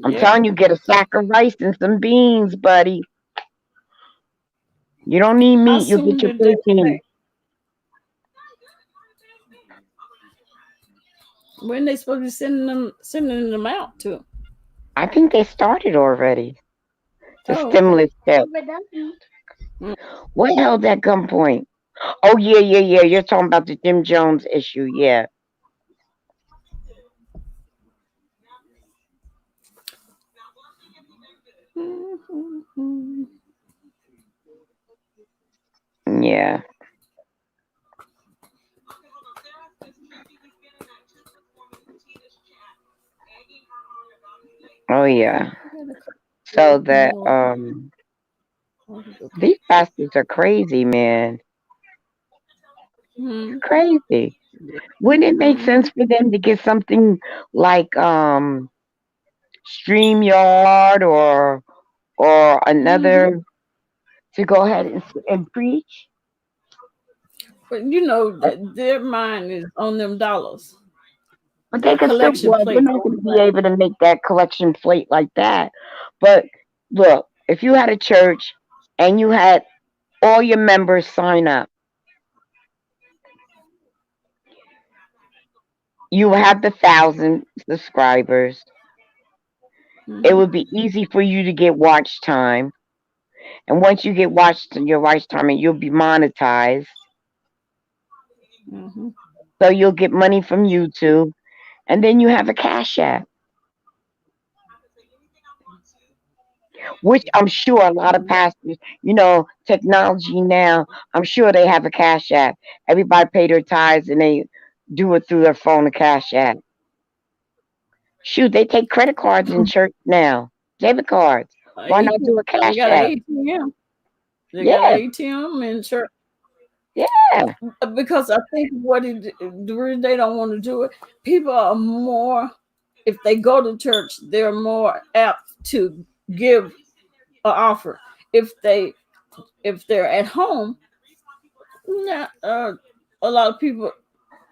I'm Yeah. telling you, get a sack of rice and some beans, buddy. You don't need I meat. You'll assume get your that protein. when they supposed to be sending them out to. I think they started already. The Oh, okay. stimulus check. What held that gunpoint? Oh yeah. You're talking about the Jim Jones issue, yeah. Yeah. Oh yeah. So that these bastards are crazy, man. Crazy. Wouldn't it make sense for them to get something like StreamYard or another to go ahead and preach? But you know, their mind is on them dollars. But they could still, Collection well, they're plate. not going to be able to make that collection plate like that. But look, if you had a church and you had all your members sign up, you have the 1,000 subscribers. It would be easy for you to get watch time. And once you get your watch time, and you'll be monetized. So you'll get money from YouTube. And then you have a Cash App. Which I'm sure a lot of pastors, technology now, I'm sure they have a Cash App. Everybody pay their tithes and they do it through their phone, a Cash App. Shoot, they take credit cards in church now, debit cards. Why not do a They Cash got App? an ATM. They got Yeah, an ATM in church. yeah. Because I think the reason they don't want to do it, people are more, if they go to church, they're more apt to give an offer. If they're at home, nah, a lot of people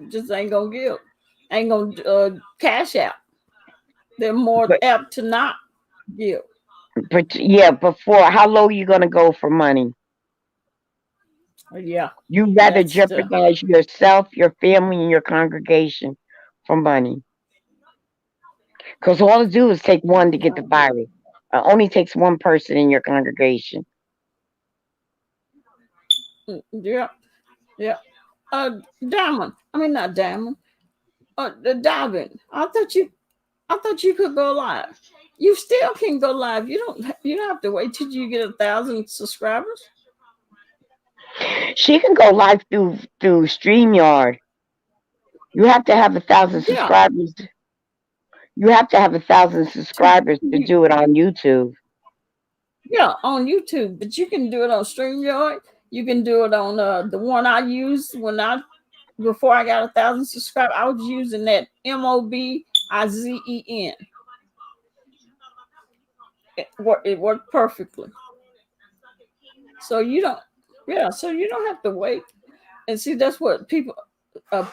just ain't gonna give, ain't gonna cash out. They're more But apt to not give. yeah, before how low you gonna go for money? Yeah, You rather that's the. jeopardize yourself, your family, and your congregation for money. Because all it do is take one to get the virus. It only takes one person in your congregation. Yeah, yeah. Diamond. I mean, not Diamond. The diving. I thought you could go live. You still can go live. You don't have to wait till you get 1,000 subscribers. She can go live through StreamYard. You have to have 1,000 Yeah. subscribers. You have to have 1,000 subscribers to do it on YouTube. Yeah, on YouTube, but you can do it on StreamYard. You can do it on the one I used before I got 1,000 subscribers. I was using that MOBIZEN. It worked perfectly. So you don't, yeah. So you don't have to wait. And see, that's what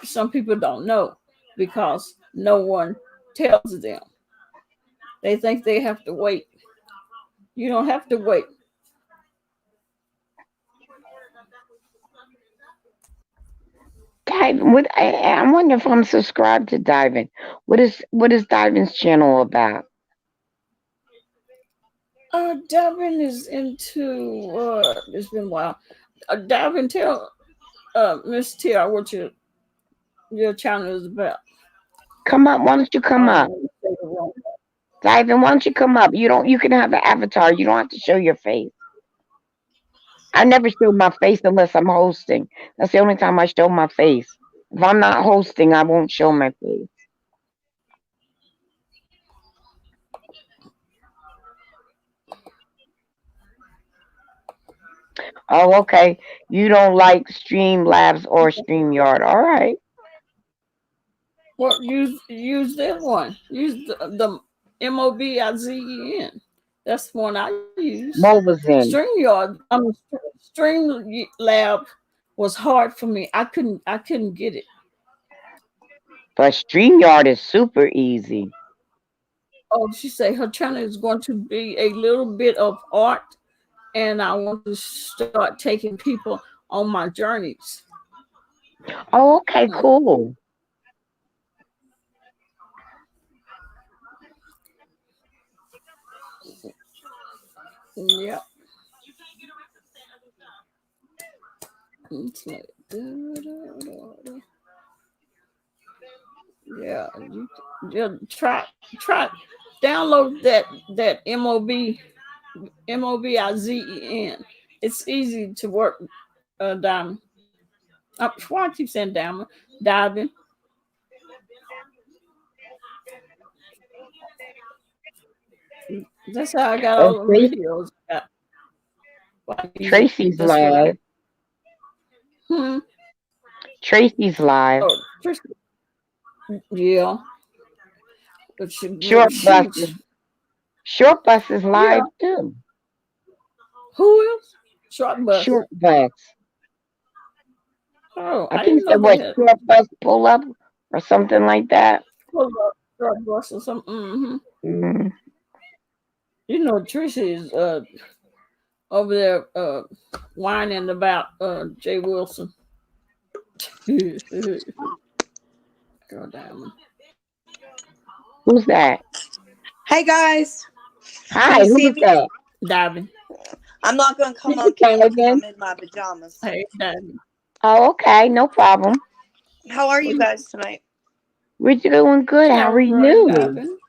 some people don't know because no one tells them. They think they have to wait. You don't have to wait. Diving. I wonder if I'm subscribed to Diving. What is Diving's channel about? Davin is into. It's been a while. Davin, tell Miss Tia what your channel is about. Come up. Why don't you I come don't up? want to say it wrong. Diving, why don't you come up? You can have an avatar. You don't have to show your face. I never show my face unless I'm hosting. That's the only time I show my face. If I'm not hosting, I won't show my face. Oh, okay. You don't like Streamlabs or StreamYard. All right. Well, use that one. Use the MOBIZEN. That's the one I use. Mobizen. StreamYard, Streamlab was hard for me. I couldn't get it. But StreamYard is super easy. Oh, she said her channel is going to be a little bit of art, and I want to start taking people on my journeys. Oh, okay, Mm, cool. yeah, it's like, yeah. You just try download that MOBIZEN. It's easy to work. Diamond. Why I keep saying diamond? Diving. That's how I got Oh, all the videos. By using Tracy's that's what I. live. Hmm. Tracy's live. Oh, yeah. But Short bus is Short bus is yeah. live too. Who is short bus? Short bus. Oh, I I think didn't it's a know they what had short bus pull up or something like that. pull up short bus or something. Mm. You know, Trisha is over there whining about Jay Wilson. Girl, Diamond. Who's that? Hey guys, can Hi, you see who's me? that? Diamond. I'm not gonna come Hey, on camera because Diamond. I'm in my pajamas. Hey, Diamond. Oh, okay, no problem. How are What you you guys tonight? We're doing good. How all are right, you? Diamond?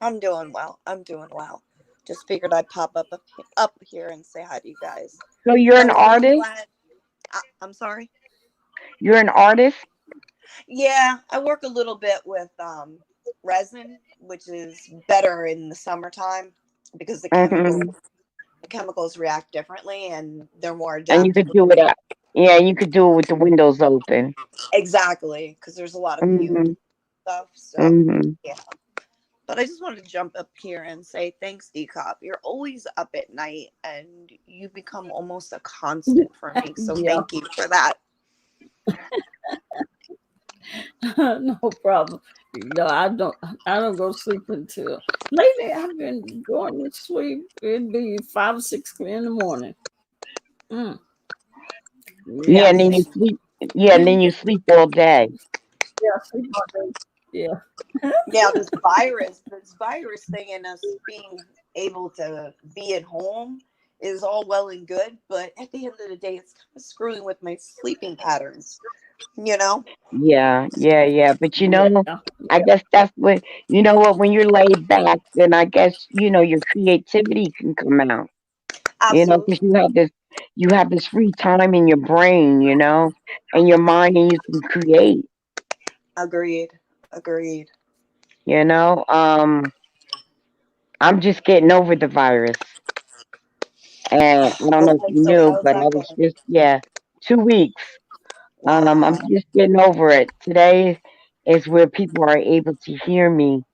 I'm doing well. I'm doing well. Just figured I'd pop up here and say hi to you guys. So you're an So I'm artist? glad. I'm sorry. You're an artist? Yeah, I work a little bit with resin, which is better in the summertime because Hmm. the chemicals react differently and they're more And you could adaptable. do it up. Yeah, you could do it with the windows open. Exactly, because there's a lot of fumes Hmm. and stuff. So Hmm. yeah. But I just wanted to jump up here and say thanks, DCOP. You're always up at night and you become almost a constant for me. So Yeah, thank you for that. no problem. No, I don't go to sleep until lately. I've been going to sleep. It'd be 5 or 6 in the morning. Mm, Yeah, yeah, and then you sleep. Yeah, and then you sleep all day. yeah, sleep all day. Yeah. Yeah, this virus thing and us being able to be at home is all well and good, but at the end of the day, it's kind of screwing with my sleeping patterns, you know? Yeah, yeah, yeah. But Yeah, I guess that's what what, when you're laid back, then I guess, your creativity can come out. Because Absolutely. you have this free time in your brain, and your mind, and you can create, Agreed. Agreed. you know. I'm just getting over the virus. And I don't know if Okay, you so knew, how's but I that was going? just, yeah, 2 weeks. I'm Wow. just getting over it. Today is where people are able to hear me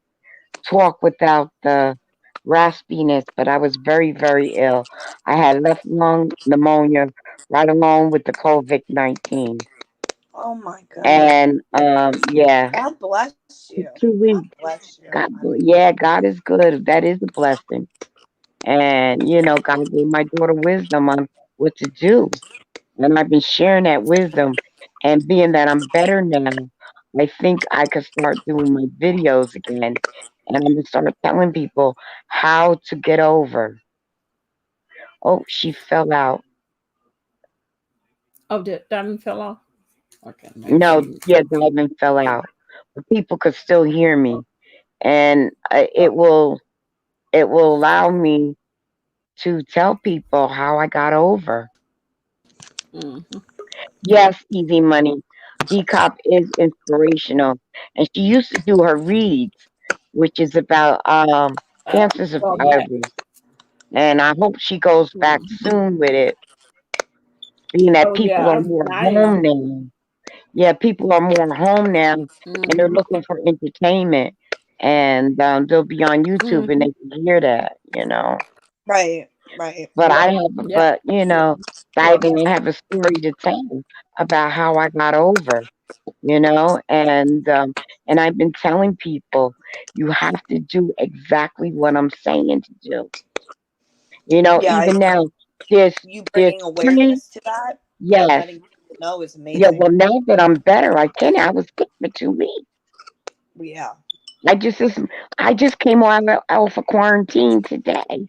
talk without the raspiness, but I was very, very ill. I had left lung pneumonia right along with the COVID-19. Oh my goodness. And yeah, God bless for you. two God weeks. bless you. Yeah, God is good. That is a blessing. And God gave my daughter wisdom on what to do. And I've been sharing that wisdom. And being that I'm better now, I think I could start doing my videos again. And I'm gonna start telling people how to get over. Oh, she fell out. oh, the diamond fell off. Okay, maybe No, she. yeah, Diamond fell out. But people could still hear me, and it will allow me to tell people how I got over. Mm-hmm. Yes, Easy Money. Decop is inspirational, and she used to do her reads, which is about I cancer saw that. survivors. And I hope she goes back Mhm. soon with it. being that Oh people yeah, are more I home am. now. Yeah, people are more home now, and they're Mm-hmm. looking for entertainment, and they'll be on YouTube and Mm-hmm. they can hear that. Right, right. But Yep. I have, Yep. but Yep. diving, I have a story to tell about how I got over, and I've been telling people you have to do exactly what I'm saying to do. Yeah, Even now, there's you there's bringing three. awareness to that and Yes, letting people know is yeah. amazing. Well, now that I'm better, I was sick for 2 weeks. Yeah, I just this, I just came off of quarantine today.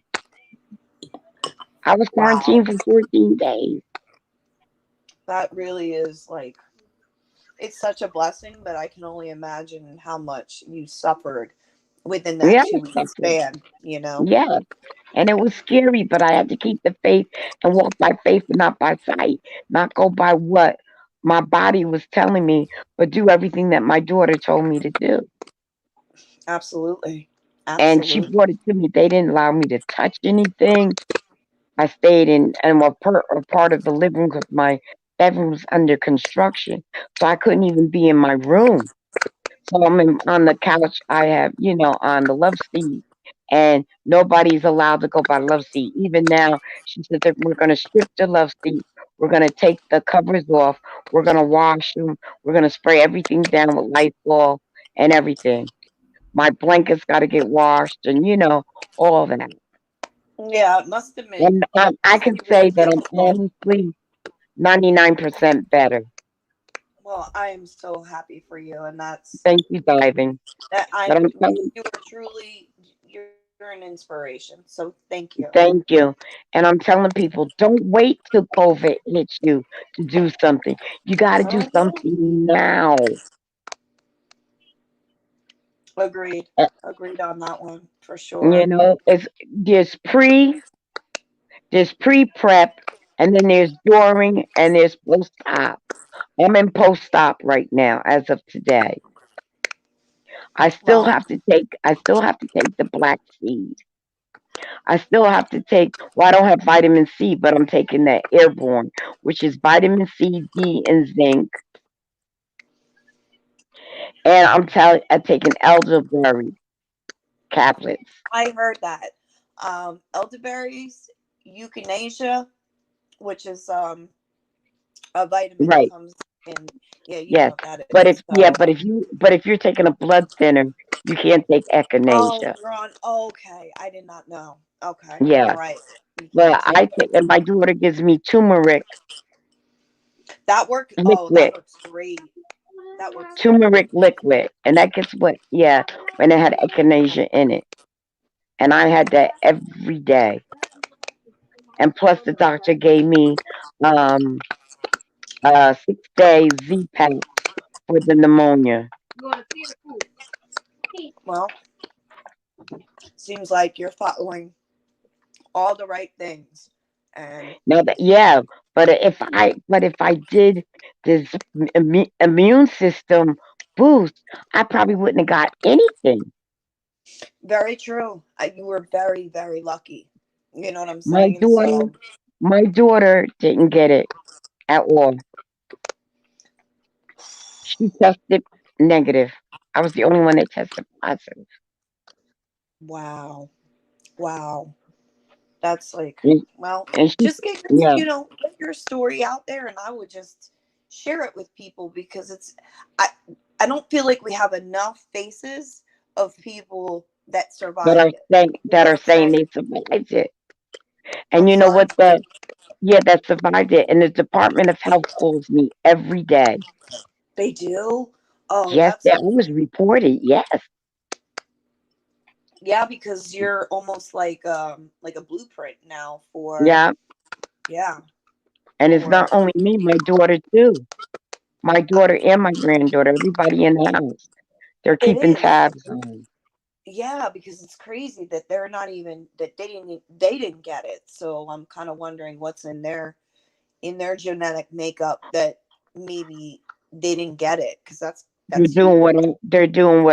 I was wow. quarantined for 14 days. That really is like, it's such a blessing, but I can only imagine how much you suffered within that Yeah, 2 week span, you know? yeah. And it was scary, but I had to keep the faith and walk by faith and not by sight, not go by what my body was telling me, but do everything that my daughter told me to do. Absolutely. And she Absolutely. brought it to me. They didn't allow me to touch anything. I stayed in and a part of the living room because my bedroom's under construction, so I couldn't even be in my room. So on the couch. I have, on the love seat, and nobody's allowed to go by the love seat. Even now, she said that we're going to strip the love seat. We're going to take the covers off. We're going to wash them. We're going to spray everything down with Lysol and everything. My blankets got to get washed, and all that. Yeah, it must have been, And I must can be really say that I'm difficult. honestly 99% better. Well, I am so happy for you, and Thank you, diving. that But I'm telling you are truly, you're an inspiration. So thank you. Thank you. And I'm telling people, don't wait till COVID hits you to do something. You got to do Mhm. something now. Agreed. Uh, Agreed on that one for sure. it's there's pre prep, and then there's during, and there's post op. I'm in post op right now as of today. Well, I still have to take the black seed. I still have to take, well, I don't have vitamin C, but I'm taking that airborne, which is vitamin C, D, and zinc. And I'm taking elderberry tablets. I heard that. Elderberries, euthanasia, which is a vitamin that Right. comes in. Yeah, you know Yes. what that But is. So, if you're taking a blood thinner, you can't take oh, echinacea. you're on. Okay, I did not know. Okay, all Yeah. right. You can't But take and my daughter gives me turmeric that. Work. Oh, that liquid, works great. That works great. turmeric liquid, and that gets what? Yeah, when it had echinacea in it, and I had that every day. And plus, the doctor gave me um 6 days Z-Pack for the pneumonia. Well, seems like you're following all the right things, and Now that yeah, but if I did this immune system boost, I probably wouldn't have got anything. very true. You were very, very lucky. You know what I'm My saying? daughter, So, my daughter didn't get it at all. She tested negative. I was the only one that tested positive. wow, wow. That's like, And, well, and she, just get yeah, get your story out there, and I would just share it with people because I I don't feel like we have enough faces of people that survived it. You that know are what I'm saying saying? they survived it. And I'm you know sorry. what? That survived it. And the Department of Health calls me every day. They do. Oh, Yes, that's that was reported. Yes, yeah, because you're almost like a blueprint now for yeah. yeah And it's for not only me, my daughter too. My daughter and my granddaughter, everybody in the house. They're it keeping is. tabs on. Yeah, because it's crazy that they're not even that they didn't get it. So I'm kind of wondering what's in their genetic makeup that maybe they didn't get it because that's huge. They're doing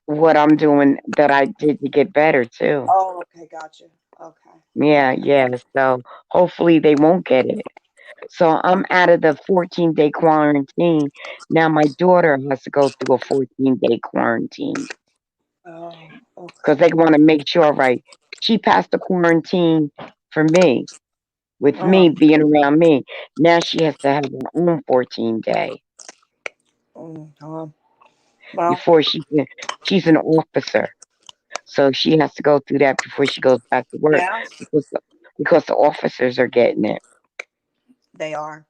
what I'm doing that I did to get better too. Oh, okay, gotcha. Okay, Yeah, okay. yeah. So hopefully they won't get it. So I'm out of the 14-day quarantine. Now my daughter has to go through a 14-day quarantine Oh, because they okay. want to make sure, right? She passed the quarantine for me, with Uh-huh. me being around me. Now she has to have her own 14-day Uh-huh. Well, before she can. She's an officer, so she has to go through that before she goes back to work yeah, because because the officers are getting it. they are.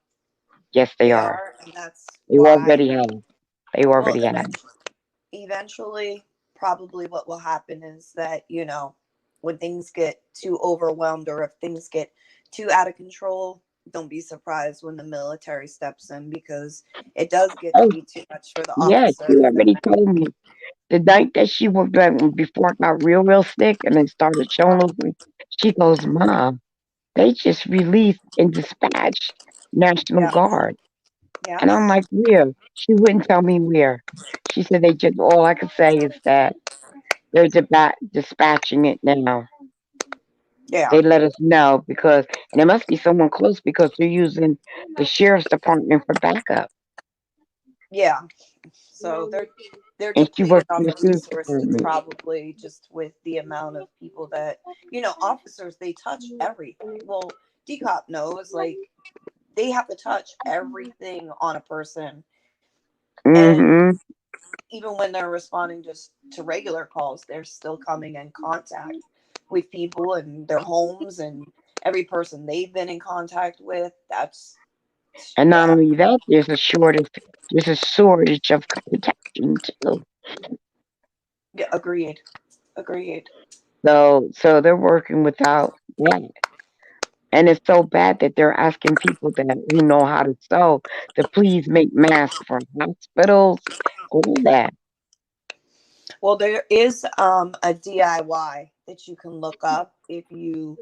Yes, they They are. are, and that's They why. already have. They Well, already have. eventually, probably what will happen is that, when things get too overwhelmed or if things get too out of control, don't be surprised when the military steps in, because it does get to Oh, be too much for the yeah, she officers. already told me. The night that she worked back before I got real sick and they started showing those, she goes, Mom, they just released and dispatched National Yeah. Guard. And I'm Yes. like, where? She wouldn't tell me where. She said they just, all I could say is that they're dispatching it now. Yeah. They let us know because, and there must be someone close because they're using the sheriff's department for backup. Yeah. So they're And she depleted works on in the the sheriff's resources, department. probably just with the amount of people that, officers, they touch everything. Well, DCOP knows, like, they have to touch everything on a person. And Mm-hmm. even when they're responding just to regular calls, they're still coming in contact with people and their homes and every person they've been in contact with. That's, And not yeah, only that, there's a shortage of protection too. yeah, agreed. Agreed. So they're working without that. And it's so bad that they're asking people that who know how to sew to please make masks for hospitals, all that. Well, there is a DIY that you can look up if you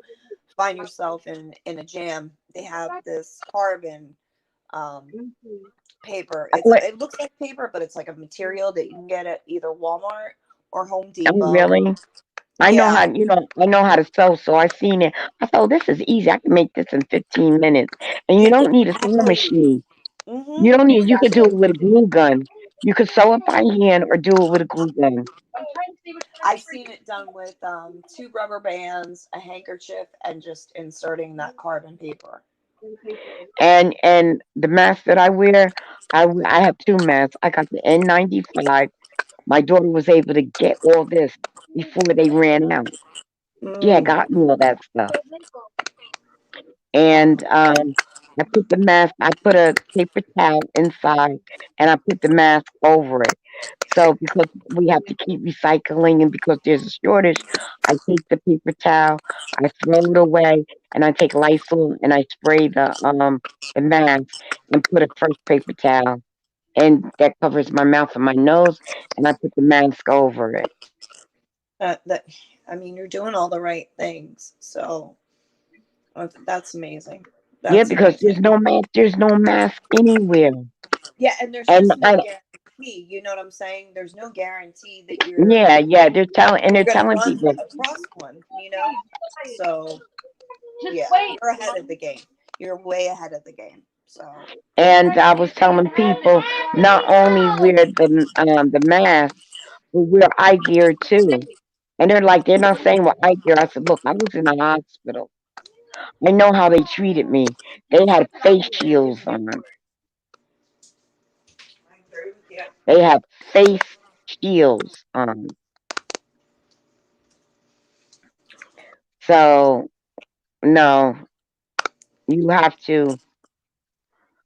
find yourself in a jam. They have this carbon um, paper. I went, It looks like paper, but it's like a material that you can get at either Walmart or Home oh Depot. really? I know Yeah, how I know how to sew, so I seen it. I thought, this is easy. I can make this in 15 minutes. And you yeah, don't need a sewing exactly. machine. Mm-hmm. You don't need, you could do Exactly. it with a glue gun. You could sew it by hand or do it with a glue gun. I've seen it done with two rubber bands, a handkerchief, and just inserting that carbon paper. And the mask that I wear, I have two masks. I got the N95. My daughter was able to get all this before they ran out. She had Mm. gotten all that stuff. And I put the mask, I put a paper towel inside and I put the mask over it. So because we have to keep recycling and because there's a shortage, I take the paper towel, I throw it away, and I take Lysol and I spray the mask and put a fresh paper towel and that covers my mouth and my nose and I put the mask over it. That I mean, you're doing all the right things. So that's amazing. Yeah, That's because amazing. there's no mask anywhere. Yeah, and there's And just no I guarantee. You know what I'm saying? There's no guarantee that yeah, they're you're gonna telling run people. across one. So yeah, you're ahead of the game. You're way ahead of the game. So And I was telling people not only wear the mask, but wear eye gear too. And they're not saying what eye gear. I said, look, I was in the hospital. I know how they treated me. They had face shields on. They had face shields on. So no, you have to.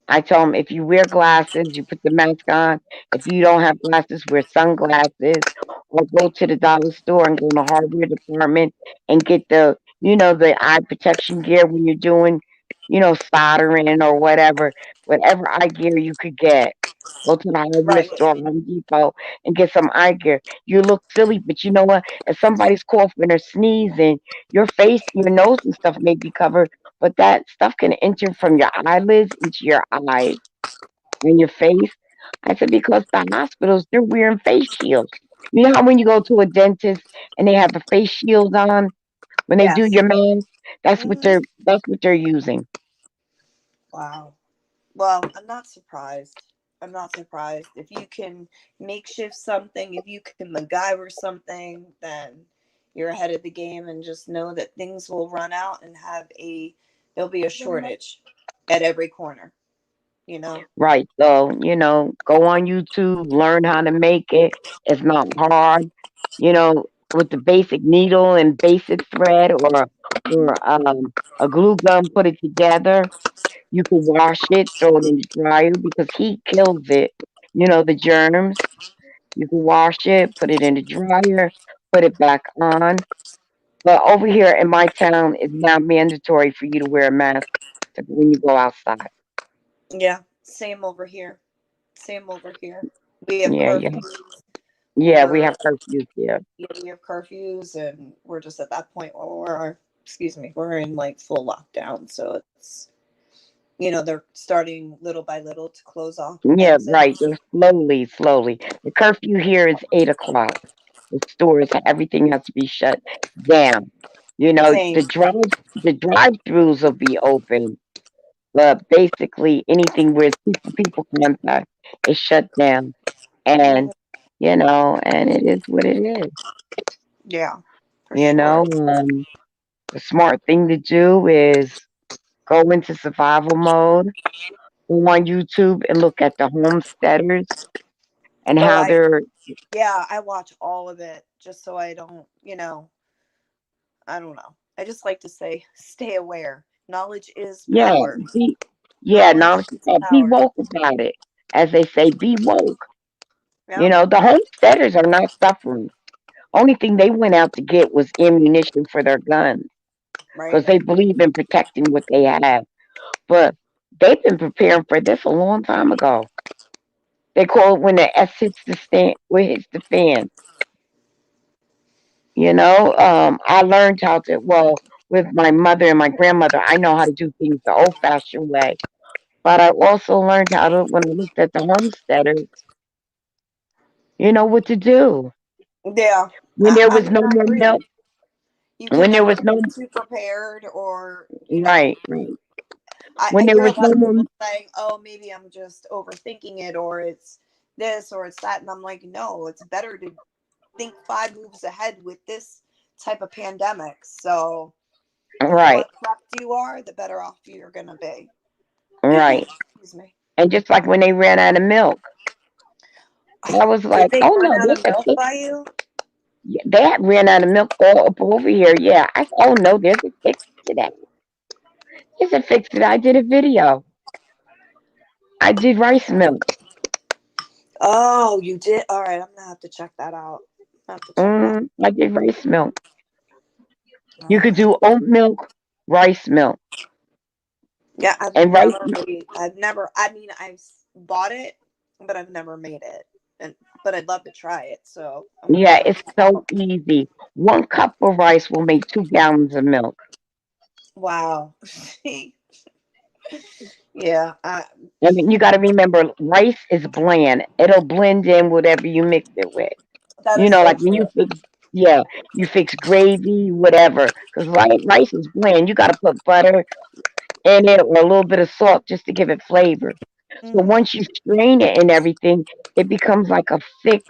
I told him if you wear glasses, you put the mask on. If you don't have glasses, wear sunglasses or go to the dollar store and go in the hardware department and get the eye protection gear when you're doing, soldering or whatever eye gear you could get. Go to the hardware right. store, Home Depot, and get some eye gear. You look silly, but you know what? If somebody's coughing or sneezing, your face, your nose and stuff may be covered, but that stuff can enter from your eyelids into your eyes and your face. I said, because the hospitals, they're wearing face shields. You know how when you go to a dentist and they have the face shield on when they do Yes. your mask? Hmm. That's what they're using. Wow. Well, I'm not surprised. I'm not surprised. If you can makeshift something, if you can MacGyver something, then you're ahead of the game, and just know that things will run out and there'll be a shortage at every corner, you know? Right. So, go on YouTube, learn how to make it. It's not hard. With the basic needle and basic thread or a glue gun, put it together. You can wash it, throw it in the dryer because heat kills it. The germs. You can wash it, put it in the dryer, put it back on. But over here in my town, it's now mandatory for you to wear a mask when you go outside. Yeah. Same over here. Same over here. We have Yeah, yeah. curfews. Yeah, we We're have curfews here. Yeah, we have curfews, and we're just at that point where we're in like full lockdown. So it's, they're starting little by little to close off Yeah, right. exits. They're slowly, slowly. The curfew here is 8 o'clock. The stores, everything has to be shut down. Same. The drive-throughs will be open, but basically anything where people contact is shut down. And Mhm. and it is what it is. Yeah, for You sure. know, the smart thing to do is go into survival mode, go on YouTube and look at the homesteaders and Oh, how they're, I watch all of it just so I don't, I don't know. I just like to say, stay aware. Knowledge is yeah, power. Knowledge now is be power. woke about it. As they say, be woke. Yeah, The homesteaders are not suffering. Only thing they went out to get was ammunition for their guns right. because they believe in protecting what they have. But they've been preparing for this a long time ago. They call it when the S hits the stand, when it hits the fan. I learned how to, well, with my mother and my grandmother, I know how to do things the old fashioned way. But I also learned how to, when I looked at the homesteaders, what to do. Yeah, When there I was mean, no I more milk, agree. You can when there never was no, be too prepared, or right, right. I When there hear a was lot no of more, people saying, "Oh, maybe I'm just overthinking it, or it's this, or it's that," and I'm like, no, it's better to think 5 moves ahead with this type of pandemic. So the more right, prepped you are, the better off you're gonna be. right. Excuse me. And just like when they ran out of milk, I was Did like, they oh run no, out there's of a milk fix. by you? Yeah, they had ran out of milk all up over here. Yeah. I said, oh no, there's a fix to that. There's a fix to that. I did a video. I did rice milk. Oh, you did. All right, I'm gonna have to check that out. I have to check that. I did rice milk. You All could right. do oat milk, rice milk, Yeah, I've and rice. never made. I've never. I mean, bought it, but I've never made it. But I'd love to try it. So I'm gonna Yeah, check it's it so out. easy. 1 cup of rice will make 2 gallons of milk. Wow. Yeah. I mean, you got to remember, rice is bland. It'll blend in whatever you mix it with. That is so Like when you true. fix, yeah, you fix gravy, whatever. Because rice is bland. You got to put butter in it or a little bit of salt just to give it flavor. So Hmm. once you strain it and everything, it becomes like a thick,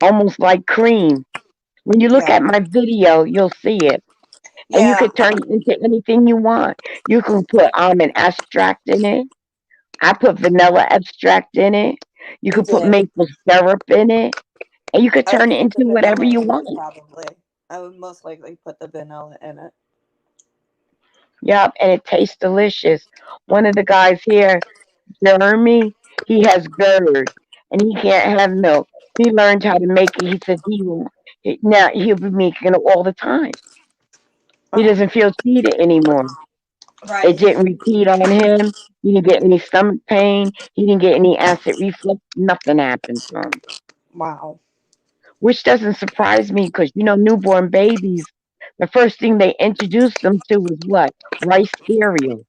almost like cream. When you look Yeah. at my video, you'll see it. And you Yeah. could turn it into anything you want. You can put almond extract in it. I put vanilla extract in it. You You could put did. maple syrup in it. And you could I turn would it put the into whatever vanilla you in it want. probably. I would most likely put the vanilla in it. Yep, and it tastes delicious. One of the guys here, Jeremy, he has GERD and he can't have milk. He learned how to make it. He said now he'll be making it all the time. He Oh, doesn't feel cheated anymore. It right. didn't repeat on him. He didn't get any stomach pain. He didn't get any acid reflux. Nothing happened to him, Wow. which doesn't surprise me because newborn babies, the first thing they introduce them to is what? Rice cereal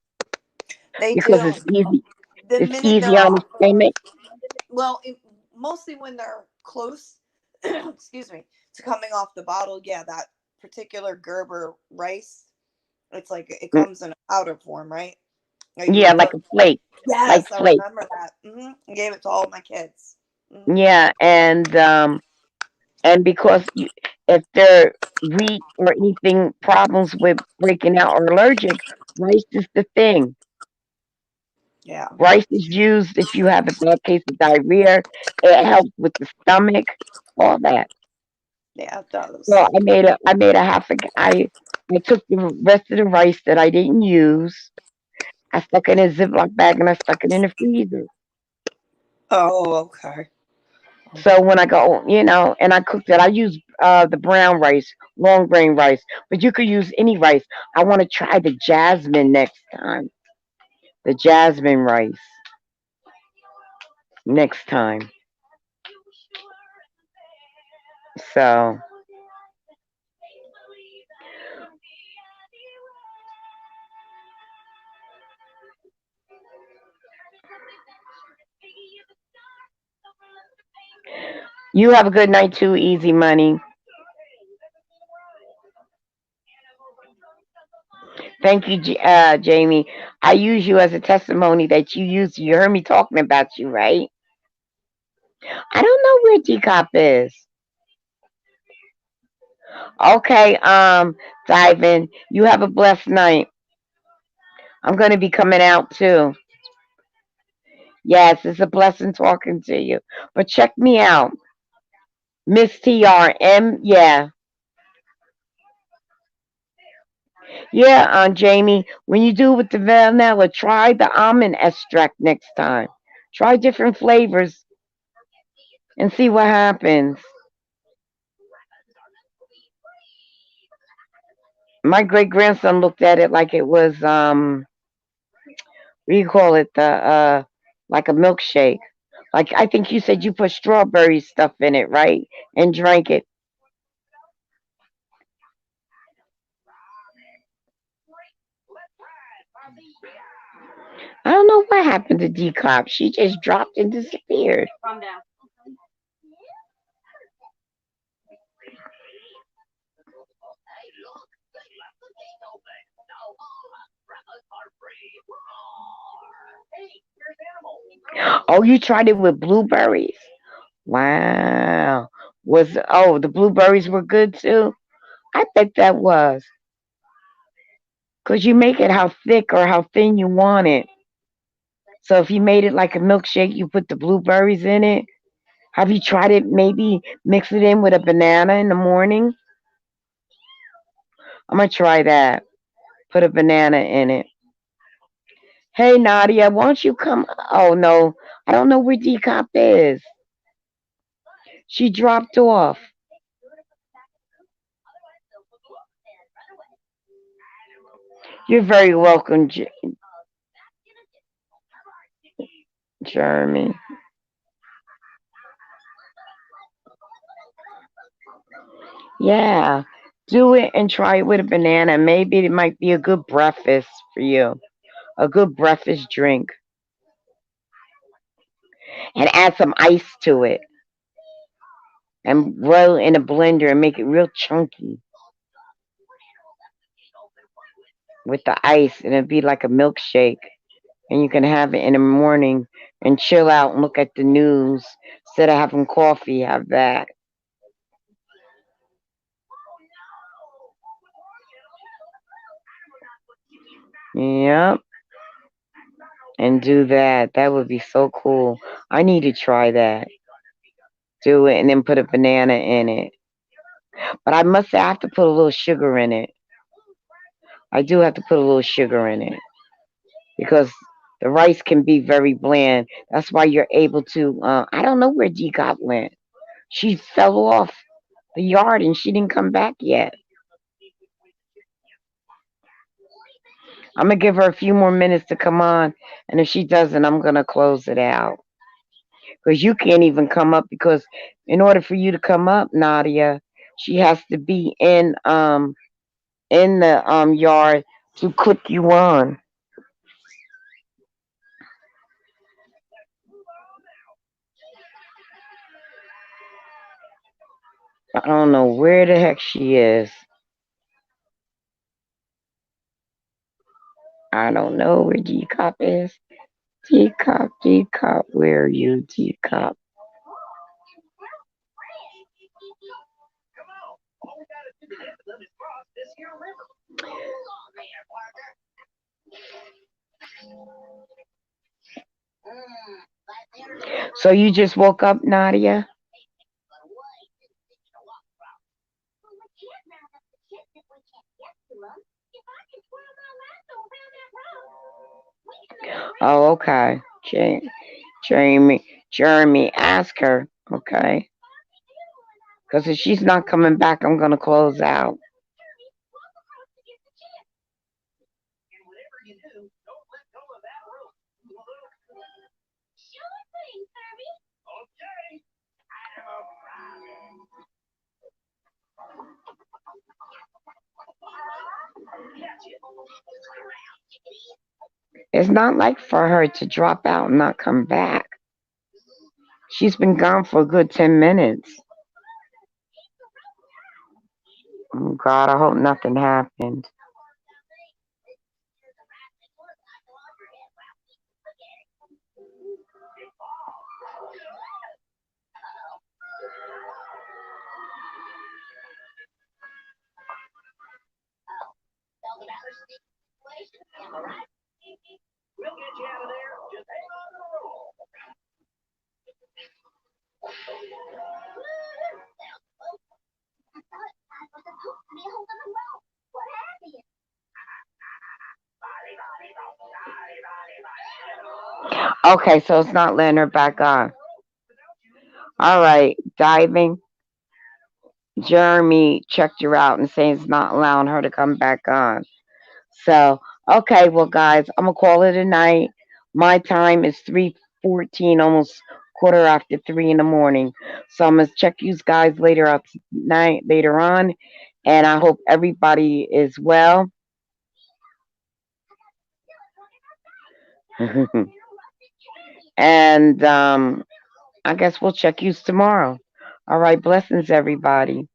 They because do. it's easy. The It's minute easy they're on the off of, stomach. well, mostly when they're close, excuse me, to coming off the bottle. Yeah, that particular Gerber rice, it's like it Mm, comes in a powder form, right? I Yeah, used like the a flake, like yes, I flake. remember that. I gave it to all my kids. Yeah, and because if they're weak or anything problems with breaking out or allergic, rice is the thing. Yeah, Rice is used if you have a bad case of diarrhea. It helps with the stomach, all that. yeah, it So does. I made a I took the rest of the rice that I didn't use. I stuck it in a Ziploc bag and I stuck it in the freezer. Oh, okay. So when I go, and I cooked it, I use the brown rice, long grain rice, but you could use any rice. I want to try the jasmine next time. The jasmine rice next time. So you have a good night too, Easy Money. Thank you, Jamie. I use you as a testimony that you heard me talking about you, right? I don't know where DCOP is. Okay, Diven, you have a blessed night. I'm going to be coming out too. Yes, it's a blessing talking to you. But check me out. Miss TRM, yeah. Yeah, Jamie, when you do with the vanilla, try the almond extract next time. Try different flavors and see what happens. My great grandson looked at it like it was what do you call it? The like a milkshake. Like I think you said you put strawberry stuff in it, right? And drank it. I don't know what happened to Decop. She just dropped and disappeared. Oh, you tried it with blueberries? Wow. The blueberries were good too? I bet that was. Cause you make it how thick or how thin you want it. So if you made it like a milkshake, you put the blueberries in it. Have you tried it? Maybe mix it in with a banana in the morning. I'm gonna try that. Put a banana in it. Hey Nadia, why don't you come? Oh no, I don't know where Decop is. She dropped off. You're very welcome, Jeremy. Yeah, do it and try it with a banana. Maybe it might be a good breakfast for you. A good breakfast drink. And add some ice to it. And roll it in a blender and make it real chunky with the ice. And it'd be like a milkshake. And you can have it in the morning and chill out and look at the news. Instead of having coffee, have that. Yep. And do that. That would be so cool. I need to try that. Do it and then put a banana in it. But I must say, I have to put a little sugar in it. I do have to put a little sugar in it because the rice can be very bland. That's why you're able to. I don't know where Decop went. She fell off the yard and she didn't come back yet. I'm gonna give her a few more minutes to come on, and if she doesn't, I'm gonna close it out because you can't even come up because in order for you to come up, Nadia, she has to be in the yard to click you on. I don't know where the heck she is. I don't know where DCOP is. DCOP, DCOP, where are you, DCOP? So you just woke up, Nadia? Oh, okay. Jeremy, ask her, okay? Because if she's not coming back, I'm gonna close out. It's not like for her to drop out and not come back. She's been gone for a good 10 minutes. Oh, God, I hope nothing happened. Okay, so it's not letting her back on. All right, diving. Jeremy checked her out and saying it's not allowing her to come back on. So, okay, well, guys, I'm gonna call it a night. My time is 3:14, almost quarter after 3 in the morning. So I'm gonna check you guys later up night later on, and I hope everybody is well. And I guess we'll check you tomorrow. All right, blessings, everybody.